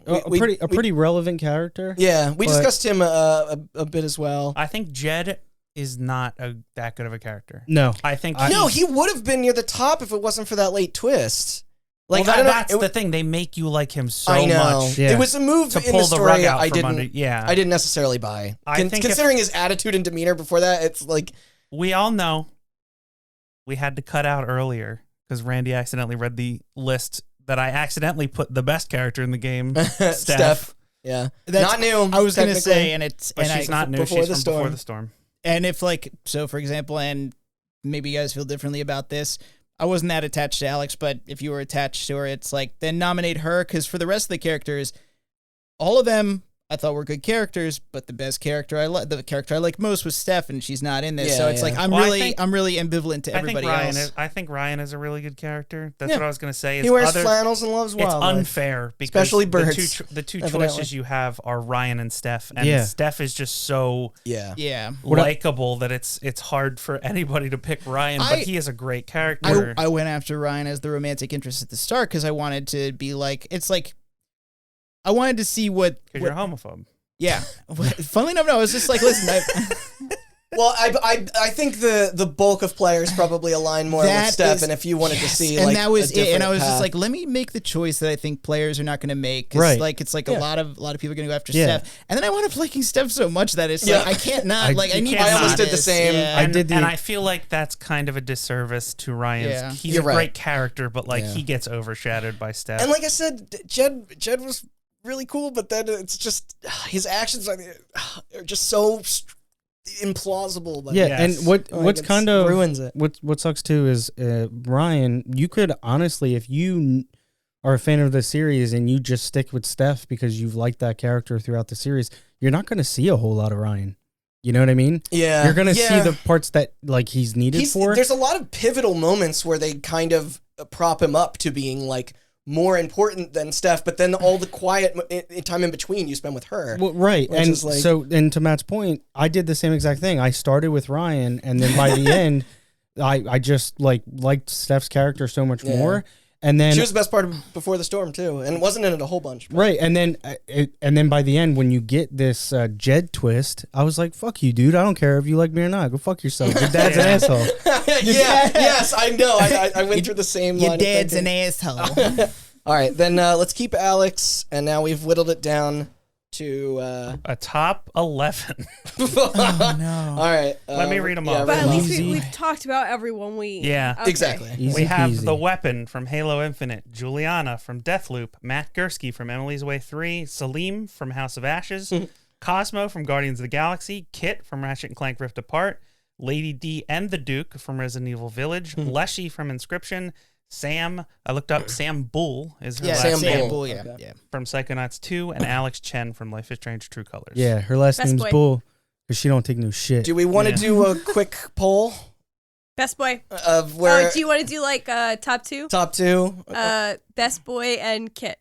pretty relevant character. Yeah, we discussed him a bit as well. I think Jed is not that good of a character. No, I think he would have been near the top if it wasn't for that late twist. Like that's the thing; they make you like him so much. Yeah. It was a move to in pull the story the rug out I from didn't. under. I didn't necessarily buy. Considering his attitude and demeanor before that, it's like we all know we had to cut out earlier because Randy accidentally read the list. That I accidentally put the best character in the game, Steph. Yeah, not new. I was gonna say, but she's not new. She's from Before the Storm. And if for example, and maybe you guys feel differently about this, I wasn't that attached to Alex, but if you were attached to her, it's like then nominate her because for the rest of the characters, all of them I thought were good characters, but the best character the character I like most was Steph, and she's not in this. So it's like I'm really ambivalent to everybody else. I think Ryan is a really good character. That's what I was going to say. He wears flannels and loves wildlife. It's unfair because especially birds. The two choices you have are Ryan and Steph, and Steph is just so likable that it's hard for anybody to pick Ryan. But he is a great character. I went after Ryan as the romantic interest at the start because I wanted to be like I wanted to see what... Because you're a homophobe. Yeah. Funnily enough, no, I was just like, listen, Well, I think the bulk of players probably align more with Steph, and if you wanted to see, and that was it, and I was just like, let me make the choice that I think players are not going to make, right? Like it's like a lot of people are going to go after Steph, and then I wound up liking Steph so much that it's like I can't not I almost did the same. And I feel like that's kind of a disservis to Ryan's. Yeah. He's a great character, but he gets overshadowed by Steph. And like I said, Jed was really cool, but then it's just his actions are just so implausible. But and what's kind of ruins it. What sucks too is Ryan. You could honestly, if you are a fan of the series and you just stick with Steph because you've liked that character throughout the series, you're not going to see a whole lot of Ryan. You know what I mean? Yeah, you're going to see the parts that he's needed for. There's a lot of pivotal moments where they kind of prop him up to being more important than Steph, but then all the quiet time in between you spend with her. Well, right. And and to Matt's point, I did the same exact thing. I started with Ryan, and then by the end, I just liked Steph's character so much more. And then she was the best part of Before the Storm too, and wasn't in it a whole bunch. But. Right. And then by the end, when you get this Jed twist, I was like, "Fuck you, dude! I don't care if you like me or not. Go fuck yourself. Your dad's an asshole." Yes, I know. I went through the same. Your dad's an asshole. All right, then let's keep Alex, and now we've whittled it down to a top 11. Oh no! All right, let me read them off. But at least we've talked about everyone. Okay. Exactly. We have the Weapon from Halo Infinite, Juliana from Deathloop, Matt Gursky from Emily's Way 3, Salim from House of Ashes, Cosmo from Guardians of the Galaxy, Kit from Ratchet & Clank Rift Apart, Lady D and the Duke from Resident Evil Village, Leshy from Inscription, Sam, I looked up Sam Bull is her Yeah, last Sam name Bull. Yeah, Okay. yeah. from Psychonauts 2, and Alex Chen from Life is Strange True Colors. Yeah, her last Best name's boy. Bull because she don't take no shit. Do we want to Yeah. do a quick poll Best boy. of where Do you want to do like top two? top two? Best boy and Kit.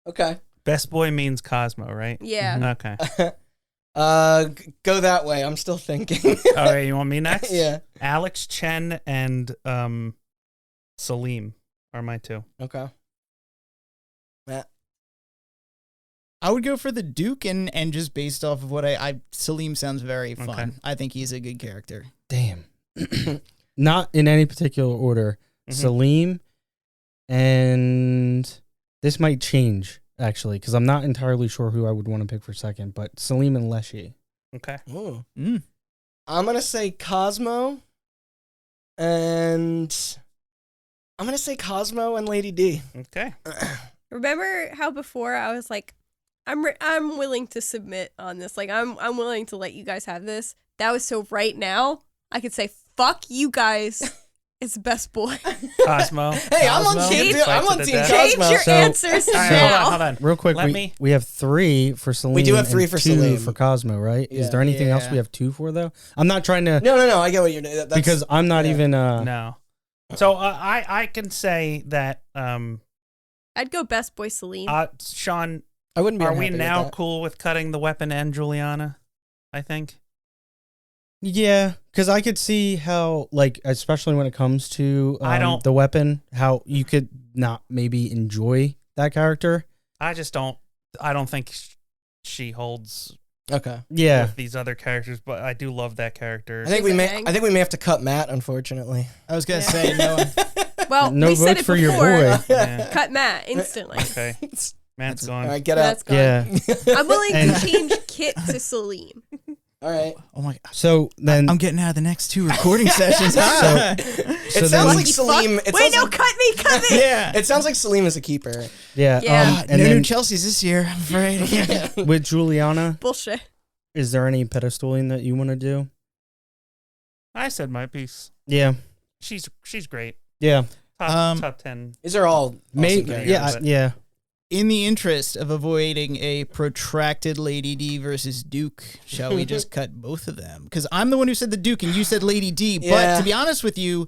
Okay. Best boy means Cosmo, right? Yeah. Okay. Go that way. I'm still thinking. All right, you want me next? Yeah. Alex Chen and Salim are my two. Okay. Matt. I would go for the Duke, and just based off of what Salim sounds very fun. Okay. I think he's a good character. Damn. Not in any particular order. Mhm. Salim, and this might change actually because I'm not entirely sure who I would want to pick for second. But Salim and Leshy. Okay. Ooh. Mm. I'm gonna say Cosmo, and I'm gonna say Cosmo and Lady D. Okay. Remember how before I was like, I'm willing to submit on this. Like I'm willing to let you guys have this. That was so right now I could say fuck you guys. It's best boy. Cosmo. Hey, I'm on Cosmo, team. fight I'm to on the team death. Change Cosmo. your So- answers All right, now. hold on. Real quick, Let me. we have 3 for Salim. We do have and 3 for 2 Salim. for Cosmo, right? Yeah. Is there anything else Yeah. we have 2 for though? I'm not trying to No. I get what you're doing. That's, because I'm not yeah. even. No. So I can say that I'd go best boy Celine. Sean, I wouldn't be. are we unhappy with now that. cool with cutting the weapon and Juliana? I think. Yeah, because I could see how, like, especially when it comes to the weapon, how you could not maybe enjoy that character. I just don't. I don't think she holds Okay. Yeah, with these other characters, but I do love that character. I think She's we a may. hang. I think we may have to cut Matt. Unfortunately. I was gonna Yeah. say no. Well, no we said votes it for your before. boy. Yeah. Cut Matt instantly. Okay, Matt's All gone. right, get That's out. gone. Yeah. I'm willing And- to change Kit to Celine. All right. Oh my! So then, I'm getting out of the next 2 recording sessions. so It then- sounds like Lucky Salim. fuck. It Wait, sounds no, like, cut me. yeah. It sounds like Salim is a keeper. yeah, Yeah. and no then new Chelsea's this year, I'm afraid. with Juliana, Bullshit. is there any pedestaling that you want to do? I said my piece. Yeah, She's great. yeah, Top 10. These are all maybe. awesome Yeah, characters. yeah. In the interest of avoiding a protracted Lady D versus Duke, shall we just cut both of them? Because I'm the one who said the Duke and you said Lady D. But Yeah. to be honest with you,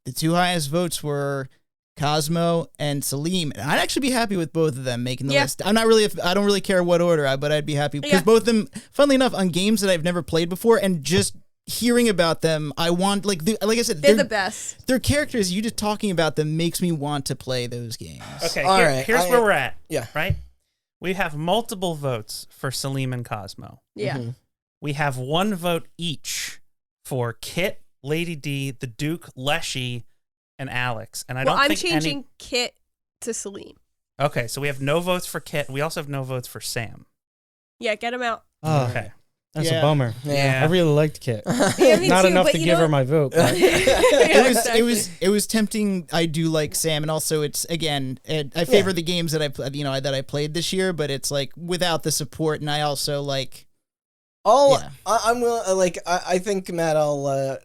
the 2 highest votes were Cosmo and Salim. And I'd actually be happy with both of them making the Yeah. list. I don't really care what order, but I'd be happy because Yeah. both of them, funnily enough, on games that I've never played before and just hearing about them, I want, like I said, They're the best. their characters, you just talking about them makes me want to play those games. Okay, All right, here's where we're at. Yeah. Right? We have multiple votes for Salim and Cosmo. Yeah. Mhm. We have 1 vote each for Kit, Lady D, the Duke, Leshy, and Alex. And I Well, don't I'm think changing Kit to Celine. Okay, so we have no votes for Kit. We also have no votes for Sam. Yeah, get him out. Oh, Okay. that's Yeah. a bummer. Yeah. I really liked Kit. Yeah, me Not too, enough but to you give know her my vote. But It was tempting. I do like Sam, and also it's again. I favor the games that I played this year, but it's like without the support, and I also like. Yeah. I'm willing. I think Matt, I'll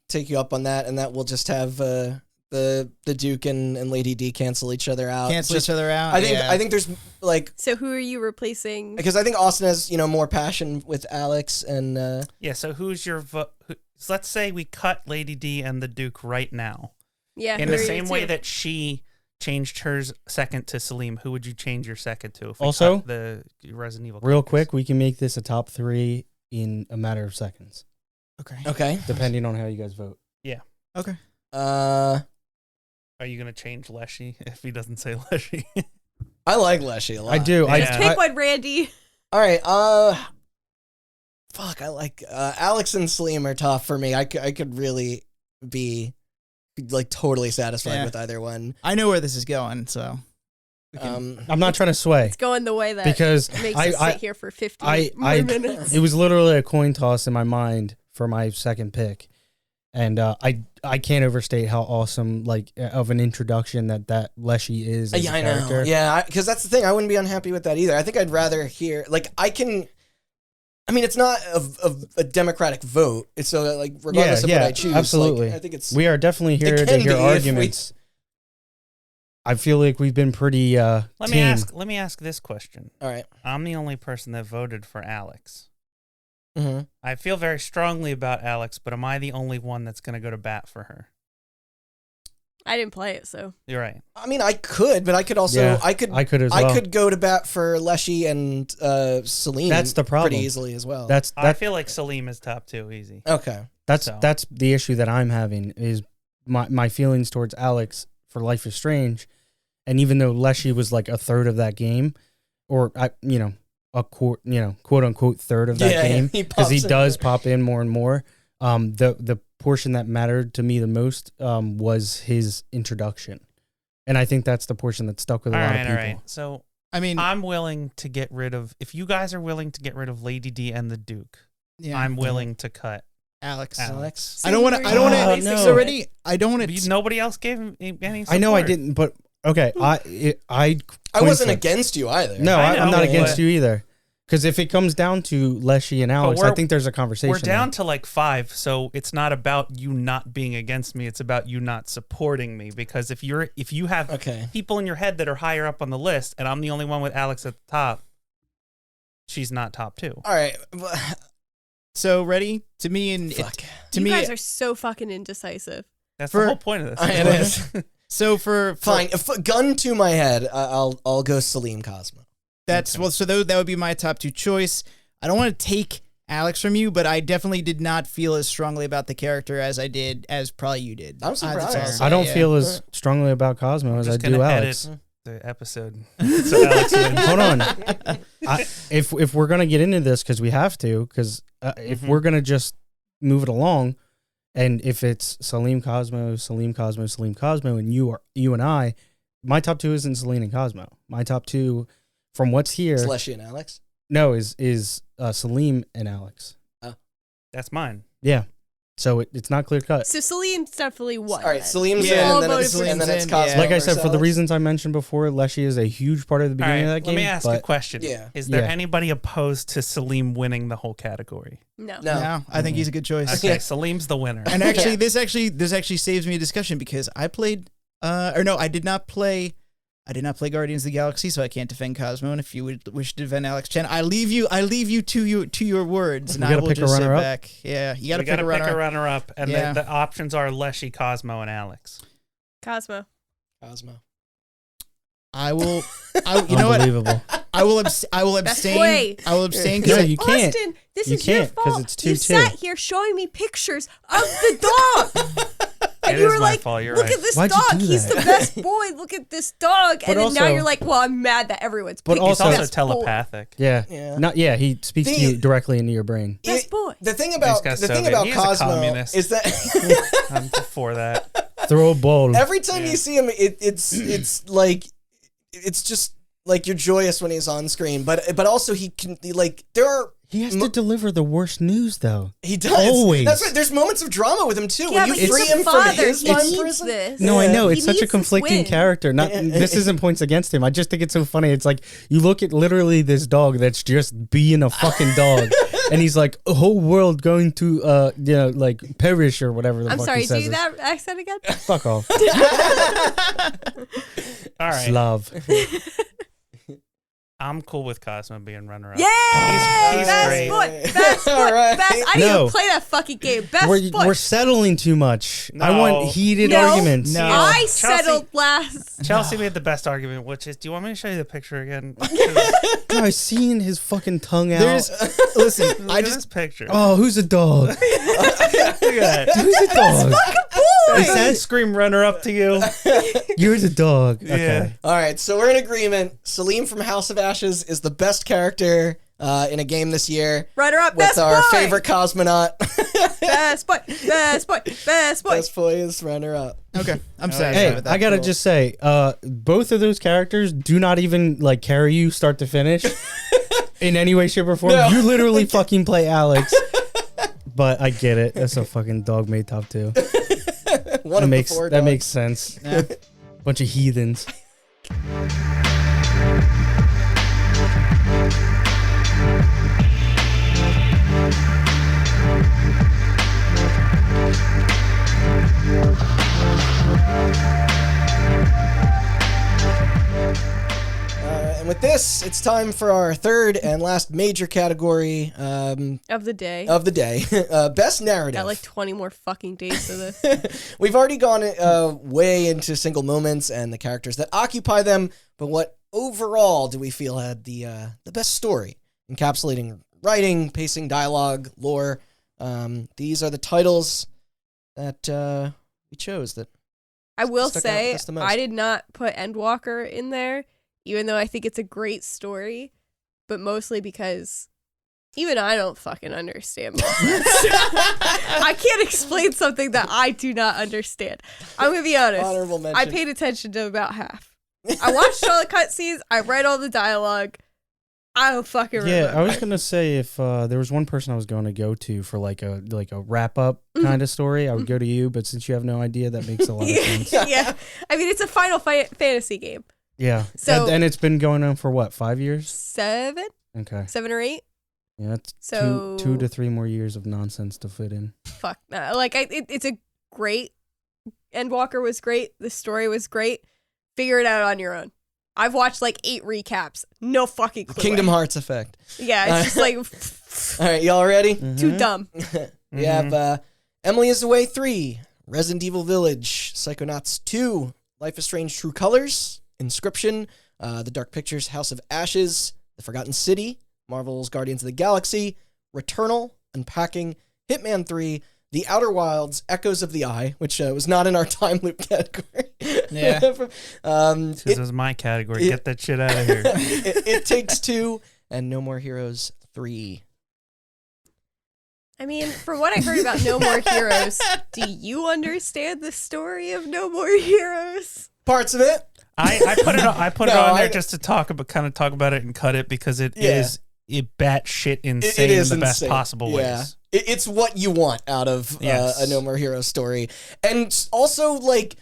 take you up on that, and that we'll just have the Duke and Lady D cancel each other out. Cancel Just- each other out. I think there's like So who are you replacing? because I think Austin has more passion with Alex and Yeah, so who's your vote? So let's say we cut Lady D and the Duke right now. Yeah, In who the are you same way two? that she changed hers second to Salim, who would you change your second to? If we Also, cut the Resident Evil real characters? quick, we can make this a top 3 in a matter of seconds, okay. depending on how you guys vote. Okay. Are you going to change Leshy if he doesn't say Leshy? I like Leshy a lot. I do. Yeah. Just pick one, Randy. All right. Fuck. I like Alex and Salim are tough for me. I could really be like totally satisfied Yeah. with either one. I know where this is going, so. we can- I'm not trying to sway It's going the way that because makes I, us I sit here for 50 I- more I- minutes. it was literally a coin toss in my mind for my second pick, and I can't overstate how awesome of an introduction that Leshy is. As Yeah, a I know. character. Yeah, because that's the thing. I wouldn't be unhappy with that either. I think I'd rather hear I can. I mean, it's not a democratic vote. It's so that, like, regardless of what I choose, absolutely. Like, I think it's. We are definitely here to hear arguments. I feel like we've been pretty. Let me ask this question. All right. I'm the only person that voted for Alex. Mm-hmm. I feel very strongly about Alex, but am I the only one that's going to go to bat for her? I didn't play it, so. You're right. I mean, I could, but I could also. Yeah, I could as well. I could go to bat for Leshy and Salim. That's the problem. Pretty easily as well. I feel like Salim is top 2 easy. Okay. That's the issue that I'm having is my feelings towards Alex for Life is Strange, and even though Leshy was like a third of that game, or quote unquote third of that game, because he does pop in more and more. The portion that mattered to me the most was his introduction, and I think that's the portion that stuck with a lot of people. All right. So I mean, I'm willing to get rid of. If you guys are willing to get rid of Lady D and the Duke, I'm willing to cut Alex. I don't want to. No. So already, I don't want to. Nobody else gave him any support. I know I didn't, but okay. I wasn't against you either. No, I'm not against you either. Because if it comes down to Leshy and Alex, I think there's a conversation. We're down to like 5, so it's not about you not being against me. It's about you not supporting me. Because if you have people in your head that are higher up on the list, and I'm the only one with Alex at the top, she's not top 2. All right. So ready to me and Fuck. You guys are so fucking indecisive. That's the whole point of this. It is. So fine, gun to my head, I'll go Salim Cosmo. So that would be my top 2 choice. I don't want to take Alex from you, but I definitely did not feel as strongly about the character as probably you did. I'm surprised. I don't feel as strongly about Cosmo as I do Alex. Edit the episode. So Alex wins. Hold on. If we're gonna get into this, because we have to, because if we're gonna just move it along, and if it's Salim Cosmo, and you and I, my top 2 isn't Salim and Cosmo. My top 2. From what's here, is Leshy and Alex? No, is Salim and Alex. Oh. That's mine. Yeah. So it's not clear cut. So Salim's definitely one. All right, Salim's in, and then it's Cosmo. Like I said, for the reasons I mentioned before, Leshy is a huge part of the beginning of that game. Let me ask a question. Yeah. Is there anybody opposed to Salim winning the whole category? No. I think he's a good choice. Okay, Salim's the winner. And actually, this actually saves me a discussion because I played, I did not play Guardians of the Galaxy, so I can't defend Cosmo. And if you would wish to defend Alex Chen, I leave you to your words, and I will just sit back. Yeah, you got to pick a runner-up, and the options are Leshy, Cosmo, and Alex. Cosmo. I will. You know what? I will abstain. I will abstain because because you can't. Austin, this you is your can't fault. because it's 2-2. You sat here showing me pictures of the dog. And it you is were my like, fault. You're look right. at this Why'd you dog. do He's that? the best boy. Look at this dog. And then now also- you're like, well, I'm mad that everyone's picking He's also best telepathic. Yeah. Yeah. He speaks to you directly into your brain. Best boy. The thing about He's a Cosmo communist. is that I'm for that. Throw a ball. every time you see him, it's like it's just like you're joyous when he's on screen, but also he has to deliver the worst news though. He does. Always. That's right. There's moments of drama with him too. Yeah, when but you free he's him a from father. his He time needs prison. this. No, I know. He It's such a needs this conflicting win. character. This isn't points against him. I just think it's so funny. It's like you look at literally this dog that's just being a fucking dog. And he's like, a whole world going to, like perish or whatever the I'm fuck sorry, he says. do that accent again? Fuck off. All right. Slav. I'm cool with Cosmo being runner-up. Yay! He's Best great. boy. Best boy. Right. Best. I didn't even play that fucking game. Best boy. We're settling too much. I No. want heated No. arguments. No. I Chelsea- settled last. Chelsea made the best argument, which is, do you want me to show you the picture again? Guys, seeing his fucking tongue out. Listen. Look at this picture. Oh, who's a dog? Look at that. Who's a dog? Does that scream runner-up to you? You're the dog. Okay. All right, so we're in agreement. Salim from House of Ashes is the best character in a game this year. Runner up. With Best our boy. favorite cosmonaut. Best boy. Best boy. Best boy. Best boy is runner up. Okay, I'm Hey, satisfied with that. I gotta just say, both of those characters do not even like carry you start to finish in any way, shape, or form. No. You literally fucking play Alex. But I get it. That's a fucking dog made top 2. One of the four dogs. Makes sense. Yeah. Bunch of heathens. yes, it's time for our third and last major category of the day. Best narrative. Got like 20 more fucking days for this. We've already gone way into single moments and the characters that occupy them, but what overall do we feel had the best story, encapsulating writing, pacing, dialogue, lore? These are the titles that we chose. That I will say, the most. I did not put Endwalker in there, even though I think it's a great story, but mostly because even I don't fucking understand most of this. I can't explain something that I do not understand. I'm going to be honest. Honorable mention. I paid attention to about half. I watched all the cutscenes. I read all the dialogue. I don't fucking remember. Yeah, I was gonna say if there was one person I was going to go to for like a wrap up kind of story, I would go to you. But since you have no idea, that makes a lot of sense. Yeah, I mean it's a Final Fantasy game. Yeah. So and it's been going on for what, 5 years? 7? Okay. 7 or 8? Yeah, it's So 2 to 3 more years of nonsense to fit in. Fuck. It's a great. Endwalker was great. The story was great. Figure it out on your own. I've watched like 8 recaps. No fucking clue. Kingdom Hearts effect. Yeah, it's just like All right, y'all ready? too dumb. We have Emily is Away 3, Resident Evil Village, Psychonauts 2, Life is Strange True Colors, Inscription, The Dark Pictures House of Ashes, The Forgotten City, Marvel's Guardians of the Galaxy, Returnal, Unpacking, Hitman 3, The Outer Wilds, Echoes of the Eye, which was not in our time loop category. Yeah. This is my category. Get that shit out of here. It Takes Two, and No More Heroes 3. I mean, from what I heard about No More Heroes, do you understand the story of No More Heroes? Parts of it. I put it on there just to talk about it and cut it because it is batshit insane in the best possible ways. It's what you want out of a No More Heroes story. And also, like,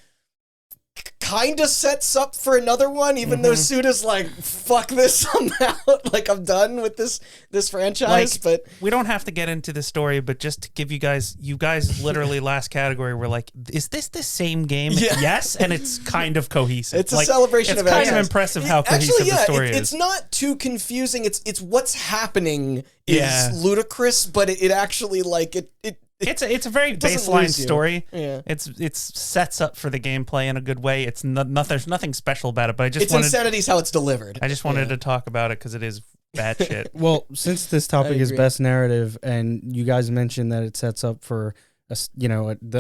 kind of sets up for another one, even though Suda's like, fuck this, I'm out. Like, I'm done with this franchise. But we don't have to get into the story, but just to give you guys literally last category were like, is this the same game? Yeah. Yes, and it's kind of cohesive. It's a celebration of It's kind access. of impressive how cohesive the story is. It's not too confusing. It's what's happening is ludicrous, but it actually, like, it's a very baseline story. Yeah. It's sets up for the gameplay in a good way. It's there's nothing special about it, but insanity's how it's delivered. I just wanted to talk about it because it is bad shit. Well, since this topic is best narrative, and you guys mentioned that it sets up for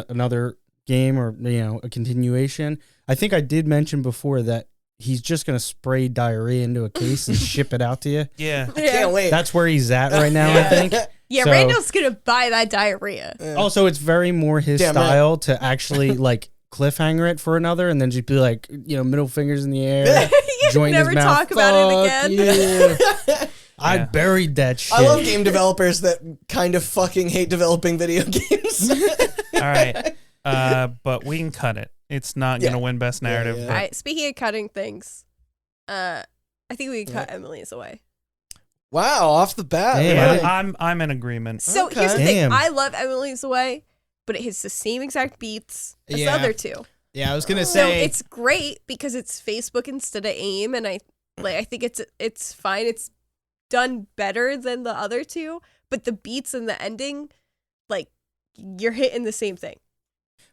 another game or a continuation, I think I did mention before that he's just gonna spray diarrhea into a case and ship it out to you. Yeah, I can't wait. That's where he's at right now. I think. Yeah, So- Randall's gonna buy that diarrhea. Also, it's very more his Damn style to actually like cliffhanger it for another, and then just be like, middle fingers in the air, joint never his mouth. talk about it Fuck again. yeah. I buried that shit. I love game developers that kind of fucking hate developing video games. All right, but we can cut it. It's not gonna win best narrative. All right, speaking of cutting things, I think we can cut Emily is Away. Wow, off the bat. Damn. Really? I'm in agreement. So Okay. here's the thing. Damn. I love Emily's Away, but it hits the same exact beats as the other two. Yeah, I was gonna So say it's great because it's Facebook instead of AIM, and I think it's fine. It's done better than the other two, but the beats and the ending, like, you're hitting the same thing.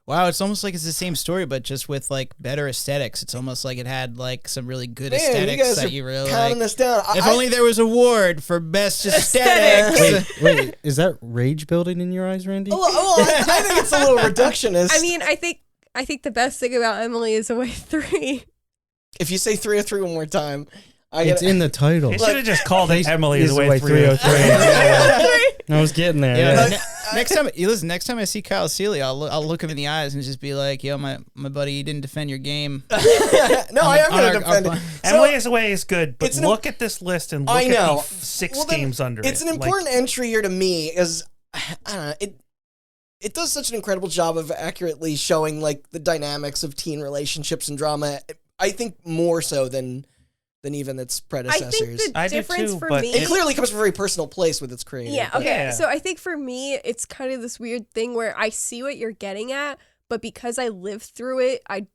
wow, it's almost like it's the same story, but just with like better aesthetics. It's almost like it had like some really good Man, aesthetics you guys that are you really counting like. this down. If only there was an award for best Aesthetics. aesthetics. Wait, is that rage building in your eyes, Randy? I think it's a little reductionist. I mean, I think the best thing about Emily is Away 3. if you say 303 one more time, It's in the title. They should have just called it Emily is Is Away Away 303. I was getting there. Yeah, Yeah. next time I see Kyle Seeley, I'll look him in the eyes and just be like, "Yo, my buddy, you didn't defend your game." no, I am going to defend it. Emily is Away is good, but it's look at this list and look I know. at the six Well, then, games under it. It's an important entry here to me, is I don't know, it does such an incredible job of accurately showing like the dynamics of teen relationships and drama. I think more so than even its I predecessors. think the I do difference too, for but me. it clearly comes from a very personal place with its creator. Yeah, but- okay. Yeah. So I think for me, it's kind of this weird thing where I see what you're getting at, but because I lived through it, I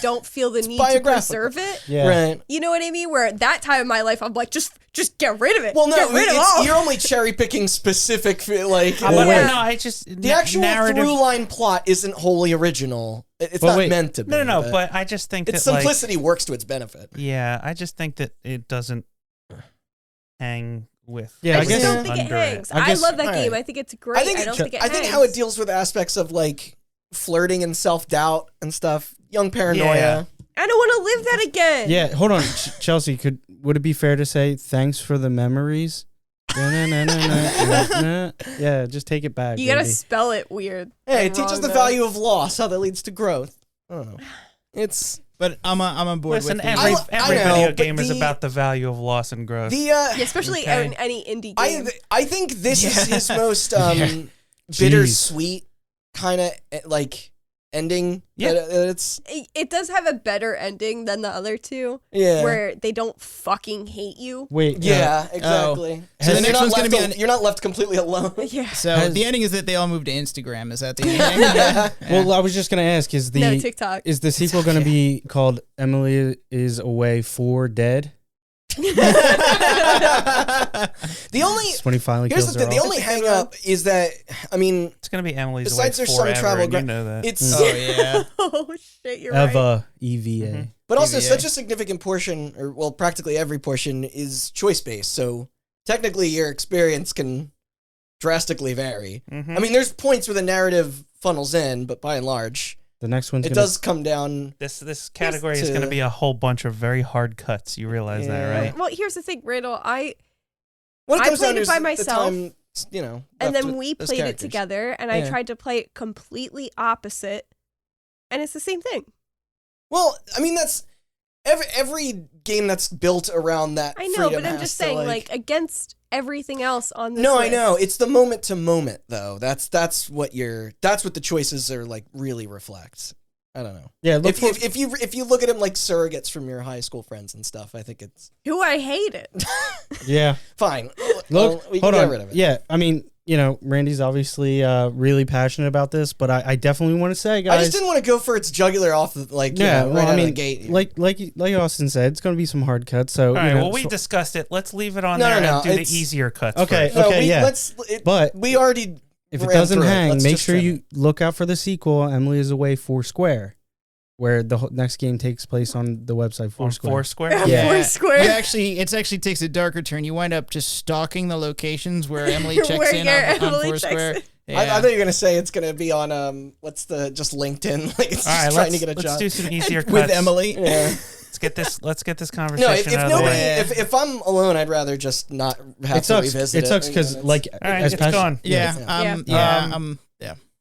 don't feel the need to preserve it. Yeah. Right. You know what I mean? Where at that time in my life, I'm like, just get rid of it. Well, no, get rid of all. you're only cherry picking specific, like. No, I just the actual through line plot isn't wholly original. It's not meant to be. No, but I just think its that simplicity works to its benefit. Yeah, I just think that it doesn't hang with. Yeah, I just don't think it hangs. I love that game. I think it's great. I don't think it hangs. I think how it deals with aspects of like flirting and self-doubt and stuff, young paranoia. Yeah. I don't want to live that again. Yeah, hold on, Chelsea. Would it be fair to say thanks for the memories? Yeah, just take it back. You gotta spell it weird. Hey, it teaches the value of loss, how that leads to growth. I don't know. But I'm on board Listen, with every know, video game is about the value of loss and growth. Especially in any indie game. I think this is his most bittersweet kind of like ending. Yeah, it does have a better ending than the other two. Yeah, where they don't fucking hate you. Wait, yeah, exactly. So the next one's gonna be you're not left completely alone. Yeah. So the ending is that they all move to Instagram. Is that the ending? Yeah. Well, I was just gonna ask: TikTok? Is the sequel gonna be called Emily is Away for Dead? The only when he finally kills her the only hang up is that it's gonna be Emily's besides Away there's forever, some travel you know that. It's Oh shit, you're right. Eva EVA. But also such a significant portion, or well, practically every portion is choice based. So technically, your experience can drastically vary. I mean, there's points where the narrative funnels in, but by and large, the next one does come down. This category is going to be a whole bunch of very hard cuts. You realize that, right? Well, here's the thing, Randall. I played it by myself, and then we played it together, and I tried to play it completely opposite, and it's the same thing. Well, I mean, that's every game that's built around that. I know, but I'm just saying, like against everything else on this list. I know. It's the moment to moment, though. That's what the choices are like really reflect. I don't know. Yeah, if you look at them like surrogates from your high school friends and stuff, I think it's who I hated. Yeah, fine. Look, we hold can on. get rid of it. Yeah, I mean, Randy's obviously really passionate about this, but I definitely want to say, guys, I just didn't want to go for its jugular off the right out of the gate. Like Austin said, it's going to be some hard cuts. So, all right, well, we discussed it. Let's leave it on there and do the easier cuts. Okay, first. But we already. If it doesn't hang, make sure you look out for the sequel. Emily is Away Foursquare, where the next game takes place on the website Foursquare. Foursquare? Yeah. Foursquare. It actually takes a darker turn. You wind up just stalking the locations where Emily checks in on Foursquare. Yeah. I thought you were gonna say it's gonna be on just LinkedIn. Like it's just trying to get a job. Let's do some easier cuts with Emily. Yeah. Let's get this conversation out of the way. If I'm alone, I'd rather just not have to revisit it. It sucks because all right, it's gone. Yeah.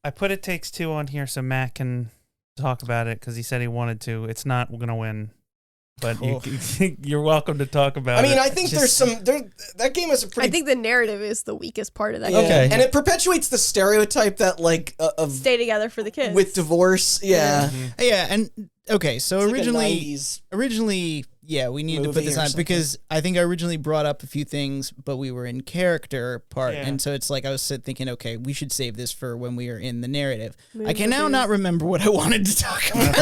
I put It Takes Two on here so Matt can talk about it because he said he wanted to. It's not going to win, but you're welcome to talk about it. I mean, I think that game is a pretty. I think the narrative is the weakest part of that game. Okay. And it perpetuates the stereotype that of stay together for the kids with divorce. Yeah. Yeah, and okay, so it's originally, we needed to put this on because I think I originally brought up a few things, but we were in character part, and so it's like I was thinking, okay, we should save this for when we are in the narrative. I can now not remember what I wanted to talk about.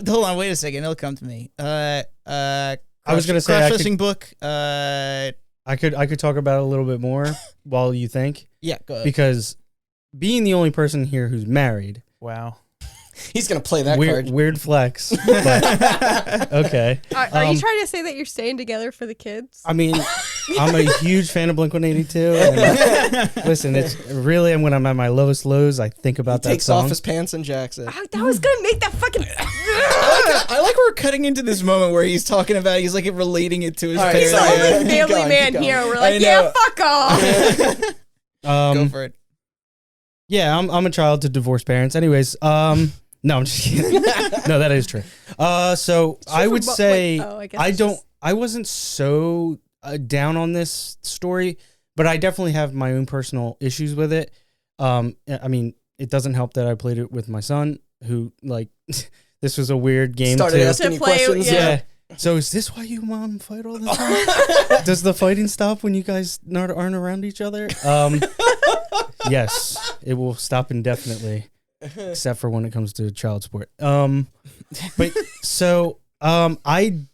Hold on, wait a second, it'll come to me. I was gonna say cross-dressing book. I could talk about it a little bit more while you think. Yeah, go ahead. Because being the only person here who's married. Wow. He's going to play that card. Weird flex. But, okay. Are you trying to say that you're staying together for the kids? I mean, I'm a huge fan of Blink-182. And listen, it's really when I'm at my lowest lows, I think about that song. He takes off his pants and jacks it. That was going to make that fucking... I like we're cutting into this moment where he's talking about he's like relating it to his parents. He's the only family man here. We're like, fuck off. Go for it. Yeah, I'm a child to divorced parents. Anyways, no, I'm just kidding. No, that is true. So I would say I wasn't so down on this story, but I definitely have my own personal issues with it. I mean, it doesn't help that I played it with my son, who this was a weird game. Started asking you questions. Yeah. So is this why you mom fight all the time? Does the fighting stop when you guys aren't around each other? Yes, it will stop indefinitely. except for when it comes to child support. But so I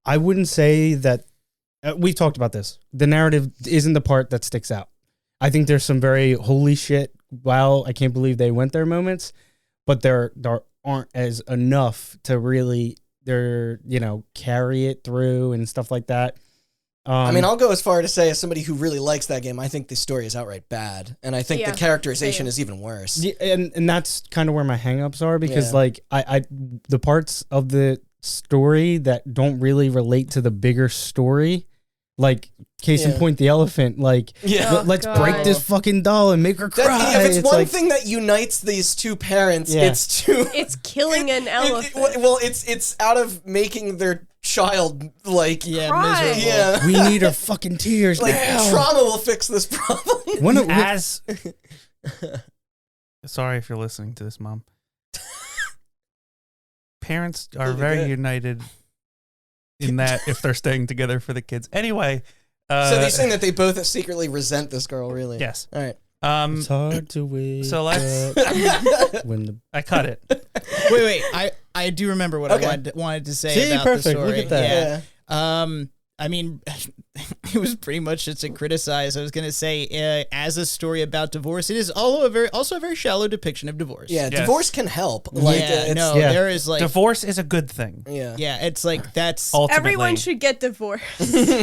wouldn't say that we've talked about this. The narrative isn't the part that sticks out. I think there's some very holy shit. Wow, I can't believe they went there moments, but there aren't as enough to really carry it through and stuff like that. I mean, I'll go as far to say, as somebody who really likes that game, I think the story is outright bad, and I think the characterization is even worse. Yeah, and that's kind of where my hangups are, because like I the parts of the story that don't really relate to the bigger story, like case in point, the elephant, like let's break this fucking doll and make her cry. If it's one thing that unites these two parents, it's killing an elephant. It's out of making their child miserable. Yeah, we need her fucking tears. Trauma will fix this problem. Sorry if you're listening to this, Mom. Parents are very united in that if they're staying together for the kids. Anyway, so they're saying that they both secretly resent this girl. Really? Yes. All right. It's hard to wait. So let's. I cut it. Wait. I do remember what I wanted to say about the story. Look at that. Yeah. I mean, it was pretty much just to criticize. I was going to say, as a story about divorce, it is also a very shallow depiction of divorce. Yeah, yes. Divorce can help. There is divorce is a good thing. Yeah, it's like that's ultimately. Everyone should get divorced.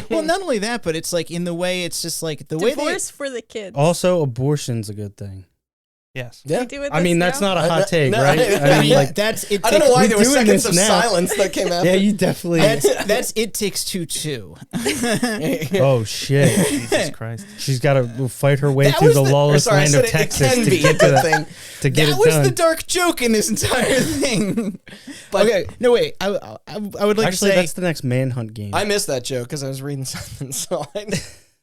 Well, not only that, but it's like in the way it's just like the divorce for the kids. Also, abortion's a good thing. Yes. Yeah. I mean, that's not a hot take, right? I mean, like that's it. I don't know why there were seconds of silence that came out. Yeah, you definitely. That's It Takes Two too. Oh shit! Jesus Christ! She's got to fight her way through the lawless land of Texas to get to that to get it done. That was the dark joke in this entire thing. Okay, no wait. I would like to say that's the next Manhunt game. I missed that joke because I was reading something. So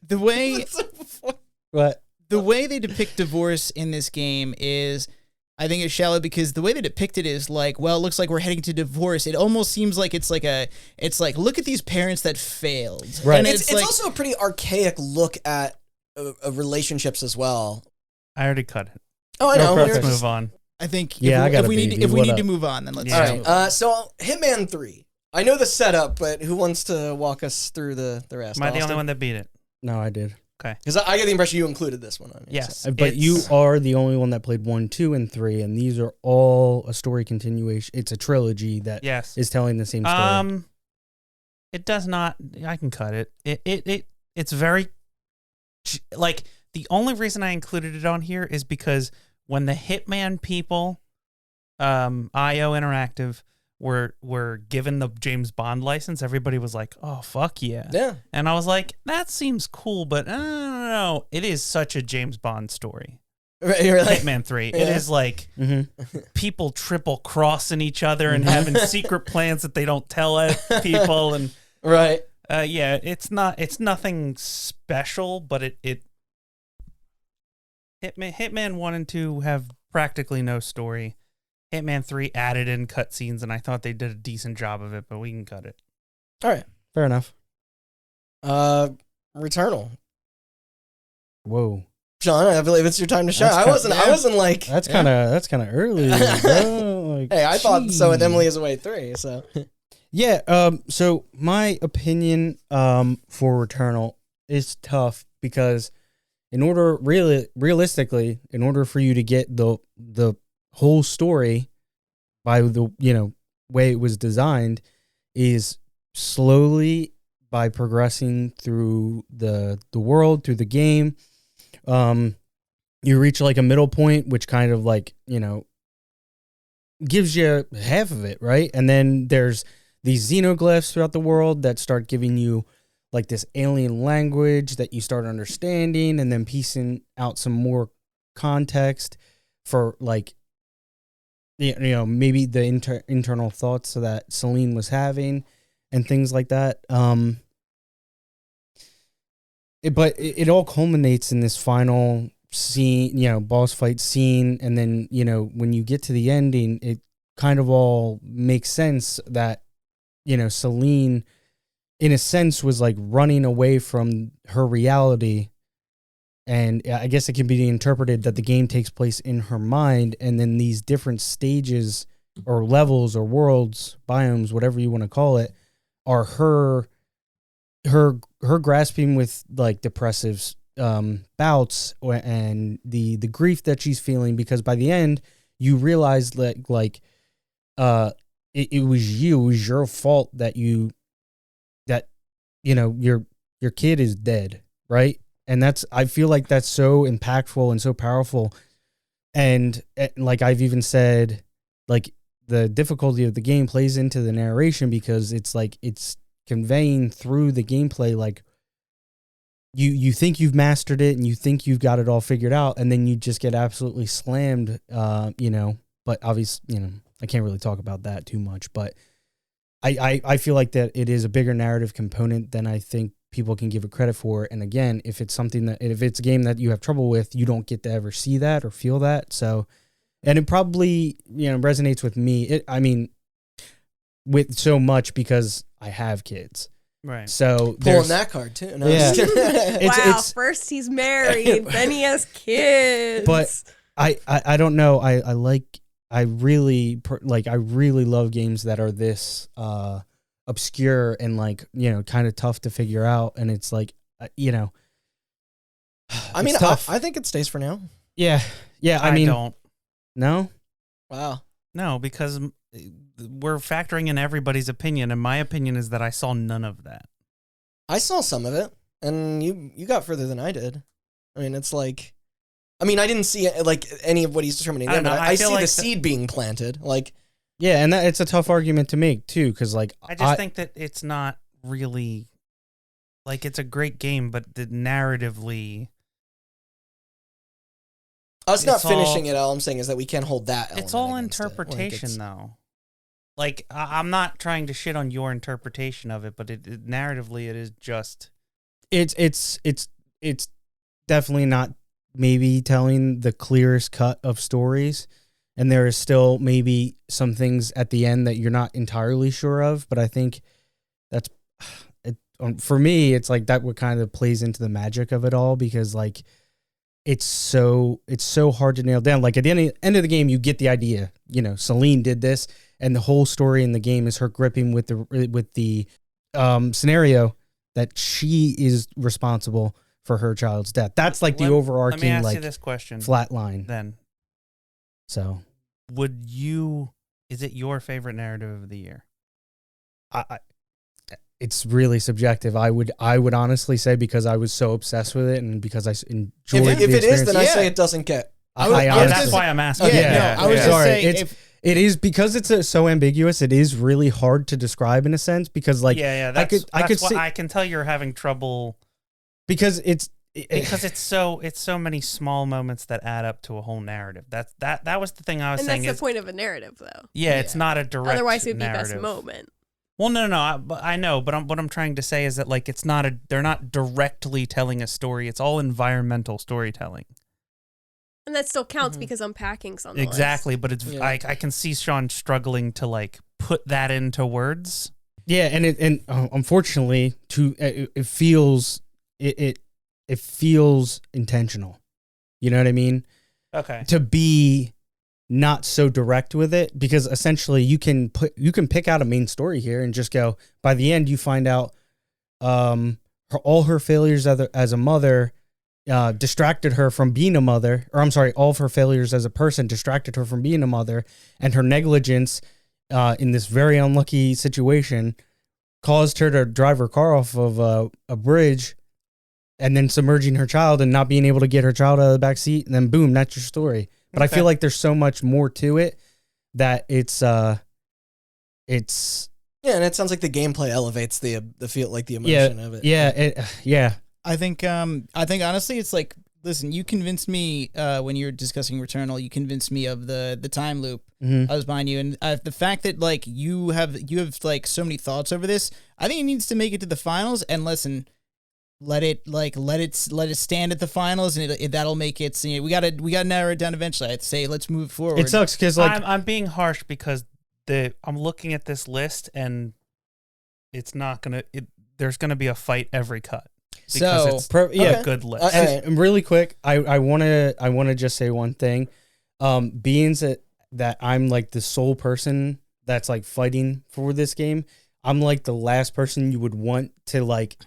the way what. The way they depict divorce in this game is, I think it's shallow because the way they depict it is like, well, it looks like we're heading to divorce. It almost seems like it's like look at these parents that failed. Right. And it's also a pretty archaic look at relationships as well. I already cut it. Oh, I know. Let's move on. I think if we need to move on, then let's. All right. So Hitman 3. I know the setup, but who wants to walk us through the rest? Am I the only one that beat it? No, I did. Okay. Because I get the impression you included this one on. Yes. But you are the only one that played 1, 2, and 3, and these are all a story continuation. It's a trilogy that is telling the same story. It does not. I can cut it. It's very like the only reason I included it on here is because when the Hitman people, IO Interactive, were given the James Bond license, everybody was like, oh, fuck yeah. Yeah. And I was like, that seems cool, but I don't know. It is such a James Bond story. You're like, Hitman 3. Yeah. It is like people triple crossing each other and having secret plans that they don't tell people. And right. Yeah, it's nothing special, but Hitman 1 and 2 have practically no story. Hitman 3 added in cutscenes, and I thought they did a decent job of it, but we can cut it. All right. Fair enough. Returnal. Whoa. Sean, I believe it's your time to shine. I wasn't like... That's kind of early, bro. Like, hey, I thought so with Emily is Away 3, so... Yeah, so my opinion for Returnal is tough because realistically, in order for you to get the whole story by the way it was designed is slowly by progressing through the world, through the game. You reach like a middle point, which kind of like, gives you half of it, right? And then there's these xenoglyphs throughout the world that start giving you like this alien language that you start understanding and then piecing out some more context for like, maybe the internal thoughts that Celine was having and things like that. But it all culminates in this final scene, boss fight scene. And then, when you get to the ending, it kind of all makes sense that, Celine, in a sense, was like running away from her reality And I guess it can be interpreted that the game takes place in her mind, and then these different stages or levels or worlds, biomes, whatever you want to call it, are her grasping with like depressive bouts and the grief that she's feeling, because by the end you realize that it was your fault that your kid is dead, right? And I feel like that's so impactful and so powerful. And like I've even said, like the difficulty of the game plays into the narration, because it's like it's conveying through the gameplay, like you think you've mastered it and you think you've got it all figured out, and then you just get absolutely slammed, but obviously, I can't really talk about that too much, but I feel like that it is a bigger narrative component than I think people can give it credit for. And again, if it's a game that you have trouble with, you don't get to ever see that or feel that. So, and it probably, resonates with me. With so much because I have kids. Right. So pulling that card too. No, yeah. First he's married, then he has kids. But I don't know. I really love games that are this obscure and kind of tough to figure out. And it's like, I think it stays for now. Yeah. Yeah. I don't. No? Wow. No, because we're factoring in everybody's opinion, and my opinion is that I saw none of that. I saw some of it, and you got further than I did. I mean, it's like, I didn't see any of what he's determining. I see the seed being planted. Yeah, and it's a tough argument to make too, because I just think that it's not really it's a great game, but the narratively. Us not finishing it, all I'm saying is that we can't hold that element. It's all interpretation, though. I'm not trying to shit on your interpretation of it, but narratively, it is just. It's definitely not maybe telling the clearest cut of stories, and there is still maybe some things at the end that you're not entirely sure of. But I think that's it. For me, it's like that what kind of plays into the magic of it all, because it's so hard to nail down. At the end of the game, you get the idea. Celine did this, and the whole story in the game is her gripping with the scenario that she is responsible for her child's death. That's the overarching let me ask you this question flat line. Then, so is it your favorite narrative of the year? It's really subjective. I would honestly say, because I was so obsessed with it and because I enjoyed if it is, then I say it doesn't get. That's why I'm asking. I was just saying, it is because it's so ambiguous. It is really hard to describe in a sense, because I can tell you're having trouble because it's so many small moments that add up to a whole narrative. That was the thing I was saying. And that's the point of a narrative, though. Yeah, it's not a direct. Otherwise, it'd be narrative. best moment. Well, no. I know, but what I'm trying to say is that it's not they're not directly telling a story. It's all environmental storytelling. And that still counts because unpacking's on the exactly, list. But it's I can see Sean struggling to put that into words. Yeah, and unfortunately, it feels intentional. You know what I mean? Okay. To be not so direct with it, because essentially you can pick out a main story here and just go, by the end you find out all her failures as a mother distracted her from being a mother, or I'm sorry, all of her failures as a person distracted her from being a mother, and her negligence in this very unlucky situation caused her to drive her car off of a bridge and then submerging her child and not being able to get her child out of the back seat, and then boom, that's your story. But okay. I feel like there's so much more to it that it's yeah, and it sounds like the gameplay elevates the feel, the emotion of it. Yeah. I think honestly, it's listen, you convinced me when you were discussing Returnal. You convinced me of the time loop. Mm-hmm. I was behind you, and the fact that you have so many thoughts over this. I think it needs to make it to the finals. And listen, let it stand at the finals, and that'll make it. We gotta narrow it down eventually. I'd say let's move forward. It sucks because I'm being harsh because I'm looking at this list and it's not gonna. There's gonna be a fight every cut. because So it's a good list. And really quick, I wanna just say one thing. Being that I'm like the sole person that's like fighting for this game, I'm like the last person you would want to like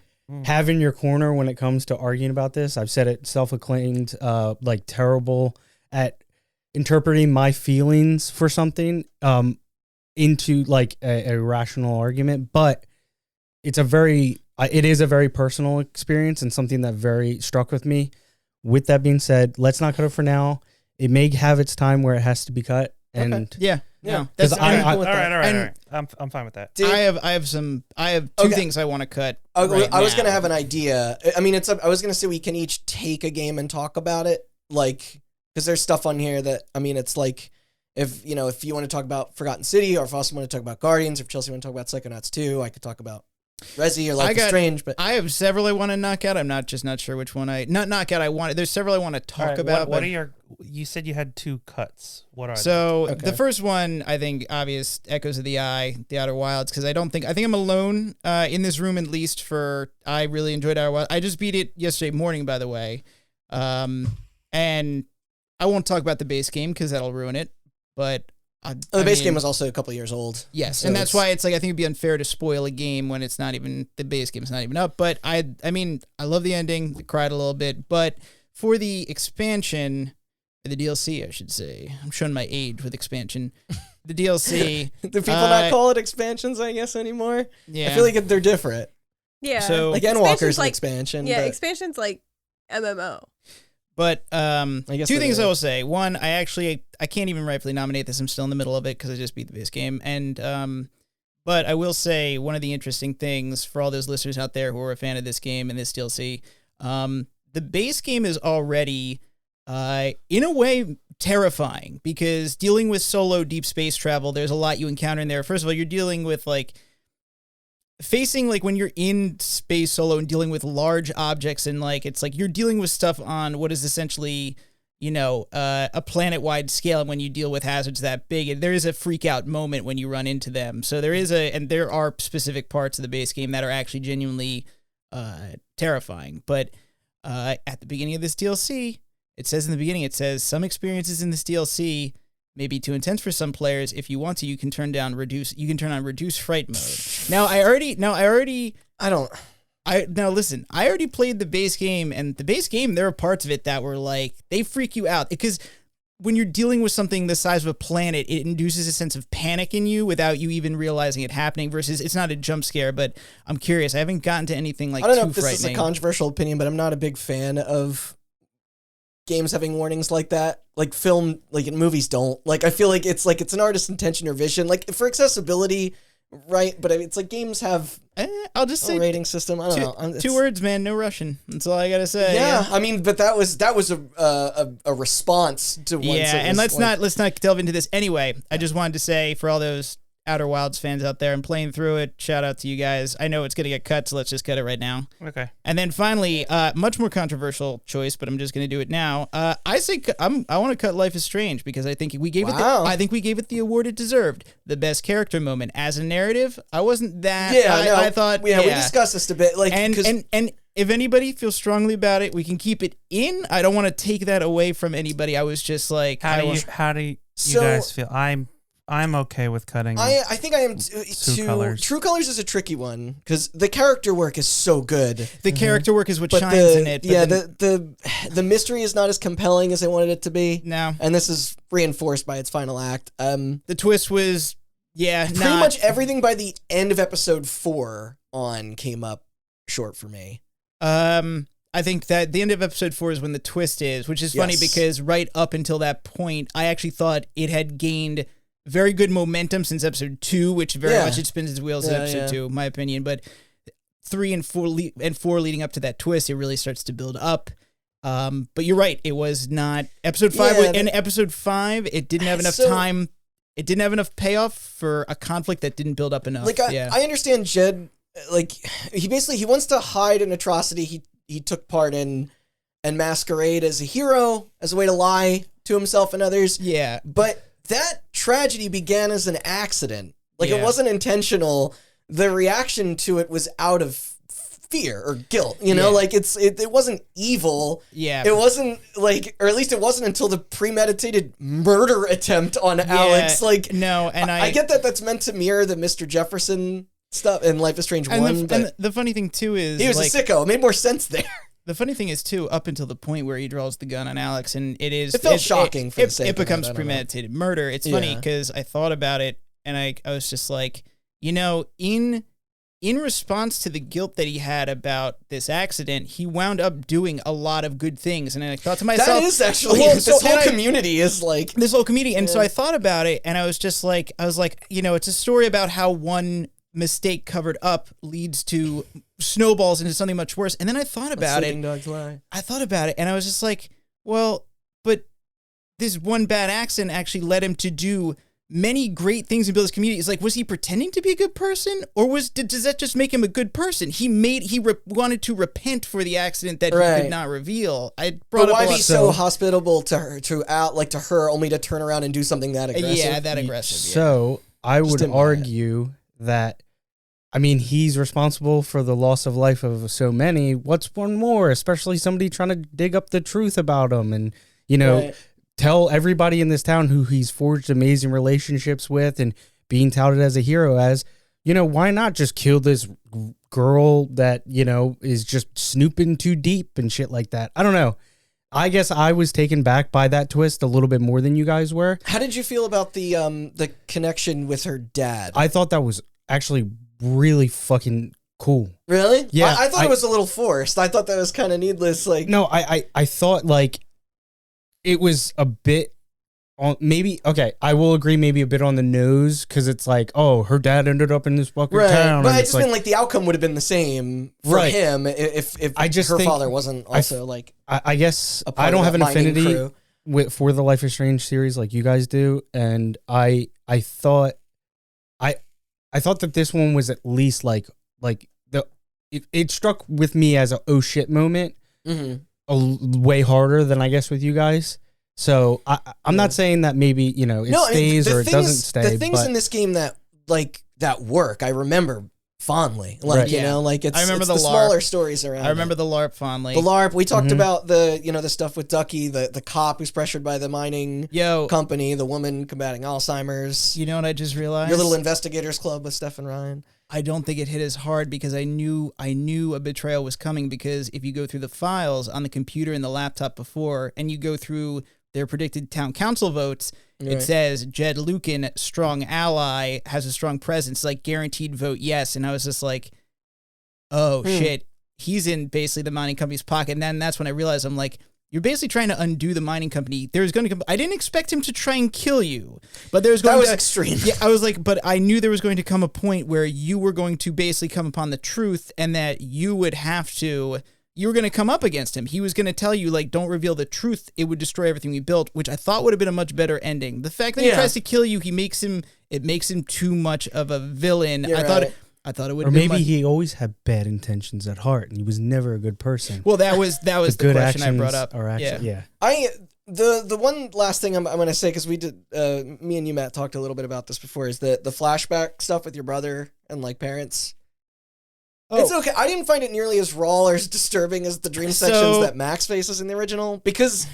have in your corner when it comes to arguing about this. I've said it, self-acclaimed, like terrible at interpreting my feelings for something into like a rational argument, but it is a very personal experience and something that very struck with me. With that being said, let's not cut it for now. It may have its time where it has to be cut. And yeah. That's all right. I'm fine with that. I have two things I want to cut. I was gonna have an idea. I mean, I was gonna say we can each take a game and talk about it, like, because there's stuff on here that, I mean, it's like, if you want to talk about Forgotten City, or if I also want to talk about Guardians, or if Chelsea want to talk about Psychonauts 2, I could talk about Resi or Life is Strange. But I have several I want to knock out. I'm not sure which one I want. There's several I want to talk about. What are you said you had 2 cuts. What are so the first one, I think, obvious, Echoes of the Eye, The Outer Wilds, because I think I'm alone in this room, at least, I really enjoyed Outer Wilds. I just beat it yesterday morning, by the way, and I won't talk about the base game because that'll ruin it, but the base game was also a couple years old. Yes, so and that's why it's like, I think it'd be unfair to spoil a game when it's not even, the base game's not even up. But I mean, I love the ending. I cried a little bit, but for the expansion, the DLC, I should say, I'm showing my age with expansion. The DLC. Do people not call it expansions, I guess, anymore? Yeah, I feel like they're different. Yeah, so like Endwalker's an expansion. Yeah, expansion's like MMO. But I guess 2 things I will say. One, I can't even rightfully nominate this. I'm still in the middle of it because I just beat the base game. And but I will say, one of the interesting things for all those listeners out there who are a fan of this game and this DLC, the base game is already, in a way, terrifying, because dealing with solo deep space travel, there's a lot you encounter in there. First of all, you're dealing with facing, like, when you're in space solo and dealing with large objects, and it's like you're dealing with stuff on what is essentially, a planet-wide scale. And when you deal with hazards that big, there is a freak out moment when you run into them. So there are specific parts of the base game that are actually genuinely terrifying. But at the beginning of this DLC, it says some experiences in this DLC may be too intense for some players. If you want to, you can turn on reduce fright mode. I already played the base game, and the base game, there are parts of it that were like, they freak you out, because when you're dealing with something the size of a planet, it induces a sense of panic in you without you even realizing it happening, versus it's not a jump scare. But I'm curious, I haven't gotten to anything like, I don't know too if this frightening. is a controversial opinion, but I'm not a big fan of games having warnings like that. Like film, like in movies don't. Like, I feel like it's an artist's intention or vision, like for accessibility, right? But it's like games have I'll just say rating system. I don't know. 2 words, man. No Russian. That's all I gotta say. Yeah, I mean, but that was a response to one. Yeah, and let's not delve into this anyway. I just wanted to say, for all those Outer Wilds fans out there and playing through it, shout out to you guys. I know it's gonna get cut, so let's just cut it right now. Okay. And then finally, much more controversial choice, but I'm just gonna do it now. I say I want to cut Life is Strange, because I think we gave it the award it deserved. The best character moment as a narrative. I wasn't that. Yeah, I thought. Yeah, we discussed this a bit. Like, and if anybody feels strongly about it, we can keep it in. I don't want to take that away from anybody. I was just like, how do you guys feel? I'm okay with cutting. I think I am too. Colors. True Colors is a tricky one, because the character work is so good. The character work is what shines in it. The mystery is not as compelling as I wanted it to be. No. And this is reinforced by its final act. The twist was, pretty much everything by the end of episode 4 on came up short for me. I think that the end of episode 4 is when the twist is, which is funny, because right up until that point, I actually thought it had gained very good momentum since episode 2, which very much it spins its wheels in episode 2, in my opinion. But 3 and 4 leading up to that twist, it really starts to build up. But you're right, it was not episode 5. In episode 5, it didn't have enough time. It didn't have enough payoff for a conflict that didn't build up enough. Like, I understand Jed. Like, he wants to hide an atrocity he took part in and masquerade as a hero, as a way to lie to himself and others. Yeah, but that tragedy began as an accident. Like, it wasn't intentional. The reaction to it was out of fear or guilt, you know, like it wasn't evil. Yeah. It wasn't like, or at least it wasn't until the premeditated murder attempt on Alex. Like, no, and I get that that's meant to mirror the Mr. Jefferson stuff in Life is Strange 1. And the funny thing too is he was a sicko. It made more sense there. The funny thing is too, up until the point where he draws the gun on Alex, and it felt shocking for the sake it of becomes it, premeditated murder. It's funny because I thought about it, and I was just like, you know, in response to the guilt that he had about this accident, he wound up doing a lot of good things. And I thought to myself, that is actually, this whole community is like... This whole community. And so I thought about it, and I was like, you know, it's a story about how one mistake covered up leads to snowballs into something much worse. And then I thought about it. I thought about it, and I was just like, well, but this one bad accident actually led him to do many great things and build his community. It's like, was he pretending to be a good person, or does that just make him a good person? He wanted to repent for the accident that he could not reveal. But why be so hospitable to her, only to turn around and do something that aggressive? Yeah, that aggressive. So I would argue that, I mean, he's responsible for the loss of life of so many. What's one more, especially somebody trying to dig up the truth about him and, you know, tell everybody in this town who he's forged amazing relationships with and being touted as a hero as, you know, why not just kill this girl that, you know, is just snooping too deep and shit like that? I don't know. I guess I was taken back by that twist a little bit more than you guys were. How did you feel about the connection with her dad? I thought that was actually really fucking cool. Really? Yeah. I thought it was a little forced. I thought that was kind of needless. Like, no, I thought like it was a bit on, maybe, okay, I will agree, maybe a bit on the nose, because it's like, oh, her dad ended up in this fucking town. But I just mean like the outcome would have been the same for him if her father wasn't also I guess I don't have an affinity for the Life is Strange series like you guys do, and I thought that this one was at least like it struck with me as a oh shit moment. Mm-hmm. Way harder than I guess with you guys. So I'm not saying that maybe, you know, stays or it doesn't stay. The things in this game that work, I remember fondly. You know, like I remember the smaller stories around. I remember the LARP fondly. The LARP. We talked about the stuff with Ducky, the cop who's pressured by the mining company, the woman combating Alzheimer's. You know what I just realized? Your little investigators club with Steph and Ryan. I don't think it hit as hard because I knew a betrayal was coming, because if you go through the files on the computer and the laptop before, and you go through their predicted town council votes, it says Jed Lucan, strong ally, has a strong presence, like guaranteed vote yes. And I was just like, oh shit, he's in basically the mining company's pocket. And then that's when I realized, I'm like, you're basically trying to undo the mining company. There's going to come. I didn't expect him to try and kill you, but there's going. That was extreme. Yeah, I was like, but I knew there was going to come a point where you were going to basically come upon the truth, and that you were going to come up against him. He was going to tell you, like, don't reveal the truth. It would destroy everything we built, which I thought would have been a much better ending. The fact that he tries to kill you, it makes him too much of a villain. I thought it would. Or maybe he always had bad intentions at heart, and he was never a good person. Well, that was the question I brought up. The one last thing I'm going to say, because we did, me and you, Matt, talked a little bit about this before, is the flashback stuff with your brother and like parents. Oh. It's okay. I didn't find it nearly as raw or as disturbing as the dream sections that Max faces in the original, because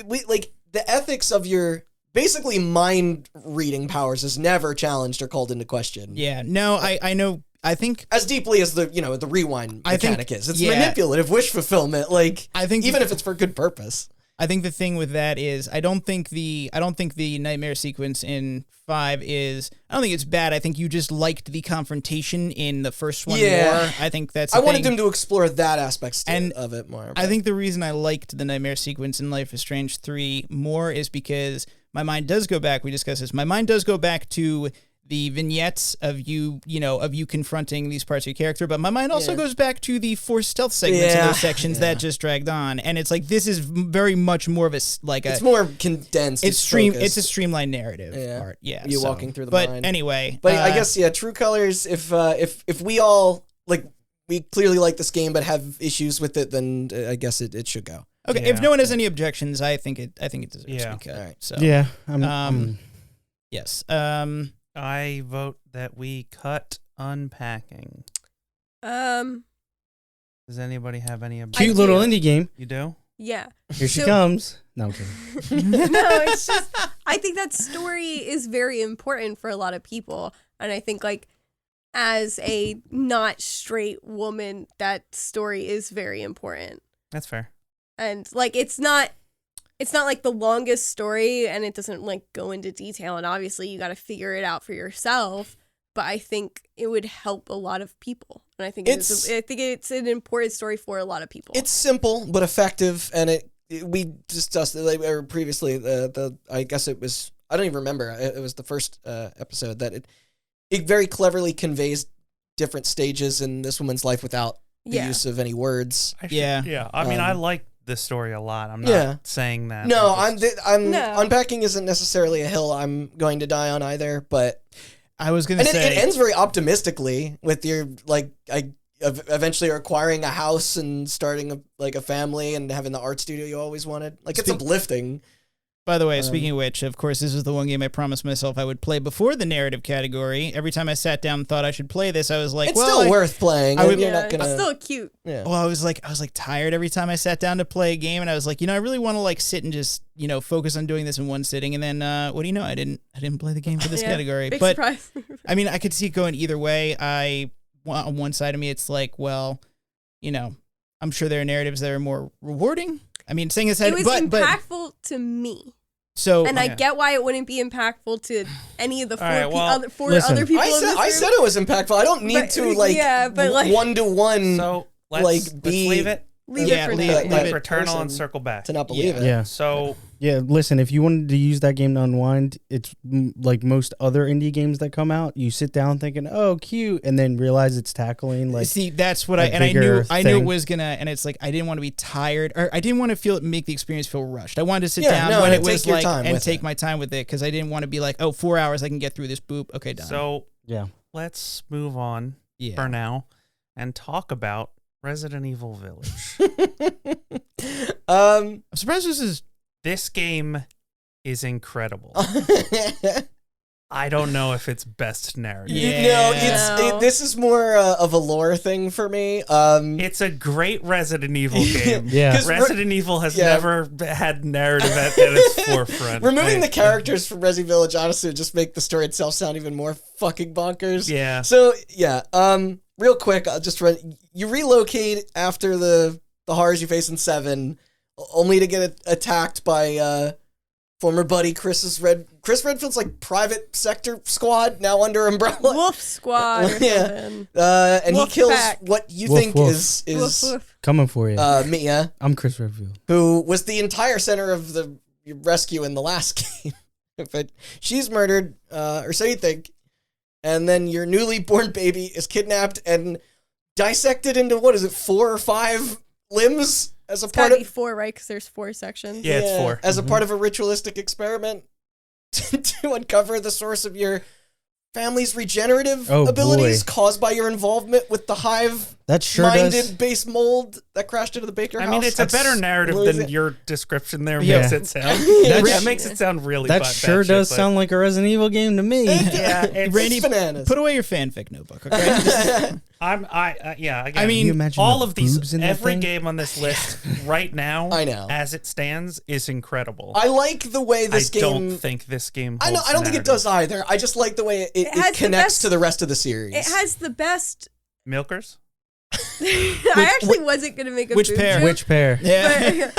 we like the ethics of your basically mind reading powers is never challenged or called into question. Yeah. No, I know. I think as deeply as the rewind mechanic is, it's manipulative wish fulfillment. Like, I think even if it's for good purpose. I think the thing with that is I don't think the nightmare sequence in 5 is. I don't think it's bad. I think you just liked the confrontation in the first one more. I think that's. I wanted them to explore that aspect of it more. But I think the reason I liked the nightmare sequence in Life is Strange 3 more is because my mind does go back. We discussed this. My mind does go back to the vignettes of you confronting these parts of your character, but my mind also goes back to the forced stealth segments in those sections that just dragged on, and it's like this is very much more of it's more condensed. It's a streamlined narrative part. Yeah, you walking through the mind. But anyway, I guess True Colors. If we all we clearly like this game but have issues with it, then I guess it should go. Okay, if no one has any objections, I think it deserves to be cut. All right, so yes. I vote that we cut unpacking. Does anybody have any Cute little indie game. You do? Yeah. Here she comes. No, I'm kidding. No, it's just I think that story is very important for a lot of people, and I think like as a not straight woman, that story is very important. That's fair. And like it's not like the longest story, and it doesn't like go into detail, and obviously you got to figure it out for yourself, but I think it would help a lot of people, and I think it's an important story for a lot of people. It's simple but effective, and we discussed it previously. I guess it was, I don't even remember. It was the first episode that it very cleverly conveys different stages in this woman's life without the use of any words. Yeah. I mean, I like this story a lot. I'm not saying that. No, unpacking isn't necessarily a hill I'm going to die on either, but I was going to say it ends very optimistically with your eventually acquiring a house and starting a family and having the art studio you always wanted. Like, it's uplifting. By the way, speaking of which, of course, this is the one game I promised myself I would play before the narrative category. Every time I sat down and thought I should play this, I was like, it's still worth playing. It's still cute. Yeah. Well, I was tired every time I sat down to play a game, and I was like, I really want to like sit and just focus on doing this in one sitting. And then, what do you know? I didn't play the game for this category. Big but surprise. I mean, I could see it going either way. On one side of me, it's like, well, I'm sure there are narratives that are more rewarding. I mean, saying aside, it was impactful to me. So, and I get why it wouldn't be impactful to any of the four listen, other people. I said it was impactful. I don't need to one-to-one. So let's leave it. Leave it for now. Leave it Returnal and circle back to not believe it. Yeah. So listen, if you wanted to use that game to unwind, it's like most other indie games that come out. You sit down thinking, "Oh, cute," and then realize it's tackling like. See, that's what I knew it was gonna, and it's like I didn't want to be tired, or I didn't want to make the experience feel rushed. I wanted to sit down when it was like and take my time with it because I didn't want to be like, 4 hours I can get through this. Boop, okay, done. So let's move on for now and talk about Resident Evil Village. I'm surprised this game is incredible. I don't know if it's best narrative. This is more of a lore thing for me. It's a great Resident Evil game. Resident Evil has never had narrative at its forefront. Removing the characters from Resi Village honestly would just make the story itself sound even more fucking bonkers. Yeah. So real quick, I'll just run. You relocate after the horrors you face in 7, only to get attacked by former buddy Chris Redfield's like private sector squad, now under Umbrella. Wolf Squad. And Wolf he kills pack. What you think is coming for you. Mia. I'm Chris Redfield, who was the entire center of the rescue in the last game. But she's murdered, or so you think. And then your newly born baby is kidnapped and dissected into, 4 or 5 limbs as a part of 4, right? Because there's 4 sections. Yeah, it's 4. As a part of a ritualistic experiment to uncover the source of your family's regenerative abilities caused by your involvement with the hive-minded base mold that crashed into the Baker house. I mean, it's a better narrative than your description there makes it sound. That makes it sound really That sure does sound like a Resident Evil game to me. Randy, bananas. Put away your fanfic notebook, okay? Again, I mean, all of these, every game on this list right now, I know, as it stands, is incredible. I like the way this game. I don't think this game. I don't think it does either. I just like the way it connects to the rest of the series. It has the best milkers. I actually wasn't gonna make a which pair? Joke, which pair? Yeah.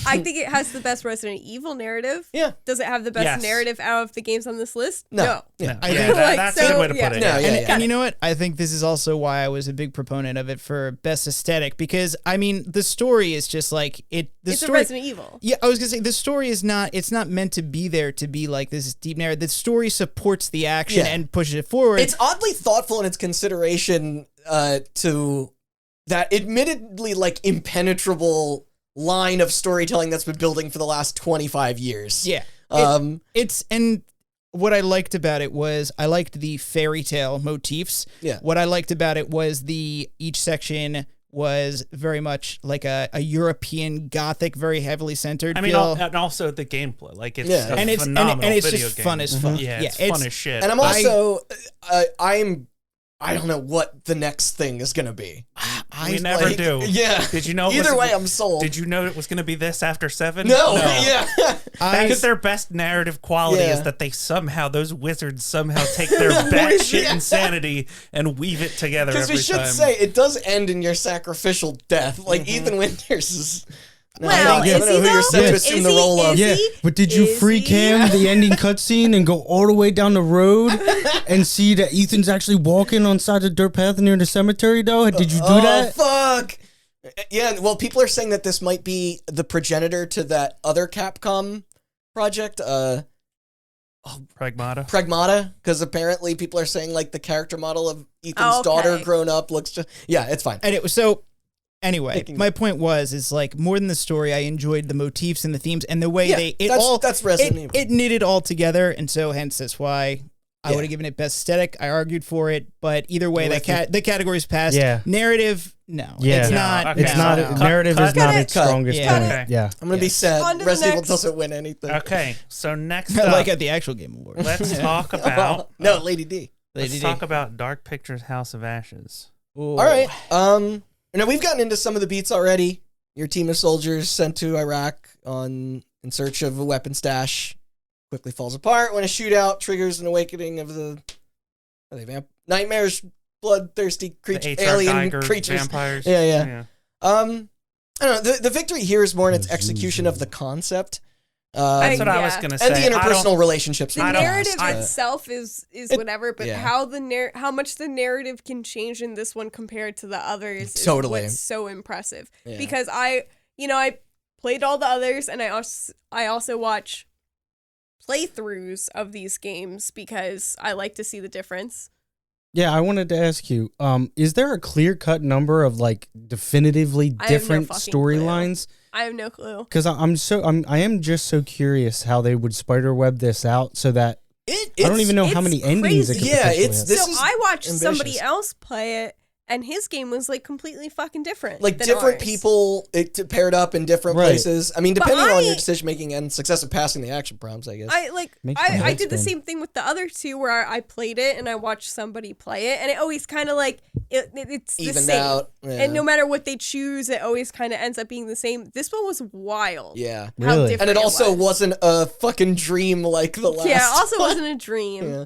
I think it has the best Resident Evil narrative. Yeah. Does it have the best narrative out of the games on this list? No. Yeah. I think that's a good way to put it. No, and you know what? I think this is also why I was a big proponent of it for best aesthetic, because I mean the story is just like it's a Resident Evil. Yeah, I was gonna say the story is not. It's not meant to be there to be like this deep narrative. The story supports the action and pushes it forward. It's oddly thoughtful in its consideration to that admittedly like impenetrable line of storytelling that's been building for the last 25 years. Yeah. And what I liked about it was I liked the fairy tale motifs. Yeah. What I liked about it was each section was very much like a European Gothic, very heavily centered. I mean, and also the gameplay, like it's a phenomenal and it's video just game. fun as fuck. Yeah, it's fun as shit. And I'm also, I don't know what the next thing is going to be. We never do. Yeah. Did you know? Either way, I'm sold. Did you know it was going to be this after 7? No. Yeah. That is their best narrative quality is that those wizards somehow take their batshit insanity and weave it together every time. Because we should say, it does end in your sacrificial death. Like, Ethan Winters is... No, well, I don't know who you're set to assume the role of. Yeah, but did you free cam the ending cutscene and go all the way down the road and see that Ethan's actually walking on side of the dirt path near the cemetery, though? Did you do that? Oh, fuck! Yeah, well, people are saying that this might be the progenitor to that other Capcom project, Pragmata, because apparently people are saying, like, the character model of Ethan's daughter grown up looks just... Yeah, it's fine. And it was so... Anyway, my point is like more than the story, I enjoyed the motifs and the themes and the way that's Resident Evil. It knitted all together, and so hence that's why I would have given it best aesthetic. I argued for it, but either way, the category's passed. Yeah. Narrative, no, yeah. it's not. Okay. It's not. Narrative is not its strongest point. Okay. Yeah, I'm gonna be sad. Resident Evil doesn't win anything. Okay, so next like at the actual Game Awards. Let's talk about no Lady D. Let's talk about Dark Pictures House of Ashes. Ooh. All right. Now, we've gotten into some of the beats already. Your team of soldiers sent to Iraq in search of a weapon stash quickly falls apart when a shootout triggers an awakening of nightmares, bloodthirsty alien creatures. Vampires. Yeah. I don't know. The victory here is more in its exexecution of the concept. That's what I was going to say. And the interpersonal relationships. The narrative itself is whatever, but how much the narrative can change in this one compared to the others is what's so impressive. Yeah. Because I played all the others, and I also watch playthroughs of these games because I like to see the difference. Yeah, I wanted to ask you, is there a clear-cut number of like definitively different storylines? I have no clue. Because I am just so curious how they would spiderweb this out so that I don't even know how many endings it could potentially have. I watched somebody else play it, and his game was like completely fucking different. Like different people paired up in different places. I mean, depending on your decision making and success of passing the action prompts, I guess. I did the same thing with the other two where I played it and I watched somebody play it, and it always kind of like it's the evened same. Out. Yeah. And no matter what they choose, it always kind of ends up being the same. This one was wild. Yeah, really. And it also wasn't a fucking dream like the last. Yeah, it also wasn't a dream. Yeah.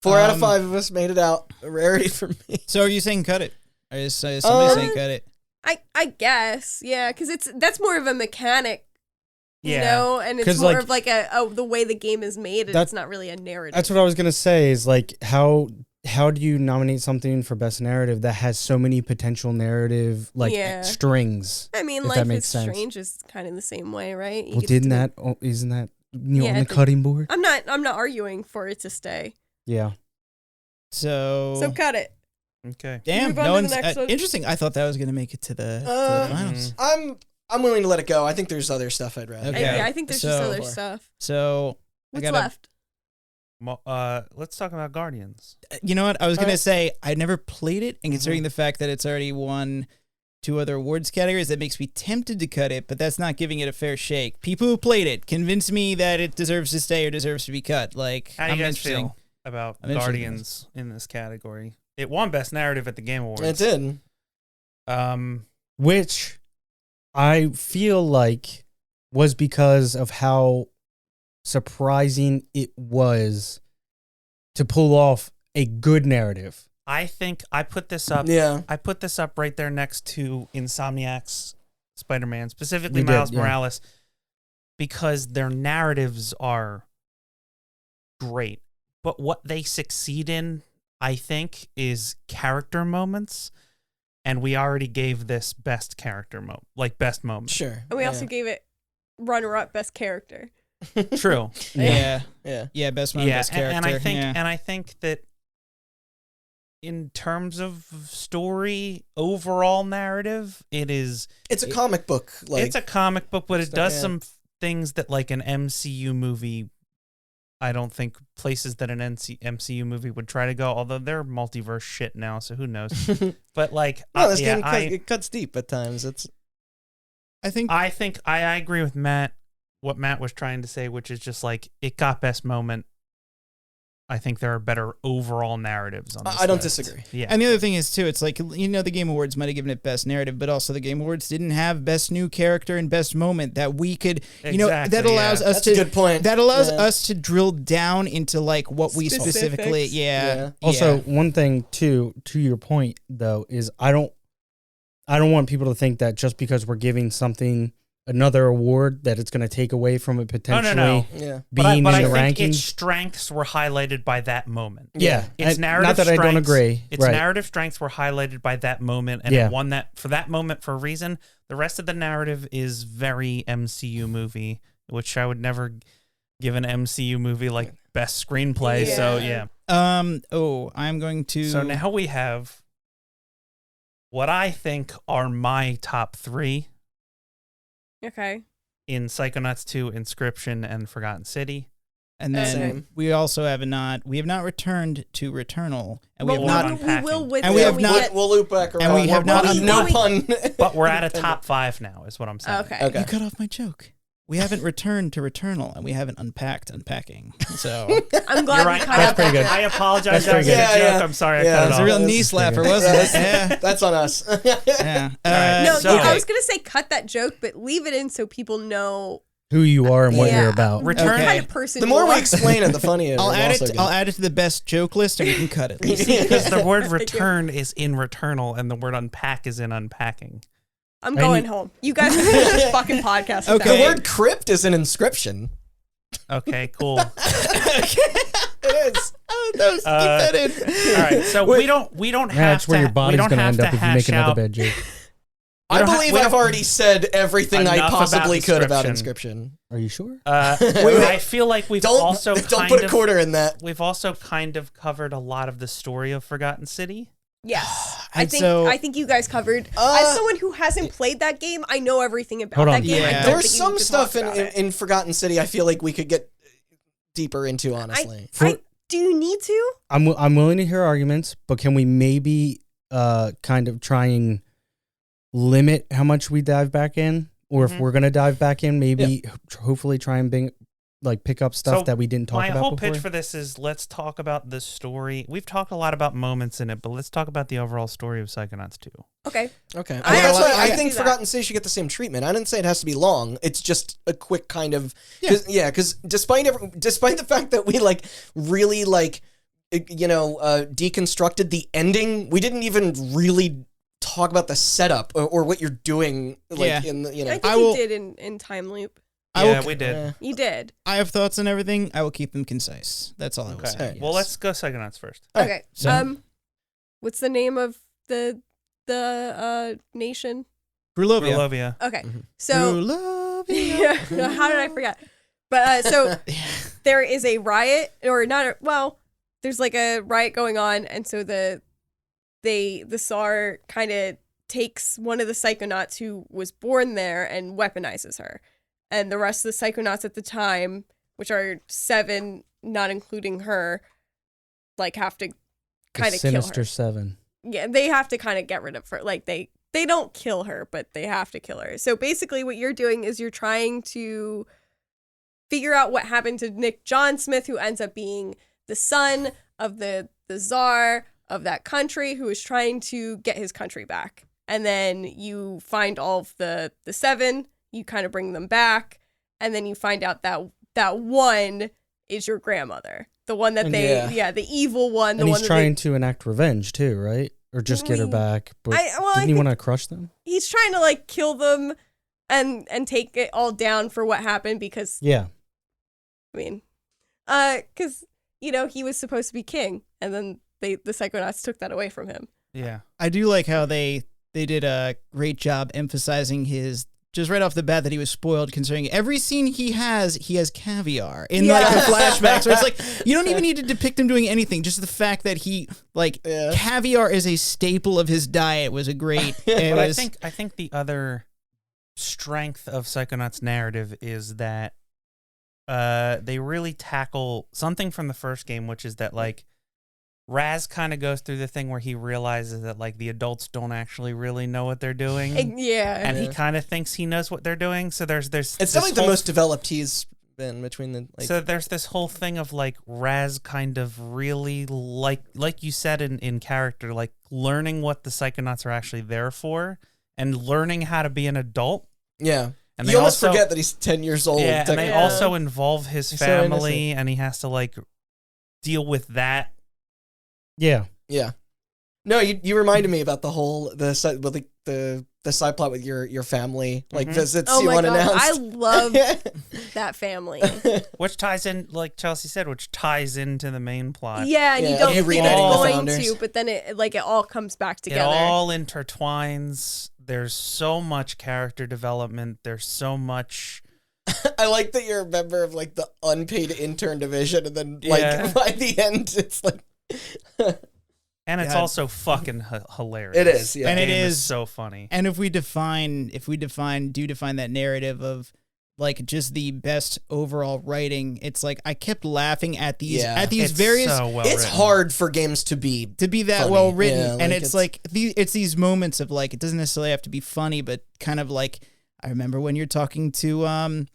4 out of 5 of us made it out. A rarity for me. So are you saying cut it? Or is somebody saying cut it? I guess, yeah, because that's more of a mechanic, you know, and it's more of like the way the game is made. It's not really a narrative. That's what I was gonna say. Is like how do you nominate something for best narrative that has so many potential narrative strings? I mean, Life is Strange is kind of the same way, right? Isn't that on the cutting board? I'm not arguing for it to stay. Yeah. So cut it. Okay. Damn. No one's interesting. I thought that was going to make it to the finals. I'm willing to let it go. I think there's other stuff I'd rather. Okay. I think there's just other stuff. So what's left? Let's talk about Guardians. You know what? I was going to say I never played it, and considering the fact that it's already won 2 other awards categories, that makes me tempted to cut it, but that's not giving it a fair shake. People who played it convince me that it deserves to stay or deserves to be cut. Like, how do you guys feel about Guardians in this category? It won Best Narrative at the Game Awards. It did. Which I feel like was because of how surprising it was to pull off a good narrative. I think I put this up. Yeah. I put this up right there next to Insomniac's Spider-Man, specifically Miles Morales, because their narratives are great. But what they succeed in, I think, is character moments. And we already gave this best character best moment. Sure. And we also gave it runner-up best character. True. Yeah, best moment, best character. And I think that in terms of story, overall narrative, it's a comic book. It's a comic book, but it does some things that like an MCU movie, I don't think places that an MCU movie would try to go, although they're multiverse shit now, so who knows. But like, this game it cuts deep at times. I think I agree with Matt, what Matt was trying to say, which is just like, it got best moment I think there are better overall narratives on this I don't list. disagree. Yeah. And the other thing is, too, it's like, the Game Awards might have given it Best Narrative, but also the Game Awards didn't have Best New Character and Best Moment that we could, that allows us That's to... a good point. That allows us to drill down into, like, what we Specifics. specifically... Yeah. Also, one thing, too, to your point, though, is I don't want people to think that just because we're giving something another award that it's going to take away from it potentially No. Yeah. being but in the I think rankings. its strengths were highlighted by that moment. Yeah. Its narrative not that strengths, I don't agree. Its right. narrative strengths were highlighted by that moment, and it won that for that moment for a reason. The rest of the narrative is very MCU movie, which I would never give an MCU movie like best screenplay. Yeah. So yeah. I'm going to... So now we have what I think are my top 3 Okay. in Psychonauts 2, Inscription, and Forgotten City. And then Same. we also have not returned to Returnal, and we But have not unpacking. we will with And we have when not- get- We'll loop back around. And we have not- No pun. But we're at a top 5 now, is what I'm saying. Okay. Okay. You cut off my joke. We haven't returned to Returnal, and we haven't unpacked unpacking. So I'm glad You're we right. cut That's out pretty that good. I apologize. That's That was pretty a good. joke. Yeah, yeah. I'm sorry. Yeah. I cut it was it a off. real knee That's slapper, pretty wasn't it? That's, Yeah. that's on us. Yeah. right, No, so- I was gonna say cut that joke, but leave it in so people know Who you are and what yeah, you're about. Return- what Okay. kind of person The you more we are. explain it, the funnier. I'll it'll add also it. get. I'll add it to the best joke list, and we can cut it. Because the word return is in Returnal, and the word unpack is in unpacking. I'm going home. You guys can finish this fucking podcast. Okay. The without me. word crypt is an inscription. Okay, cool. It is. Oh, no, keep that in. All right, so we don't have That's to. where your we body's don't going to have end to up if you hash make another out. bad joke. I don't ha- believe we I've don't- already said everything I Enough possibly about could about Inscription. inscription. Are you sure? I feel like we've Don't also don't kind put a of quarter in that. we've also kind of covered a lot of the story of Forgotten City. Yes, And so- I think you guys covered. As someone who hasn't played that game, I know everything about Hold on. that game. Yeah. I don't There's think you some need to stuff talk in, about in, it. in Forgotten City I feel like we could get deeper into, honestly. Do you need to? I'm willing to hear arguments, but can we maybe kind of try and limit how much we dive back in? Or if we're going to dive back in, maybe hopefully try and pick up stuff So that we didn't talk My about whole before? pitch for this is let's talk about the story. We've talked a lot about moments in it, but let's talk about the overall story of Psychonauts 2. Okay. Okay. I That's why actually I think see that. Forgotten City should get the same treatment. I didn't say it has to be long. It's just a quick kind of because despite the fact that we really deconstructed the ending, we didn't even really talk about the setup or what you're doing in the, I think I you will- did in Time Loop. Yeah, we did. Yeah. You did. I have thoughts on everything. I will keep them concise. That's all I will Okay. say. Well, yes. let's go Psychonauts first. All right, Okay. so- What's the name of the nation? Brulovia. Brulovia. Okay. Mhm. So Brulovia. how did I forget? But so there is a riot, or not? There's like a riot going on, and so the Tsar kind of takes one of the Psychonauts who was born there and weaponizes her, and the rest of the Psychonauts at the time, which are 7, not including her, have to kind of kill Sinister her. 7. Yeah, they have to kind of get rid of her. They don't kill her, but they have to kill her. So basically what you're doing is you're trying to figure out what happened to Nick John Smith, who ends up being the son of the Tsar of that country, who is trying to get his country back. And then you find all of the 7, you kind of bring them back, and then you find out that one is your grandmother. The one that the evil one. And the he's one trying to enact revenge too, right? Or just get her back. But I didn't he think- want to crush them? he's trying to kill them and take it all down for what happened because Yeah. because he was supposed to be king and then the Psychonauts took that away from him. Yeah. I do like how they did a great job emphasizing his, just right off the bat, that he was spoiled, considering every scene he has caviar in the flashbacks. So it's like, you don't even need to depict him doing anything. Just the fact that he caviar is a staple of his diet was a great. But I think the other strength of Psychonauts' narrative is that they really tackle something from the first game, which is that Raz kind of goes through the thing where he realizes that the adults don't actually really know what they're doing. Yeah. And he kind of thinks he knows what they're doing. So there's It's definitely the most developed he's been between the like? So there's this whole thing of like Raz kind of really like you said in character, like learning what the Psychonauts are actually there for and learning how to be an adult. Yeah. And you almost forget that he's 10 years old. Yeah, and they also involve his He's family, and he has to like deal with that. Yeah. Yeah. No, you reminded me about the whole the side plot with your family, like visits Oh you my God, unannounced. I love that family. Which ties in, like Chelsea said, which ties into the main plot. Yeah, and you Yeah, don't you think read it's it in the going Founders. to, but then it all comes back It together. all intertwines. There's so much character development. There's so much. I like that you're a member of like the unpaid intern division, and then like by the end, it's like. And it's Yeah. also fucking hilarious. It is, yeah. And it Game is so funny. And if we define that narrative of like just the best overall writing, it's like I kept laughing at these It's various. so well It's written. hard for games to be that funny. well written, Yeah, and like, it's like it's these moments of like it doesn't necessarily have to be funny, but kind of like I remember when you're talking to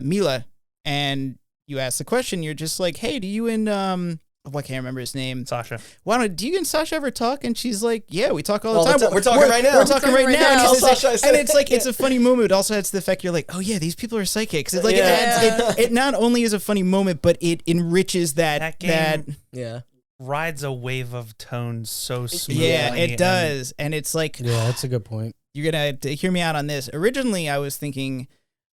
Mila and you ask the question, you're just like, hey, do you and I can't remember his name. Sasha. Do you and Sasha ever talk? And she's like, yeah, we talk all the time. We're talking right now. We're talking right now. Tell And, Sasha I said it's like, it. it's a funny moment. It also adds to the fact you're like, oh yeah, these people are psychics. It's like, Yeah. it not only is a funny moment, but it enriches That game Yeah. rides a wave of tones so smoothly. yeah, it does. And it's like, Yeah, that's a good point. you're going to hear me out on this. Originally, I was thinking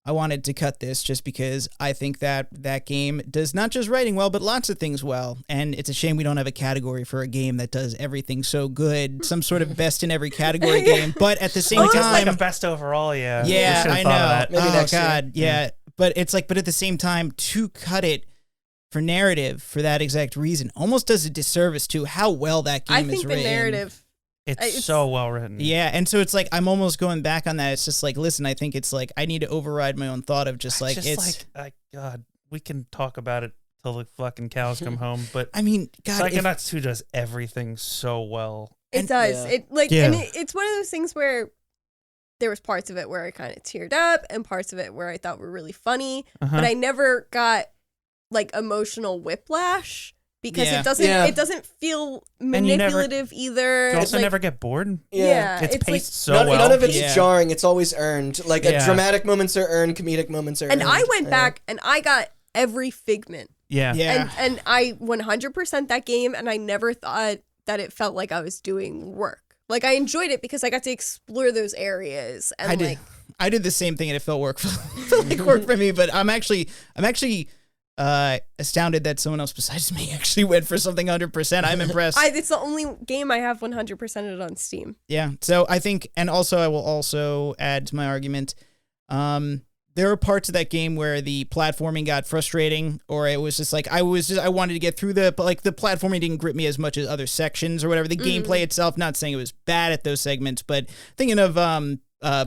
I wanted to cut this just because I think that game does not just writing well, but lots of things well. And it's a shame we don't have a category for a game that does everything so good. Some sort of best in every category game. But at the same Just time, like a best overall, yeah. We yeah, should've I thought of know. that. Maybe Oh next year. God, yeah. But it's like, but at the same time, to cut it for narrative for that exact reason almost does a disservice to how well that game I is think the written. narrative. It's so well written. Yeah, and so it's like I'm almost going back on that. It's just like, listen, I think it's like I need to override my own thought of just like God, we can talk about it till the fucking cows come home. But I mean, God, if, Psychonauts 2 does everything so well. It does. Yeah. It like, Yeah. and it's one of those things where there was parts of it where I kind of teared up, and parts of it where I thought were really funny, but I never got like emotional whiplash. Because Yeah. it doesn't feel manipulative either. You also Like, never get bored. yeah, It's it's like, paced so none, well. none of it's Yeah. jarring. It's always earned. Like Yeah. dramatic moments are earned, comedic moments are and earned. I went back and I got every figment. Yeah. yeah, And I 100% that game, and I never thought that it felt like I was doing work. Like I enjoyed it because I got to explore those areas, and I did the same thing, and it felt work for me. But I'm actually astounded that someone else besides me actually went for something 100%. I'm impressed. it's the only game I have 100%ed on Steam. Yeah. So I think, and also I will also add to my argument, there are parts of that game where the platforming got frustrating, or it was just like I wanted to get through the platforming didn't grip me as much as other sections or whatever. The gameplay itself, not saying it was bad at those segments, but thinking of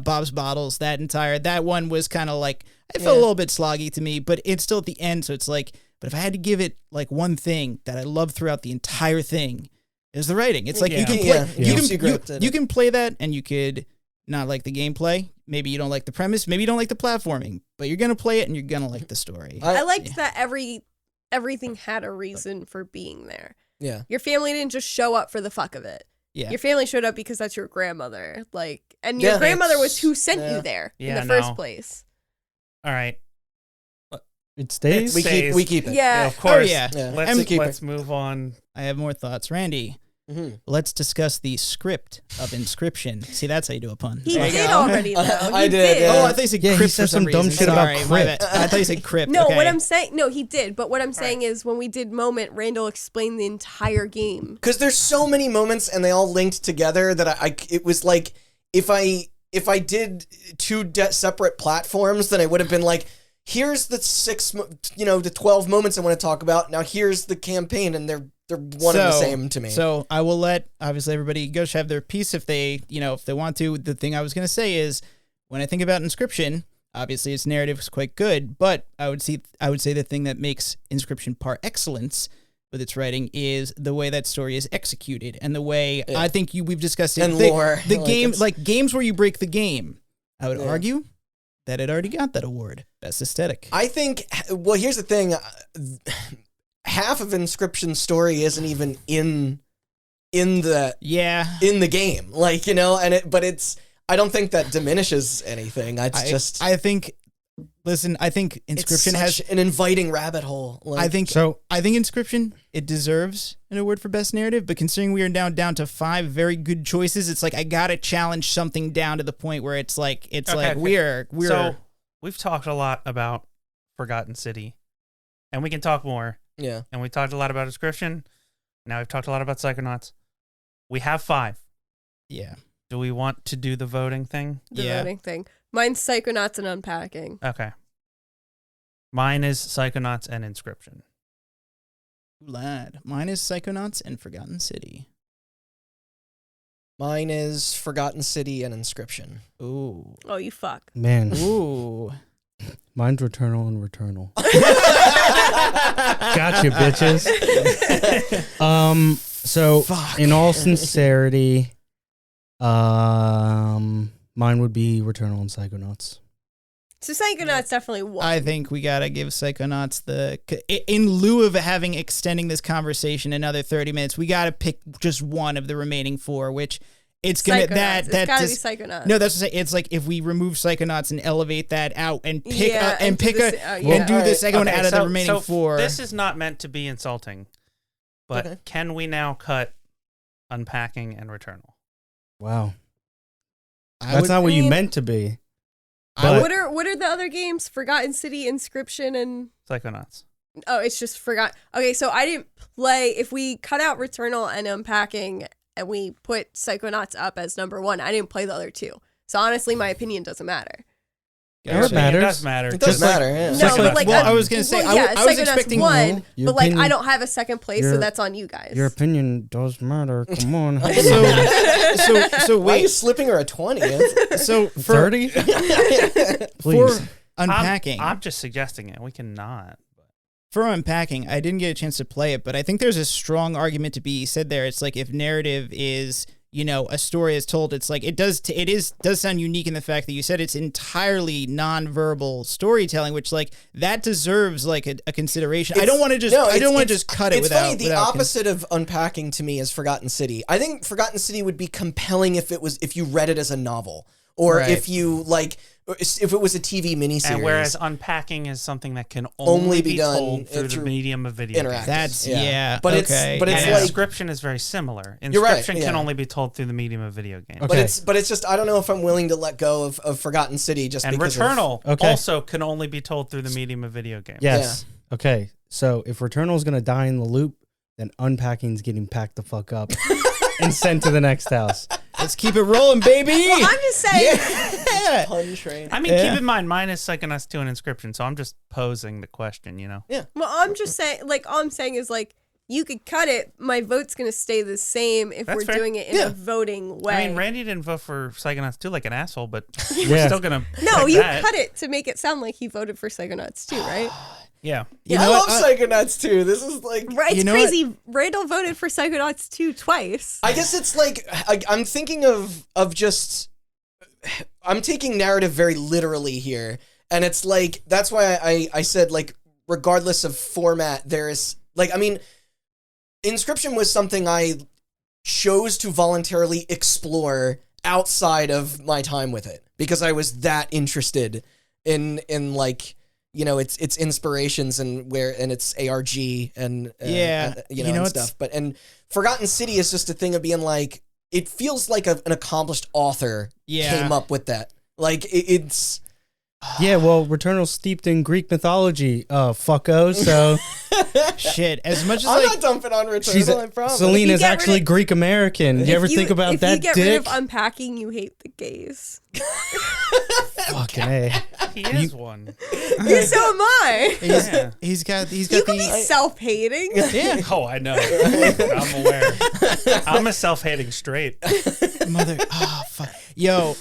Bob's Bottles, that one was kind of like it felt a little bit sloggy to me, but it's still at the end, so it's like, but if I had to give it like one thing that I loved throughout the entire thing, is the writing. It's like you can play, you can play that and you could not like the gameplay. Maybe you don't like the premise. Maybe you don't like the platforming, but you're gonna play it and you're gonna like the story. I liked that everything had a reason for being there. Yeah. Your family didn't just show up for the fuck of it. Yeah. Your family showed up because that's your grandmother. Like, and your grandmother was who sent you there in the first place. All right. It stays. We keep it. Yeah. Of course. Oh, yeah. Let's move on. I have more thoughts. Randy, Mm-hmm. let's discuss the script of Inscription. See, that's how you do a pun. He There you did go. already, though. I He did, yeah. Oh, I thought you said Yeah, he crypt said for some some dumb reason. shit about Sorry, my crypt. bad. I thought you said crypt. No, okay. what I'm saying, no, he did. But what I'm saying is when we did Moment, Randall explained the entire game. Because there's so many moments and they all linked together that it was like if I did two separate platforms, then I would have been like, here's the the 12 moments I want to talk about. Now here's the campaign, and they're one and the same to me. So I will let obviously everybody go have their piece if they want to. The thing I was going to say is when I think about Inscription, obviously its narrative is quite good, but I would say the thing that makes Inscription par excellence with its writing is the way that story is executed and the way I think we've discussed it. And lore. The game, like games where you break the game, I would argue that it already got that award, Best Aesthetic. I think, well, here's the thing. Half of Inscription's story isn't even in the game. Like, you know, but it's, I don't think that diminishes anything. I think Inscription has an inviting rabbit hole. Like, I think Inscription, it deserves an award for best narrative, but considering we are now down to 5 very good choices, it's like I gotta challenge something down to the point where it's like we're So we've talked a lot about Forgotten City, and we can talk more. Yeah. And we talked a lot about Inscription. Now we've talked a lot about Psychonauts. We have 5. Yeah. Do we want to do the voting thing? The voting thing. Mine's Psychonauts and Unpacking. Okay. Mine is Psychonauts and Inscription. Lad. Mine is Psychonauts and Forgotten City. Mine is Forgotten City and Inscription. Ooh. Oh, you fuck. Man. Ooh. Mine's Returnal and Returnal. Gotcha, bitches. So in all sincerity, mine would be Returnal and Psychonauts. So Psychonauts definitely won. I think we gotta give Psychonauts in lieu of extending this conversation another 30 minutes, we gotta pick just one of the remaining 4, which it's gonna Psychonauts. It's gotta be Psychonauts. No, that's what I'm saying. It's like if we remove Psychonauts and elevate that out and pick and do the second one out of the remaining 4. This is not meant to be insulting, but can we now cut Unpacking and Returnal? Wow. That's not what you meant to be. What are the other games? Forgotten City, Inscription, and Psychonauts. Oh, it's just Forgotten. Okay, so I didn't play. If we cut out Returnal and Unpacking and we put Psychonauts up as number 1, I didn't play the other 2. So honestly, my opinion doesn't matter. It matters. It does matter. It does matter. Yeah. No, but like, I was gonna say, I was expecting 1, but like opinion, I don't have a second place, so that's on you guys. Your opinion does matter. Come on. So Why are you wait. slipping her a 20? So for 30? Please. For Unpacking, I'm just suggesting it. We cannot. For Unpacking, I didn't get a chance to play it, but I think there's a strong argument to be said there. It's like if narrative is, you know, a story is told, it's like it does sound unique in the fact that you said it's entirely nonverbal storytelling, which like that deserves like a consideration. I don't want to just cut it it's without. Funny, the opposite of Unpacking to me is Forgotten City. I think Forgotten City would be compelling if you read it as a novel, or if you like. If it was a TV miniseries. And whereas Unpacking is something that can only be done told through the medium of video games. That's But okay. It's and like Inscription is very similar. You're right, Inscription can only be told through the medium of video games. Okay. But it's just I don't know if I'm willing to let go of Forgotten City just and because Returnal also can only be told through the medium of video games. Yes. Yeah. Okay. So if Returnal's gonna die in the loop, then Unpacking's getting packed the fuck up and sent to the next house. Let's keep it rolling, baby. Well, I'm just saying. Yeah. Pun train. I mean, keep in mind, mine is Psychonauts 2 and Inscription, so I'm just posing the question, you know? Yeah. Well, I'm just saying, like, all I'm saying is, like, you could cut it. My vote's going to stay the same if we're doing it in a voting way. I mean, Randy didn't vote for Psychonauts 2 like an asshole, but we're still going to No, you cut it to make it sound like he voted for Psychonauts 2, right? Yeah. I love Psychonauts 2. This is like... Right, it's crazy. Randall voted for Psychonauts 2 twice. I guess it's like... I'm thinking of just... I'm taking narrative very literally here. And it's like... That's why I said, like, regardless of format, there is... Like, I mean... Inscription was something I chose to voluntarily explore outside of my time with it. Because I was that interested in like... You know, it's inspirations and it's ARG and and stuff. But and Forgotten City is just a thing of being like, it feels like an accomplished author came up with that. Like it's. Yeah, well, Returnal's steeped in Greek mythology, fucko. So shit. As much as I'm not dumping on Returnal, I promise. Selena's actually Greek American. You ever think about that? If you get rid of Unpacking, you hate the gays. Fucking A. He is one. Yeah, so am I. He's got You can be self-hating. Yeah. Oh, I know. I'm aware. I'm a self-hating straight. Mother. Oh, fuck. Yo,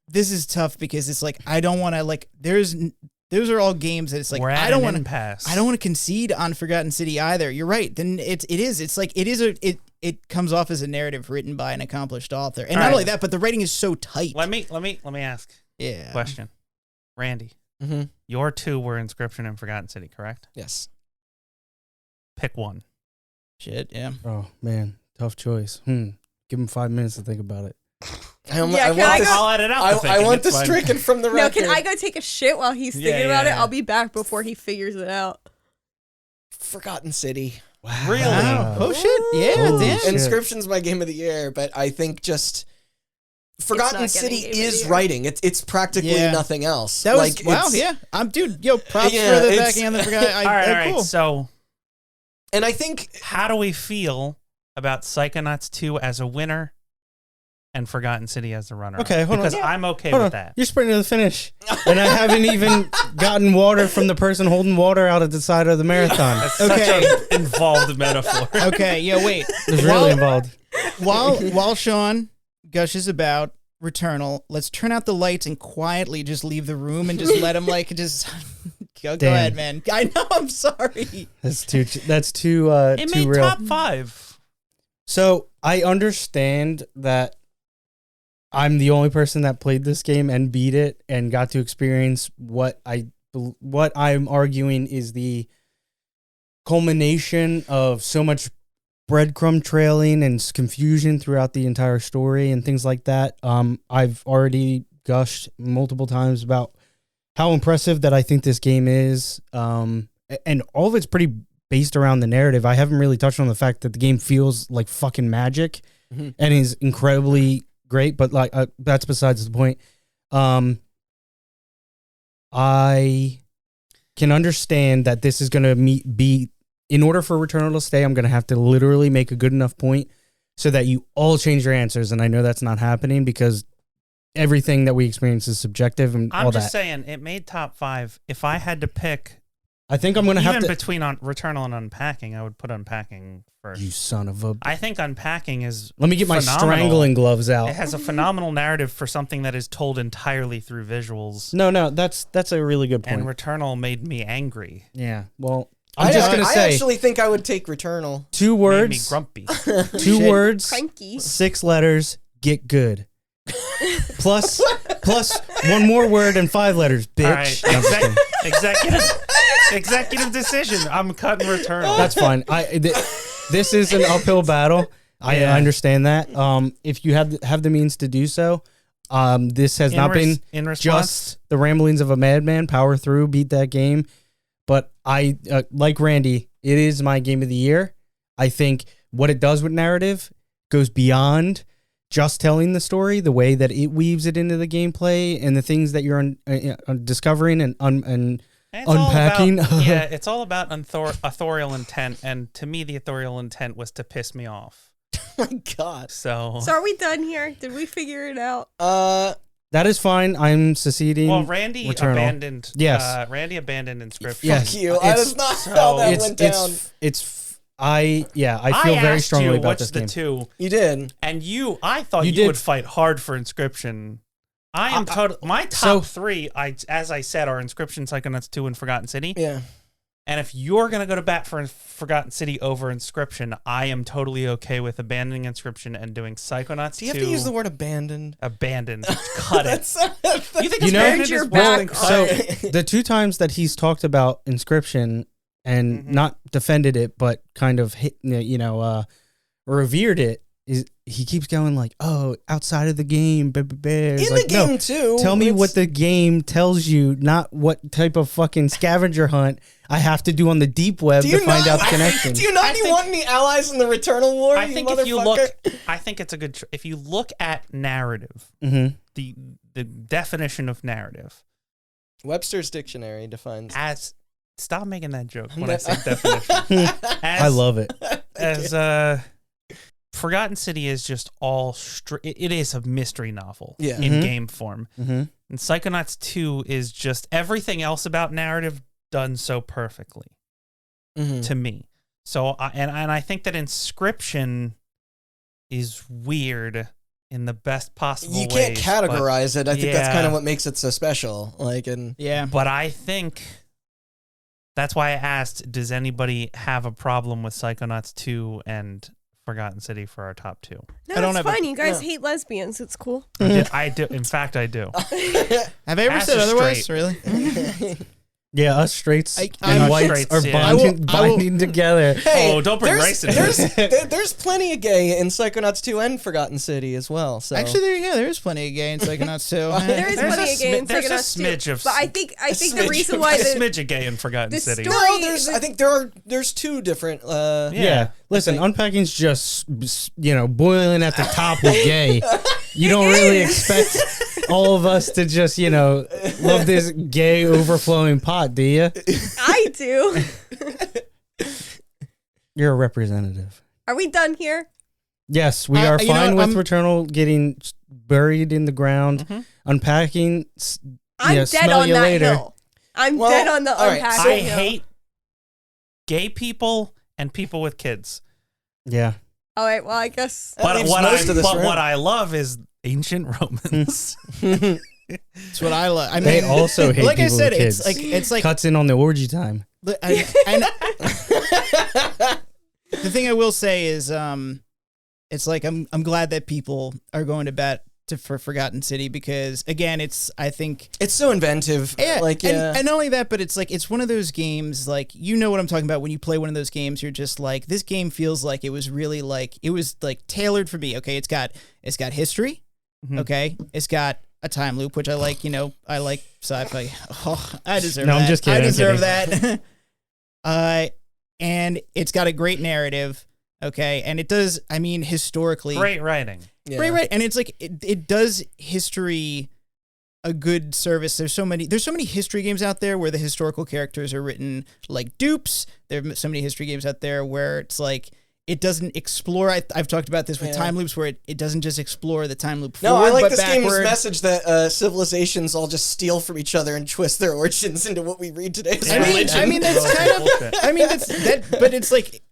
this is tough because it's like I don't want to like. Those are all games that it's like I don't want to pass. I don't want to concede on Forgotten City either. You're right. Then it is. It's like it comes off as a narrative written by an accomplished author, and not only that, but the writing is so tight. Let me ask. Yeah. Question. Randy, Mm-hmm. your 2 were Inscription and Forgotten City, correct? Yes. Pick one. Shit, yeah. Oh man, tough choice. Give him 5 minutes to think about it. I Yeah, can I go- I'll edit out. I want this stricken from the No, record. can I go take a shit while he's thinking about it? I'll be back before he figures it out. Forgotten City. Wow. Really? Oh shit, yeah, Holy damn. shit. Inscription's my game of the year, but I think just Forgotten not getting City game of the is year. writing. It's practically Yeah. nothing else. That was like, wow, it's- yeah. Dude, yo, props Yeah, for the it's- backing on the forgot. All right. Cool. So, And I think how do we feel about Psychonauts 2 as a winner and Forgotten City as the runner? Okay, hold on. Because I'm okay Hold with on. that. You're sprinting to the finish, and I haven't even gotten water from the person holding water out at the side of the marathon. That's Okay. such an involved metaphor. Okay, yeah, wait. It's really involved. While Sean gushes about Returnal, let's turn out the lights and quietly just leave the room and just let him just go Damn. ahead, man. I know, I'm sorry. That's too. That's too. It too made real. top 5. So I understand that I'm the only person that played this game and beat it and got to experience what I'm arguing is the culmination of so much breadcrumb trailing and confusion throughout the entire story and things like that. I've already gushed multiple times about how impressive that I think this game is. And all of it's pretty based around the narrative. I haven't really touched on the fact that the game feels like fucking magic Mhm. and is incredibly great, but like that's besides the point. I can understand that this is going to be in order for Returnal to stay, I'm going to have to literally make a good enough point so that you all change your answers. And I know that's not happening because everything that we experience is subjective and all I'm that. just saying, it made top 5. If I had to pick, I think I'm going to have even to. between Returnal and Unpacking, I would put Unpacking first. You son of a. I think Unpacking is Let me get my phenomenal. strangling gloves out. It has a phenomenal narrative for something that is told entirely through visuals. No, that's a really good point. And Returnal made me angry. Yeah, well, I'm just going to I say actually think I would take Returnal. 2 Made me words, grumpy. 2 words, Cranky. 6 letters, get good. plus 1 more word and 5 letters, bitch. All right, No, I'm just kidding. executive decision. I'm cutting Returnal. That's fine. This is an uphill battle. I Yeah. understand that. If you have the means to do so, this has not been in response. just the ramblings of a madman. Power through, beat that game. But I like Randy. It is my game of the year. I think what it does with narrative goes beyond just telling the story. The way that it weaves it into the gameplay and the things that you're discovering and And it's all unpacking. about- yeah, it's all about authorial intent, and to me, the authorial intent was to piss me off. Oh my God. So So are we done here? Did we figure it out? that is fine. I'm seceding. well, Randy Returnal. abandoned. Yes. Randy abandoned Inscription. Yes. Fuck you. That it's- is not so- how that went down. I feel very asked strongly you about which this the game. 2, You did. and I thought You you did. would fight hard for Inscription. I am total. My top so- 3, as I said, are Inscription, Psychonauts 2, and Forgotten City. Yeah. And if you're going to go to bat for Forgotten City over Inscription, I am totally okay with abandoning Inscription and doing Psychonauts 2. Do you have to use the word abandoned? Abandoned. Cut it. You think You know- abandoned Your is worse than back. cut? So the 2 times that he's talked about Inscription and not defended it, but kind of revered it, is he keeps going like, "Oh, outside of the game, In It's the like, game no, too. tell me It's- what the game tells you, not what type of fucking scavenger hunt I have to do on the deep web Do to you find not- out the connection." Do you not I think- want any allies in the Returnal War? I you think if you motherfucker? look, I think it's a good. If you look at narrative, Mm-hmm. the definition of narrative Webster's dictionary defines. as stop making that joke when I say definition. I love it. As Forgotten City is just all it is a mystery novel Yeah. in Mhm. game form. Mm-hmm. And Psychonauts 2 is just everything else about narrative done so perfectly Mhm. to me. So I think that Inscription is weird in the best possible You can't ways, categorize it. I think that's Yeah. kind of what makes it so special. Like, and Yeah. But I think that's why I asked, does anybody have a problem with Psychonauts 2 and Forgotten City for our top 2. No, I don't it's have fine. You guys hate lesbians. It's cool. I do. In fact, I do. Have I ever Ass said is otherwise? straight. Really? Yeah, us straights I'm and whites straights, are yeah. binding together. Hey, Oh, don't bring race into there's plenty of gay in Psychonauts 2 and Forgotten City as well. So Actually, there is plenty of gay in Psychonauts too. There is There's plenty a of gay in there's a Psychonauts too. smidge of- But I think the smidge reason of- why A the smidge of gay in Forgotten City. story- no, I think there's 2 different. Yeah. Listen, unpacking's just, boiling at the top with gay. You don't really expect all of us to just, love this gay overflowing pot, do you? I do. You're a representative. Are we done here? Yes, we are fine with I'm- Returnal getting buried in the ground, unpacking. I'm dead smell on you that later. hill. I'm Well, dead on the all right, unpacking I hill. hate gay people and people with kids. Yeah. All right, well, I guess. That But leaves what most of this room. what I love is ancient Romans. That's what I love. I mean, They also hate like I people said, with kids. it's like Cuts in on the orgy time. the thing I will say is, it's like I'm glad that people are going to bat for Forgotten City because again, I think it's so inventive. yeah, yeah. and not only that, but it's like it's one of those games like what I'm talking about when you play one of those games. You're just like this game feels like it was really like it was like tailored for me. Okay, it's got history. Okay, it's got a time loop, which I like. I like sci-fi. Oh, I deserve that. I'm just kidding. I deserve I'm that. And it's got a great narrative. Okay, and it does. I mean, historically, Great writing. Yeah. right. And it's like it does history a good service. There's so many history games out there where the historical characters are written like dupes. There are so many history games out there where it's like it doesn't explore. I've talked about this with time loops where it doesn't just explore the time loop No, forward, I like but this game's backward. message that civilizations all just steal from each other and twist their origins into what we read today as I mean, religion. that's kind of. Bullshit. I mean, that's that. But it's like,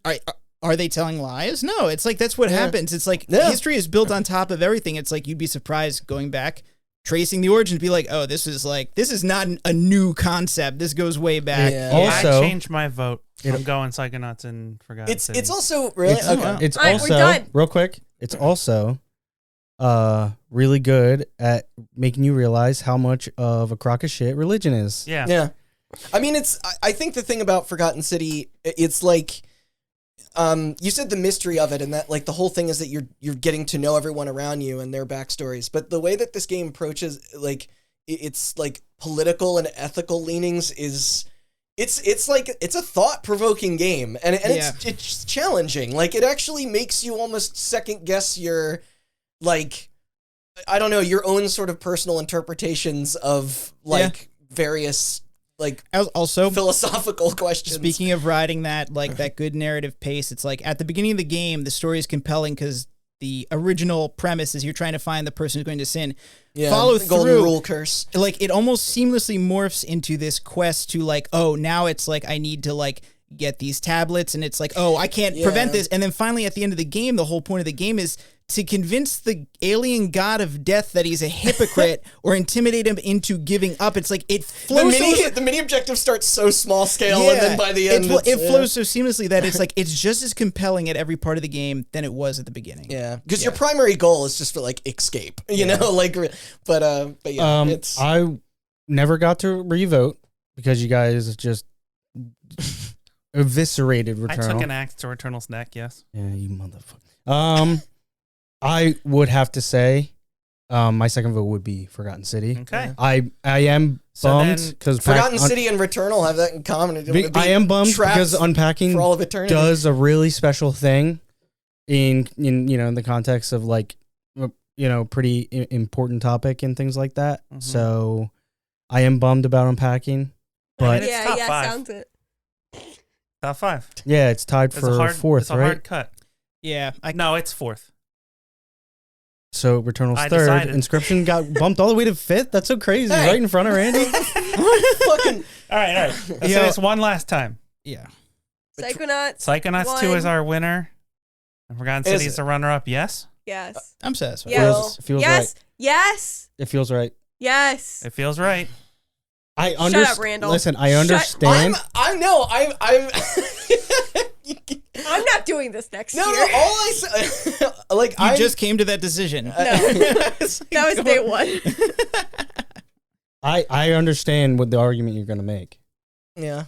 are they telling lies? No, it's like that's what happens. It's like history is built on top of everything. It's like you'd be surprised going back, tracing the origins, be like, oh, this is not a new concept. This goes way back. Yeah. Also, I changed my vote. I'm going Psychonauts and Forgotten City. It's also really It's All right, we're also done. real quick. It's also really good at making you realize how much of a crock of shit religion is. Yeah. Yeah. I mean, I think the thing about Forgotten City, it's like, you said the mystery of it and that like the whole thing is that you're getting to know everyone around you and their backstories. But the way that this game approaches like it's like political and ethical leanings is it's like it's a thought-provoking game and it's challenging. Like it actually makes you almost second guess your like I don't know, your own sort of personal interpretations of like various like Also, philosophical questions. speaking of riding that like that good narrative pace, it's like at the beginning of the game, the story is compelling because the original premise is you're trying to find the person who's going to sin. Follow the golden through. rule curse. Like it almost seamlessly morphs into this quest to like, oh, now it's like I need to like get these tablets, and it's like, oh, I can't prevent this. And then finally, at the end of the game, the whole point of the game is to convince the alien god of death that he's a hypocrite or intimidate him into giving up. It's like it flows. The mini objective starts so small scale, and then by the end, it flows so seamlessly that it's like it's just as compelling at every part of the game than it was at the beginning. Yeah, because your primary goal is just for like escape, you know, like, but yeah, it's I never got to revote because you guys just eviscerated Returnal. I took an axe to Returnal's neck, yes. Yeah, you motherfucker. I would have to say, my second vote would be Forgotten City. Okay. I am So bummed then- because Forgotten City and Returnal have that in common. I am bummed trapped because Unpacking for all of eternity. does a really special thing in the context of like pretty important topic and things like that. Mhm. So I am bummed about Unpacking, but It's top five. sounds it. Top 5. yeah, it's tied It's for a hard, fourth, it's a right? hard cut. Yeah, No, it's 4th. So Returnal's I third. decided. Inscription got bumped all the way to 5th. That's so crazy, Hey. right in front of Randy. Fucking All right. Let's do Yo. this one last time. yeah. Psychonauts. Psychonauts 2 is One. our winner. And Forgotten Is City is it? the runner-up, yes? Yes. I'm satisfied. Yes. feels Yes. Yes. It feels right. Yes. It feels right. I Shut understand. up, Randall. Listen, I Shut- understand. I'm I'm not doing this next year. No, all I said, like, You just came to that decision. No. That was day one. I understand what the argument you're going to make. Yeah.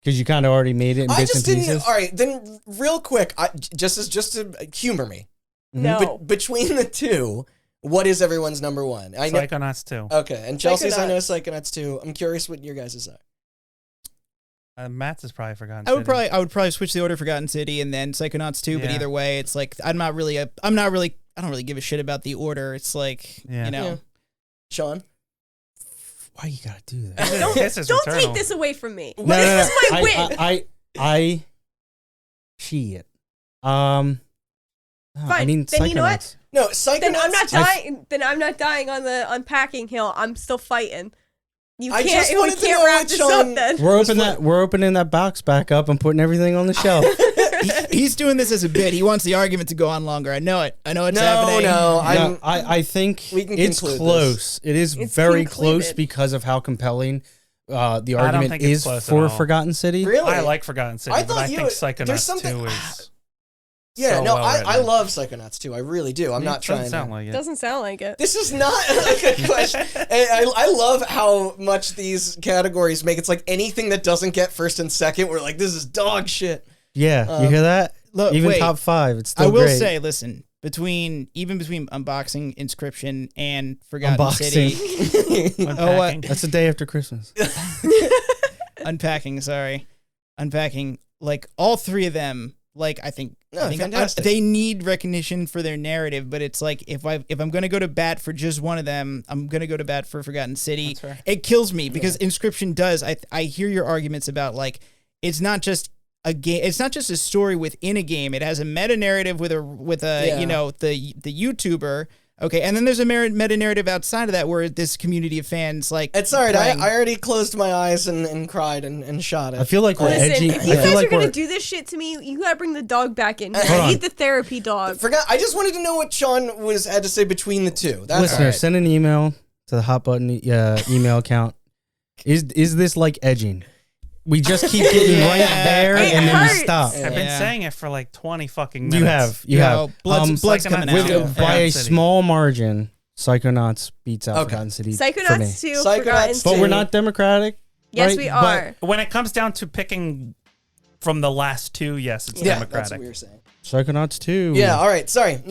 Because you kind of already made it in bits and pieces. All right, then real quick, just to humor me. No. Between the two, what is everyone's number one? Psychonauts 2. Okay, and Chelsea's, I know Psychonauts. Psychonauts 2. I'm curious what your guys' are. Matt's is probably Forgotten I would City. probably switch the order Forgotten City and then Psychonauts 2, but Yeah. either way, it's like I don't really give a shit about the order. It's like, Yeah. you know. Yeah. Sean? Why you got to do that? Don't take this away from me. No, This is my win. I shit. I Fine, mean, then you know what? Psychonauts. No, Psychonauts. Then I'm not dying. Then I'm not dying on the unpacking hill. I'm still fighting. You I can't. just We wanted to can't know wrap what this Sean- up then. We're opening that box back up and putting everything on the shelf. He's doing this as a bit. He wants the argument to go on longer. I know it. I know it's happening. No, I think We can it's conclude close. It is It's very concluded. close because of how compelling the don't argument think it's is close at for all. Forgotten City. Really? I like Forgotten City, I but thought I you- think there's Psychonauts something- 2 is Yeah, so no, well I written. love Psychonauts 2. I really do. I'm not trying Doesn't sound to. like it. Doesn't sound like it. This is not like a question. I love how much these categories make. It's like anything that doesn't get first and second, we're like, this is dog shit. Yeah, you hear that? Look, Even wait. top 5, it's still I will great. say, listen, between Unboxing, Inscription, and Forgotten Unboxing. City. Unpacking. That's the day after Christmas. Unpacking, like all three of them, like I think fantastic. they need recognition for their narrative, but it's like if I'm gonna go to bat for just one of them, I'm gonna go to bat for Forgotten City. That's fair. It kills me because Inscription does. I hear your arguments about like it's not just a game. It's not just a story within a game. It has a meta narrative with a Yeah. you know the YouTuber. Okay, and then there's a meta narrative outside of that where this community of fans like. It's all right. playing- I already closed my eyes and cried and shot it. I feel like we're Listen, edgy. if you I guys feel are like gonna we're do this shit to me, you gotta bring the dog back in. Hold I on. need the therapy dog. I just wanted to know what Sean had to say between the two. That's listener. all right. Send an email to the Hot Button email account. Is this like edging? We just keep getting right there It and then we hurts. stop. I've been Yeah. saying it for like 20 fucking minutes. You have. Blood's Psychonauts coming two. out. With, by a small margin, Psychonauts beats out Okay. Forgotten City for me. Psychonauts 2, Psychonauts Forgotten 2. But we're City. not democratic. Yes, right? we But- are. When it comes down to picking from the last two, yes, it's Yeah, that's what democratic. we were saying. Psychonauts 2. Yeah, all right. Sorry.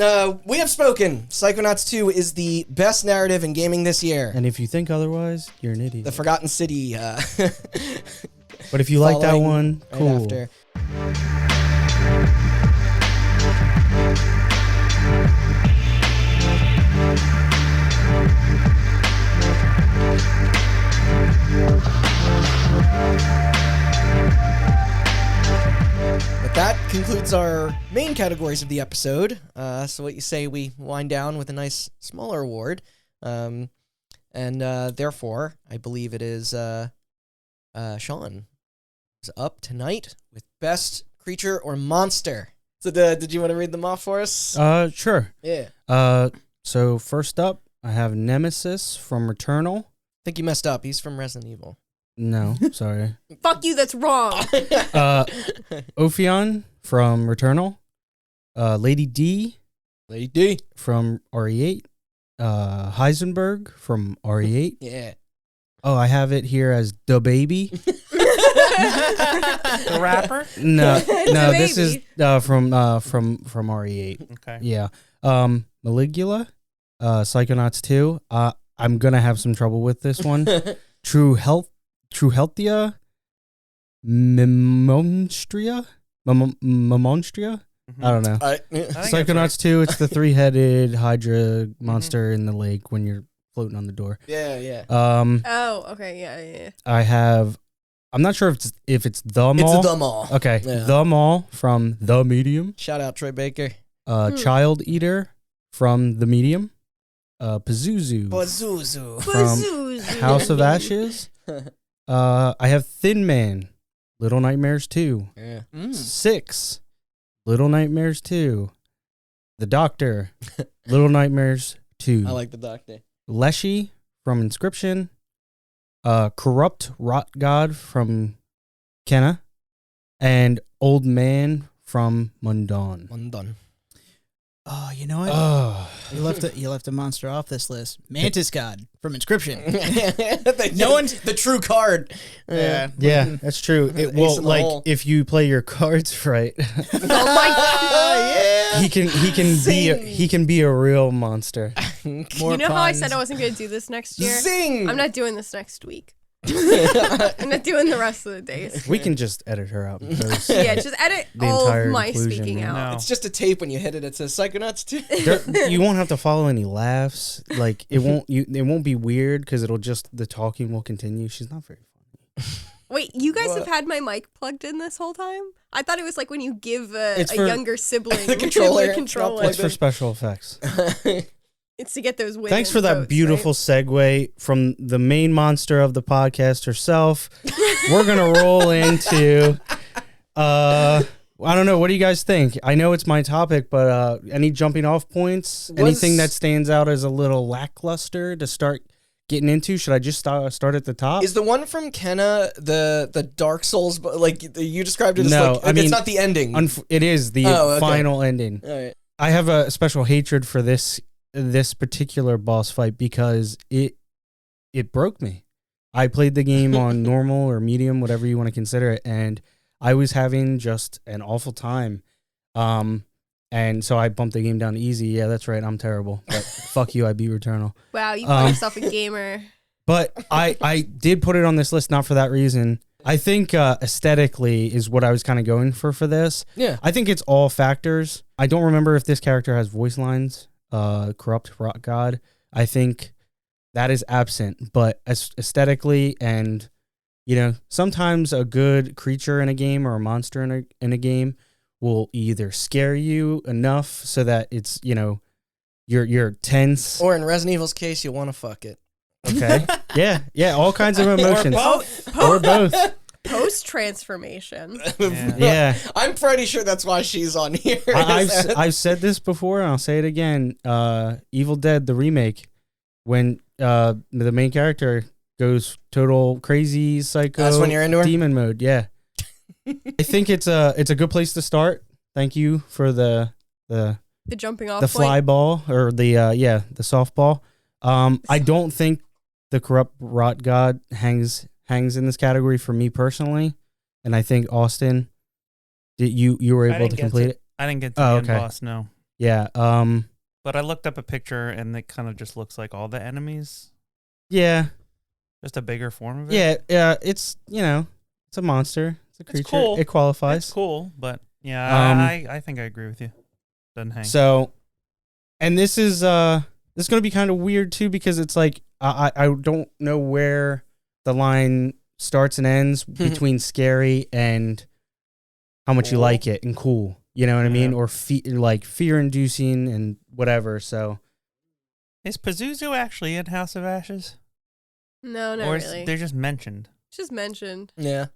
We have spoken. Psychonauts 2 is the best narrative in gaming this year. And if you think otherwise, you're an idiot. The Forgotten City. But if you like that following one, right cool. after. But that concludes our main categories of the episode. So what you say we wind down with a nice smaller award. And therefore, I believe it is Sean is up tonight with Best Creature or Monster. So did you want to read them off for us? Sure. Yeah. So first up, I have Nemesis from Returnal. I think you messed up. He's from Resident Evil. No, sorry. Fuck you, that's wrong. Ophion from Returnal. Lady D Lady D. from RE8. Heisenberg from RE8. Yeah. Oh, I have it here as the baby. The rapper? No, no, The this is baby. from RE8. Okay. Yeah. Maligula, Psychonauts 2. I'm gonna have some trouble with this one. Truhealthia, Memonstria. I don't know. I think that's Psychonauts 2. It's the 3-headed Hydra monster in the lake when you're floating on the door. Yeah, yeah. Oh, okay, yeah. I'm not sure if it's the It's mall. the mall. Okay, Yeah. the mall from The Medium. Shout out Troy Baker. Child Eater from The Medium. Pazuzu Pazuzu. from Pazuzu. House of Ashes. I have Thin Man, Little Nightmares 2. Yeah. 6, Little Nightmares 2. The Doctor, Little Nightmares 2. I like the doctor. Leshy from Inscription. Corrupt Rot God from Kenna. and Old Man from Mundan. Undone. Oh, you know what? Oh, You left a monster off this list. Mantis God from Inscription. The true card. Yeah. yeah, that's true. It Ace will in the like hole. if you play your cards right, Oh my he can be a real monster. More You know how I puns. said I wasn't going to do this next year? Zing! I'm not doing this next week. I'm not doing the rest of the days. We can just edit her out. Because Yeah, just edit The all of entire my inclusion, speaking yeah. out. No. It's just a tape when you hit it. It says Psychonauts 2. you won't have to follow any laughs. Like it won't be weird because the talking will continue. She's not very funny. Wait, you guys What? have had my mic plugged in this whole time? I thought it was like when you give a It's for- younger sibling The controller. the controller. It's for special effects. It's to get those wins. Thanks for that beautiful segue from the main monster of the podcast herself. We're gonna roll into I don't know, what do you guys think? I know it's my topic, but any jumping off points? Anything that stands out as a little lackluster to start getting into? Should I just start at the top? Is the one from Kenna the Dark Souls, but like you described it as No, like I mean, it's not the ending. It is the Okay. final ending. All right. I have a special hatred for this particular boss fight because it broke me. I played the game on normal or medium, whatever you want to consider it, and I was having just an awful time. And so I bumped the game down to easy. Yeah, that's right. I'm terrible. But fuck you, I beat Returnal. Wow, you call yourself a gamer. But I did put it on this list not for that reason. I think aesthetically is what I was kind of going for this. Yeah. I think it's all factors. I don't remember if this character has voice lines. Corrupt rock god. I think that is absent, but aesthetically and sometimes a good creature in a game or a monster in a game will either scare you enough so that it's you're tense. Or in Resident Evil's case, you want to fuck it. Okay. Yeah, all kinds of emotions. Or Or both. Post transformation. Yeah. I'm pretty sure that's why she's on here. I've said this before and I'll say it again. Evil Dead, the remake, when the main character goes total crazy psycho That's when you're into her? demon mode. Yeah. I think it's a good place to start. Thank you for the The jumping off the point. fly ball or the softball. I don't think the corrupt rot god hangs in this category for me personally, and I think Austin, you were able to complete it. I didn't get to the end okay. boss, no. Yeah. But I looked up a picture and it kind of just looks like all the enemies. Yeah. Just a bigger form of it. Yeah. It's it's a monster. It's a creature. It's cool. It qualifies. It's cool, but yeah, I think I agree with you. Doesn't hang. So, and this is going to be kind of weird too because it's like I don't know where the line starts and ends between scary and how much you like it and cool. You know what I mean? Or fear-inducing and whatever. So, is Pazuzu actually in House of Ashes? No, not Or really. they're just mentioned? It's just mentioned. Yeah.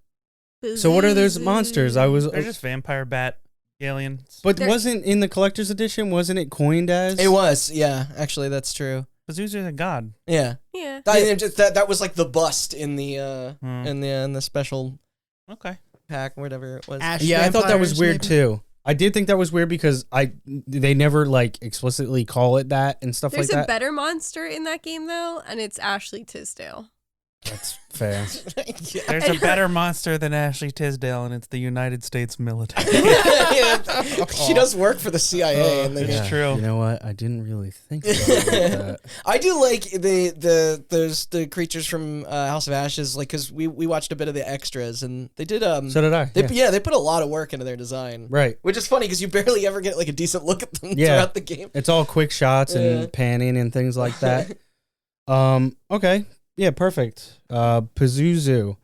so what are those monsters? They're just vampire bat aliens. But They're- wasn't in the collector's edition? Wasn't it coined as? It was. Yeah. Actually, that's true. Pazuzu's a god. Yeah. Yeah. That was like the bust in the Hmm. in the special Okay. pack, whatever it was. Ash Yeah, I thought that was vampires, weird maybe? too. I did think that was weird because they never like explicitly call it that and stuff There's like a that. better monster in that game though, and it's Ashley Tisdale. That's fair. There's a better monster than Ashley Tisdale, and it's the United States military. She does work for the CIA, and they It's just, true. You know what? I didn't really think about that. I do like the creatures from House of Ashes, like because we watched a bit of the extras, and they did So did I. they put a lot of work into their design, Right. which is funny because you barely ever get like a decent look at them Yeah. throughout the game. It's all quick shots Yeah. and panning and things like that. Okay. Yeah, perfect. Pazuzu.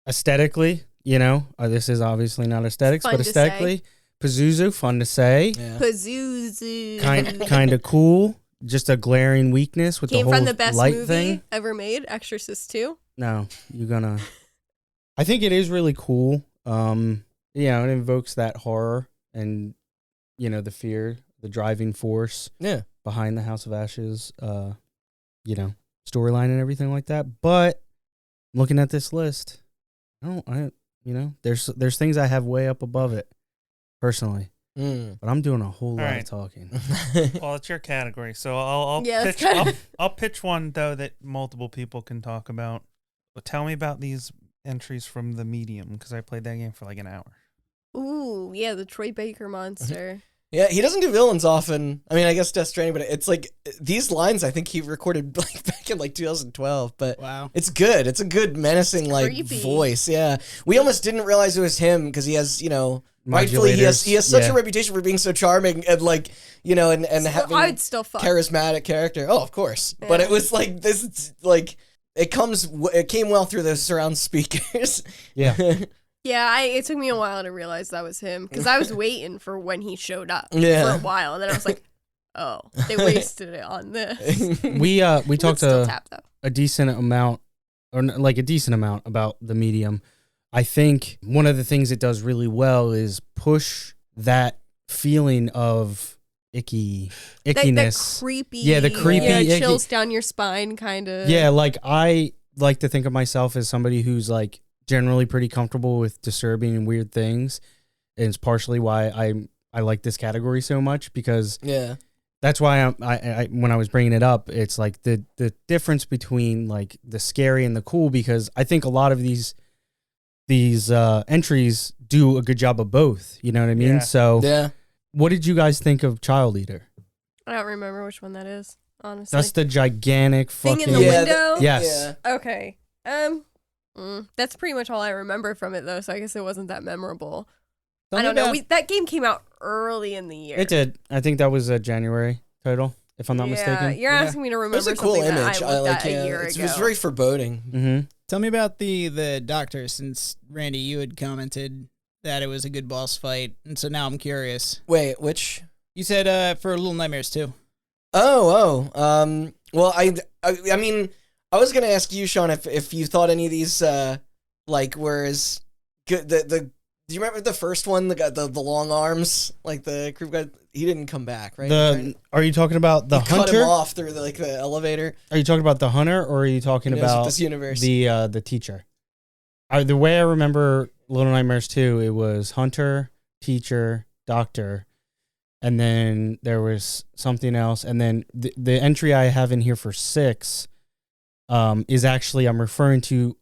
Aesthetically, this is obviously not aesthetics, Fun but to say. aesthetically, Pazuzu, fun to say. Yeah. Pazuzu. Kind of cool. Just a glaring weakness with Came the whole from the best light movie thing. ever made, Exorcist 2. No, you're gonna. I think it is really cool. It invokes that horror and the fear, the driving force Yeah. behind the House of Ashes. Storyline and everything like that. But looking at this list, I You know, there's things I have way up above it, personally. But I'm doing a whole lot of talking. Well, it's your category, so I'll pitch one though that multiple people can talk about. But tell me about these entries from the Medium, because I played that game for like an hour. Ooh, yeah, the Troy Baker monster. Yeah, he doesn't do villains often. I mean, I guess Death Stranding, but it's like these lines I think he recorded like back in like 2012, but wow. It's good. It's a good menacing like voice. Yeah. We almost didn't realize it was him because he has, you know, rightfully he has such a reputation for being so charming and like, you know, and having I'd still fuck. Charismatic character. Oh, of course. Yeah. But it was like this like it came well through the surround speakers. Yeah. Yeah, it took me a while to realize that was him because I was waiting for when he showed up for a while, and then I was like, "Oh, they wasted it on this." We talked a decent amount, or like a decent amount about the Medium. I think one of the things it does really well is push that feeling of ickiness, that creepy, the creepy, chills down your spine, kind of. Yeah, like I like to think of myself as somebody who's like generally pretty comfortable with disturbing and weird things, and it's partially why I like this category so much, because that's why I when I was bringing it up, it's like the difference between like the scary and the cool, because I think a lot of these entries do a good job of both, you know what I mean? So what did you guys think of Child Eater? I don't remember which one that is, honestly. That's the gigantic thing fucking in the window. Yes. Okay. That's pretty much all I remember from it, though, so I guess it wasn't that memorable. I don't know. That game came out early in the year. It did. I think that was a January title, if I'm not mistaken. You're asking me to remember something. It was a cool image. That I looked at a year ago. It was very foreboding. Mm-hmm. Tell me about the doctor, since, Randy, you had commented that it was a good boss fight, and so now I'm curious. Wait, which? You said for Little Nightmares 2. Well, I mean, I was gonna ask you, Sean, if you thought any of these like were as good. Do you remember the first one? The guy, the long arms, like the crew guy. He didn't come back, right? Are you talking about the hunter? Cut him off through the elevator. Are you talking about the hunter, or are you talking about this universe? The teacher? The way I remember Little Nightmares 2, it was hunter, teacher, doctor, and then there was something else, and then the entry I have in here for 6. Is actually I'm referring to,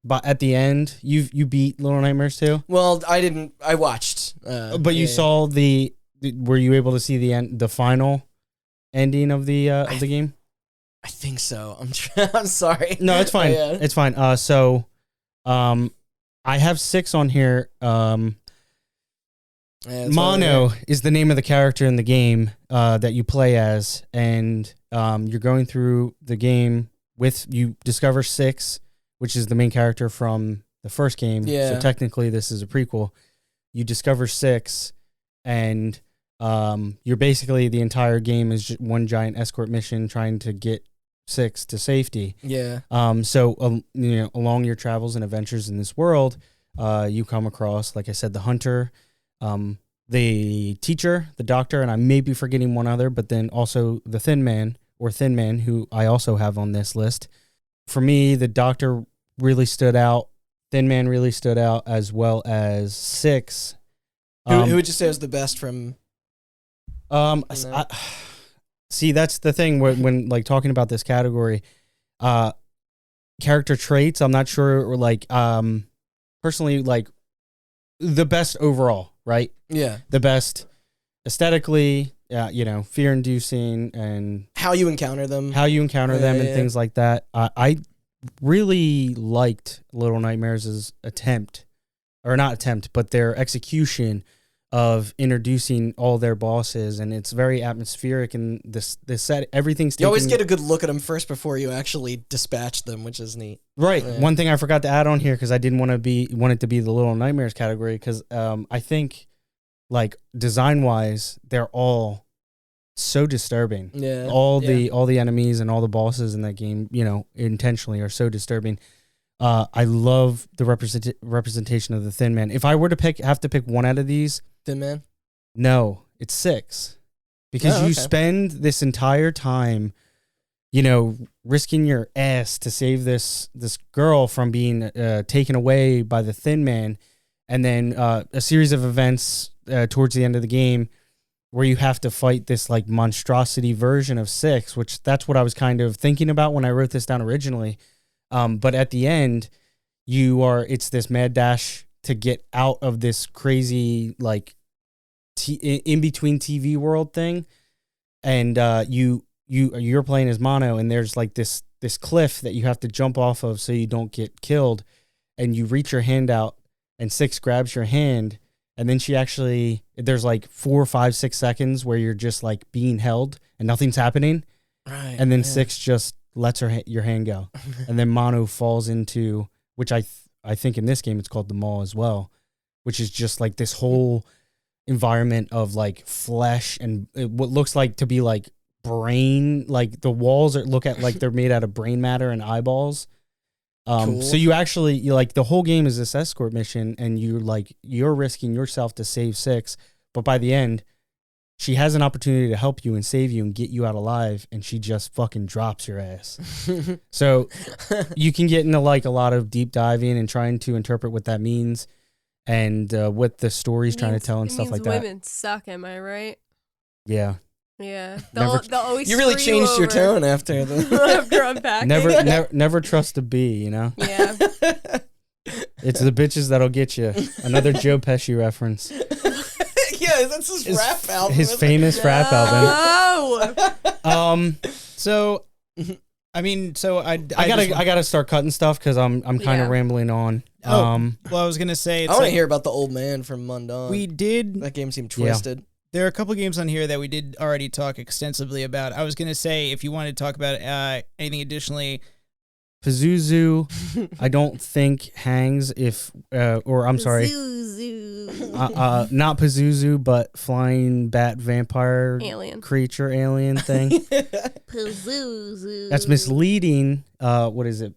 but at the end you beat Little Nightmares 2. Well, I didn't. I watched, but you saw the. Were you able to see the final ending of the game? I think so. I'm sorry. No, it's fine. It's fine. So, I have 6 on here. Mono is the name of the character in the game that you play as, and you're going through the game. You discover 6, which is the main character from the first game. Yeah. So technically this is a prequel. You discover 6, and you're basically, the entire game is just one giant escort mission trying to get 6 to safety. Yeah. So along your travels and adventures in this world, you come across, like I said, the hunter, the teacher, the doctor, and I may be forgetting one other, but then also the Thin Man, who I also have on this list. For me, the doctor really stood out. Thin Man really stood out, as well as 6. Who would you say was the best from? See, that's the thing when like talking about this category, character traits. I'm not sure, or like personally, like the best overall, right? Yeah, the best aesthetically. Fear-inducing, and how you encounter them, and things like that. I really liked Little Nightmares' but their execution of introducing all their bosses, and it's very atmospheric, and this set, everything's. You always get a good look at them first before you actually dispatch them, which is neat. Right. Yeah. One thing I forgot to add on here, because I didn't want it to be the Little Nightmares category, because I think, like, design-wise, they're all so disturbing. Yeah. All the enemies and all the bosses in that game, intentionally are so disturbing. I love the representation of the Thin Man. If I were to have to pick one out of these, Thin Man? No, it's 6. Because you spend this entire time risking your ass to save this girl from being taken away by the Thin Man, and then a series of events towards the end of the game where you have to fight this like monstrosity version of Six, which that's what I was kind of thinking about when I wrote this down originally. But at the end, it's this mad dash to get out of this crazy like in between TV world thing, and you're playing as Mono, and there's like this cliff that you have to jump off of so you don't get killed, and you reach your hand out, and Six grabs your hand, and then there's like 4, 5, 6 seconds where you're just like being held and nothing's happening, Right. and then Six just lets your hand go, and then Mono falls into, which I think in this game it's called the Maw as well, which is just like this whole environment of like flesh and what looks like to be like brain, like the walls look like they're made out of brain matter and eyeballs. Cool. So you like the whole game is this escort mission, and you're risking yourself to save Six, but by the end she has an opportunity to help you and save you and get you out alive, and she just fucking drops your ass. So you can get into like a lot of deep diving and trying to interpret what that means and what the story's trying to tell and stuff like that. Women suck, am I right? Yeah. Yeah. Never- They'll always You really screw changed your over tone after the. after unpacking. Never trust a bee, Yeah. It's the bitches that'll get you. Another Joe Pesci reference. Yeah, that's his rap album. His famous rap album. Oh. So, I mean, I gotta start cutting stuff because I'm kind of Yeah. rambling on. well, I was gonna say, I want to hear about the old man from Mundon. we did. That game seemed twisted. There are a couple games on here that we did already talk extensively about. I was gonna say, if you wanted to talk about anything additionally, Pazuzu, I don't think hangs I'm sorry, Zuzu. not Pazuzu, but flying bat vampire Alien. creature alien thing. Pazuzu. That's misleading. What is it?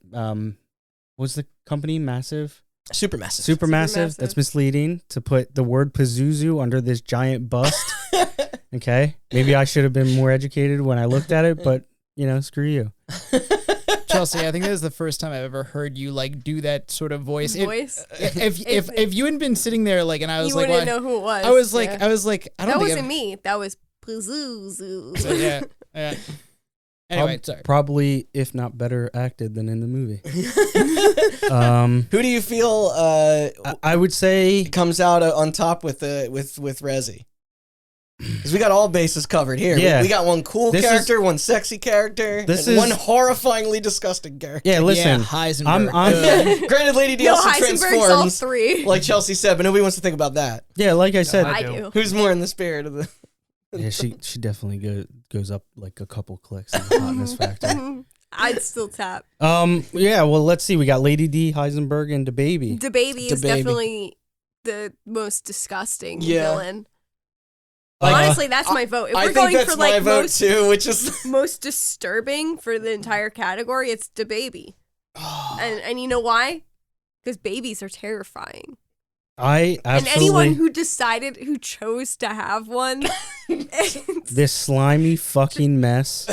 What's the company? Massive? Supermassive. Supermassive. That's misleading to put the word Pazuzu under this giant bust. Okay. Maybe I should have been more educated when I looked at it, but screw you. Chelsea, I think that is the first time I've ever heard you like do that sort of voice. If you hadn't been sitting there like, and I was you like, wouldn't know who it was. I was like, I don't. That think wasn't me. That was Pazuzu. So, yeah. Anyway, sorry. Probably, if not better acted than in the movie. Who do you feel I would say comes out on top with Rezi? Because we got all bases covered here. Yeah. We got one cool character, one sexy character, and one horrifyingly disgusting character. Yeah, listen. Heisenberg. Granted, Lady D No, also Heisenberg's all transforms, three. like Chelsea said, but nobody wants to think about that. Yeah, like I said, I do. Who's more in the spirit of the... yeah, she definitely goes up like a couple clicks in the hotness factor. I'd still tap. Yeah, well, let's see. We got Lady D, Heisenberg, and DaBaby. DaBaby is DaBaby. definitely the most disgusting villain. Like, Honestly, that's my vote. If I we're think going that's for like my vote most, too, which is most disturbing for the entire category, it's DaBaby. And you know why? Because babies are terrifying. I absolutely. And anyone who chose to have one, this slimy fucking mess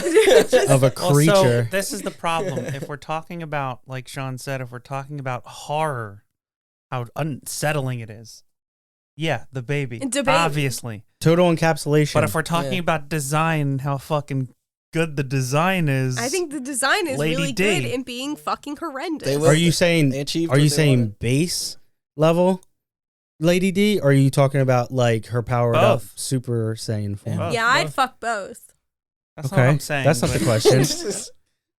of a creature. So this is the problem. If we're talking about, like Sean said, if we're talking about horror, how unsettling it is. Yeah, DaBaby. Obviously. Total encapsulation. But if we're talking about design, how fucking good the design is. I think the design is Lady really D. good in being fucking horrendous. Are you saying wanted. base level Lady D, or are you talking about like her powered up Super Saiyan form? Both. Yeah, I'd fuck both. That's not what I'm saying. That's not the question.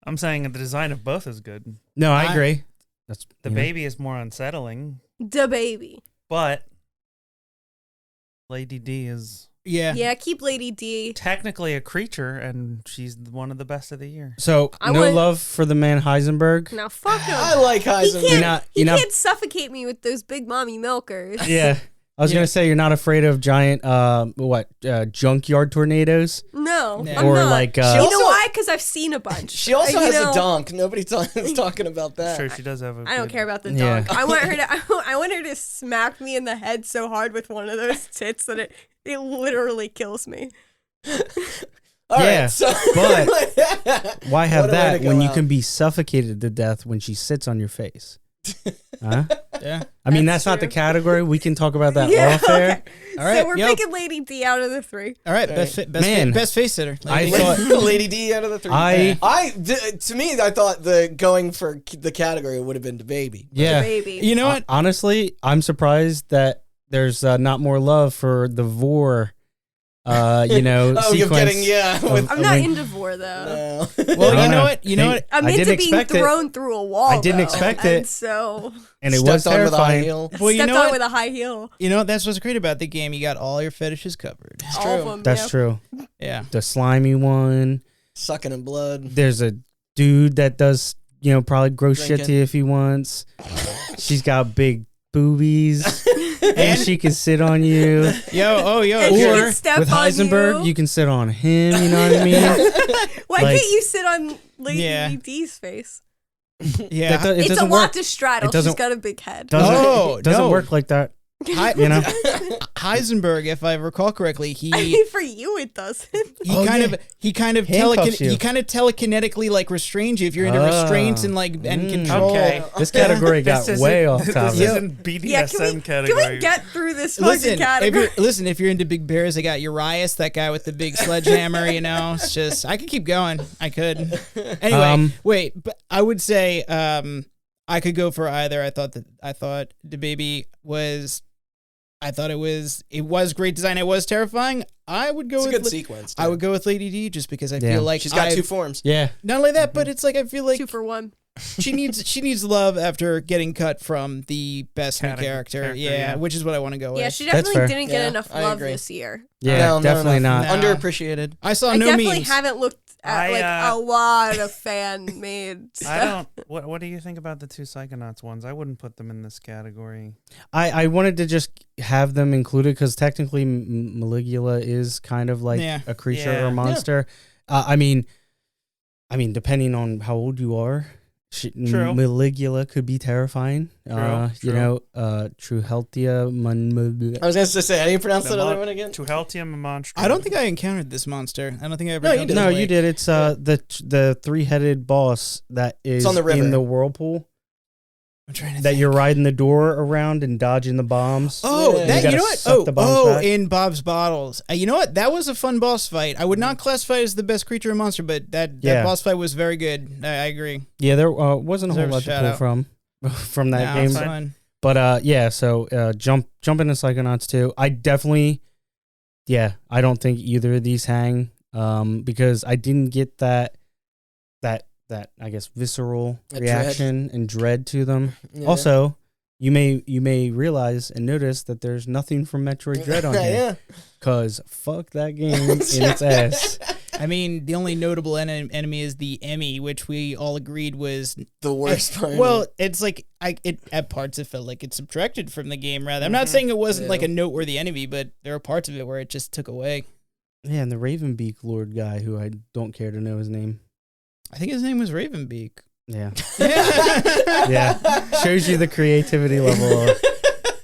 I'm saying the design of both is good. No, I agree. That's DaBaby is more unsettling. DaBaby. But Lady D is Yeah, keep Lady D. technically a creature, and she's one of the best of the year. So love for the man Heisenberg. Now fuck him. I like Heisenberg. He can't suffocate me with those big mommy milkers. Yeah. I was gonna say you're not afraid of giant junkyard tornadoes. No, Or I'm not. like you know why? Because I've seen a bunch. She also has a donk. Nobody is talking about that. Sure, she does have a. I don't care about the Yeah. donk. I want her to smack me in the head so hard with one of those tits that it literally kills me. Yeah, right, so but why have What a way that to go when you out. can be suffocated to death when she sits on your face? Huh? Yeah. I mean, That's that's not the true. category. We can talk about that Yeah, off air. okay. All right. So we're yep. picking Lady D out of the 3. All right. Man. Best face sitter. I Lady D. thought- Lady D out of the 3. To me, I thought the going for the category would have been the baby. Yeah. Baby. You know what? Honestly, I'm surprised that there's not more love for the vor. Oh, Sequence. you're getting with I'm not into vor though. no. Well, No, you know no. what? You know Hey, what? I'm I into didn't being expect it. thrown through a wall. I didn't though, expect and it. So And it was Stepped on with a high terrifying. heel. Well, you stepped know on what? with a high heel. You know that's what's great about the game. You got all your fetishes covered. All true. of them. That's yeah. true. Yeah. The slimy one. Sucking in blood. There's a dude that does, probably gross shit Drinking. to you if he wants. She's got big boobies. And she can sit on you. And she Or can step with on Heisenberg, you can sit on him. You know what I mean? Why like- can't you sit on Lady Yeah. D's face? Yeah. That It's a doesn't lot work. to straddle. It doesn't- She's got a big head. Doesn't, No, it doesn't no. work like that. Hi- You know? Heisenberg, if I recall correctly, he I mean, for you, it doesn't. Oh, kind yeah. of he kind of Handcuffs you. he kind of telekinetically like restrains you if you're into Ah. restraints and like and control. Okay. This category got way off topic. This isn't BDSM Yeah, can we category. get through this fucking Listen, category? if you're into big bears, I got Urias, that guy with the big sledgehammer. It's just I could keep going. I could. Anyway, wait, but I would say I could go for either. I thought the baby was. I thought it was great design. It was terrifying. I would go It's a with good sequence. I would go with Lady D just because I Yeah. feel like She's got 2 forms. Yeah. Not only that, but it's like I feel like 2 for 1. she needs love after getting cut from the best new character. Yeah, which is what I want to go with. Yeah, she That's definitely fair. didn't get Yeah, enough I love agree. this year. Yeah, No, definitely enough. not. No. Underappreciated. I saw I no definitely memes. haven't looked at a lot of fan made stuff. I don't. What do you think about the 2 Psychonauts ones? I wouldn't put them in this category. I wanted to just have them included because technically Maligula is kind of like Yeah. a creature Yeah. or monster. I mean, depending on how old you are, True. Maligula could be terrifying. True. Truheltia. I was going to say, how do you pronounce The that other mon- one again? Tuheltium monstrum. I don't think I encountered this monster. I don't think I ever. No, you encountered did. No, this you lake. did. It's the 3-headed boss that is on the river. in the whirlpool I'm trying to that think. you're riding the door around and dodging the bombs. Oh, Yeah. that You gotta you know what? suck the bombs back. In Bob's Bottles. You know what? That was a fun boss fight. I would not classify it as the best creature or monster, but that Yeah. boss fight was very good. I agree. Yeah, there wasn't a whole Deserves lot a to pull shout-out. from that No, game. it's fun. But yeah, so jump into Psychonauts 2. I definitely, I don't think either of these hang because I didn't get that I guess visceral That reaction and dread to them. Yeah. Also, you may realize and notice that there's nothing from Metroid Dread on here Yeah. because fuck that game in its ass. I mean, the only notable enemy is the Emmy, which we all agreed was The worst part. well. It's like at parts it felt like it subtracted from the game. Rather, I'm not saying it wasn't like a noteworthy enemy, but there are parts of it where it just took away. Yeah, and the Ravenbeak Lord guy who I don't care to know his name. I think his name was Ravenbeak. Yeah. Yeah. Shows you the creativity level of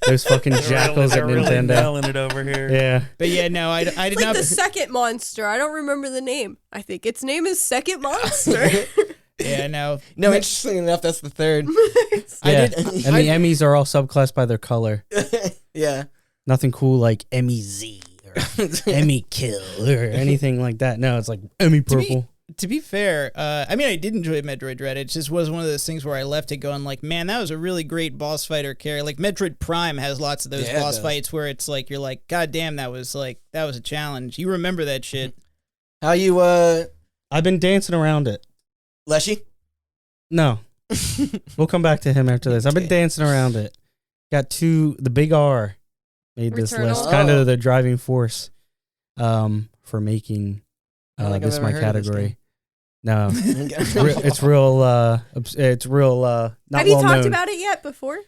those fucking jackals at They're really Nintendo. nailing it over here. Yeah. But yeah, no, I did Like not. the second monster. I don't remember the name. I think its name is Second Monster. Yeah, no. no, interestingly enough, that's the third. Yeah. did- And the Emmys are all subclassed by their color. Yeah. Nothing cool like Emmy Z or Emmy Kill or anything like that. No, it's like Emmy Purple. To be fair, I mean, I did enjoy Metroid Dread. It just was one of those things where I left it going like, man, that was a really great boss fight or carry. Like Metroid Prime has lots of those Yeah, it boss does. fights where it's like you're like, God damn, that was a challenge. You remember that shit. How you, I've been dancing around it. Leshy? No. We'll come back to him after this. I've been dancing around it. Got the big R made this Returnal? list. Kind Oh. of the driving force for making I don't think this I've my ever heard of this category. game. No. It's real not Have you well talked known. about it yet before?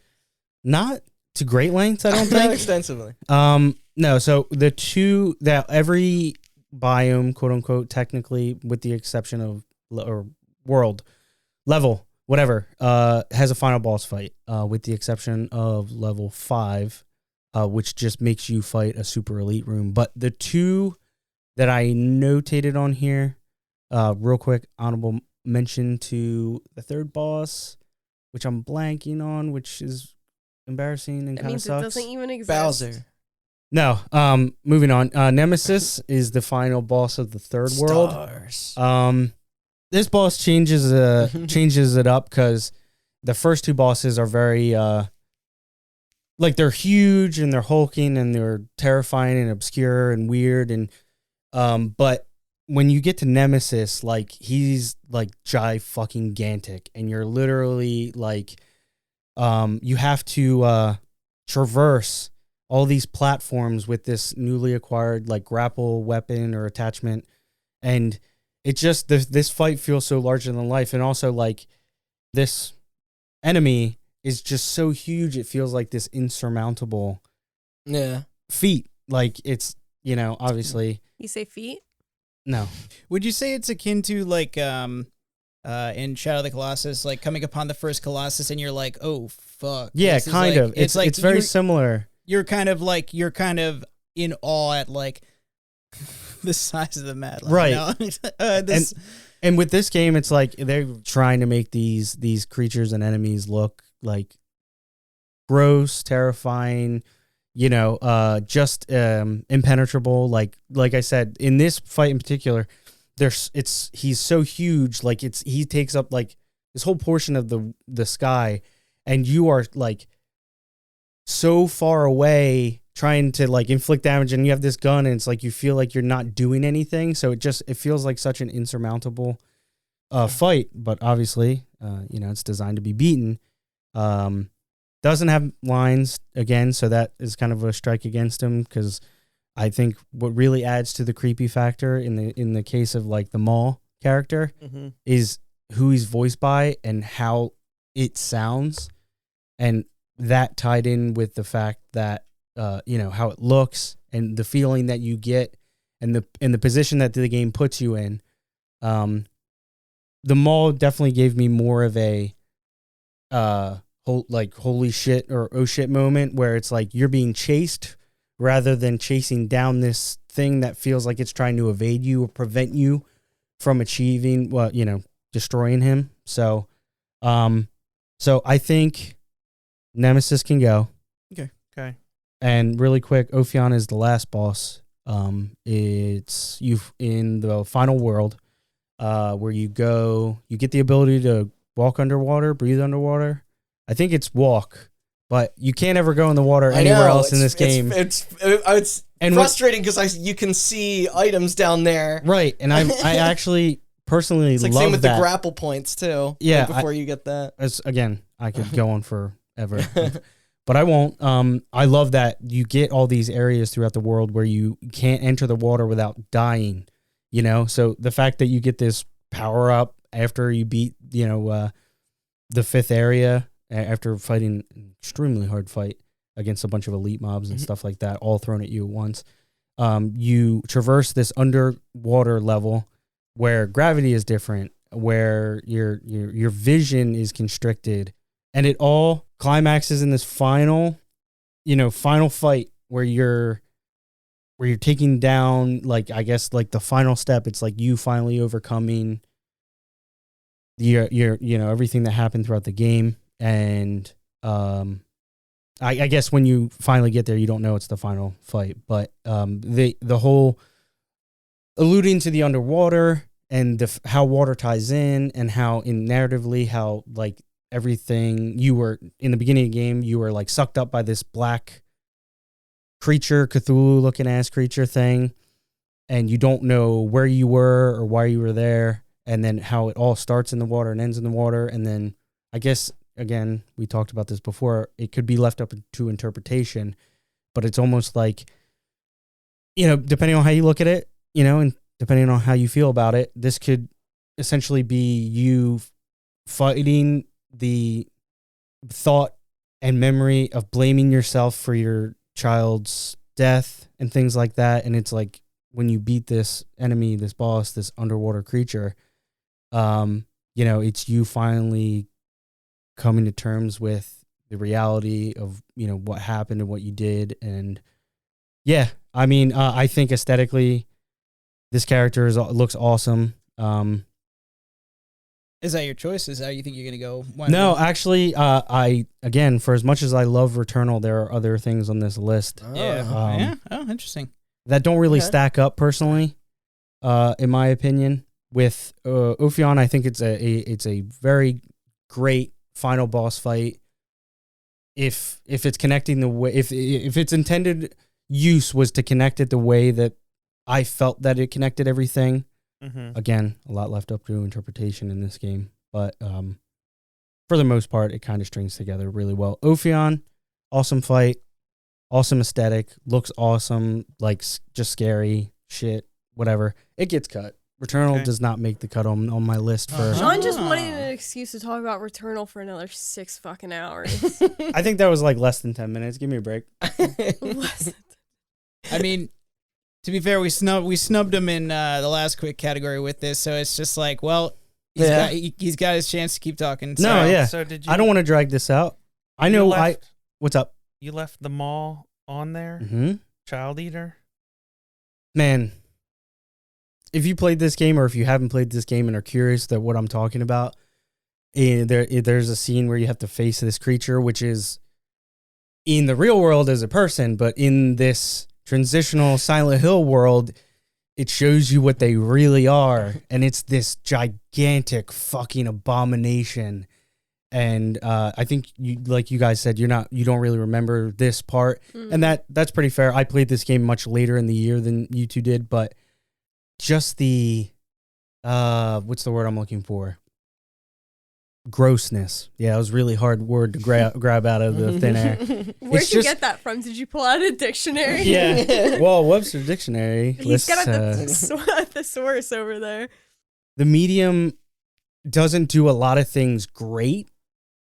Not to great lengths, I don't Not think. extensively. No, so the two that every biome, quote unquote, technically, with the exception of or world level, whatever, has a final boss fight, with the exception of level 5, which just makes you fight a super elite room. But the two that I notated on here. Real quick, honorable mention to the third boss, which I'm blanking on, which is embarrassing and That kind of means it sucks. doesn't even exist. Bowser. No, moving on. Nemesis is the final boss of the third world. Stars. This boss changes it up because the first two bosses are very like they're huge and they're hulking and they're terrifying and obscure and weird and but when you get to Nemesis, like he's like fucking gigantic and you're literally like you have to traverse all these platforms with this newly acquired like grapple weapon or attachment, and it just this fight feels so larger than life, and also like this enemy is just so huge it feels like this insurmountable feat. Like it's, you know, obviously You say feet? no. Would you say it's akin to like in Shadow of the Colossus, like coming upon the first Colossus and you're like, oh fuck. Yeah, kind of. It's like it's very similar. You're kind of in awe at like the size of the map, right? This... And with this game, it's like they're trying to make these creatures and enemies look like gross, terrifying, you know, just impenetrable. Like I said, in this fight in particular, he's so huge, like he takes up like this whole portion of the sky, and you are like so far away trying to like inflict damage, and you have this gun and it's like you feel like you're not doing anything, so it feels like such an insurmountable fight, but obviously you know, it's designed to be beaten. Doesn't have lines again, so that is kind of a strike against him, because I think what really adds to the creepy factor in the case of like the Maul character is who he's voiced by and how it sounds, and that tied in with the fact that you know, how it looks and the feeling that you get and the position that the game puts you in. The Maul definitely gave me more of a holy shit or oh shit moment, where it's like you're being chased rather than chasing down this thing that feels like it's trying to evade you or prevent you from achieving, well, you know, destroying him. So I think Nemesis can go. Okay. And really quick, Ophion is the last boss. It's you in the final world, where you get the ability to walk underwater, breathe underwater. I think it's walk, but you can't ever go in the water anywhere else in this game. It's frustrating because you can see items down there. Right, and I actually personally it's like love same with that. the grapple points too. Yeah, before you get that. Again, I could go on forever. But I won't. I love that you get all these areas throughout the world where you can't enter the water without dying, you know? So the fact that you get this power up after you beat, you know, the fifth area, after fighting an extremely hard fight against a bunch of elite mobs and stuff like that, all thrown at you at once. You traverse this underwater level where gravity is different, where your vision is constricted, and it all climaxes in this final fight where you're taking down, like, I guess, like the final step. It's like you finally overcoming your you know, everything that happened throughout the game. And I guess when you finally get there, you don't know it's the final fight, but the whole alluding to the underwater and how water ties in, and how narratively how like everything, you were in the beginning of the game, you were like sucked up by this black creature, Cthulhu looking ass creature thing, and you don't know where you were or why you were there, and then how it all starts in the water and ends in the water. And then I guess, again, we talked about this before, it could be left up to interpretation, but it's almost like, you know, depending on how you look at it, you know, and depending on how you feel about it, this could essentially be you fighting the thought and memory of blaming yourself for your child's death and things like that. And it's like, when you beat this enemy, this boss, this underwater creature, you know, it's you finally coming to terms with the reality of, you know, what happened and what you did. And yeah, I mean, I think aesthetically, This character looks awesome. Is that your choice? Is that you think you're gonna go? No, actually, again, for as much as I love Returnal, there are other things on this list. Yeah. Oh, interesting. That don't really stack up personally, in my opinion. With Ophion, I think it's a very great final boss fight. If it's connecting the way, if its intended use was to connect it the way that I felt that it connected everything. Again, a lot left up to interpretation in this game, but for the most part, it kind of strings together really well. Ophion, awesome fight, awesome aesthetic, looks awesome, like just scary shit, whatever. It gets cut. Returnal does not make the cut on my list for. Sean just wanted an excuse to talk about Returnal for another 6 fucking hours. I think that was like less than 10 minutes. Give me a break. I mean, to be fair, we snubbed him in the last quick category with this, so it's just like, well, he's got his chance to keep talking. So. No, yeah. So did you? I don't want to drag this out. I know. What's up? You left the mall on there. Child Eater. Man, if you played this game or if you haven't played this game and are curious that what I'm talking about, there's a scene where you have to face this creature, which is in the real world as a person, but in this transitional Silent Hill world, it shows you what they really are, and it's this gigantic fucking abomination. And I think like you guys said, you don't really remember this part, and that's pretty fair. I played this game much later in the year than you two did, but just the what's the word I'm looking for? Grossness. Yeah, it was a really hard word to grab out of the thin air. Where'd you get that from? Did you pull out a dictionary? Yeah. Well, Webster Dictionary. He's got the thesaurus over there. The medium doesn't do a lot of things great,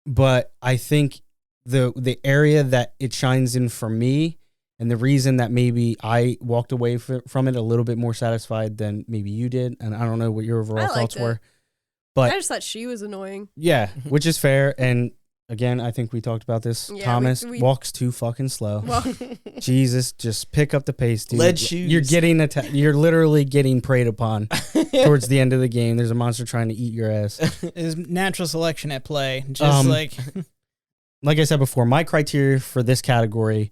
but I think the area that it shines in for me, and the reason that maybe I walked away from it a little bit more satisfied than maybe you did, and I don't know what your overall thoughts were. But I just thought she was annoying. Yeah, which is fair. And again, I think we talked about this. Yeah, Thomas walks too fucking slow. Well, Jesus, just pick up the pace, dude. Lead shoes. You're literally getting preyed upon towards the end of the game. There's a monster trying to eat your ass. There's natural selection at play. Just like I said before, my criteria for this category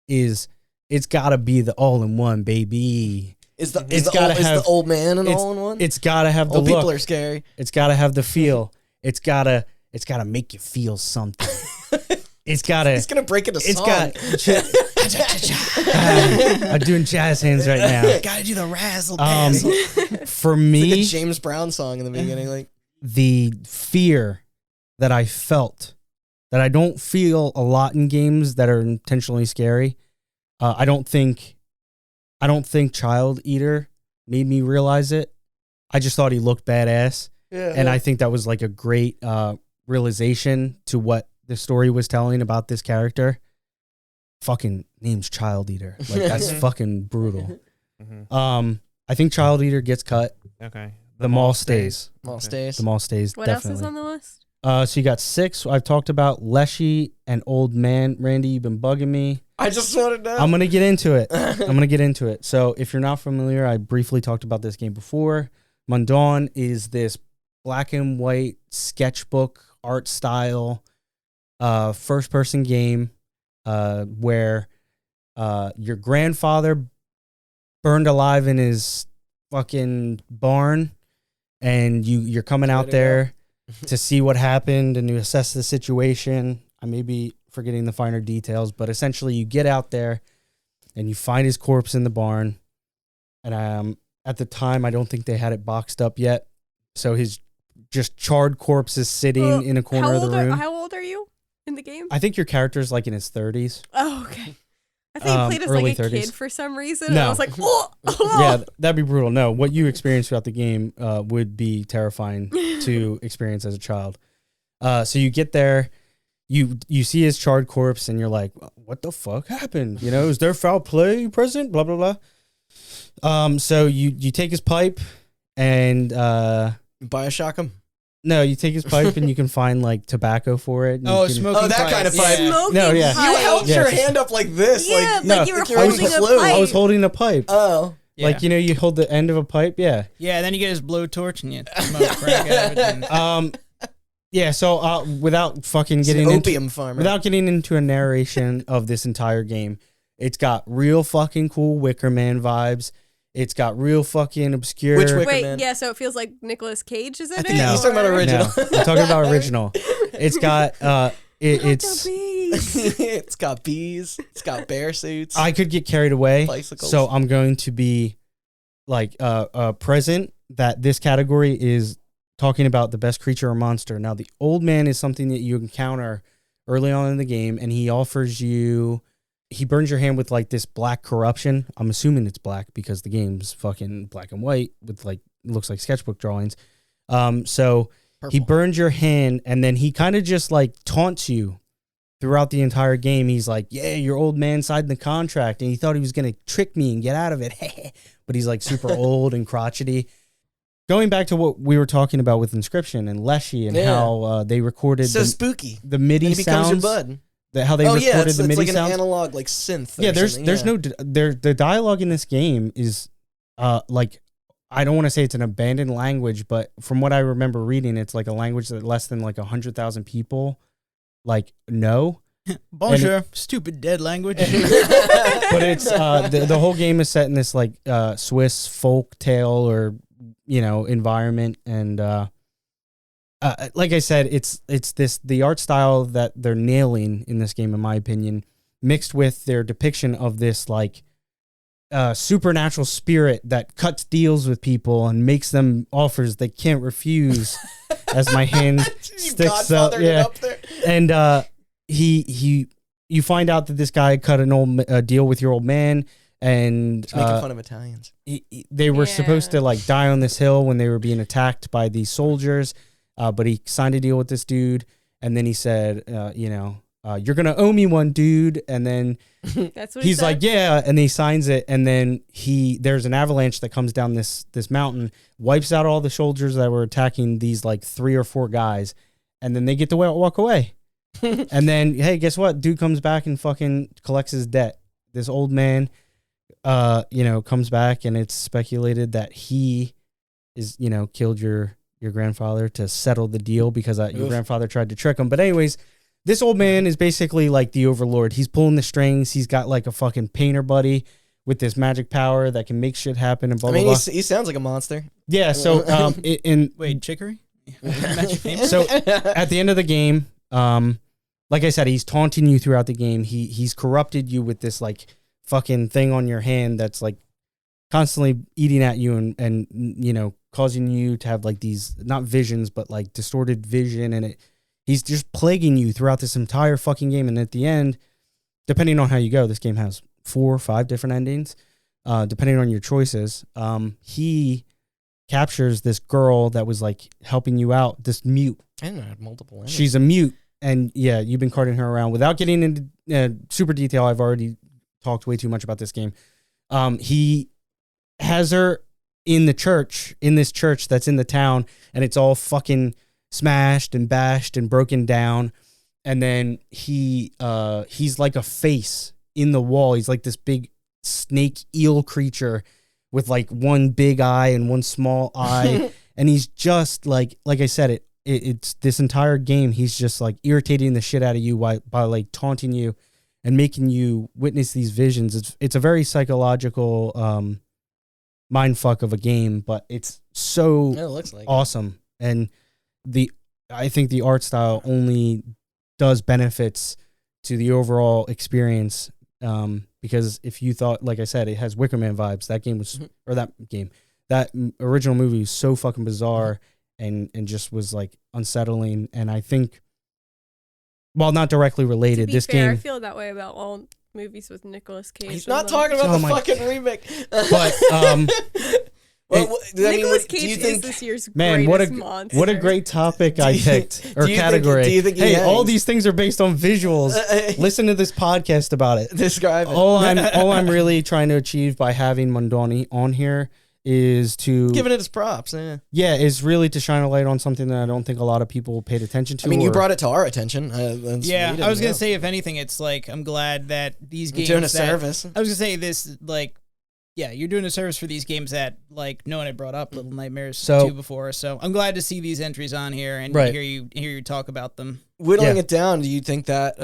is it's got to be the all-in-one, baby. Is the old man an all-in-one? It's got to have the old look. People are scary. It's got to have the feel. It's got to make you feel something. It's gonna break into song. I'm doing jazz hands right now. Gotta do the razzle dazzle. For me, like a James Brown song in the beginning, like the fear that I felt that I don't feel a lot in games that are intentionally scary. I don't think Child Eater made me realize it. I just thought he looked badass. And I think that was like a great realization to what the story was telling about this character. Fucking name's Child Eater. Like, that's fucking brutal. I think Child Eater gets cut. Okay. The mall stays. Mall stays. The mall stays. What definitely. else is on the list? So you got 6. I've talked about Leshy and Old Man. Randy, you've been bugging me. I just want to know. I'm going to get into it. So if you're not familiar, I briefly talked about this game before. Mundawn is this black and white sketchbook art style first-person game where your grandfather burned alive in his fucking barn, and you're coming out there to see what happened and to assess the situation. I may be forgetting the finer details, but essentially you get out there and you find his corpse in the barn. And at the time, I don't think they had it boxed up yet. So his just charred corpse is sitting in a corner of the room. How old are you in the game? I think your character's like in his 30s. Oh, okay. I think he played as like a 30s. Kid for some reason. No. And I was like, oh. Yeah, that'd be brutal. No, what you experience throughout the game would be terrifying to experience as a child. So you get there, you see his charred corpse, and you're like, what the fuck happened? You know, is there foul play present? Blah, blah, blah. So you take his pipe and... Bioshock him? No, you take his pipe and you can find like tobacco for it. Smoking that kind of pipe. Yeah. No, yeah. You held your hand up like this. Yeah, like you were holding a pipe. I was holding a pipe. Oh. Yeah. Like, you hold the end of a pipe. Yeah. Yeah, then you get his blowtorch and you smoke crack out of it. And Yeah, so without fucking It's an getting into opium farmer. without getting into a narration of this entire game, it's got real fucking cool Wicker Man vibes. It's got real fucking obscure. Which Wicker Wait, Man? yeah, so it feels like Nicolas Cage is in it? think he's talking about or- original. No, I'm talking about original. It's got it's. It's got bees. It's got bear suits. I could get carried away, Bicycles. so I'm going to be like present that this category is talking about the best creature or monster. Now, the old man is something that you encounter early on in the game, and he offers you. He burns your hand with like this black corruption. I'm assuming it's black because the game's fucking black and white with like looks like sketchbook drawings. So he Purple. burns your hand, and then he kind of just like taunts you throughout the entire game. He's like, "Yeah, your old man signed the contract, and he thought he was gonna trick me and get out of it." But he's like super old and crotchety. Going back to what we were talking about with Inscription and Leshy and how they recorded so spooky. the MIDI And he becomes your sounds. bud. How they recorded it's the MIDI like an sounds. analog, like synth. Yeah, or there's something, no the dialogue in this game is like, I don't want to say it's an abandoned language, but from what I remember reading, it's like a language that less than like 100,000 people like know. bonjour, stupid dead language. But it's the whole game is set in this like Swiss folk tale or environment, and like I said, it's the art style that they're nailing in this game, in my opinion, mixed with their depiction of this like supernatural spirit that cuts deals with people and makes them offers they can't refuse. As my hand sticks up, It up there. and you find out that this guy cut a deal with your old man, and He's making fun of Italians. they were Yeah. supposed to like die on this hill when they were being attacked by these soldiers, but he signed a deal with this dude, and then he said, you're gonna owe me one, dude, and then That's what he he's said? like, yeah, and he signs it, and then there's an avalanche that comes down this mountain, wipes out all the soldiers that were attacking these like 3 or 4 guys, and then they get to walk away. And then, hey, guess what? Dude comes back and fucking collects his debt. This old man, comes back, and it's speculated that he is, killed your grandfather to settle the deal because your grandfather tried to trick him. But anyways, this old man is basically like the overlord. He's pulling the strings. He's got like a fucking painter buddy with this magic power that can make shit happen and blah, blah, blah. He sounds like a monster. Yeah, so Wait, Chicory? so at the end of the game, like I said, he's taunting you throughout the game. He's corrupted you with this like fucking thing on your hand that's like constantly eating at you and causing you to have like these not visions but like distorted vision, and he's just plaguing you throughout this entire fucking game. And at the end, depending on how you go, this game has 4 or 5 different endings, depending on your choices. He captures this girl that was like helping you out, this mute. I didn't know I had multiple endings. She's a mute, and yeah, you've been carting her around. Without getting into super detail, I've already talked way too much about this game. He has her in this church that's in the town, and it's all fucking smashed and bashed and broken down. And then he's like a face in the wall. He's like this big snake eel creature with like one big eye and one small eye. And he's just like I said, it's this entire game. He's just like irritating the shit out of you by like taunting you and making you witness these visions. It's a very psychological mind fuck of a game, but it's so It looks like awesome. And I think the art style only does benefits to the overall experience. Because if you thought, like I said, it has Wicker Man vibes, that original movie was so fucking bizarre and just was like unsettling. And I think, while not directly related, To be this fair, I game, feel that way about all movies with Nicolas Cage. He's in not them. talking about Oh the my- fucking remake. but Nicolas Cage do you is think? this year's man, greatest monster. what a great topic I picked or do you think- category. do you think he hey, all hangs? these things are based on visuals. Listen to this podcast about it. Describe it. All I'm really trying to achieve by having Mondani on here is to Giving it its props. Yeah. is really to shine a light on something that I don't think a lot of people paid attention to. I mean, you or- brought it to our attention. Yeah, I was gonna say, if anything, it's like I'm glad that these You're games doing a that- service. I was gonna say this, like, you're doing a service for these games that like no one had brought up Little Nightmares So- 2 before. So I'm glad to see these entries on here and Right. hear you talk about them. Whittling Yeah. it down, do you think that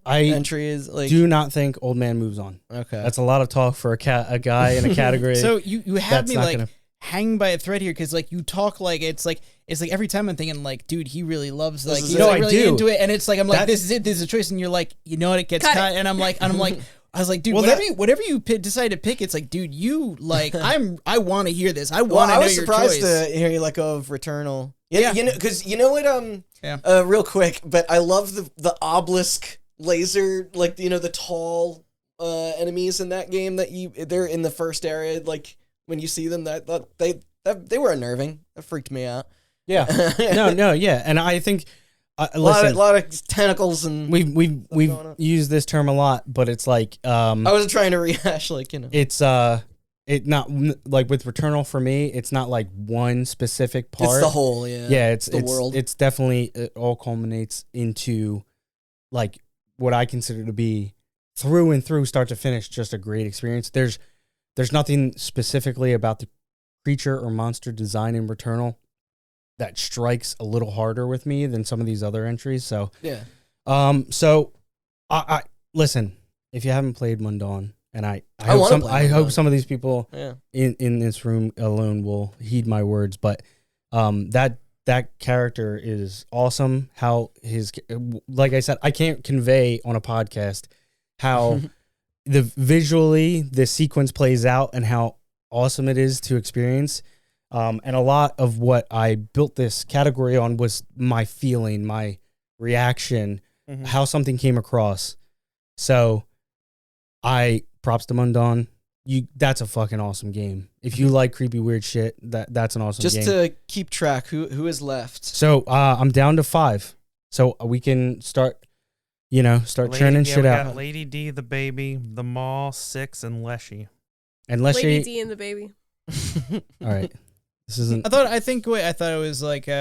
I entry is like do not think Old Man Moves On. okay? That's a lot of talk for a guy in a category. So you have that's me not like gonna- hang by a thread here because like you talk like it's like every time I'm thinking like, dude, he really loves like is he's it. like, No, I really do. into it, and it's like I'm like That's- this is it, this is a choice, and you're like, you know what, it gets Cut cut, it. and I'm like I was like, dude, Well, whatever you decide to pick, it's like, dude, you like I want to hear this, I Well, want to I know was your surprised choice. to hear you let go of Returnal. Yeah. You know, because you know what? Yeah. Real quick, but I love the obelisk laser, like you know the tall enemies in that game they're in the first area. Like when you see them, they were unnerving. That freaked me out. yeah, no, yeah, and I think A listen, lot of tentacles and we've going on. used this term a lot, but it's like I wasn't trying to rehash like you know. it's it not like with Returnal for me, it's not like one specific part. It's the whole, yeah. Yeah, it's the world. It's definitely, it all culminates into like what I consider to be through and through, start to finish, just a great experience. There's nothing specifically about the creature or monster design in Returnal that strikes a little harder with me than some of these other entries. So Yeah. so I listen, if you haven't played Mundawn, and I wanna play hope Mundawn. some of these people Yeah. in this room alone will heed my words, but that character is awesome. How like I said, I can't convey on a podcast how visually the sequence plays out and how awesome it is to experience. And a lot of what I built this category on was my feeling, my reaction, how something came across. So props to Mundawn. That's a fucking awesome game. If you like creepy weird shit, that's an awesome game. Just to keep track, who is left? So I'm down to 5. So we can start churning shit we out. got Lady D, the baby, the Maul, 6, and Leshy. And Lady D and the baby. all right. This isn't I thought it was like He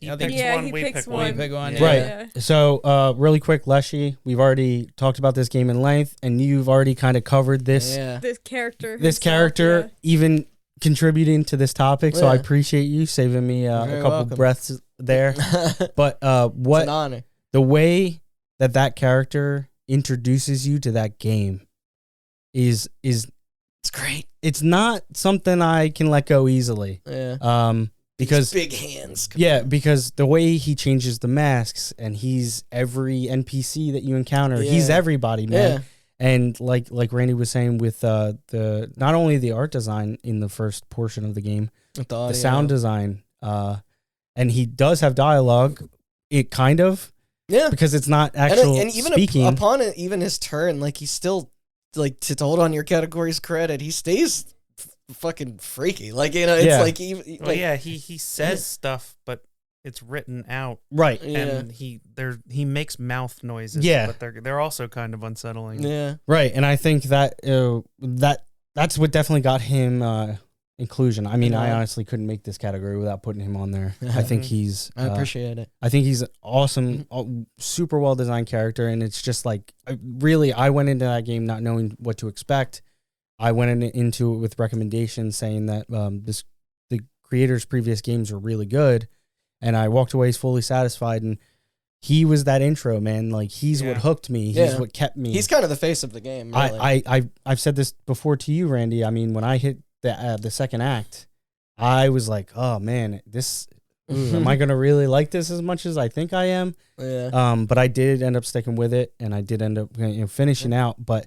I think picks one, he we picks pick one. we pick one. Yeah. Right. Yeah. So, really quick, Leshy, we've already talked about this game in length, and you've already kind of covered this Yeah. This character. this himself, character, even contributing to this topic. So I Yeah. appreciate you saving me a You're couple welcome. breaths there. But It's what an honor. the way that character introduces you to that game is It's great. it's not something I can let go easily. Yeah. Because big hands. yeah, because the way he changes the masks and he's every NPC that you encounter, he's Yeah. everybody, man. Yeah. And like Randy was saying with the not only the art design in the first portion of the game, With the audio. sound design, and he does have dialogue. It kind of Yeah. because it's not actual and even speaking. upon it, even his turn, like he's still like to hold on your category's credit, he stays fucking freaky. Like you know, it's Yeah. like even Well, like yeah, he says stuff, but it's written out, Right. yeah. and he makes mouth noises. Yeah. but they're also kind of unsettling. Yeah. Right. And I think that that's what definitely got him inclusion. I mean, I Yeah. honestly couldn't make this category without putting him on there. I think he's I appreciate it. I think he's an awesome, super well designed character, and it's just like I went into that game not knowing what to expect. I went into it with recommendations saying that the creator's previous games were really good, and I walked away fully satisfied. And he was that intro, man. Like he's what Yeah. hooked me. He's Yeah. what kept me. He's kind of the face of the game. Really. I've said this before to you, Randy. I mean, when I hit the second act, I was like, oh man, am I gonna really like this as much as I think I am? Yeah. But I did end up sticking with it, and I did end up finishing out. But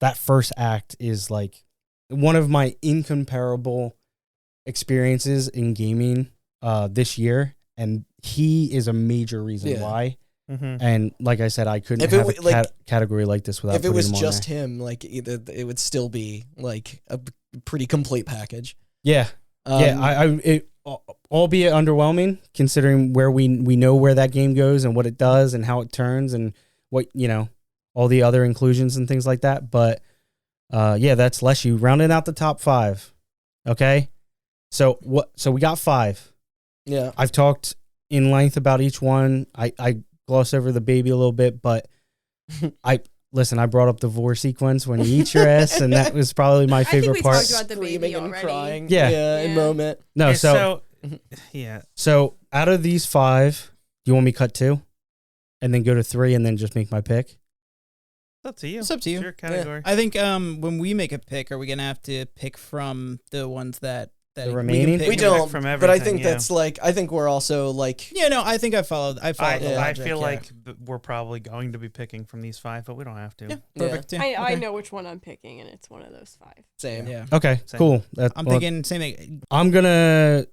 that first act is like one of my incomparable experiences in gaming this year, and he is a major reason Yeah. why. Mm-hmm. And like I said, I couldn't If it have w- a category like this without If it putting was him on just there. him, like it would still be like a pretty complete package. Yeah. Albeit underwhelming, considering where we know where that game goes and what it does and how it turns and what all the other inclusions and things like that. But that's Leshy rounding out the top 5. Okay, so we got 5. Yeah. I've talked in length about each one. I glossed over the baby a little bit, but listen, I brought up the vor sequence when you eat your ass, and that was probably my favorite part. I think we talked about the baby Screaming and already. crying. Yeah. In moment. No, Okay, so yeah. So out of these 5, you want me to cut 2 and then go to 3 and then just make my pick? It's up to you. It's up to you. It's your category. I think when we make a pick, are we gonna have to pick from the ones that The we remaining? can pick? We don't, from but I think everything, that's like, I think we're also like, Yeah, no, I think I followed. I followed. the I logic, feel yeah. like we're probably going to be picking from these 5, but we don't have to. Yeah, perfect. Yeah. I Okay. know which one I'm picking, and it's one of those 5. same. Yeah, Okay, Same. cool. I'm thinking same thing. I'm gonna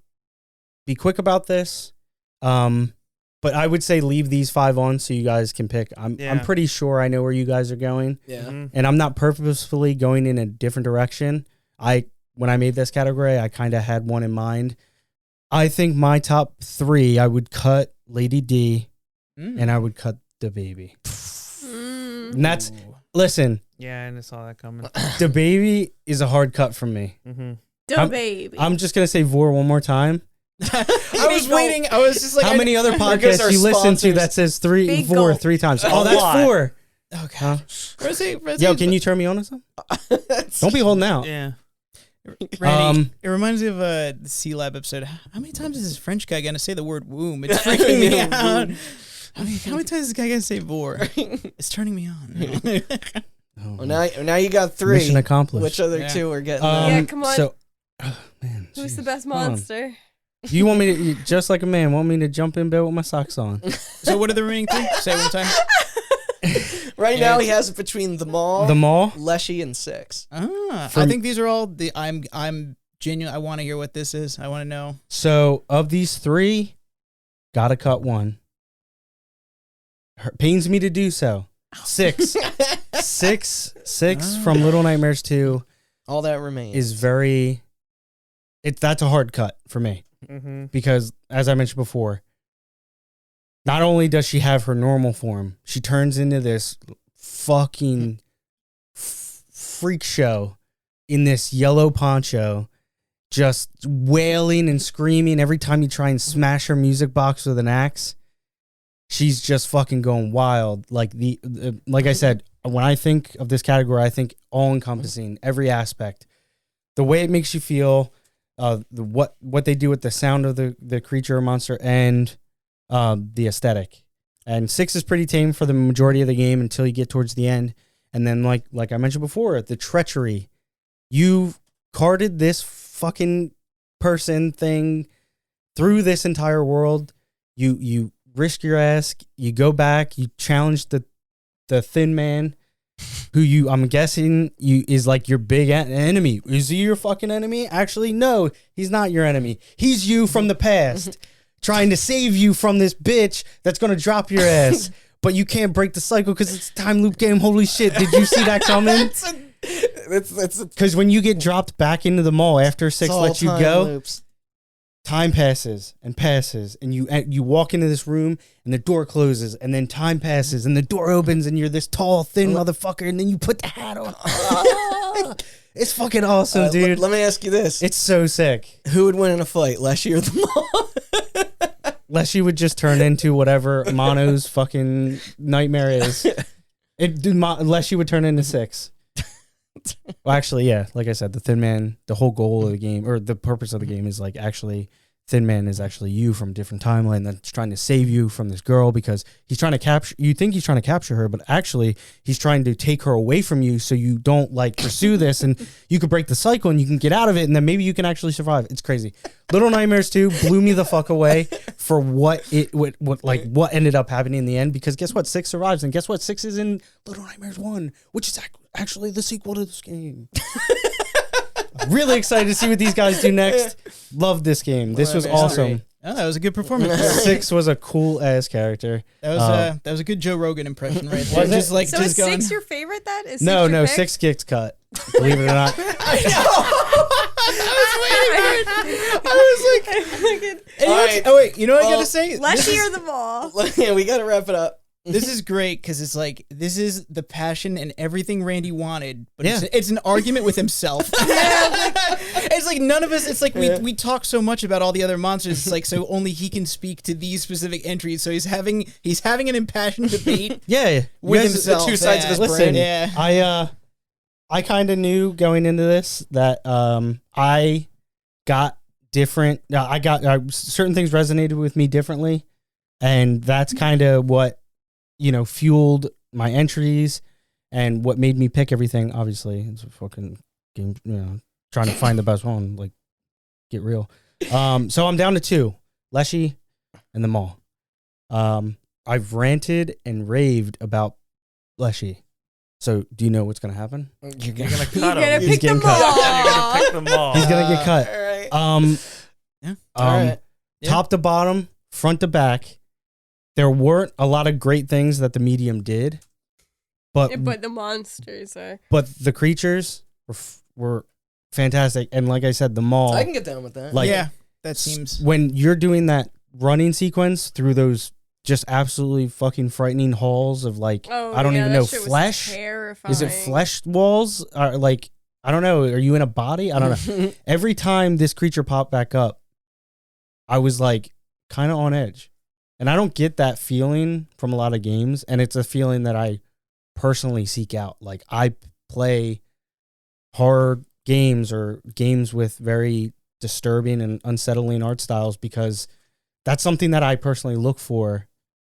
be quick about this, but I would say leave these 5 on so you guys can pick. I'm pretty sure I know where you guys are going, Yeah. Mhm. and I'm not purposefully going in a different direction. When I made this category, I kind of had one in mind. I think my top 3, I would cut Lady D, and I would cut the baby. And that's listen. Yeah, and I saw that coming. The baby is a hard cut from me. Mm-hmm. Baby. I'm just gonna say vor one more time. I was waiting. I was just like, How many other goes podcasts our you listen to sponsors. that says Big vor gulp. 3 times? A Oh, that's lot. 4. Okay. Huh? Yo, can you turn me on to something? Don't be holding out. Yeah. Randy, it reminds me of the C-Lab episode. How many times is this French guy going to say the word womb? It's freaking me out. How many times is this guy going to say vor? It's turning me on. Oh, Well, now you got 3. mission accomplished. Which other Yeah. 2 are getting? Yeah, come on. So, oh, man, Who's the jeez. best Hold on. monster? You want me to, just like a man, want me to jump in bed with my socks on? So what are the remaining 3? Say it one time. Right now he has it between the mall, The mall? Leshy, and 6. I From- think these are all the. I'm genuine. I want to hear what this is. I want to know. So, of these 3, gotta cut 1. Pains me to do so. 6. 6 from Little Nightmares 2 All that remains is that's a hard cut for me. Mm-hmm. Because, as I mentioned before, not only does she have her normal form, she turns into this fucking freak show in this yellow poncho, just wailing and screaming every time you try and smash her music box with an axe. She's just fucking going wild. Like like I said, when I think of this category, I think all encompassing, every aspect, the way it makes you feel, what they do with the sound of the creature or monster, and the aesthetic. And 6 is pretty tame for the majority of the game until you get towards the end. And then like I mentioned before, the treachery. You've carded this fucking person thing through this entire world. You risk your ass, you go back, you challenge the Thin Man, who I'm guessing is like your big enemy. Is he your fucking enemy? Actually, no, he's not your enemy. He's you from the past, trying to save you from this bitch that's gonna drop your ass. But you can't break the cycle because it's a time loop game. Holy shit, did you see that coming? Because when you get dropped back into the mall after 6 lets you go, loops. time passes and passes, and you walk into this room and the door closes, and then time passes and the door opens, and you're this tall, thin motherfucker, and then you put the hat on. It's fucking awesome, dude. Let me ask you this: It's so sick. who would win in a fight, Leshy or the mall? Leshy would just turn into whatever Mono's fucking nightmare is. Leshy would turn into 6. Well, actually, yeah. Like I said, the Thin Man, the whole goal of the game, or the purpose of the game, is like actually Thin Man is actually you from a different timeline that's trying to save you from this girl, because he's trying to capture. You think he's trying to capture her, but actually he's trying to take her away from you so you don't like pursue this, and you could break the cycle and you can get out of it, and then maybe you can actually survive. It's crazy. Little Nightmares 2 blew me the fuck away for what ended up happening in the end, because guess what? 6 survives, and guess what? 6 is in Little Nightmares 1, which is actually the sequel to this game. Really excited to see what these guys do next. Love this game. This was awesome. Oh, that was a good performance. 6 was a cool ass character. That was a good Joe Rogan impression right there. Was it? Just like So just is going. 6 your favorite then? Is No, 6 your pick? 6 gets cut. Believe it or not. I was like, All right. oh wait, you know what I Well, gotta say? Leshy or the mall? Yeah, we gotta wrap it up. This is great because it's like, this is the passion and everything Randy wanted, but it's an argument with himself. It's like none of us, it's like we talk so much about all the other monsters. It's like, so only he can speak to these specific entries. So he's having an impassioned debate with himself. The two sides of his Listen, brain. Yeah. I kind of knew going into this that I got different. I got certain things resonated with me differently, and that's kind of what fueled my entries and what made me pick everything. Obviously, it's a fucking game. Trying to find the best one. Like, get real. So I'm down to 2, Leshy and the Maul. I've ranted and raved about Leshy. So, do you know what's going to happen? You're going to cut him. He's getting cut. You're going to pick them all. He's going to get cut. All right. All right. Top to bottom, front to back, there weren't a lot of great things that the medium did, but the monsters are. But the creatures were fantastic, and like I said, the Maul. I can get down with that. Like, that seems when you're doing that running sequence through those just absolutely fucking frightening halls of like I don't even know, flesh. Is it flesh walls? Or like I don't know. Are you in a body? I don't know. Every time this creature popped back up, I was like kind of on edge. And I don't get that feeling from a lot of games. And it's a feeling that I personally seek out. Like I play horror games or games with very disturbing and unsettling art styles because that's something that I personally look for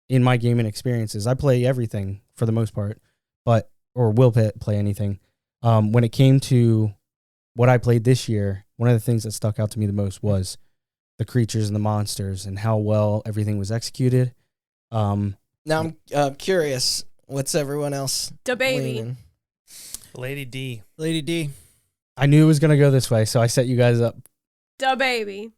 in my gaming experiences. I play everything for the most part, or will play anything. When it came to what I played this year, one of the things that stuck out to me the most was the creatures and the monsters and how well everything was executed. Now I'm curious, what's everyone else? Da baby. leaning? Lady D. I knew it was going to go this way, so I set you guys up. Da baby.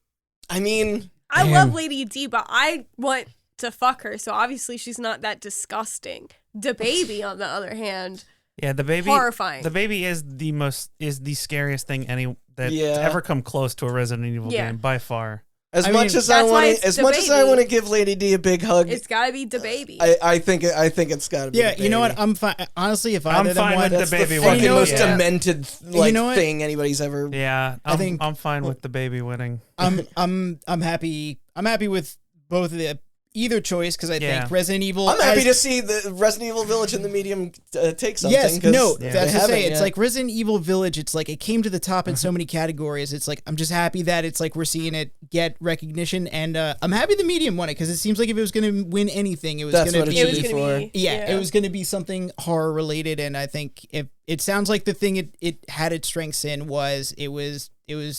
I mean, I love Lady D, but I want to fuck her, so obviously she's not that disgusting. Da baby, on the other hand, yeah, the baby, horrifying. The baby is the scariest thing that's ever come close to a Resident Evil game by far. As much as I want to give Lady D a big hug, it's gotta be Da baby. I think it's gotta be. Yeah, you know what? I'm fine. Honestly, if either of them won, that's the fucking most demented thing anybody's ever. Yeah, I'm fine with the baby winning. I'm happy. I'm happy with both of either choice because I think Resident Evil. I'm happy to see the Resident Evil Village in the medium take something. Yes, that's to say. It's like Resident Evil Village. It's like it came to the top in so many categories. It's like I'm just happy that it's like we're seeing it get recognition, and I'm happy the medium won it because it seems like if it was going to win anything, it was going to be. It was going to be something horror related, and I think if it sounds like the thing it had its strengths in was it was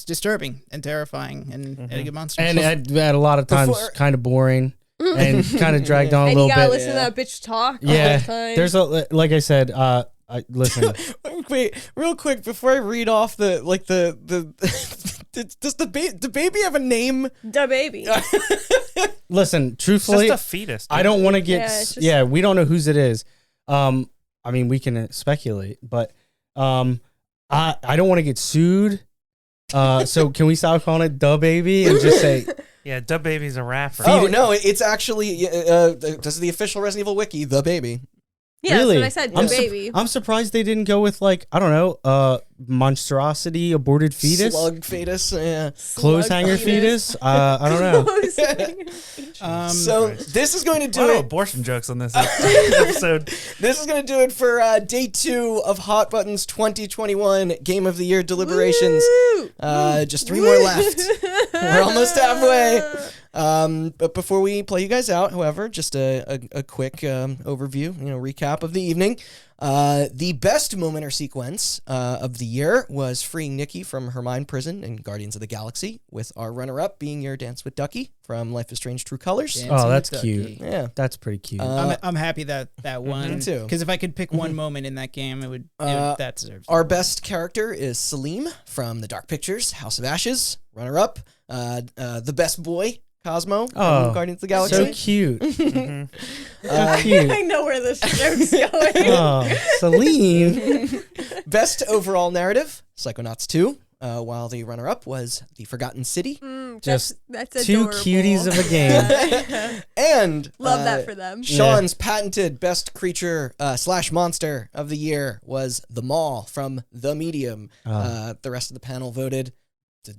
disturbing and terrifying and had a good monster. And it had a lot of times kind of boring. And kind of dragged on a little bit. And you gotta listen to that bitch talk all the time. There's like I said, listen. Wait, real quick before I read off does the baby have a name? Da baby. Listen, truthfully, it's just a fetus. I don't want to get. We don't know whose it is. I mean, we can speculate, but I don't want to get sued. So can we stop calling it Da baby and just say? Yeah, Da baby's a rapper. Oh no, it's actually this is the official Resident Evil wiki, The Baby. Yeah, really? That's what I said, Da baby. I'm surprised they didn't go with like I don't know, monstrosity, aborted fetus, slug fetus, clothes hanger fetus. I don't know. So this is going to do it. Abortion jokes on this episode. This is going to do it for day 2 of Hot Buttons 2021 Game of the Year Deliberations. Just 3 more left. We're almost halfway. But before we play you guys out, however, just a quick overview, recap of the evening. The best moment or sequence of the year was freeing Nikki from her mind prison in Guardians of the Galaxy, with our runner-up being your Dance with Ducky from Life is Strange: True Colors. That's cute. Yeah, that's pretty cute. I'm happy that won. Me too. Because if I could pick one moment in that game, that deserves. Our best character is Salim from The Dark Pictures: House of Ashes. Runner-up, the best boy, Cosmo from Guardians of the Galaxy. So cute. So cute. I know where this joke's going. Celine. Best overall narrative, Psychonauts 2, while the runner-up was The Forgotten City. Just that's two adorable. cuties of a game. And Love that for them. Sean's patented best creature / monster of the year was the Maw from The Medium. The rest of the panel voted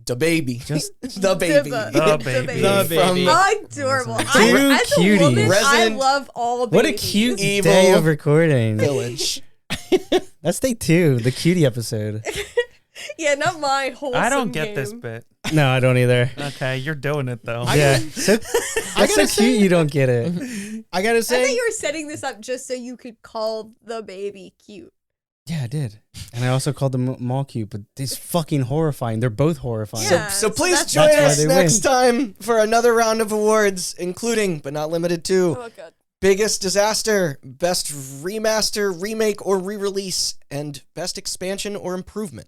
the baby. Just the baby. The baby. Adorable. Two As a woman, cuties. I love all babies. What a cute Evil day of recording. Village. That's day 2, the cutie episode. Yeah, not my wholesome I don't get game. this bit. No, I don't either. Okay, you're doing it though. Yeah. That's so cute you don't get it. I gotta I say, thought you were setting this up just so you could call the baby cute. Yeah, I did. And I also called them Maw cute, but it's fucking horrifying. They're both horrifying. Yeah. So please that's- join That's why us they next win. time for another round of awards, including, but not limited to, Oh god. Biggest Disaster, Best Remaster, Remake, or Re-Release, and Best Expansion or Improvement.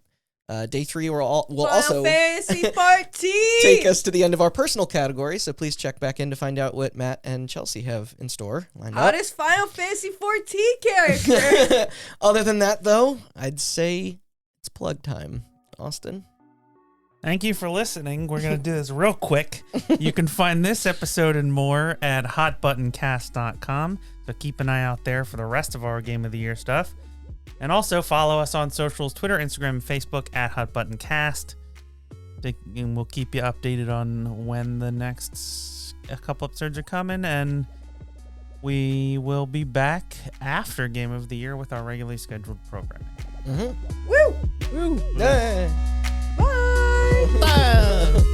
Day 3 will also Final Fantasy 14. take us to the end of our personal category, so please check back in to find out what Matt and Chelsea have in store lined up. Hottest Final Fantasy 14 character. Other than that, though, I'd say it's plug time. Austin? Thank you for listening. We're going to do this real quick. You can find this episode and more at hotbuttoncast.com. So keep an eye out there for the rest of our Game of the Year stuff. And also follow us on socials, Twitter, Instagram, and Facebook at hotbuttoncast. And we'll keep you updated on when the next a couple episodes are coming. And we will be back after Game of the Year with our regularly scheduled programming. Mm-hmm. Woo! Woo! Yeah. Bye! Bye.